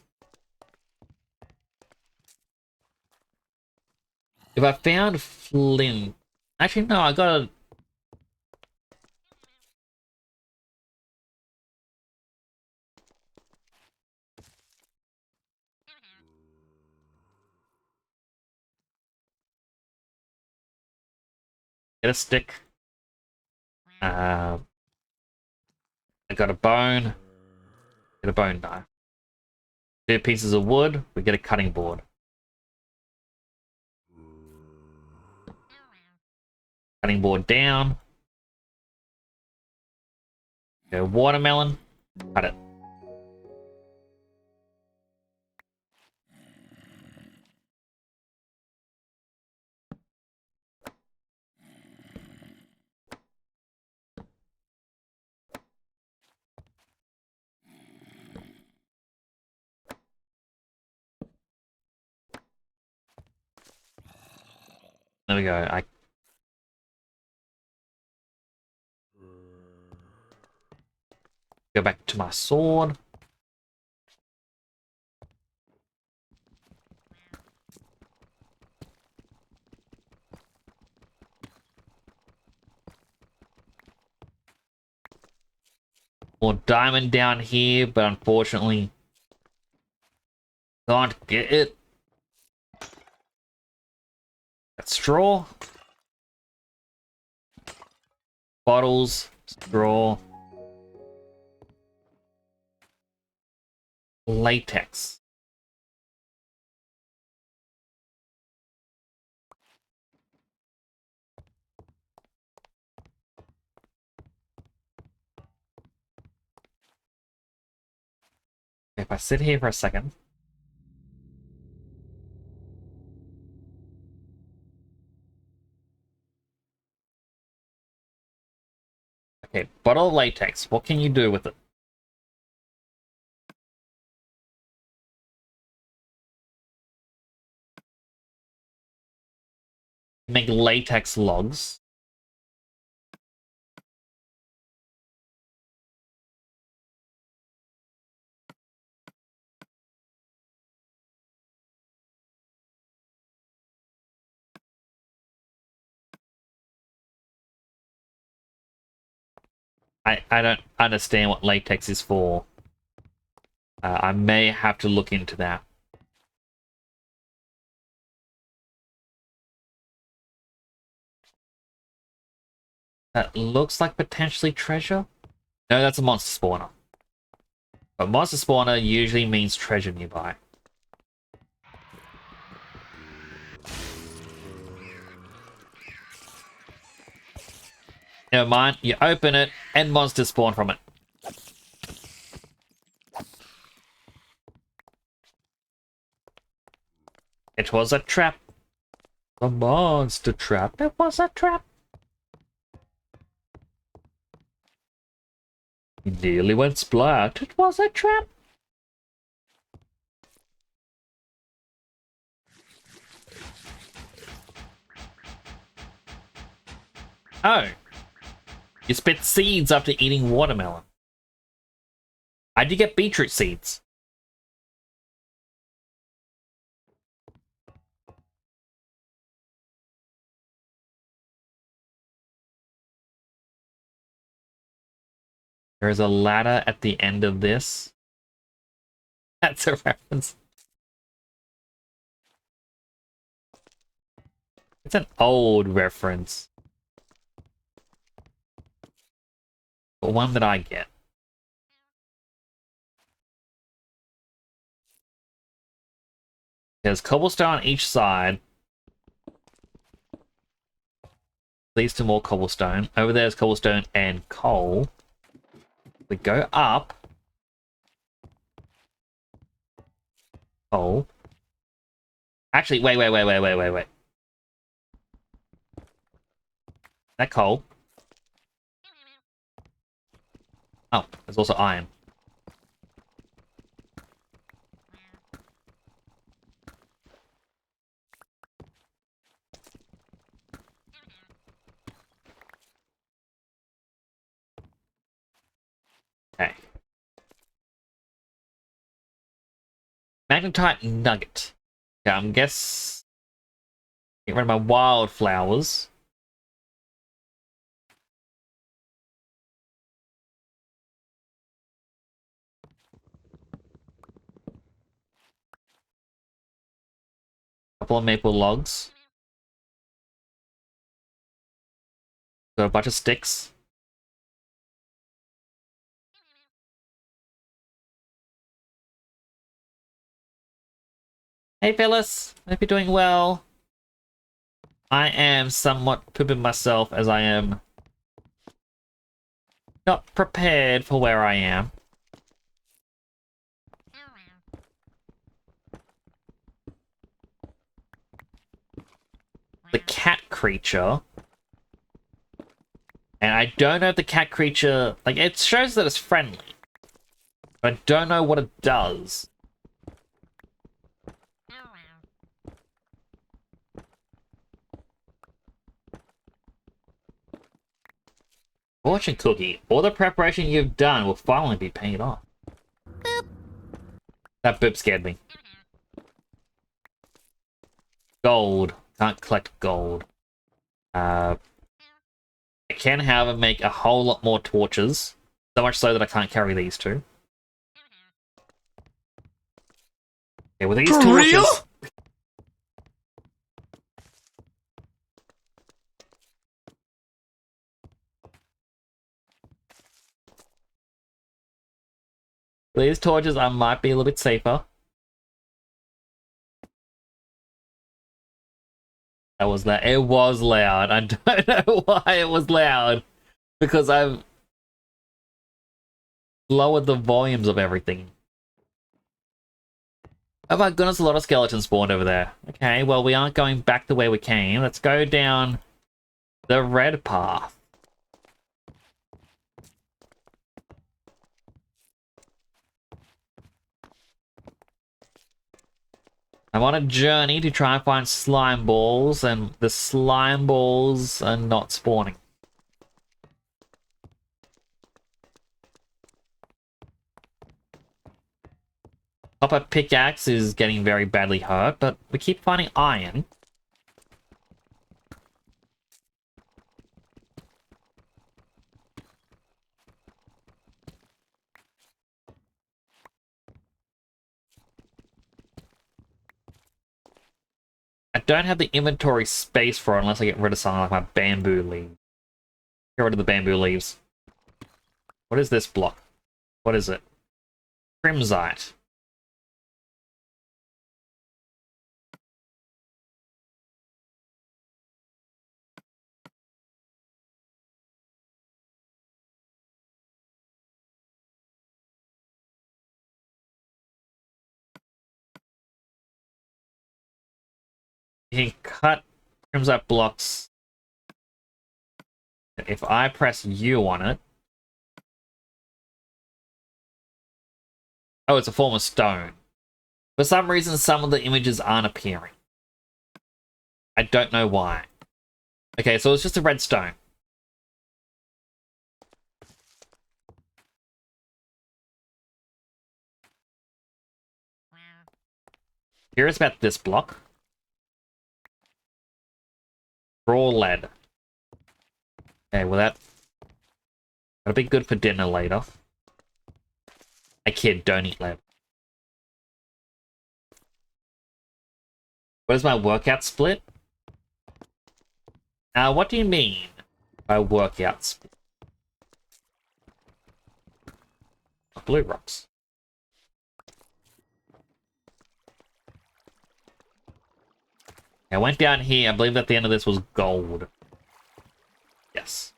If I found flint, actually no, I gotta. Get a stick. I got a bone. Get a bone knife. 2 pieces of wood. We get a cutting board. Cutting board down. Go watermelon. Cut it. There we go. I go back to my sword. More diamond down here, but unfortunately can't get it. That's straw. Bottles, straw. Latex. If I sit here for a second. Okay, bottle of latex. What can you do with it? Make latex logs. I don't understand what latex is for. I may have to look into that. That looks like potentially treasure. No, that's a monster spawner. But monster spawner usually means treasure nearby. Never mind, you open it and monsters spawn from it. It was a trap. A monster trap. It was a trap. He nearly went splat. It was a trap. Oh. You spit seeds after eating watermelon. I did get beetroot seeds. There is a ladder at the end of this. That's a reference. It's an old reference. But one that I get. There's cobblestone on each side. Leads to more cobblestone. Over there's cobblestone and coal. We go up. Coal. Actually, wait. That coal. Oh, there's also iron. Okay. Magnetite nugget. Okay, I'm guess. Get rid of my wildflowers. Couple of maple logs. Got a bunch of sticks. Hey Phyllis, hope you're doing well. I am somewhat pooping myself as I am not prepared for where I am. The cat creature. And I don't know if the cat creature... Like, it shows that it's friendly. But I don't know what it does. Fortune cookie. All the preparation you've done will finally be paid off. Boop. That boop scared me. Gold. Can't collect gold. I can, however, make a whole lot more torches. So much so that I can't carry these two. Okay, with these torches... Real? These torches, I might be a little bit safer. That was loud. It was loud. I don't know why it was loud. Because I've lowered the volumes of everything. Oh my goodness, a lot of skeletons spawned over there. Okay, well, we aren't going back the way we came. Let's go down the red path. I'm on a journey to try and find slime balls, and the slime balls are not spawning. Copper pickaxe is getting very badly hurt, but we keep finding iron. don't have the inventory space for it unless I get rid of something like my bamboo leaves. Get rid of the bamboo leaves. What is this block? What is it? Crimsite. You can cut crimsite blocks. If I press U on it... Oh, it's a form of stone. For some reason, some of the images aren't appearing. I don't know why. Okay, so it's just a red stone. Curious about this block. Raw lead. Okay, well that'll be good for dinner later. I kid, don't eat lead. What is my workout split? What do you mean by workout split? Blue rocks. I went down here. I believe that the end of this was gold. Yes.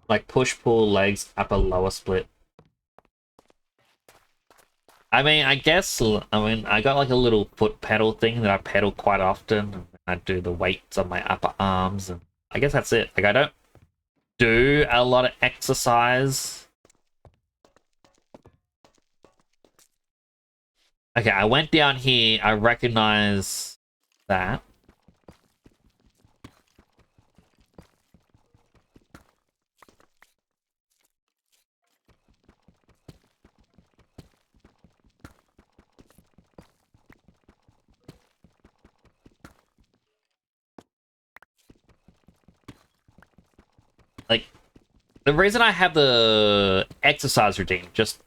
Like push-pull, legs, upper, lower split. I mean, I guess, I got like a little foot pedal thing that I pedal quite often. And I do the weights on my upper arms. And I guess that's it. Like, I don't do a lot of exercise. Okay, I went down here. I recognize that. Like, the reason I have the exercise routine, just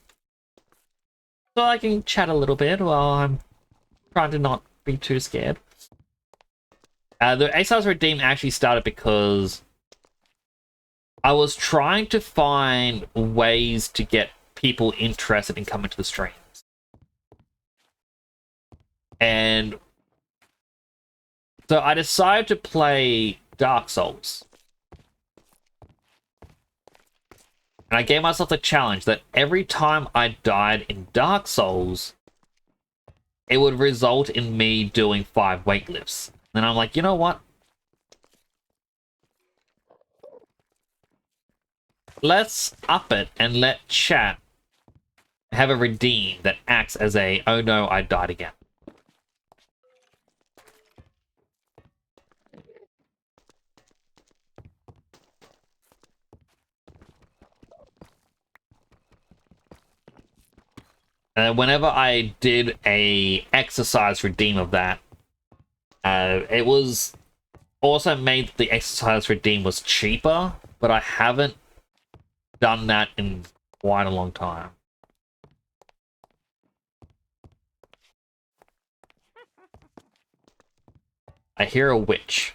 so I can chat a little bit while I'm trying to not be too scared. The exercise routine actually started because I was trying to find ways to get people interested in coming to the streams. And so I decided to play Dark Souls. And I gave myself the challenge that every time I died in Dark Souls, it would result in me doing 5 weightlifts. And I'm like, you know what? Let's up it and let chat have a redeem that acts as a, oh no, I died again. Whenever I did a exercise redeem of that, it was also made that the exercise redeem was cheaper, but I haven't done that in quite a long time. I hear a witch.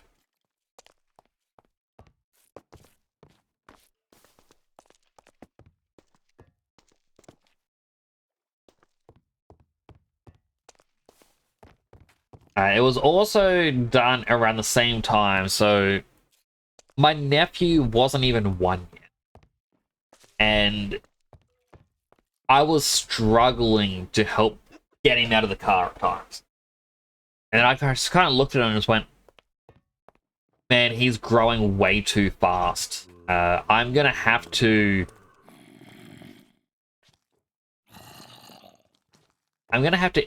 It was also done around the same time, so my nephew wasn't even 1 yet. And I was struggling to help get him out of the car at times. And I just kind of looked at him and just went, man, he's growing way too fast. I'm going to have to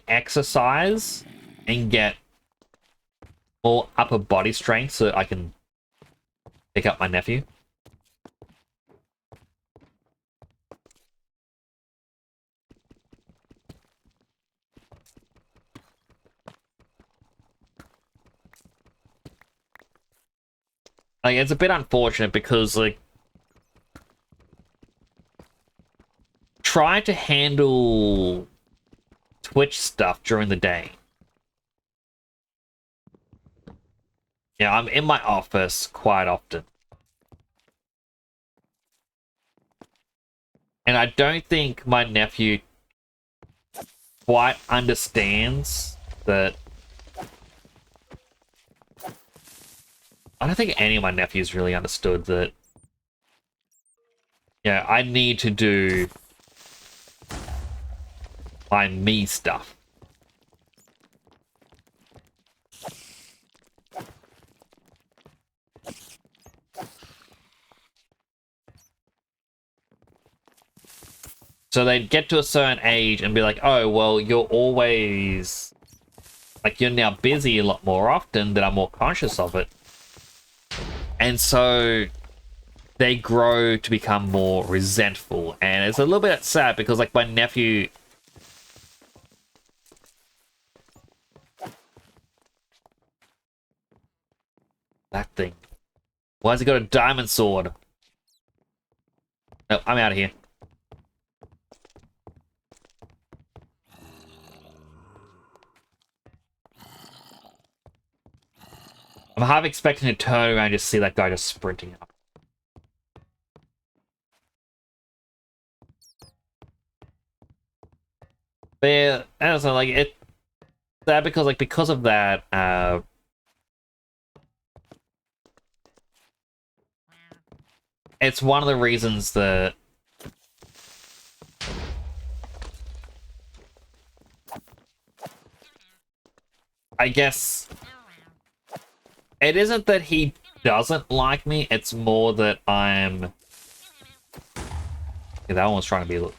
exercise and get more upper body strength so that I can pick up my nephew. Like, it's a bit unfortunate because, like, try to handle Twitch stuff during the day. Yeah, I'm in my office quite often. And I don't think my nephew quite understands that. I don't think any of my nephews really understood that. Yeah, I need to do my me stuff. So they'd get to a certain age and be like, oh, well, you're always... Like, you're now busy a lot more often, that I'm more conscious of it. And so they grow to become more resentful. And it's a little bit sad because, like, my nephew... That thing. Why has he got a diamond sword? No, I'm out of here. I'm half expecting to turn around and just see that guy just sprinting up. But yeah, I don't know, like, it's sad because, like, because of that, it's one of the reasons that I guess it isn't that he doesn't like me, it's more that I'm... Yeah, that one was trying to be a little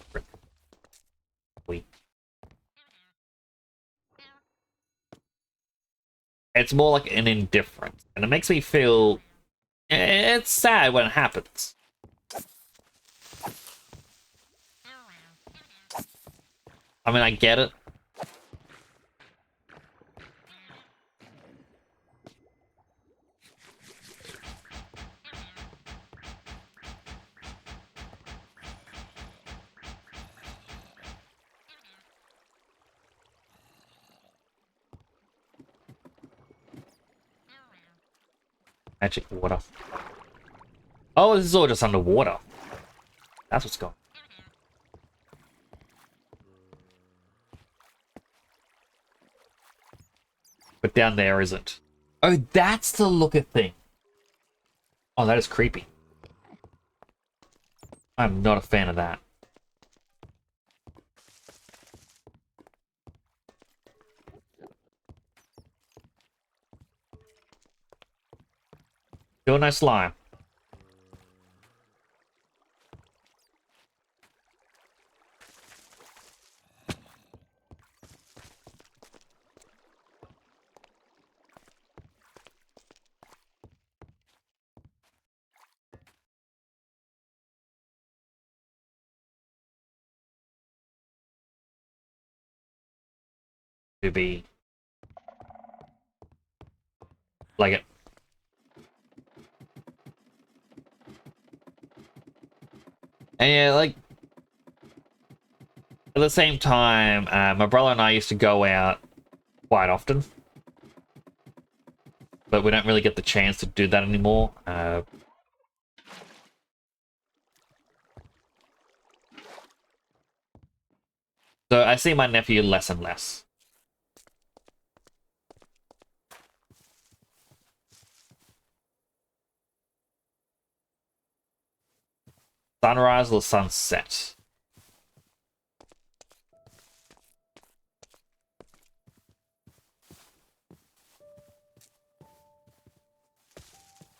weak. It's more like an indifference, and it makes me feel... It's sad when it happens. I mean, I get it. Magic water. Oh, this is all just underwater. That's what's going on. But down there isn't. Oh, that's the looker thing. Oh, that is creepy. I'm not a fan of that. Still no slime. To be like it. And yeah, like at the same time, my brother and I used to go out quite often, but we don't really get the chance to do that anymore. So I see my nephew less and less. Sunrise or sunset?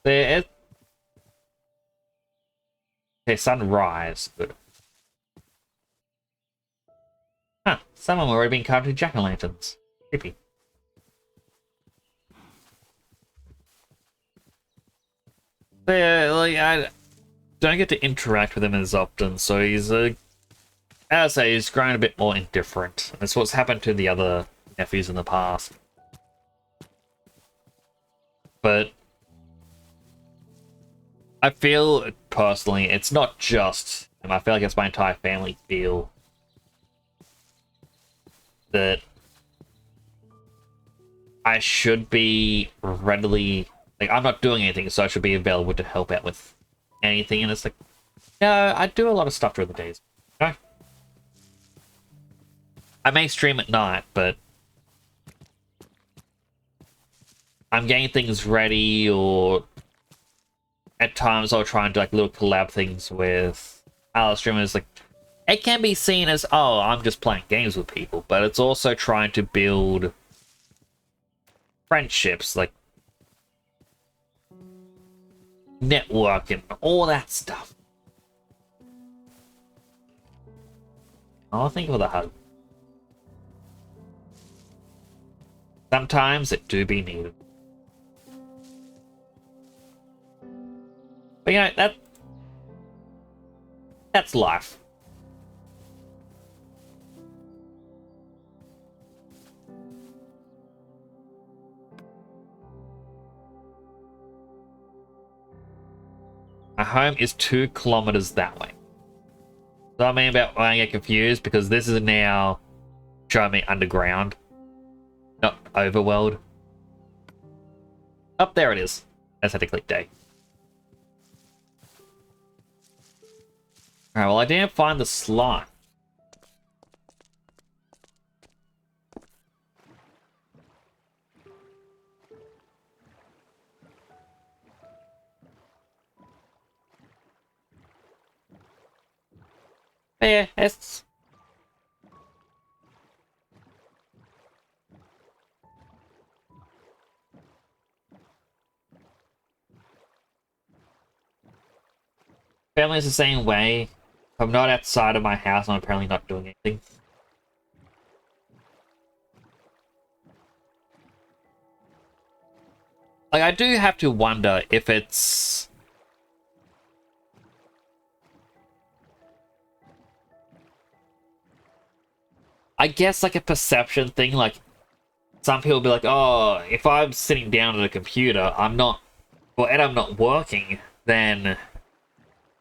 There. Okay, sunrise. Good. Huh, some of them already been carved with jack-o'-lanterns. Creepy. Like, I don't get to interact with him as often, so he's, as I say, he's grown a bit more indifferent. That's what's happened to the other nephews in the past. But I feel, personally, it's not just I feel like it's my entire family feel that I should be readily, like, I'm not doing anything, so I should be available to help out with anything. And it's like, no, I do a lot of stuff during the days. Okay? I may stream at night, but I'm getting things ready, or at times I'll try and do like little collab things with other streamers. Like, it can be seen as, oh, I'm just playing games with people, but it's also trying to build friendships, like network and all that stuff. Oh, thank you for the hug. Sometimes it do be needed. But you know, that's life. My home is 2 kilometers that way. So I mean about when I get confused, because this is now showing me underground, not overworld. Up there it is. That's how to click day. Alright, well I didn't find the slime. But yeah, it's... Family's the same way. If I'm not outside of my house, I'm apparently not doing anything. Like, I do have to wonder if it's... I guess like a perception thing. Like, some people be like, oh, if I'm sitting down at a computer, I'm not, or and I'm not working, then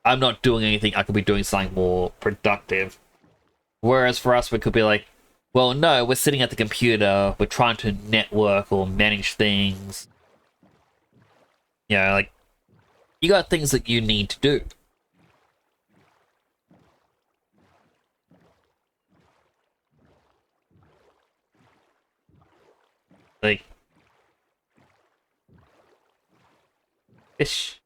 I'm not doing anything. I could be doing something more productive. Whereas for us, we could be like, well, no, we're sitting at the computer, we're trying to network or manage things. You know, like, you got things that you need to do. Like, fish.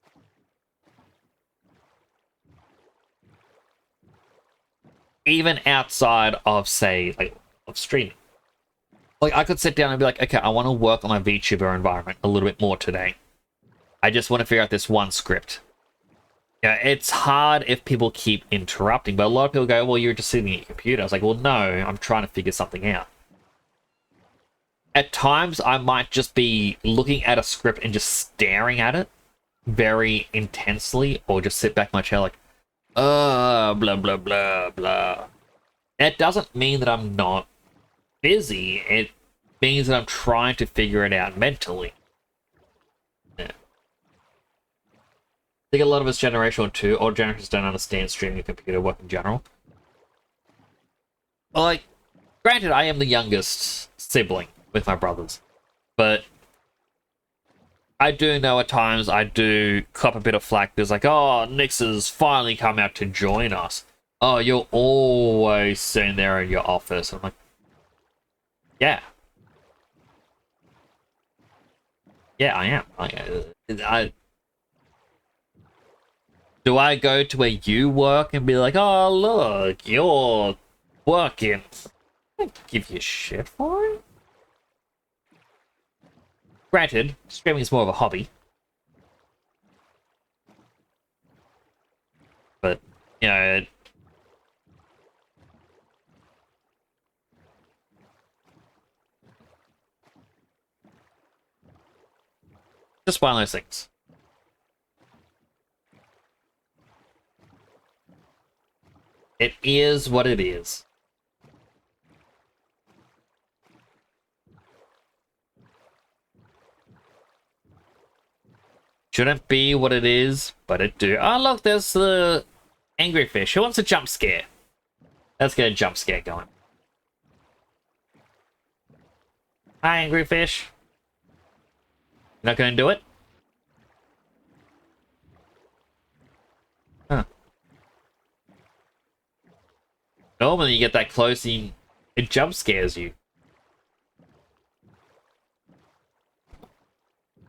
Even outside of, say, like, of streaming. Like, I could sit down and be like, okay, I want to work on my VTuber environment a little bit more today. I just want to figure out this one script. Yeah, it's hard if people keep interrupting, but a lot of people go, well, you're just sitting at your computer. I was like, well, no, I'm trying to figure something out. At times, I might just be looking at a script and just staring at it very intensely, or just sit back in my chair like, blah, blah, blah, blah. It doesn't mean that I'm not busy. It means that I'm trying to figure it out mentally. Yeah. I think a lot of us generational too, or generations don't understand streaming computer work in general. Like, granted, I am the youngest sibling with my brothers, but I do know at times I do cop a bit of flack. There's like, oh, Nix has finally come out to join us. Oh, you're always sitting there in your office. I'm like, yeah. Yeah, I am. Do I go to where you work and be like, oh, look, you're working? I don't give you shit for it. Granted, streaming is more of a hobby. But, you know, just one of those things. It is what it is. Shouldn't be what it is, but it do. Oh, look, there's the Angry fish. Who wants a jump scare? Let's get a jump scare going. Hi, angry fish. You're not going to do it? Huh. Normally you get that close and it jump scares you.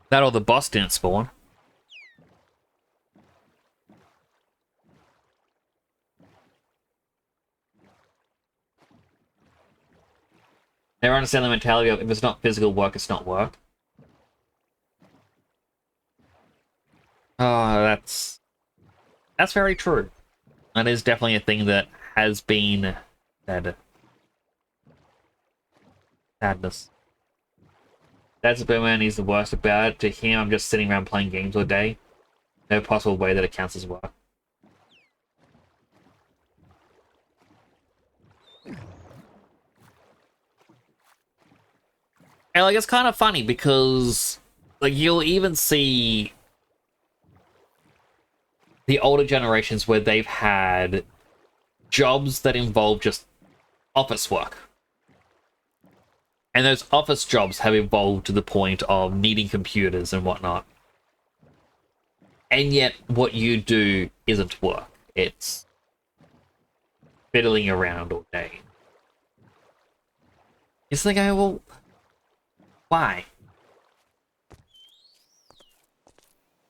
That or the boss didn't spawn. Never understand the mentality of if it's not physical work, it's not work. Oh, that's very true. That is definitely a thing that has been said. Sadness. That's Boomerman, he's the worst about it. To him, I'm just sitting around playing games all day. No possible way that it counts as work. And like, it's kind of funny because like you'll even see the older generations where they've had jobs that involve just office work. And those office jobs have evolved to the point of needing computers and whatnot. And yet, what you do isn't work. It's fiddling around all day. It's like, well, why?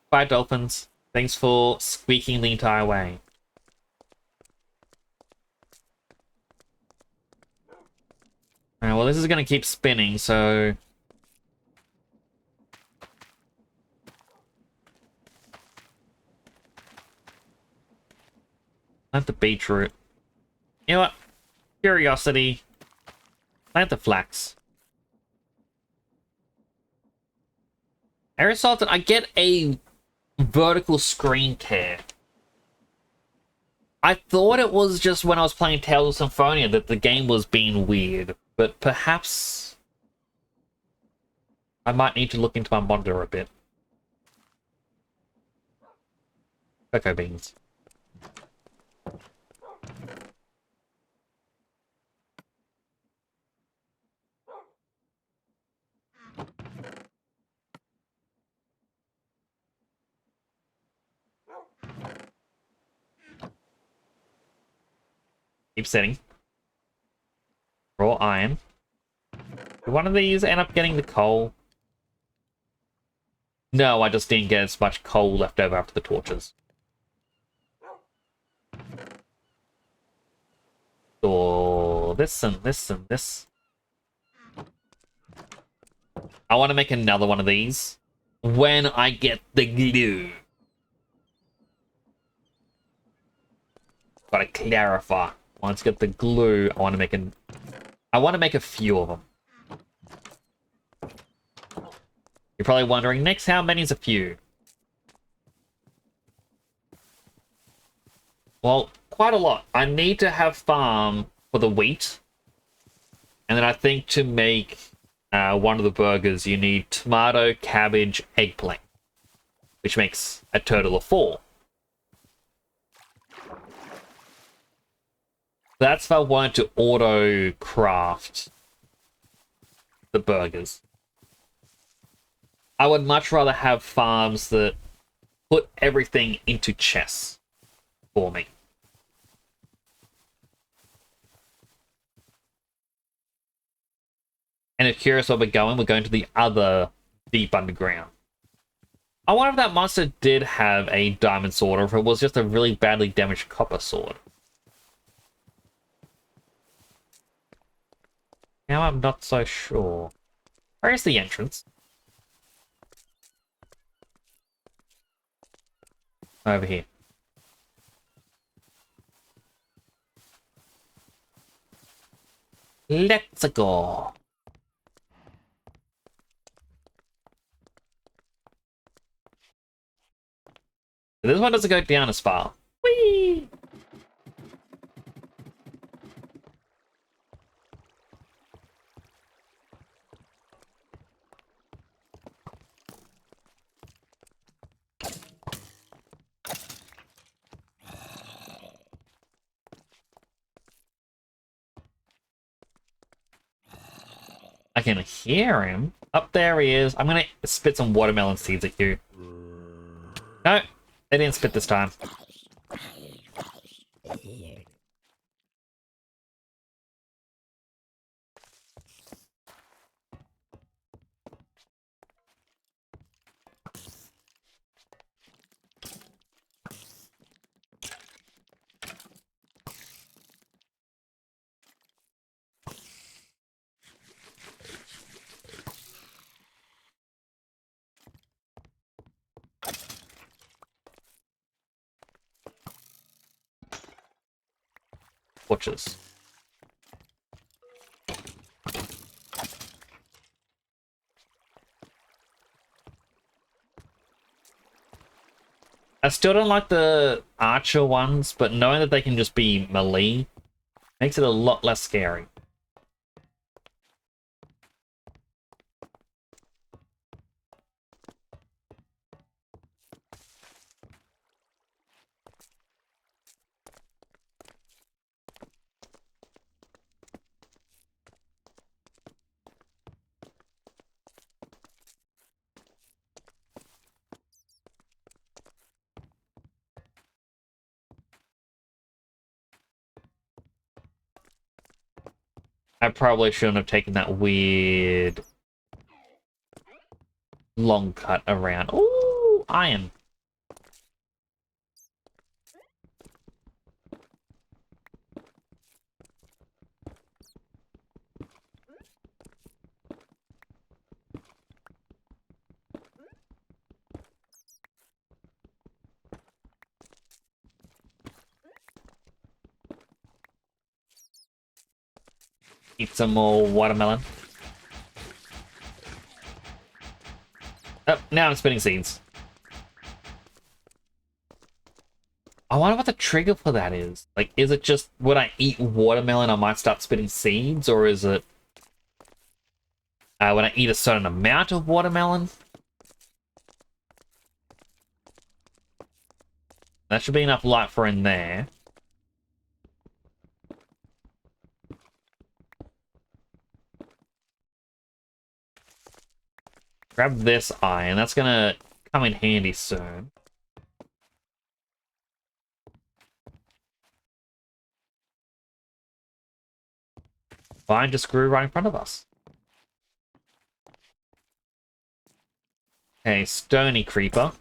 Bye, dolphins. Thanks for squeaking the entire way. Alright, well, this is going to keep spinning, so... Plant the beetroot. You know what? Curiosity. Plant the flax. Aerosalted, I get a vertical screen tear. I thought it was just when I was playing Tales of Symphonia that the game was being weird, but perhaps I might need to look into my monitor a bit. Cocoa beans. Keep setting. Raw iron. Did one of these end up getting the coal? No, I just didn't get as much coal left over after the torches. Or this and this and this. I want to make another one of these when I get the glue. Gotta clarify. Once I get the glue, I want to make a few of them. You're probably wondering, next, how many is a few? Well, quite a lot. I need to have farm for the wheat. And then I think to make one of the burgers, you need tomato, cabbage, eggplant. Which makes a total of 4. That's if I wanted to auto-craft the burgers. I would much rather have farms that put everything into chests for me. And if curious where we're going to the other deep underground. I wonder if that monster did have a diamond sword or if it was just a really badly damaged copper sword. Now I'm not so sure. Where is the entrance? Over here. Let's go. This one doesn't go down as far. Whee! I can hear him. Up there he is. I'm gonna spit some watermelon seeds at you. No, they didn't spit this time. Watches. I still don't like the archer ones, but knowing that they can just be melee makes it a lot less scary. I probably shouldn't have taken that weird long cut around. Ooh, iron. Eat some more watermelon. Oh, now I'm spinning seeds. I wonder what the trigger for that is. Like, is it just when I eat watermelon, I might start spitting seeds, or is it when I eat a certain amount of watermelon? That should be enough light for in there. Grab this iron. That's gonna come in handy soon. Fine, just grew right in front of us. Okay, stony creeper.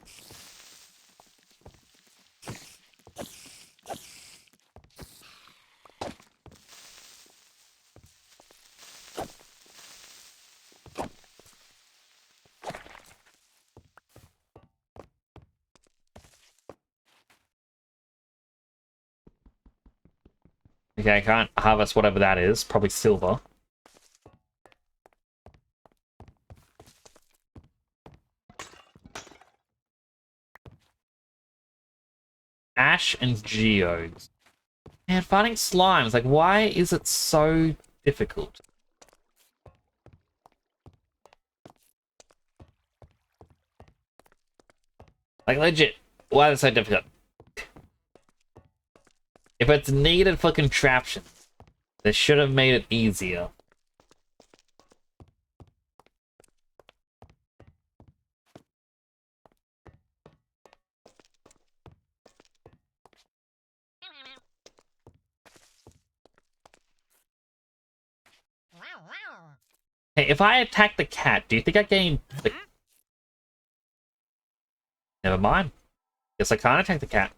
Okay, I can't harvest whatever that is. Probably silver. Ash and geodes. Man, fighting slimes, like, why is it so difficult? Like, legit, why is it so difficult? If it's needed for contraption, they should have made it easier. Hey, if I attack the cat, do you think I gain the... Never mind. Guess I can't attack the cat.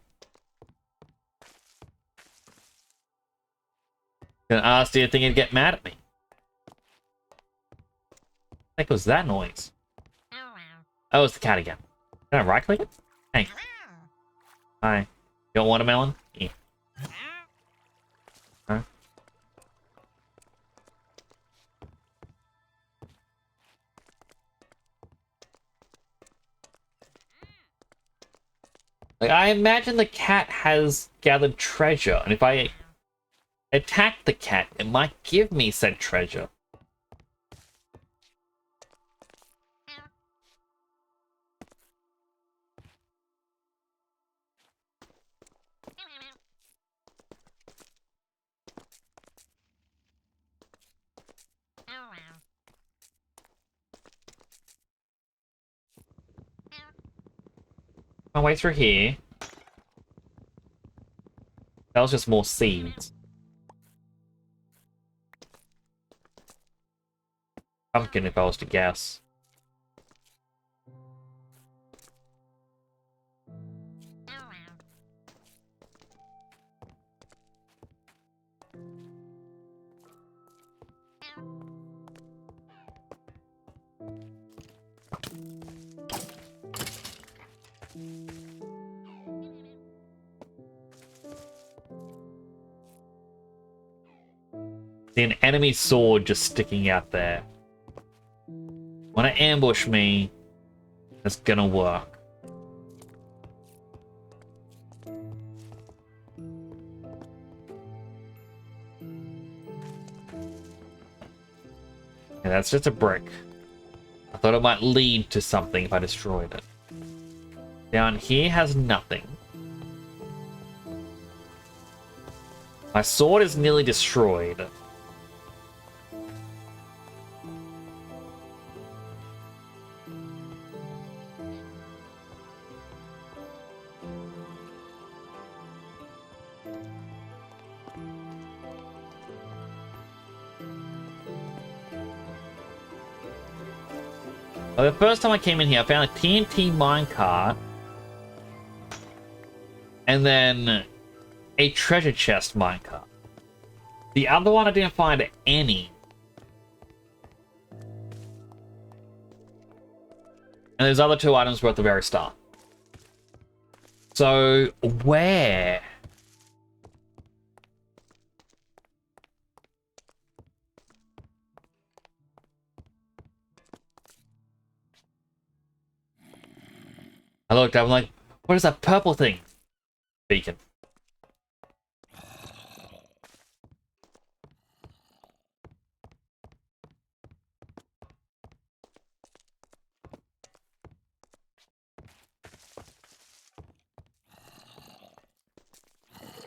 Gonna ask, do you think he'd get mad at me? What the heck was that noise? Oh, it's the cat again. Can I right-click it? Hey. Hi. You want watermelon? Yeah. Huh? Like, I imagine the cat has gathered treasure, and if I attack the cat, it might give me said treasure. My way through here. That was just more seeds. Pumpkin, if I was to guess. See an enemy sword just sticking out there. Wanna ambush me? It's gonna work. Yeah, that's just a brick. I thought it might lead to something if I destroyed it. Down here has nothing. My sword is nearly destroyed. Well, the first time I came in here, I found a TNT minecart. And then a treasure chest minecart. The other one I didn't find any. And those other two items were at the very start. So, where? I looked up, I'm like, what is that purple thing? Beacon.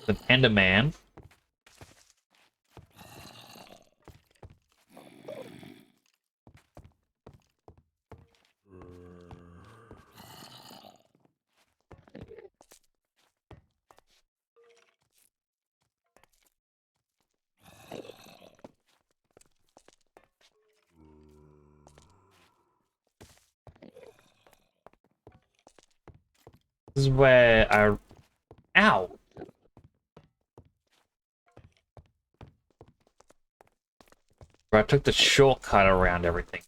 An Enderman. This is where I... Ow! Where I took the shortcut around everything.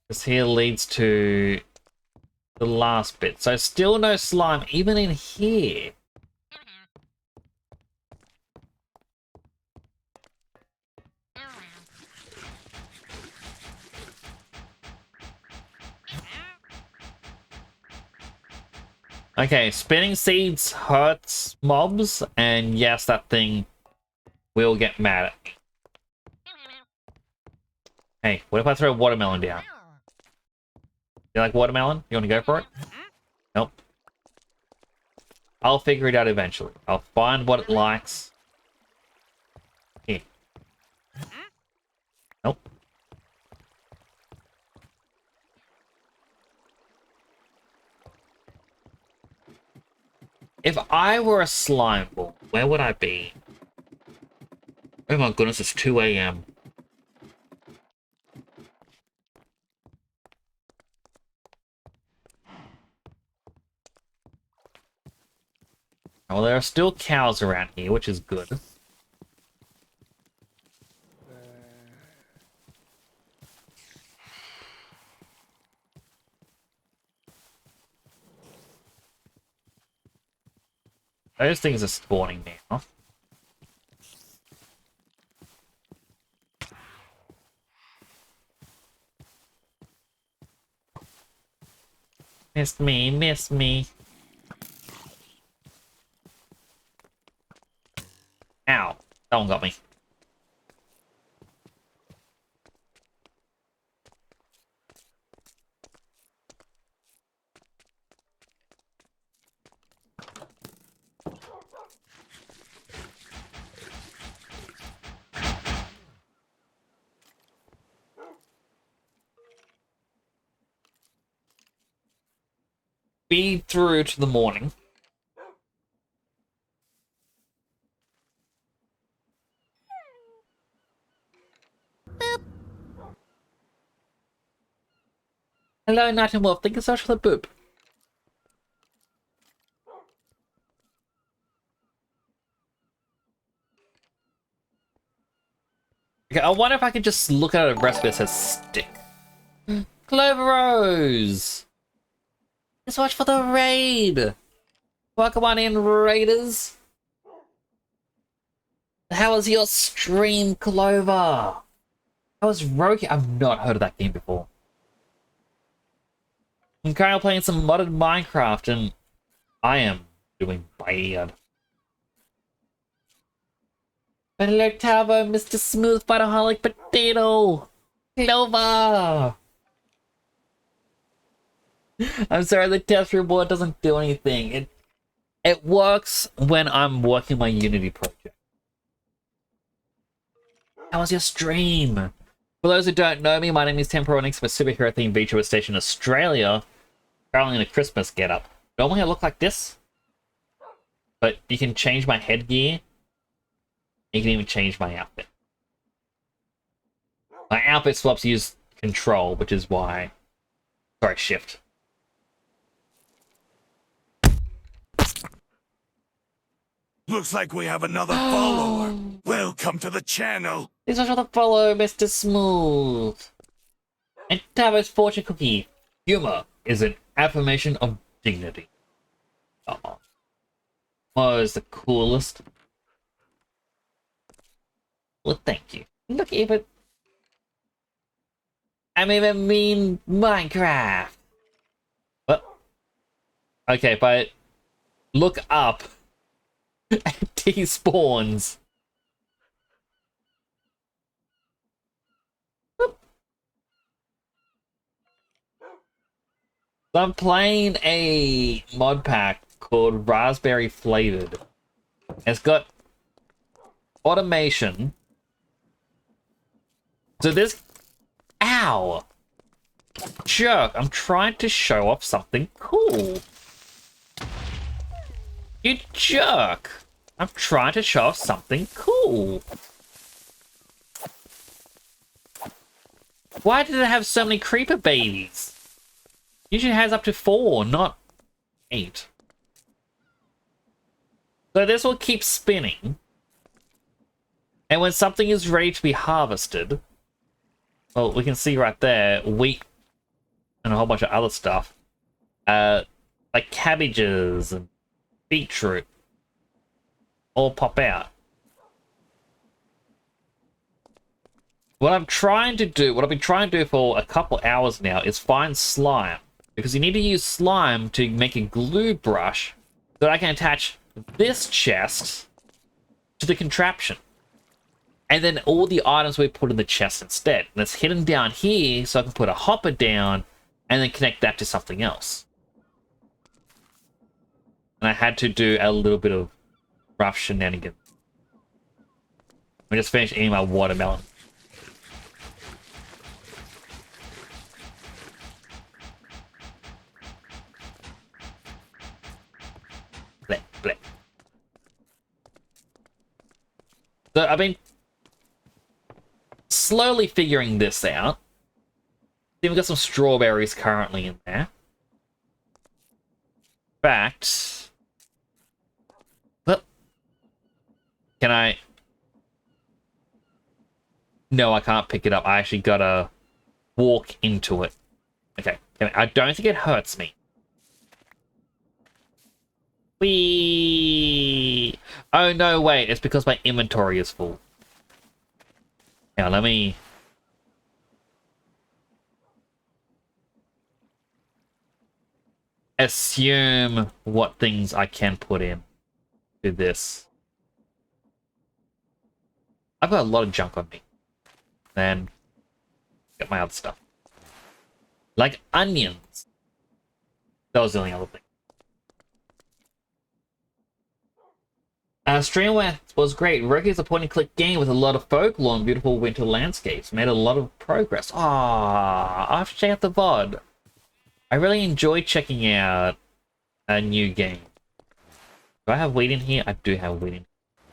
This here leads to the last bit. So still no slime, even in here. Okay, spinning seeds hurts mobs, and yes, that thing will get mad at me. Hey, what if I throw a watermelon down? You like watermelon? You want to go for it? Nope. I'll figure it out eventually. I'll find what it likes. Here. Nope. If I were a slime ball, where would I be? Oh my goodness, it's 2 AM. Well, there are still cows around here, which is good. Those things are spawning now. Missed me, missed me. Ow, that one got me. speed through to the morning. Hello, Night and Wolf. Thank you so much for the boop. Okay, I wonder if I could just look at a recipe that says stick. Clover Rose! Let's watch for the raid! Welcome on in, raiders! How was your stream, Clover? How was Roki? I've not heard of that game before. I'm currently playing some modded Minecraft and I am doing bad. Hello, Tavo, Mr. Smooth Butterholic Potato! Clover! I'm sorry, the test report doesn't do anything. It works when I'm working my Unity project. How was your stream? For those who don't know me, my name is Temporal and for superhero themed VTuber Station Australia. Currently in a Christmas getup. Normally I look like this, but you can change my headgear. You can even change my outfit. My outfit swaps use control, which is why... Sorry, shift. Looks like we have another follower. Welcome to the channel. Thanks so much for the follow, Mr. Smooth. And Tavo's fortune cookie. Humor is an affirmation of dignity. Oh, is the coolest. Well, thank you. Look, even... I'm even mean Minecraft. What? Okay, but look up. T spawns. So I'm playing a mod pack called Raspberry Flavored. It's got automation. So this... Ow! Jerk, I'm trying to show off something cool. You jerk! I'm trying to show off something cool. Why did it have so many creeper babies? Usually it has up to 4, not 8. So this will keep spinning. And when something is ready to be harvested, well, we can see right there, wheat and a whole bunch of other stuff. Like cabbages and beetroot all pop out. What I've been trying to do for a couple hours now is find slime. Because you need to use slime to make a glue brush so that I can attach this chest to the contraption. And then all the items we put in the chest instead. And it's hidden down here so I can put a hopper down and then connect that to something else. And I had to do a little bit of rough shenanigans. I just finished eating my watermelon. Blech, blech. So I've been slowly figuring this out. See, we've got some strawberries currently in there. In fact, well, can I? No, I can't pick it up. I actually gotta walk into it. Okay, I don't think it hurts me. Whee! Oh no, wait, it's because my inventory is full. Now, let me... assume what things I can put in to this. I've got a lot of junk on me. Then, get my other stuff. Like onions. That was the only other thing. Stream was great. Roki's a point-and-click game with a lot of folklore and beautiful winter landscapes. Made a lot of progress. Ah, I have to check out the VOD. I really enjoyed checking out a new game. Do I have wheat in here? I do have wheat in.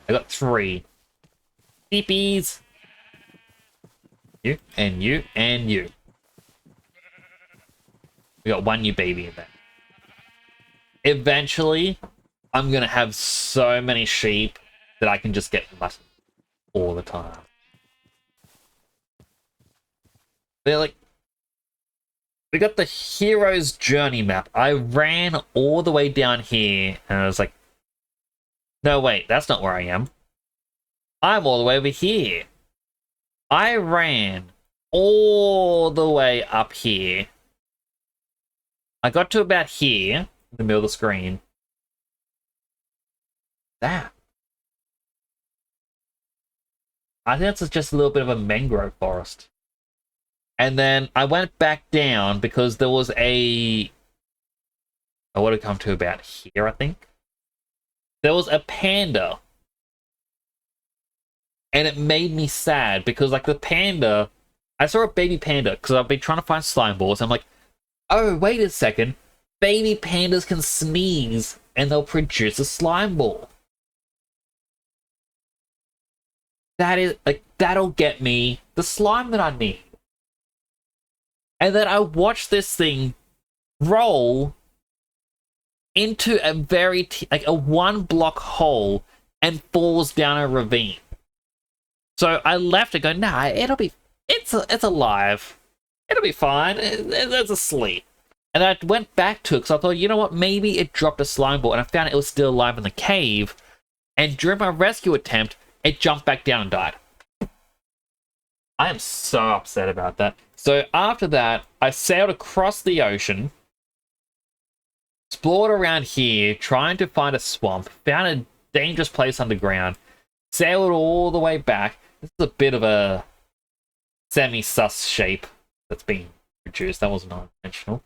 I got 3. Beepies! You, and you, and you. We got 1 new baby in there. Eventually, I'm gonna have so many sheep that I can just get mutton all the time. They're like, we got the hero's journey map. I ran all the way down here, and I was like, no, wait, that's not where I am. I'm all the way over here. I ran all the way up here. I got to about here, in the middle of the screen. That. I think that's just a little bit of a mangrove forest. And then I went back down because there was I would have come to about here, I think. There was a panda. And it made me sad because, like, the panda... I saw a baby panda because I've been trying to find slime balls. I'm like, oh, wait a second. Baby pandas can sneeze and they'll produce a slime ball. That is, like, that'll get me the slime that I need. And then I watched this thing roll into a very, like a 1-block hole and falls down a ravine. So I left it going, nah, it's alive. It'll be fine. It's asleep. And I went back to it because I thought, you know what, maybe it dropped a slime ball and I found it was still alive in the cave. And during my rescue attempt, it jumped back down and died. I am so upset about that. So after that, I sailed across the ocean, explored around here, trying to find a swamp, found a dangerous place underground, sailed all the way back. This is a bit of a semi-sus shape that's been produced. That was not intentional.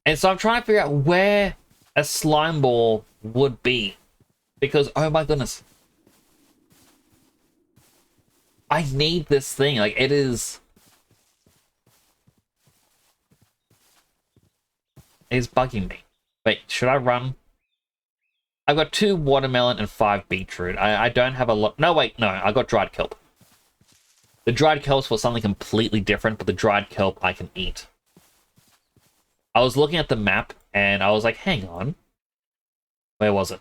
And so I'm trying to figure out where a slime ball would be. Because, oh my goodness. I need this thing. Like, it is bugging me. Wait, should I run? I've got 2 watermelon and 5 beetroot. I don't have a lot. No, wait, no. I got dried kelp. The dried kelp's for something completely different, but the dried kelp I can eat. I was looking at the map, and I was like, hang on. Where was it?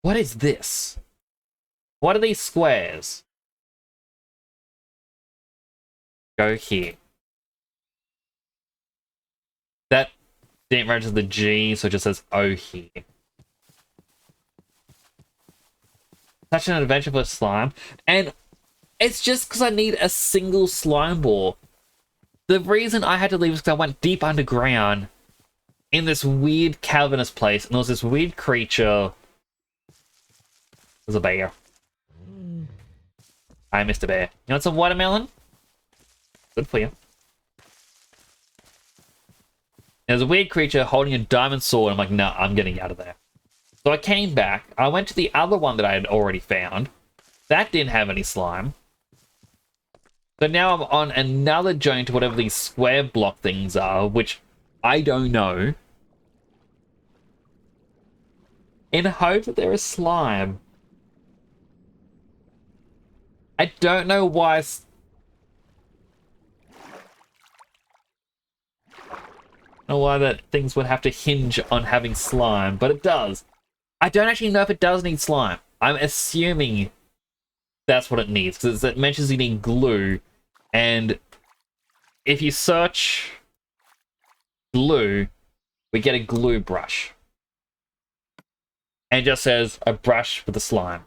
What is this? What are these squares? Go here. That didn't register the G, so it just says O here. Such an adventure for slime. And it's just because I need a single slime ball. The reason I had to leave is because I went deep underground in this weird cavernous place, and there was this weird creature. There's a bear. Hi, Mr. Bear. You want some watermelon? Good for you. There's a weird creature holding a diamond sword. I'm like, nah, I'm getting out of there. So I came back. I went to the other one that I had already found. That didn't have any slime. So now I'm on another journey to whatever these square block things are, which I don't know. In hope that there is slime. I don't know why. I don't know why that things would have to hinge on having slime, but it does. I don't actually know if it does need slime. I'm assuming that's what it needs, because it mentions you need glue, and if you search glue, we get a glue brush. And it just says a brush with the slime.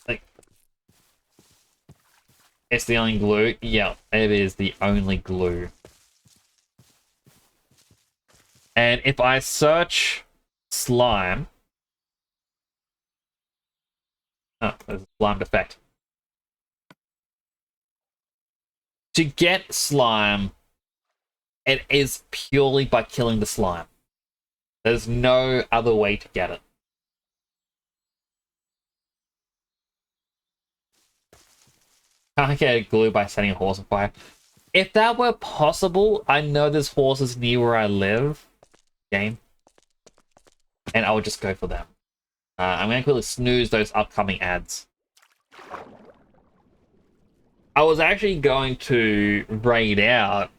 Like, it's the only glue? Yeah, it is the only glue. And if I search slime... Oh, there's a slime effect. To get slime, it is purely by killing the slime. There's no other way to get it. Can't get glue by setting a horse on fire. If that were possible, I know there's horses near where I live. Game. And I would just go for them. I'm going to quickly snooze those upcoming ads. I was actually going to raid out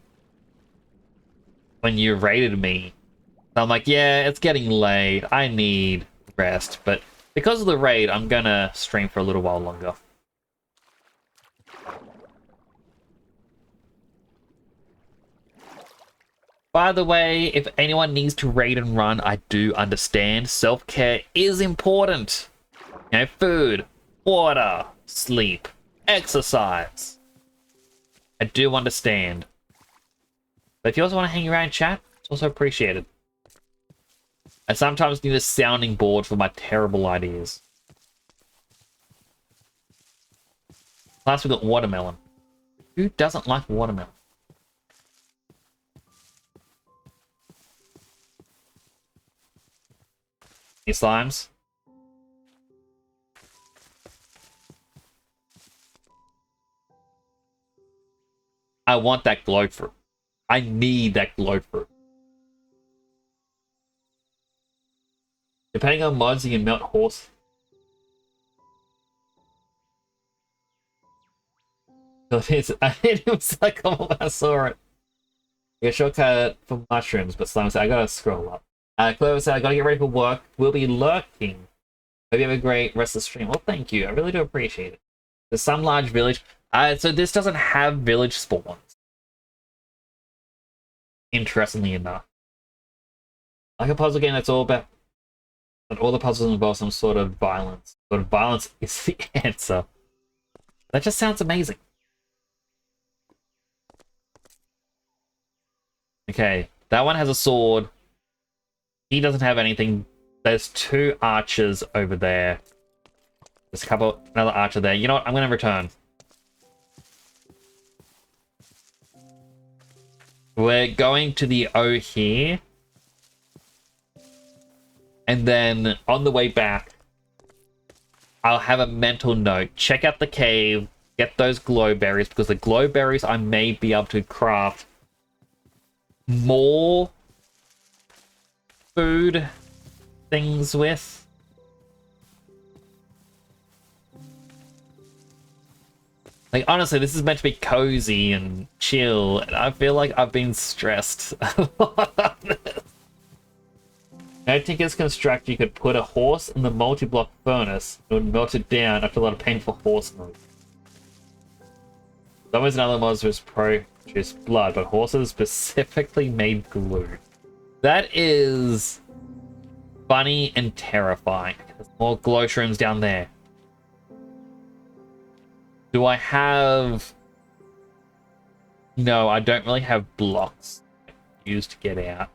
when you raided me. I'm like, yeah, it's getting late. I need rest. But because of the raid, I'm going to stream for a little while longer. By the way, if anyone needs to raid and run, I do understand. Self-care is important. You know, food, water, sleep, exercise. I do understand. But if you also want to hang around and chat, it's also appreciated. I sometimes need a sounding board for my terrible ideas. Last we got watermelon. Who doesn't like watermelon? Any slimes? I want that glow fruit. I need that glow fruit. Depending on mods, you can melt horse. It was like, oh, when I saw it. Yeah, shortcut for mushrooms, but Slime said, I gotta scroll up. Clover said, I gotta get ready for work. We'll be lurking. Hope you have a great rest of the stream. Well, thank you. I really do appreciate it. There's some large village. So this doesn't have village spawns. Interestingly enough. Like a puzzle game that's all about... But all the puzzles involve some sort of violence. But violence is the answer. That just sounds amazing. Okay, that one has a sword. He doesn't have anything. There's two archers over there. There's another archer there. You know what? I'm going to return. We're going to the O here. And then on the way back, I'll have a mental note. Check out the cave. Get those glow berries, because the glow berries I may be able to craft more food things with. Like, honestly, this is meant to be cozy and chill, and I feel like I've been stressed a lot on this. No tickets construct, you could put a horse in the multi-block furnace, it would melt it down after a lot of painful horse noise. Zombies and other monsters produce blood, but horses specifically made glue. That is funny and terrifying. There's more glow shrooms down there. Do I have... No, I don't really have blocks used to get out.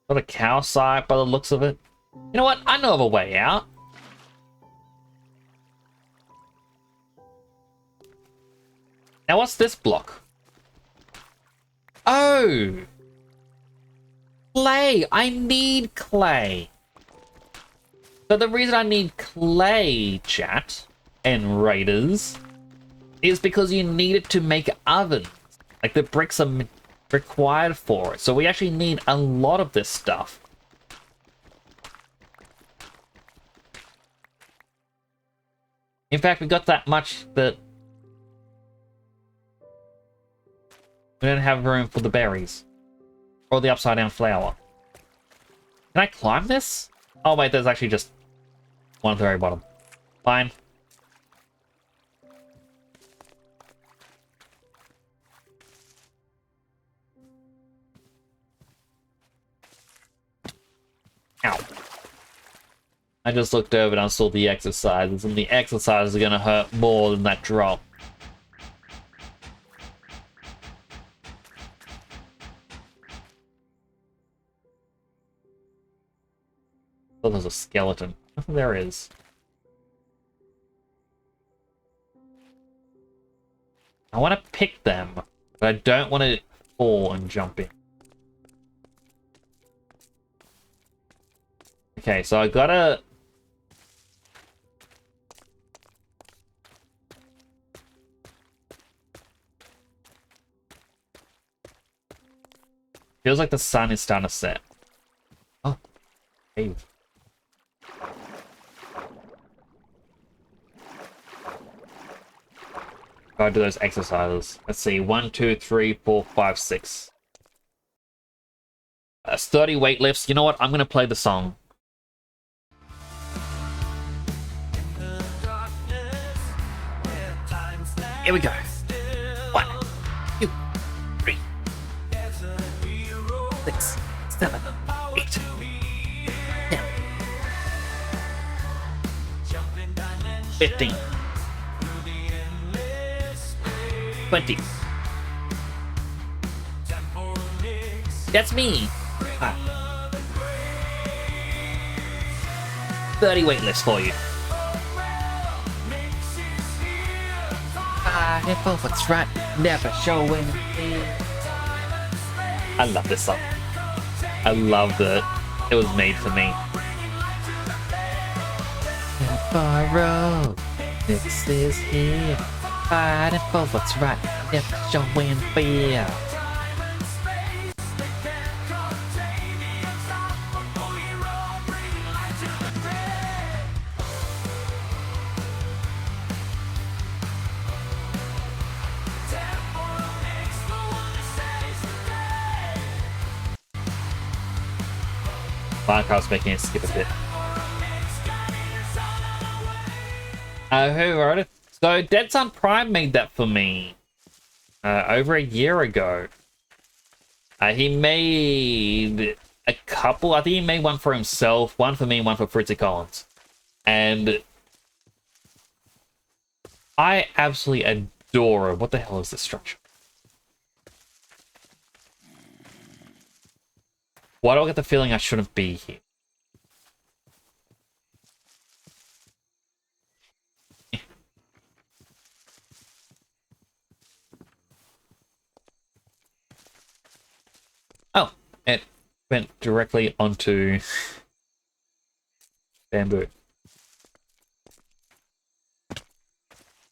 Got a cow site by the looks of it. You know what? I know of a way out. Now what's this block? Oh! Clay! I need clay! So the reason I need clay, chat, and raiders, is because you need it to make ovens. Like, the bricks are required for it. So we actually need a lot of this stuff. In fact, we got that much that we don't have room for the berries. Or the upside down flower. Can I climb this? Oh wait, there's actually just one at the very bottom. Fine. Ow. I just looked over and I saw the exercises, and the exercises are gonna hurt more than that drop. Oh, there's a skeleton. There is. I want to pick them, but I don't want to fall and jump in. Okay, so I gotta... Feels like the sun is starting to set. Oh, hey. Gotta do those exercises. Let's see, 1, 2, 3, 4, 5, 6. That's 30 weightlifts. You know what? I'm gonna play the song. Here we go. 1, 2, 3, 6, 7, 8, 10, 15, 20. That's me. 30 weightlifts for you. What's right? Never showing. I love this song. I love that it was made for me. Borrow. This is here. Fighting for what's right. Never showing fear. Minecraft's making it skip a bit. Who wrote it? So Dead Sun Prime made that for me over a year ago. He made a couple. I think he made one for himself, one for me, and one for Fritzy Collins. And I absolutely adore it. What the hell is this structure? Why do I get the feeling I shouldn't be here? Oh, it went directly onto bamboo.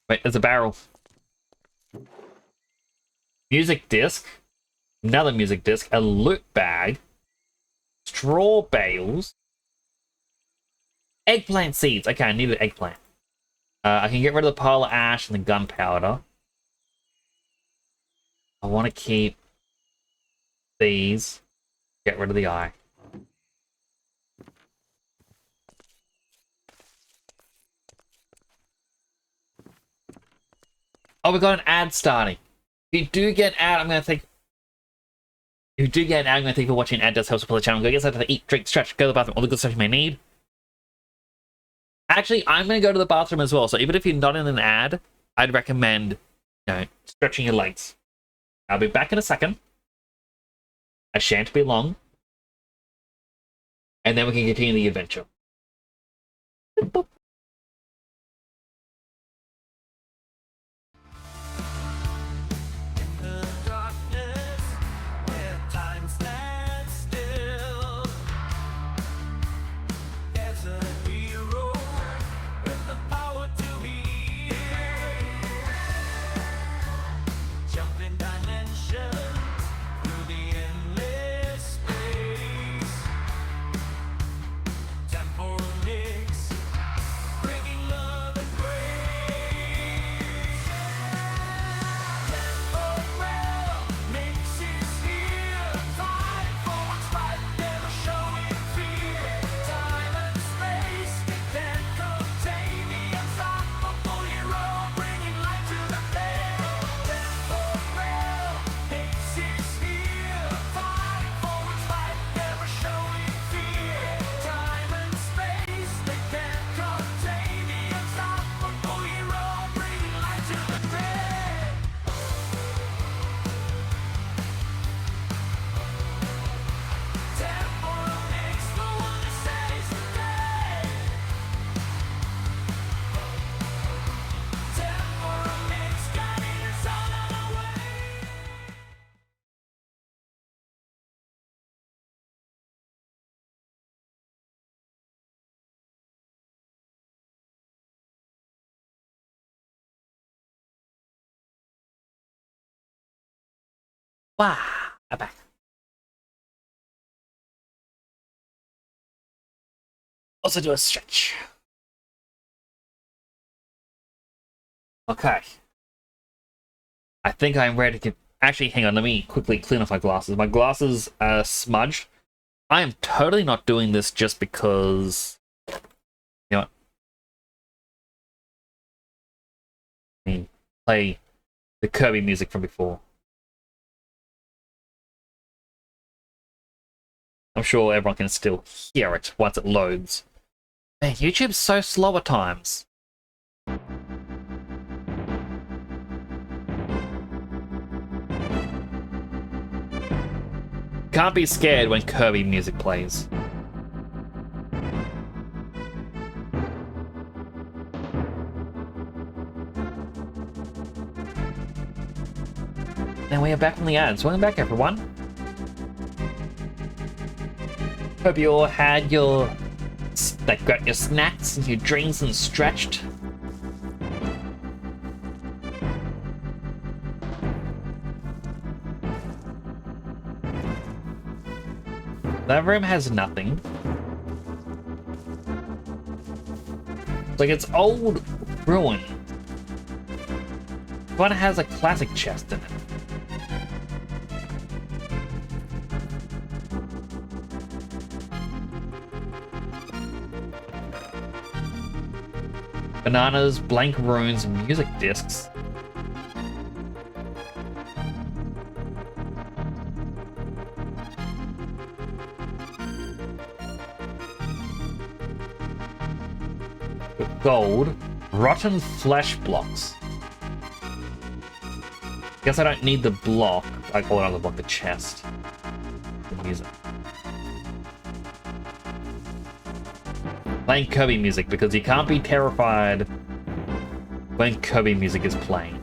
Wait, there's a barrel. Music disc. Another music disc. A loot bag. Straw bales. Eggplant seeds. Okay, I need an eggplant. I can get rid of the pile of ash and the gunpowder. I want to keep these. Get rid of the eye. Oh, we got an ad starting. If you do get an ad, I'm going to think. If you do get an ad, I'm going to thank you for watching. Ad does help support the channel. Go get something to eat, drink, stretch, go to the bathroom, all the good stuff you may need. Actually, I'm going to go to the bathroom as well. So even if you're not in an ad, I'd recommend, stretching your legs. I'll be back in a second. I shan't be long. And then we can continue the adventure. Boop. Wow, I'm back. Also do a stretch. Okay. I think I'm ready to... Actually, hang on, let me quickly clean off my glasses. My glasses are smudged. I am totally not doing this just because... You know what? I mean, play the Kirby music from before. I'm sure everyone can still hear it once it loads. Man, YouTube's so slow at times. Can't be scared when Kirby music plays. Now we are back from the ads. Welcome back, everyone. Hope you all had your... got your snacks and your drinks and stretched. That room has nothing. Like, it's old ruin. One has a classic chest in it. Bananas, blank runes, music discs. Gold, rotten flesh blocks. Guess I don't need the block. I call it another block, the chest. The music. Playing Kirby music because you can't be terrified when Kirby music is playing.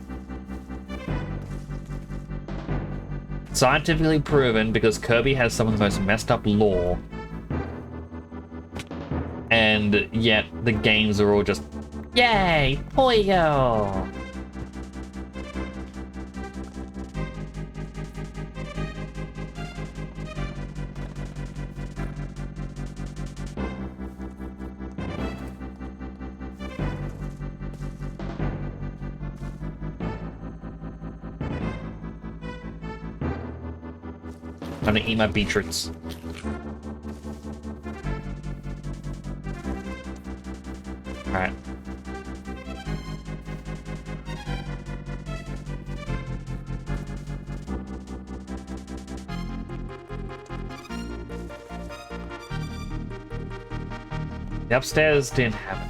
Scientifically proven because Kirby has some of the most messed up lore. And yet the games are all just, yay, Poyo! Time to eat my beetroots. Alright. The upstairs didn't have it.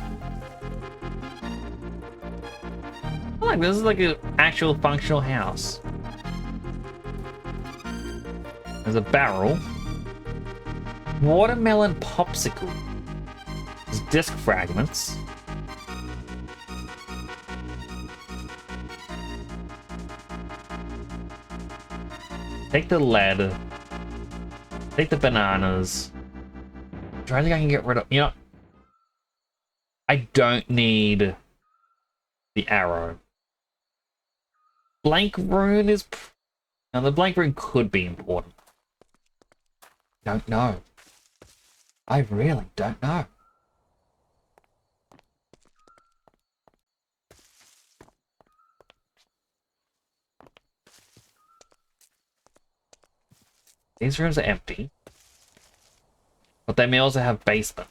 I like this is like an actual functional house. There's a barrel. Watermelon popsicle. There's disc fragments. Take the lead. Take the bananas. I'm trying to think I can get rid of... You know... I don't need the arrow. Blank rune is... Now, the blank rune could be important. Don't know. I really don't know. These rooms are empty. But they may also have basement.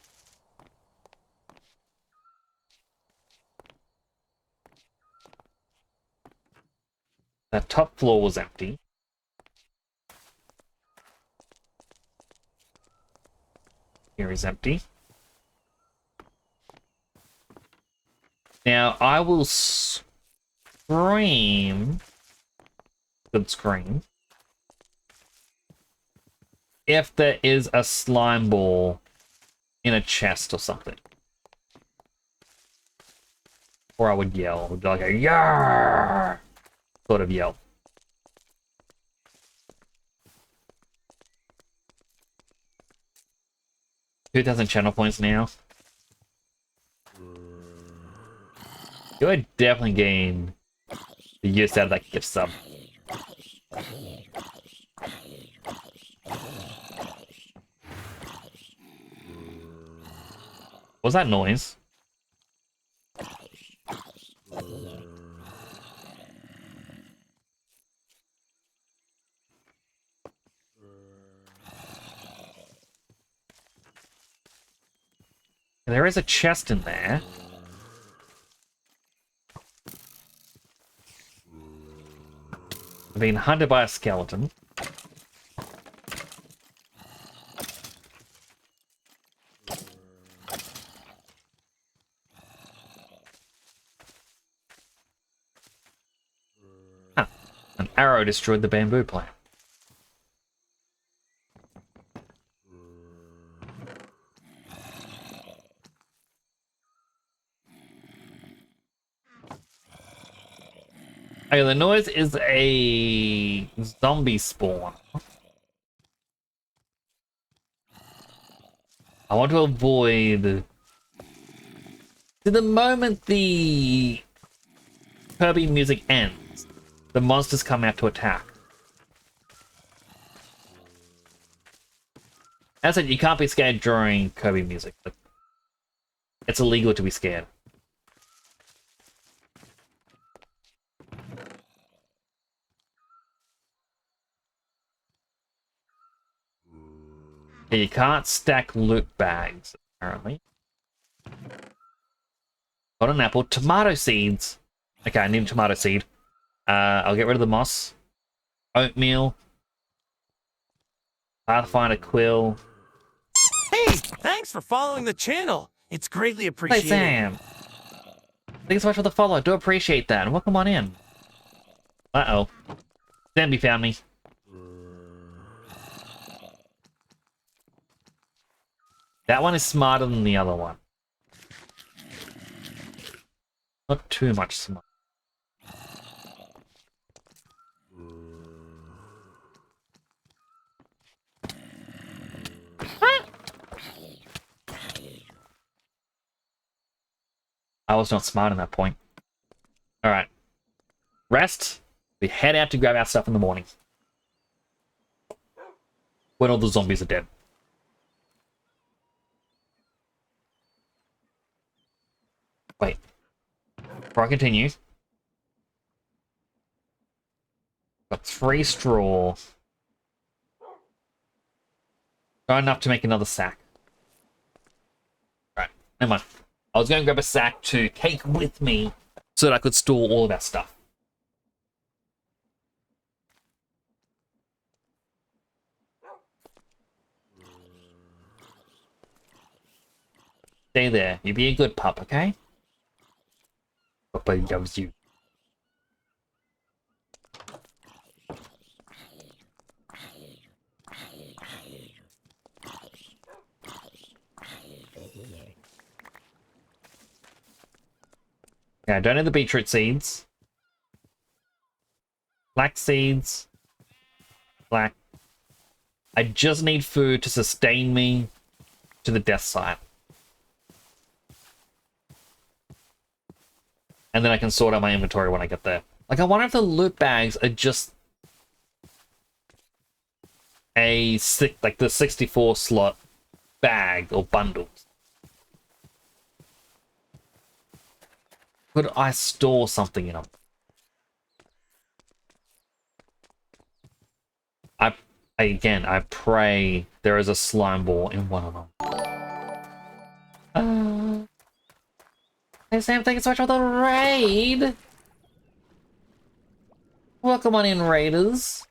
That top floor was empty. Here is empty. Now, I will scream. Good scream. If there is a slime ball in a chest or something. Or I would yell, like a yarr sort of yell. Who doesn't channel points now? You would definitely gain the use out of that gift sub. What was that noise? There is a chest in there. I've been hunted by a skeleton. Ah, an arrow destroyed the bamboo plant. Okay, the noise is a zombie spawn. I want to avoid... To the moment the Kirby music ends, the monsters come out to attack. As I said, you can't be scared during Kirby music. It's illegal to be scared. Yeah, you can't stack loot bags, apparently. Got an apple. Tomato seeds. Okay, I need a tomato seed. I'll get rid of the moss. Oatmeal. Pathfinder quill. Hey, thanks for following the channel. It's greatly Hey, appreciated. Sam. Thanks so much for the follow. I do appreciate that. And welcome on in. Uh-oh. Zambi found me. That one is smarter than the other one. Not too much smart. I was not smart in that point. Alright. Rest. We head out to grab our stuff in the morning. When all the zombies are dead. Wait. Before I continue. Got 3 straw. Not enough to make another sack. Right, never mind. I was going to grab a sack to take with me so that I could store all of our stuff. Stay there. You be a good pup, okay? Papa loves you. Yeah, I don't need the beetroot seeds. Flax seeds. Black. I just need food to sustain me to the death side. And then I can sort out my inventory when I get there. Like, I wonder if the loot bags are just like the 64 slot bag or bundles. Could I store something in them? I pray there is a slime ball in one of them. Hey Sam, thank you so much for the raid! Welcome on in, raiders.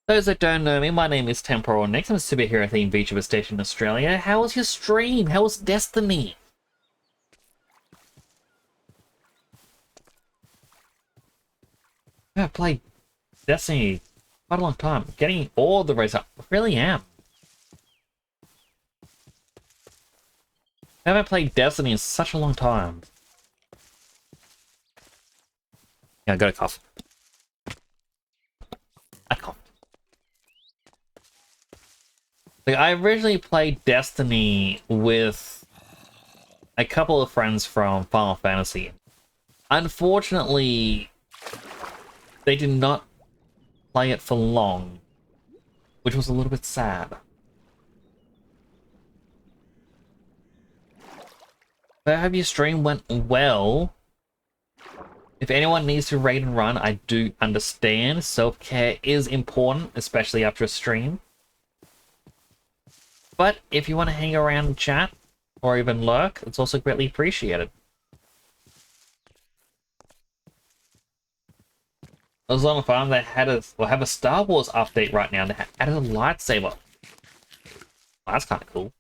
Those that don't know me, my name is Temporal Nix. I'm a superhero themed VTuber station in Australia. How was your stream? How was Destiny? I've played Destiny quite a long time. Getting all the race up. I really am. I haven't played Destiny in such a long time. Yeah, I got a cough. I coughed. Like, I originally played Destiny with a couple of friends from Final Fantasy. Unfortunately, they did not play it for long, which was a little bit sad. I hope your stream went well. If anyone needs to raid and run, I do understand. Self-care is important, especially after a stream. But if you want to hang around and chat, or even lurk, it's also greatly appreciated. It was on fun. They had have a Star Wars update right now. They added a lightsaber. Oh, that's kind of cool.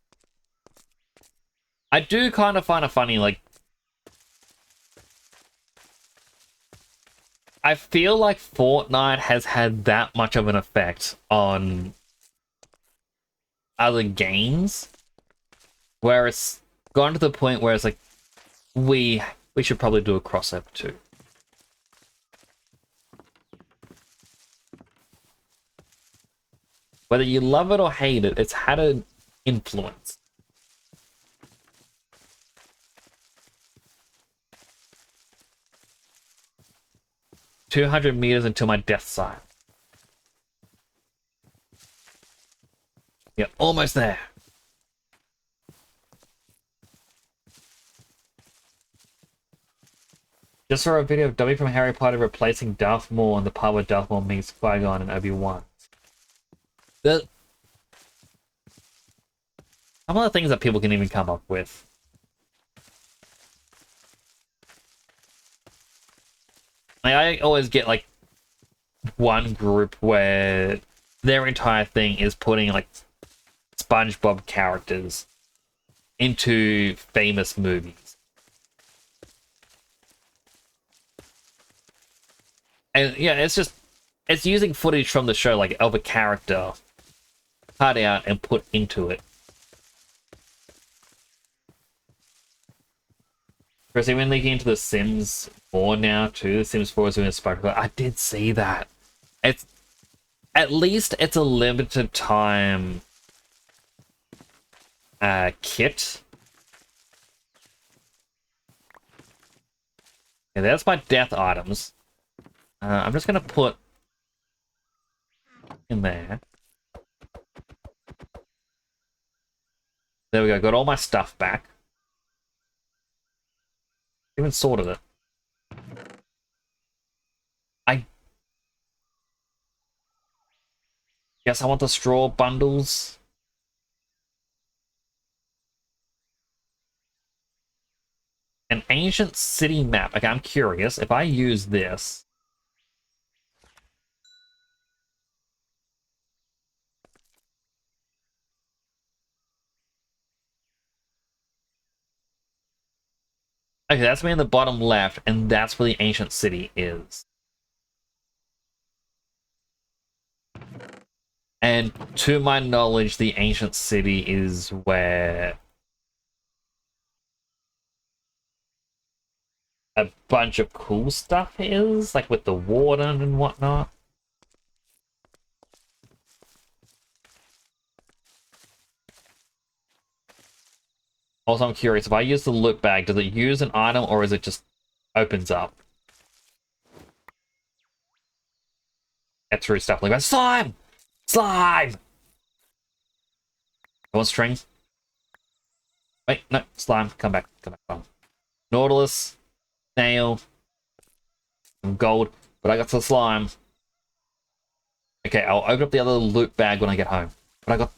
I do kind of find it funny, like, I feel like Fortnite has had that much of an effect on other games, where it's gone to the point where it's like, we should probably do a crossover too. Whether you love it or hate it, it's had an influence. "200 meters until my death sign." Yeah, almost there. Just saw a video of Dobby from Harry Potter replacing Darth Maul in the part where Darth Maul meets Qui-Gon and Obi-Wan. Some of the things that people can even come up with. Like, I always get like one group where their entire thing is putting like SpongeBob characters into famous movies. And yeah, it's using footage from the show, like of a character, cut out and put into it. Chris, even leaking into The Sims 4 now too. The Sims 4 is doing a SpongeBob. I did see that. It's at least it's a limited time kit. Yeah, that's my death items. I'm just gonna put in there. There we go. Got all my stuff back. Even sorted it. I guess I want the straw bundles. An ancient city map. Okay, I'm curious. If I use this, okay, that's me in the bottom left, and that's where the ancient city is. And to my knowledge, the ancient city is where a bunch of cool stuff is, like with the warden and whatnot. Also, I'm curious, if I use the loot bag, does it use an item or is it just opens up? Get through stuff like that. Slime! Slime! I want strings. Wait, no, slime. Come back. Come back. Nautilus, snail, some gold, but I got the slime. Okay, I'll open up the other loot bag when I get home. But I got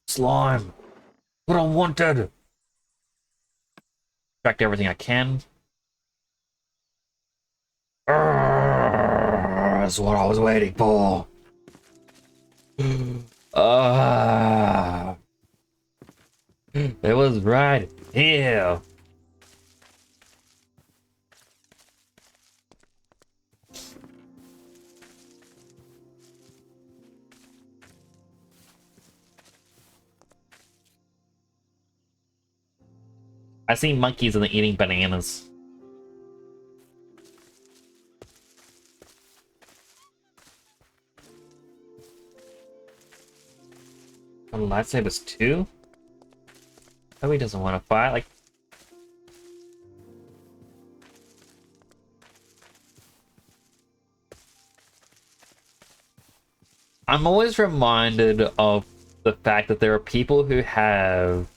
slime. What I wanted. Extract everything I can. That's what I was waiting for. It was right here. I see monkeys and they're eating bananas. Oh, lightsabers too? Oh, he doesn't want to fight. Like, I'm always reminded of the fact that there are people who have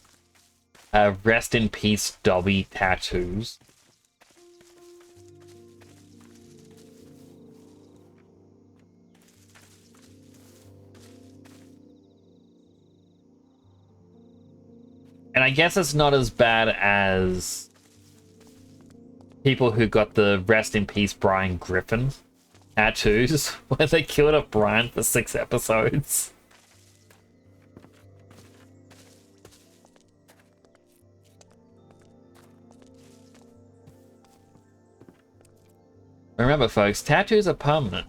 Rest in peace Dobby tattoos. And I guess it's not as bad as people who got the Rest in Peace Brian Griffin tattoos, where they killed off Brian for 6 episodes. Remember, folks, tattoos are permanent.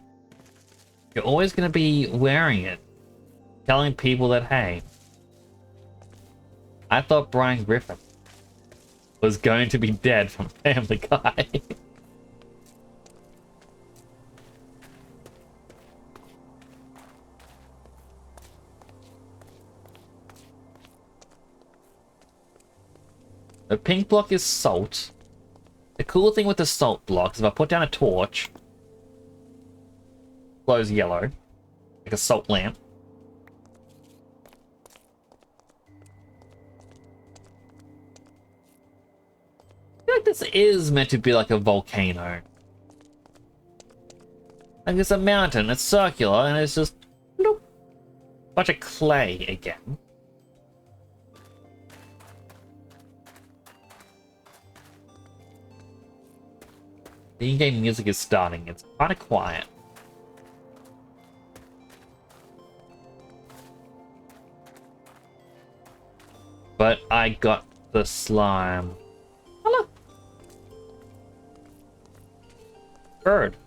You're always going to be wearing it, telling people that, hey, I thought Brian Griffin was going to be dead from Family Guy. The pink block is salt. The cool thing with the salt block is if I put down a torch, it glows yellow, like a salt lamp. I feel like this is meant to be like a volcano. Like it's a mountain, it's circular, and it's just a bunch of clay again. The in-game music is starting. It's kind of quiet. But I got the slime. Oh, look. Bird.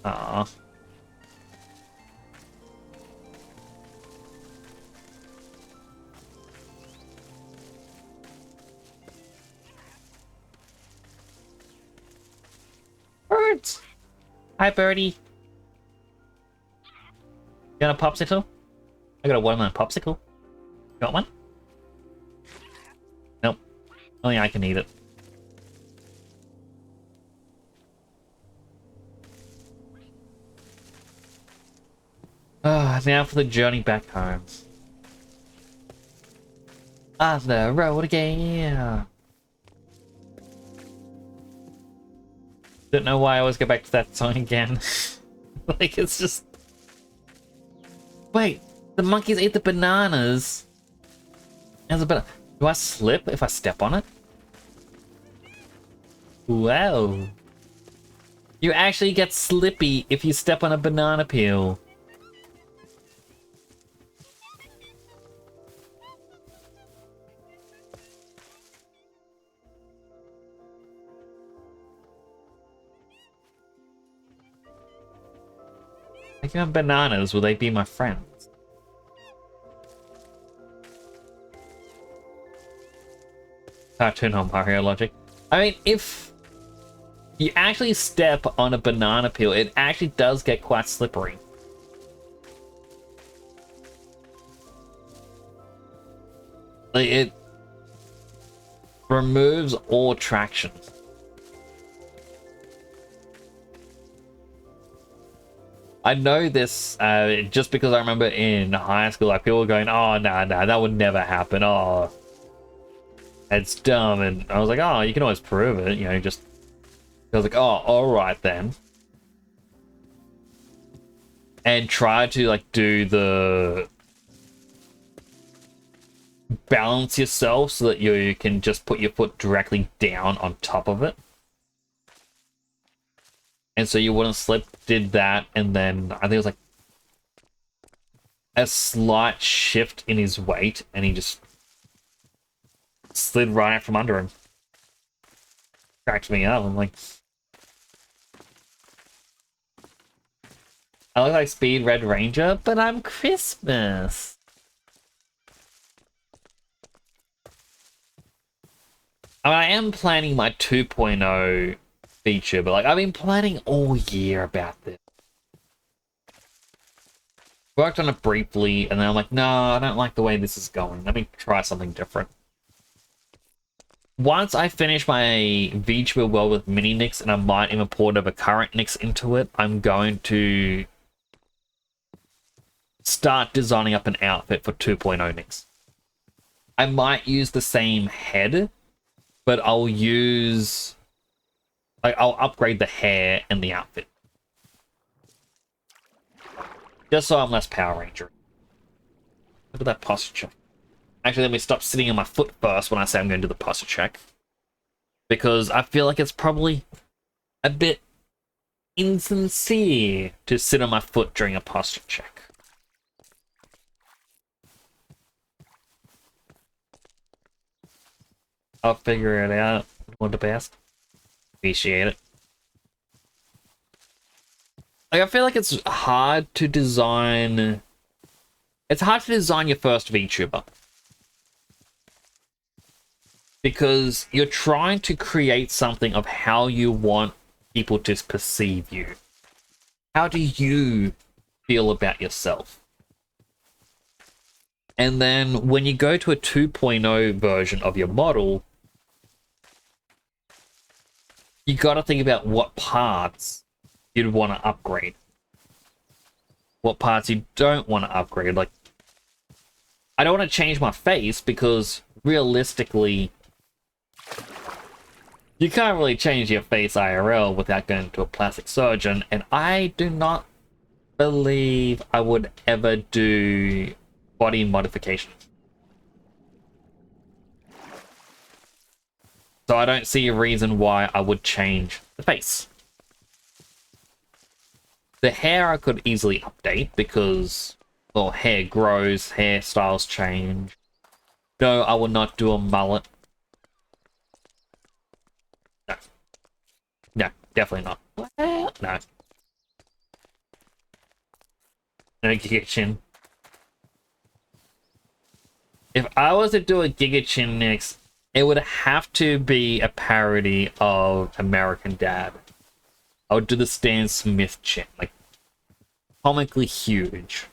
Aww. Birds! Hi, birdie. Got a popsicle? I got a watermelon popsicle. Got one? Nope. Only I can eat it. Now for the journey back home. On the road again. Don't know why I always go back to that song again. Like, it's just... Wait, the monkeys ate the bananas. As a banana. Do I slip if I step on it? Wow. You actually get slippy if you step on a banana peel. If you have bananas, will they be my friends? Cartoon on Mario logic. I mean, if you actually step on a banana peel, it actually does get quite slippery. Like, it removes all traction. I know this just because I remember in high school, like people were going, "Oh, nah, that would never happen. Oh, it's dumb." And I was like, "Oh, you can always prove it, you know." Just I was like, "Oh, all right then," and try to like do the balance yourself so that you can just put your foot directly down on top of it. And so you wouldn't slip, did that, and then I think it was like a slight shift in his weight, and he just slid right out from under him. Cracked me up. I'm like, I look like Speed Red Ranger, but I'm Christmas. I mean, I am planning my 2.0 feature, but like I've been planning all year about this. Worked on it briefly, and then I'm like, no, I don't like the way this is going. Let me try something different. once I finish my VTuber world with mini Nix, and I might even port over current Nix into it, I'm going to start designing up an outfit for 2.0 Nix. I might use the same head, but I'll use... like, I'll upgrade the hair and the outfit. Just so I'm less Power Ranger. Look at that posture check. Actually, let me stop sitting on my foot first when I say I'm going to do the posture check. Because I feel like it's probably a bit insincere to sit on my foot during a posture check. I'll figure it out. Want the best? Appreciate it. Like, I feel like it's hard to design... It's hard to design your first VTuber. Because you're trying to create something of how you want people to perceive you. How do you feel about yourself? And then when you go to a 2.0 version of your model, you gotta think about what parts you'd want to upgrade. What parts you don't want to upgrade. Like, I don't want to change my face because realistically, you can't really change your face IRL without going to a plastic surgeon, and I do not believe I would ever do body modification. So I don't see a reason why I would change the face. The hair I could easily update because, well, hair grows, hairstyles change. No, I will not do a mullet. No. No, definitely not. No. No Giga Chin. If I was to do a Giga Chin next, it would have to be a parody of American Dad. I would do the Stan Smith chin, like, comically huge.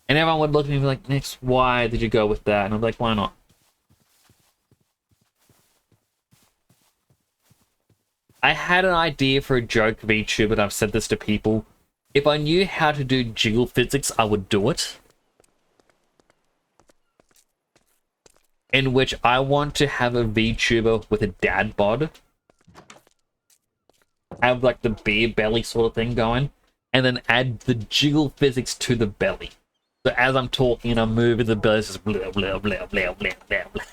And everyone would look at me and be like, Nix, why did you go with that? And I'm like, why not? I had an idea for a joke VTuber, but I've said this to people. If I knew how to do jiggle physics, I would do it. In which I want to have a VTuber with a dad bod. Have like the beer belly sort of thing going. And then add the jiggle physics to the belly. So as I'm talking and I'm moving, the belly is just blah, blah, blah, blah, blah, blah, blah.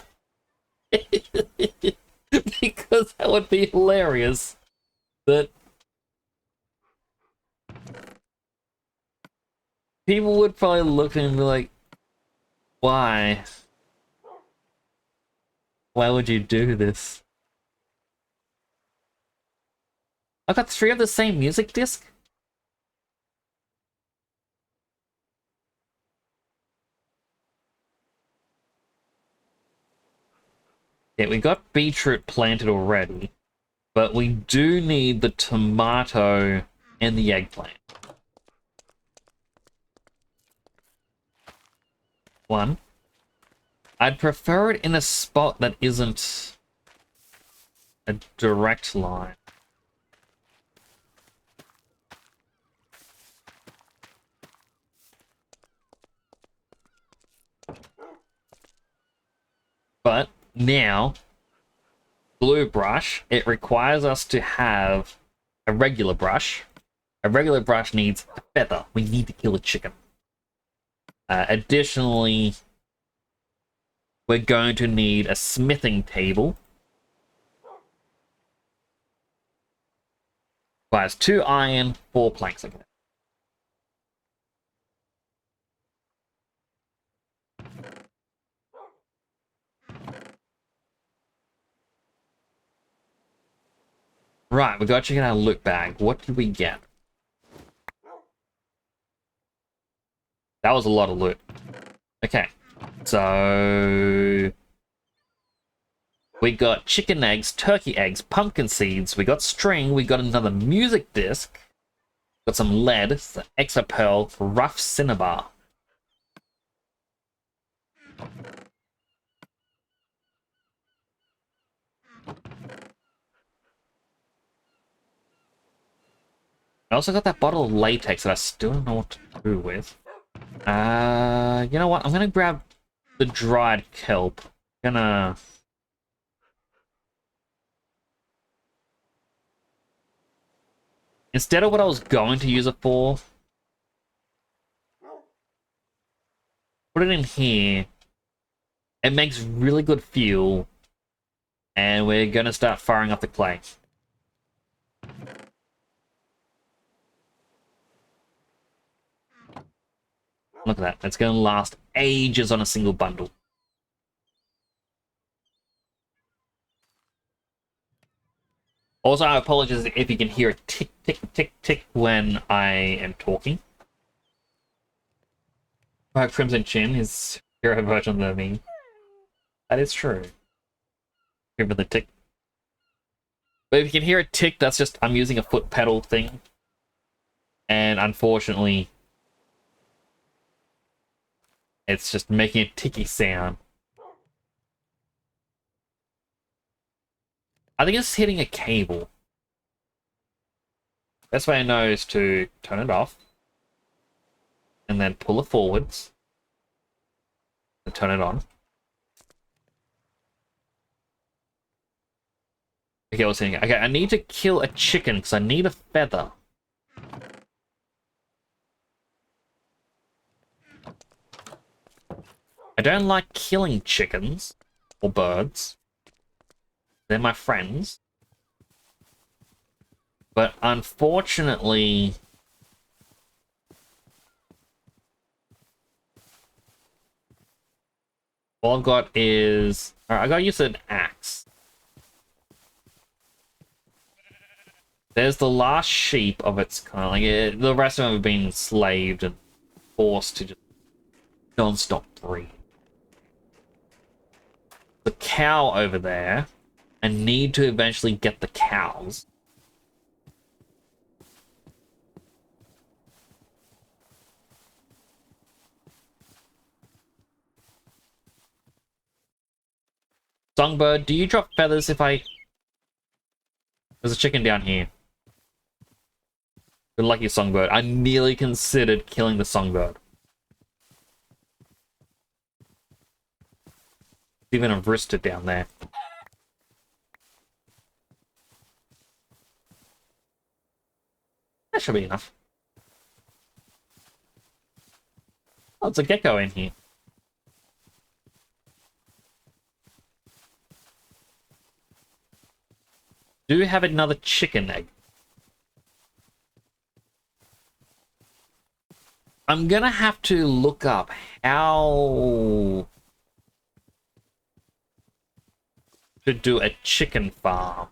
Because that would be hilarious. That people would probably look at him and be like, why? Why would you do this? I got 3 of the same music disc? Yeah, we got beetroot planted already, but we do need the tomato and the eggplant. 1. I'd prefer it in a spot that isn't a direct line. But now, blue brush, it requires us to have a regular brush. A regular brush needs a feather. We need to kill a chicken. Additionally, we're going to need a smithing table. Requires 2 iron, 4 planks. Okay. Right, we got to check out our loot bag. What did we get? That was a lot of loot. Okay, so we got chicken eggs, turkey eggs, pumpkin seeds, we got string, we got another music disc, got some lead, some extra pearl, rough cinnabar. I also got that bottle of latex that I still don't know what to do with. You know what? I'm gonna grab the dried kelp. Gonna... Instead of what I was going to use it for, put it in here. It makes really good fuel. And we're gonna start firing up the clay. Look at that. It's gonna last ages on a single bundle. Also, I apologize if you can hear a tick, tick, tick, tick when I am talking. Crimson Chin is hero version of me. That is true. Give it the tick. But if you can hear a tick, that's just I'm using a foot pedal thing. And unfortunately, it's just making a ticky sound. I think it's hitting a cable. Best way I know is to turn it off. And then pull it forwards. And turn it on. Okay, I was saying, okay, I need to kill a chicken because I need a feather. I don't like killing chickens or birds. They're my friends. But unfortunately, all I've got is... Alright, I gotta use an axe. There's the last sheep of its kind. Like the rest of them have been enslaved and forced to just non-stop breed. The cow over there, I need to eventually get the cows. Songbird, do you drop feathers if I... There's a chicken down here. Good lucky, Songbird. I nearly considered killing the Songbird. Even a rooster down there. That should be enough. Oh, it's a gecko in here. Do we have another chicken egg? I'm gonna have to look up how to do a chicken farm.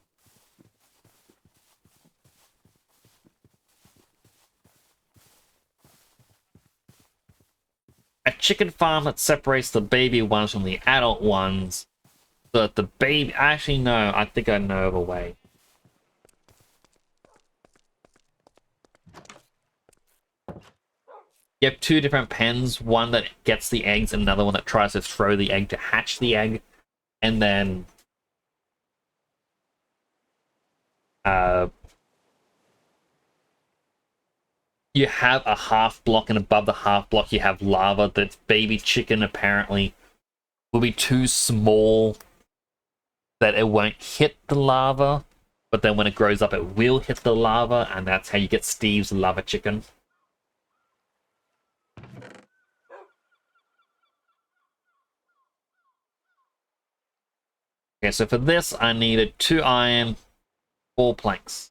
A chicken farm that separates the baby ones from the adult ones. So that the baby... Actually, no. I think I know of a way. You have two different pens. One that gets the eggs and another one that tries to throw the egg to hatch the egg. And then... you have a half block, and above the half block you have lava. That baby chicken apparently will be too small that it won't hit the lava, but then when it grows up it will hit the lava, and that's how you get Steve's lava chicken. Okay, so for this I needed 2 iron, 4 planks.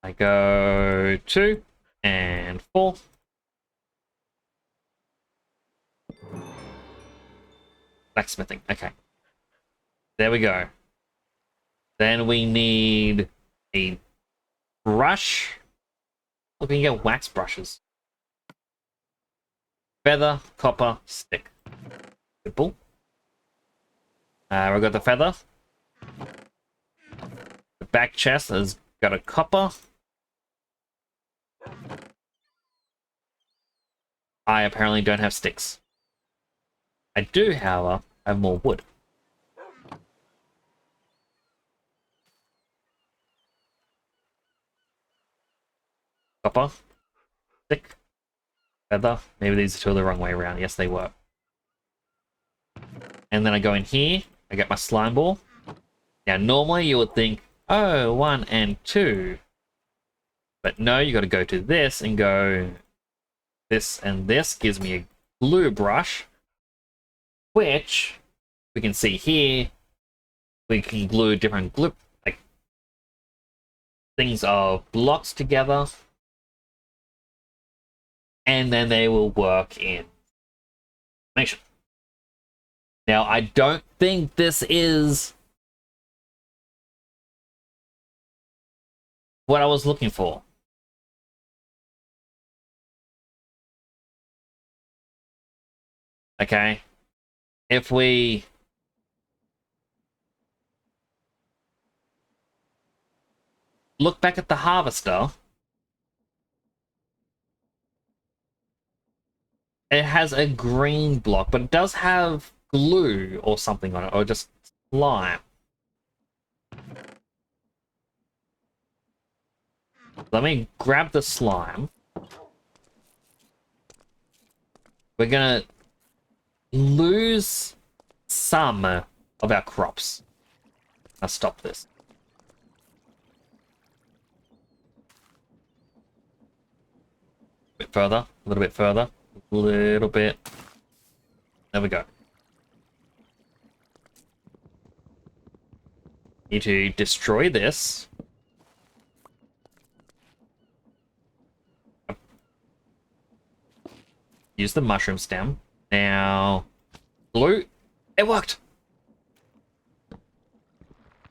I go 2 and 4. Blacksmithing, okay. There we go. Then we need a brush. Look, we can get wax brushes. Feather, copper, stick. Simple. We've got the feather. The back chest has got a copper. I apparently don't have sticks. I do, however, have more wood. Copper. Stick. Feather. Maybe these are two the wrong way around. Yes, they were. And then I go in here. I get my slime ball. Now, normally you would think, oh, 1 and 2. But no, you got to go to this and go this and this. Gives me a glue brush, which we can see here. We can glue different glue, like things of blocks together. And then they will work in animation. Now, I don't think this is what I was looking for. Okay. If we look back at the harvester, it has a green block, but it does have glue or something on it, or just slime. Let me grab the slime. We're gonna lose some of our crops. I'll stop this. A bit further, a little bit further, a little bit. There we go. Need to destroy this. Use the mushroom stem. Now, glue. It worked.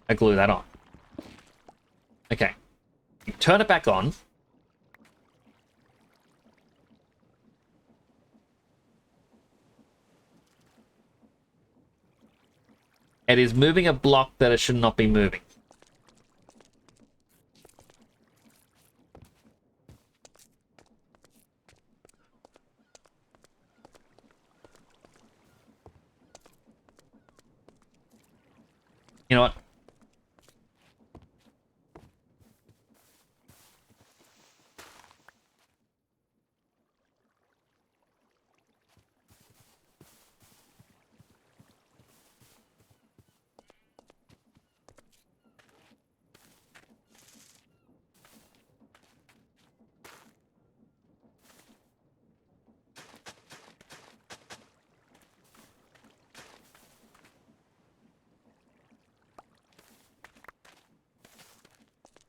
I glue that on. Okay. Turn it back on. It is moving a block that it should not be moving. You know what?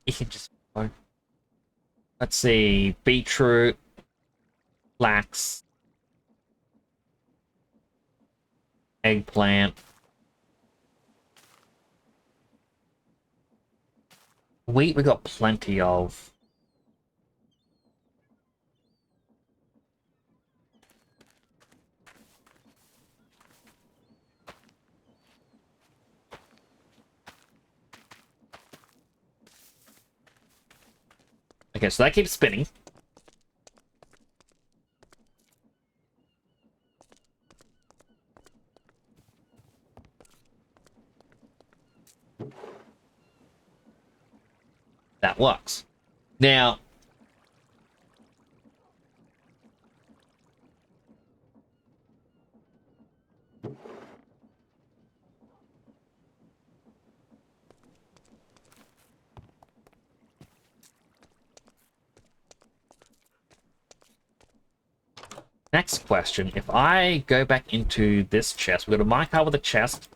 You can just go. Let's see. Beetroot. Flax. Eggplant. Wheat we got plenty of. Okay, so that keeps spinning. That works. Now, next question. If I go back into this chest, we've got a minecart with a chest.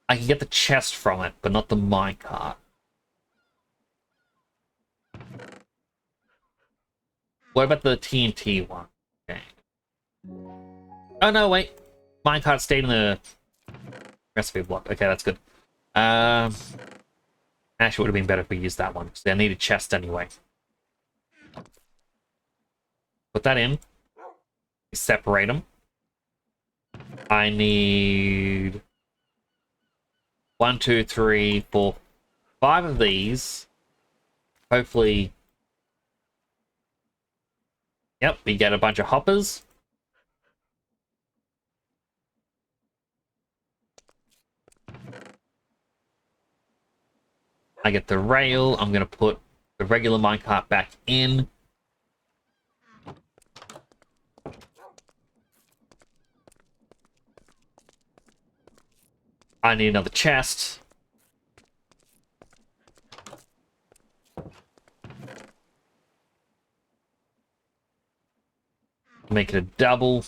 I can get the chest from it, but not the minecart. What about the TNT one? Okay. Oh no, wait. Minecart stayed in the recipe block. Okay, that's good. Actually, it would have been better if we used that one, because I need a chest anyway. Put that in. Separate them. I need 1, 2, 3, 4, 5 of these. Hopefully. Yep, we get a bunch of hoppers. I get the rail. I'm going to put the regular minecart back in. I need another chest. Make it a double.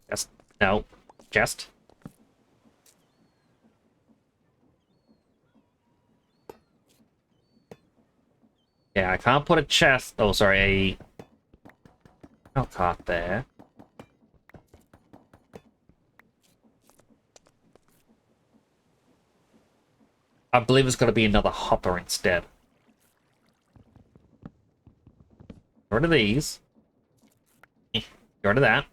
Chest. No. Chest. Yeah, I can't put a chest. Oh, sorry, a cart there. I believe it's got to be another hopper instead. Get rid of these. Get rid of that.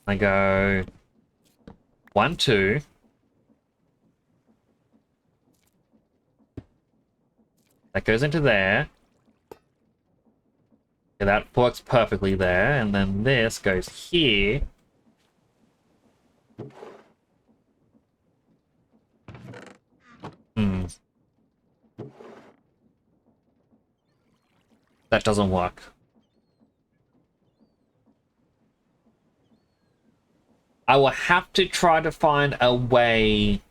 I go 1, 2. That goes into there. Yeah, that works perfectly there. And then this goes here. That doesn't work. I will have to try to find a way.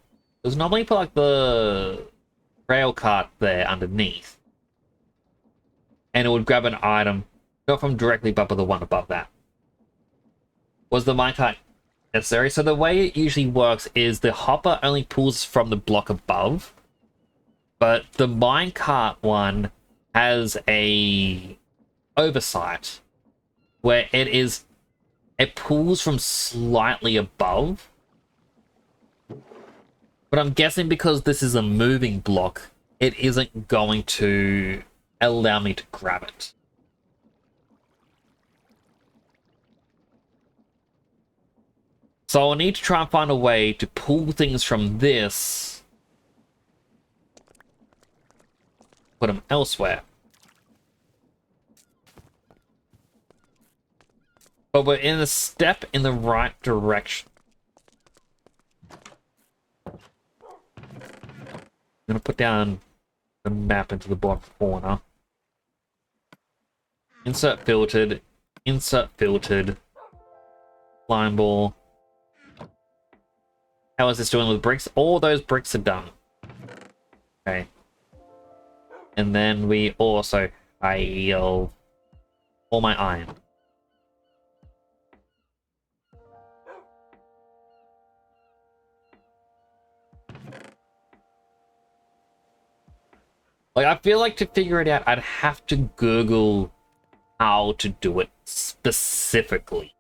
Because normally you put like the rail cart there underneath. And it would grab an item, not from directly but the one above that. Was the minecart necessary? So the way it usually works is the hopper only pulls from the block above. But the minecart one has a oversight where it pulls from slightly above. But I'm guessing because this is a moving block, it isn't going to allow me to grab it. So I'll need to try and find a way to pull things from this, put them elsewhere. But we're in a step in the right direction. I'm gonna put down the map into the bottom corner. Insert filtered. Insert filtered. Line ball. How is this doing with bricks? All those bricks are done. Okay. And then we also all my iron. Like, I feel like to figure it out, I'd have to Google how to do it specifically.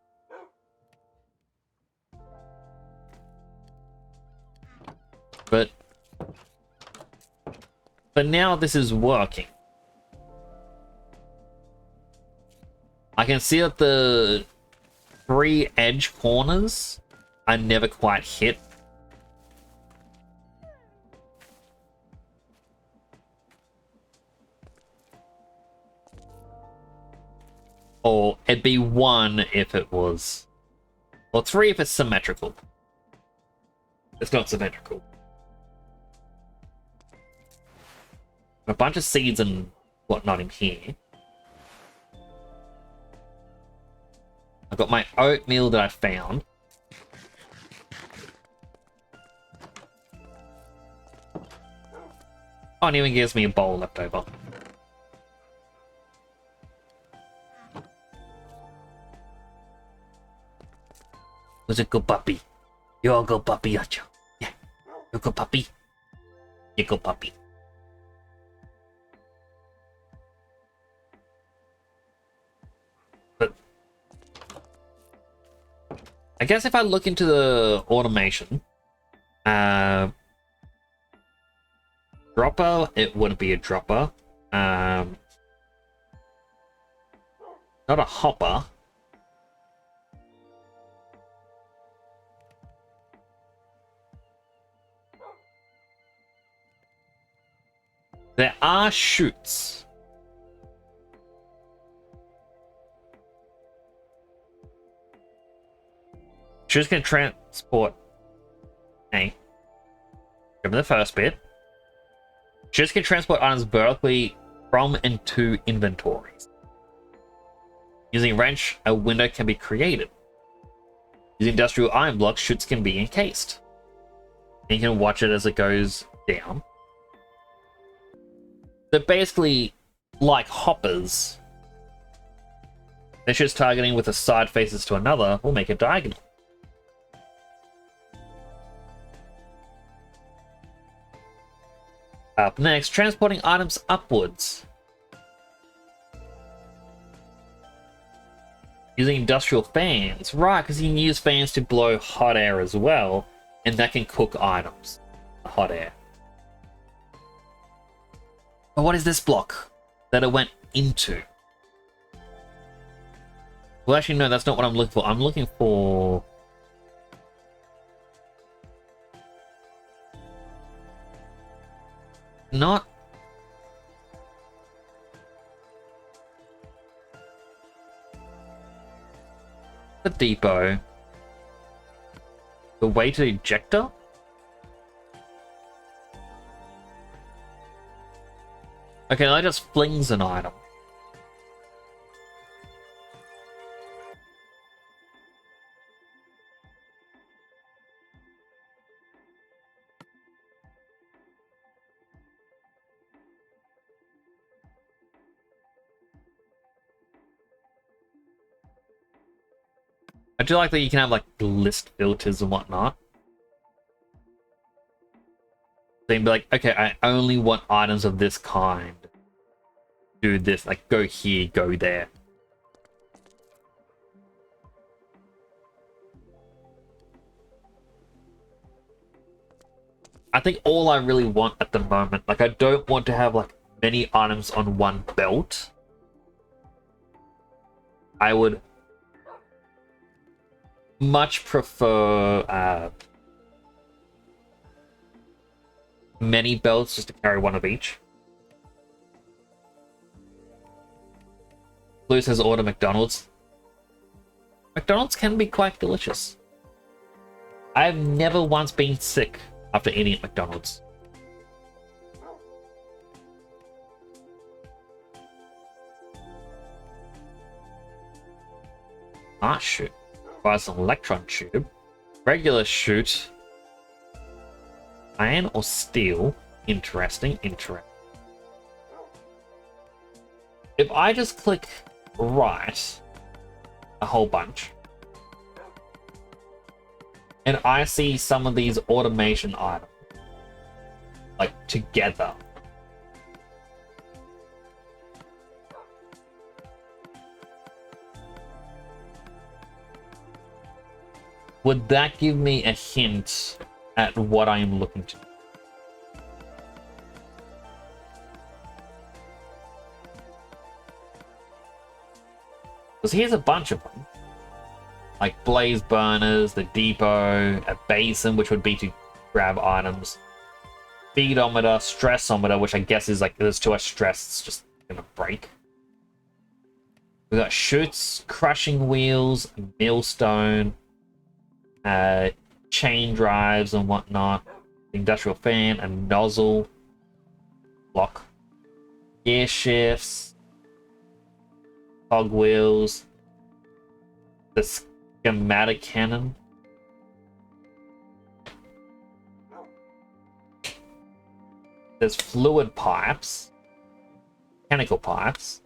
But now this is working. I can see that the 3 edge corners I never quite hit. Or it'd be 1 if it was... Or 3 if it's symmetrical. It's not symmetrical. A bunch of seeds and whatnot in here. I've got my oatmeal that I found. Oh, and even gives me a bowl left over. Who's a good puppy? You're a good puppy, aren't you? Yeah, you're a good puppy. You're a good puppy. I guess if I look into the automation, dropper, it wouldn't be a dropper. Not a hopper. There are chutes. Chutes can transport. Hey. Remember the first bit. Chutes can transport items vertically from and to inventories. Using a wrench, a window can be created. Using industrial iron blocks, chutes can be encased. And you can watch it as it goes down. They're basically like hoppers. They're just targeting with a side faces to another will make a diagonal. Up next, transporting items upwards. Using industrial fans. Right, because you can use fans to blow hot air as well, and that can cook items. Hot air. But what is this block that it went into? Well, actually, no, that's not what I'm looking for. I'm looking for... Not... the depot. The way to ejector? Okay, that just flings an item. I do like that you can have like list filters and whatnot. So you can be like, okay, I only want items of this kind. Do this, like go here, go there. I think all I really want at the moment, like I don't want to have like many items on one belt. I would much prefer many belts just to carry one of each. Blue says order McDonald's. McDonald's can be quite delicious. I've never once been sick after eating at McDonald's. Ah, shoot. Requires an electron tube. Regular chute. Iron or steel? Interesting, interesting. If I just click right a whole bunch, and I see some of these automation items, like together, would that give me a hint at what I am looking to? Because here's a bunch of them. Like blaze burners, the depot, a basin, which would be to grab items. Speedometer, stressometer, which I guess is like, there's too much stress, it's just gonna break. We got chutes, crushing wheels, millstone, chain drives and whatnot, industrial fan, a nozzle, block, gear shifts, cog wheels, the schematic cannon. There's fluid pipes, mechanical pipes.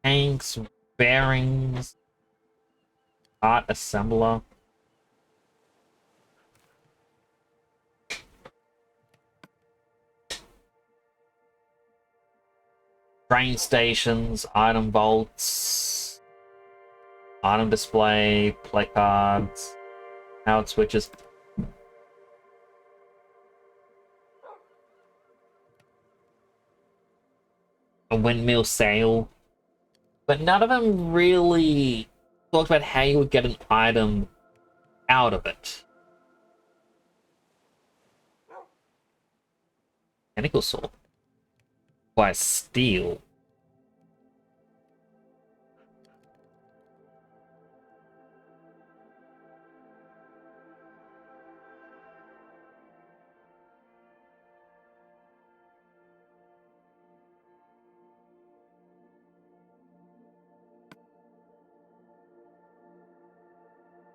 Tanks, bearings, art assembler. Train stations, item vaults, item display, play cards, powered switches. A windmill sail. But none of them really talked about how you would get an item out of it. Mechanical sword. Why steel?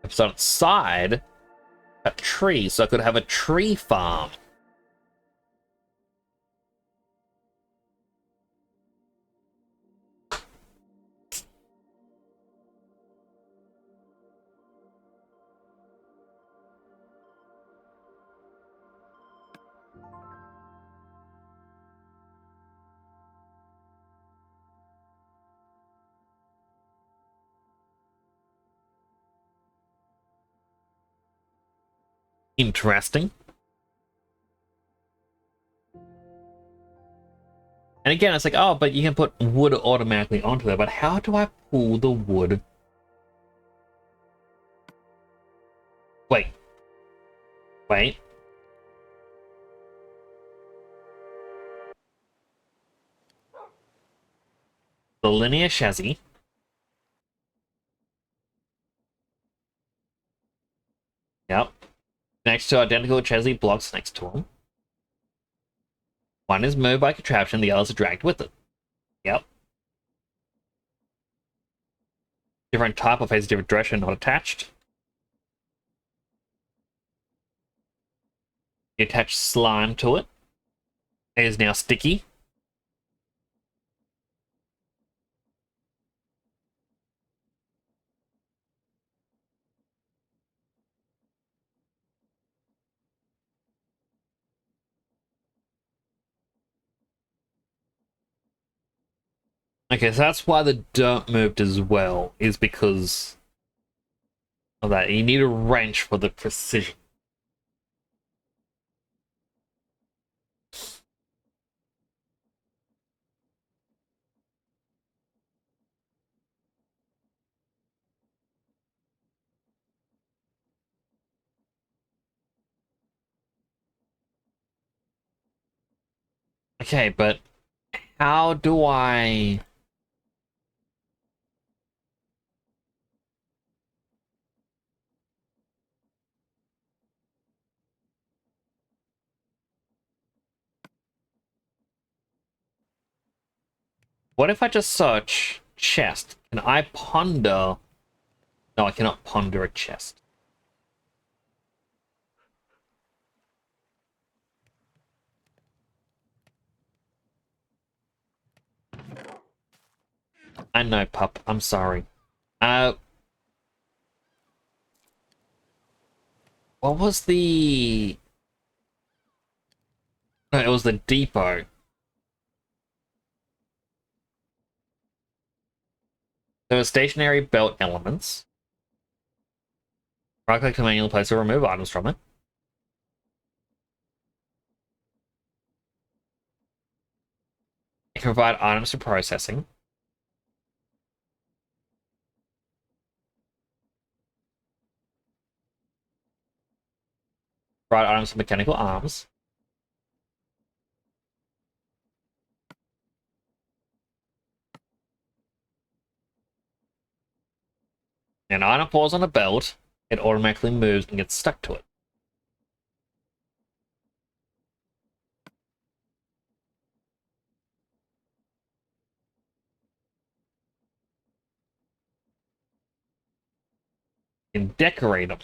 If it's outside a tree, so I could have a tree farm. Interesting. And again, it's like, oh, but you can put wood automatically onto there. But how do I pull the wood? Wait. Wait. The linear chassis. Yep. Next to identical chassis blocks next to them. One is moved by contraption, the others are dragged with it. Yep. Different type of face, different direction, not attached. You attach slime to it. It is now sticky. Okay, so that's why the dirt moved as well, is because of that. You need a wrench for the precision. Okay, but how do I... What if I just search chest? Can I ponder... No, I cannot ponder a chest. I know, pup. I'm sorry. What was the... No, it was the depot. There were stationary belt elements. Right-click to manually place or remove items from it. It can provide items for processing. Provide items for mechanical arms. An item falls on a belt, it automatically moves and gets stuck to it. You can decorate them.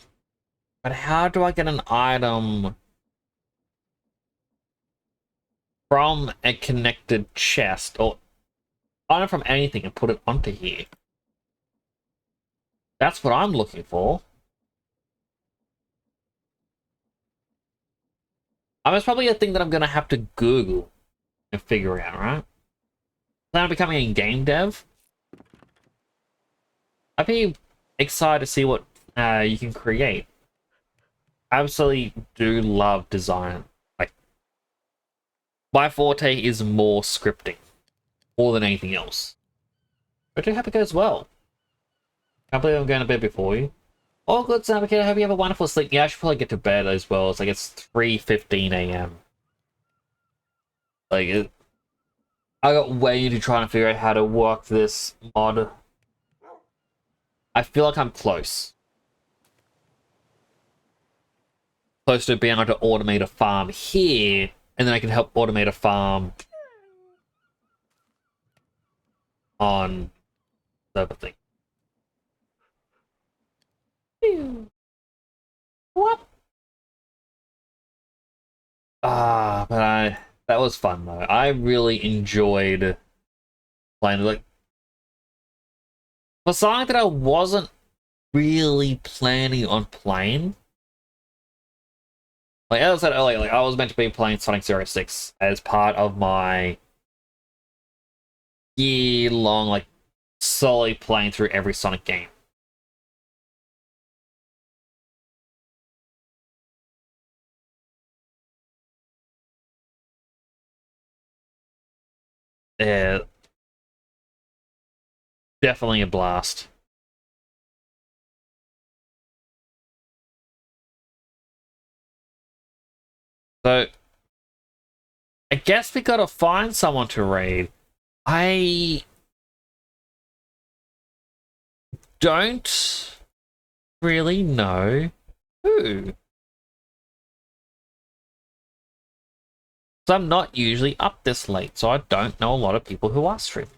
But how do I get an item from a connected chest or item from anything and put it onto here? That's what I'm looking for. It's probably a thing that I'm going to have to Google and figure out, right? plan on becoming a game dev, I'd be excited to see what you can create. I absolutely do love design. Like, my forte is more scripting, more than anything else. But I do hope it goes well. Can't believe I'm going to bed before you. All good, Navigator. I hope you have a wonderful sleep. Yeah, I should probably get to bed as well. It's like it's 3:15 a.m. Like, I got way into trying to figure out how to work this mod. I feel like I'm close. Close to being able to automate a farm here, and then I can help automate a farm on the other thing. What? But that was fun though. I really enjoyed playing. Like, for something that I wasn't really planning on playing. Like, as I said earlier, like, I was meant to be playing Sonic 06 as part of my year-long, like, solely playing through every Sonic game. Yeah, definitely a blast. So, I guess we gotta find someone to raid. I don't really know who. So I'm not usually up this late, so I don't know a lot of people who are streaming.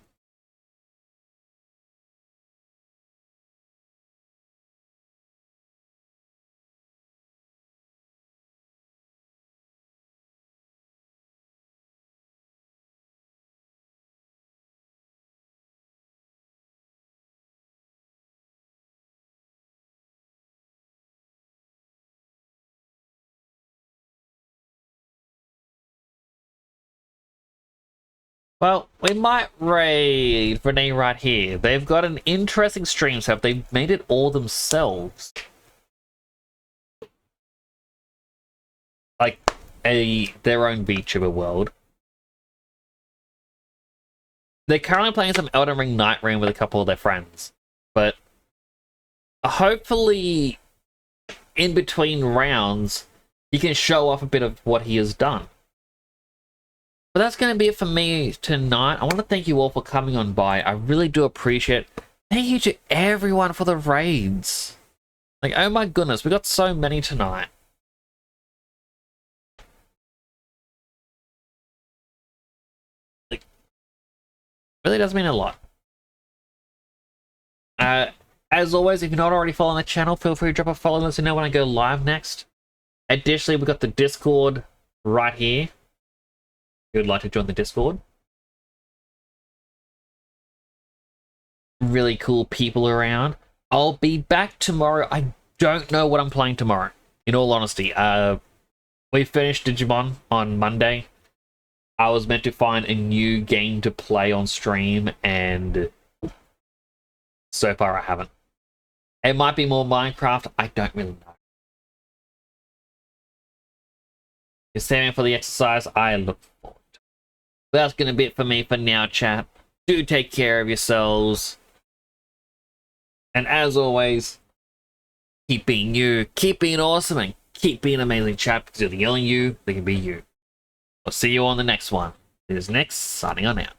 Well, we might raid Renee right here. They've got an interesting stream setup. They've made it all themselves. Like their own VTuber world. They're currently playing some Elden Ring Night Rain with a couple of their friends. But hopefully in between rounds, he can show off a bit of what he has done. But that's going to be it for me tonight. I want to thank you all for coming on by. I really do appreciate it. Thank you to everyone for the raids. Like, oh my goodness, we got so many tonight. Like, really does mean a lot. As always, if you're not already following the channel, feel free to drop a follow and let us know when I go live next. Additionally, we've got the Discord right here. If you would like to join the Discord. Really cool people around. I'll be back tomorrow. I don't know what I'm playing tomorrow, in all honesty. We finished Digimon on Monday. I was meant to find a new game to play on stream, and so far I haven't. It might be more Minecraft. I don't really know. You're saving for the exercise. I look forward to it. But that's going to be it for me for now, chat. Do take care of yourselves. And as always, keep being you, keep being awesome, and keep being amazing, chat, because you're the only you that can be you. I'll see you on the next one. This is Nick, signing on out.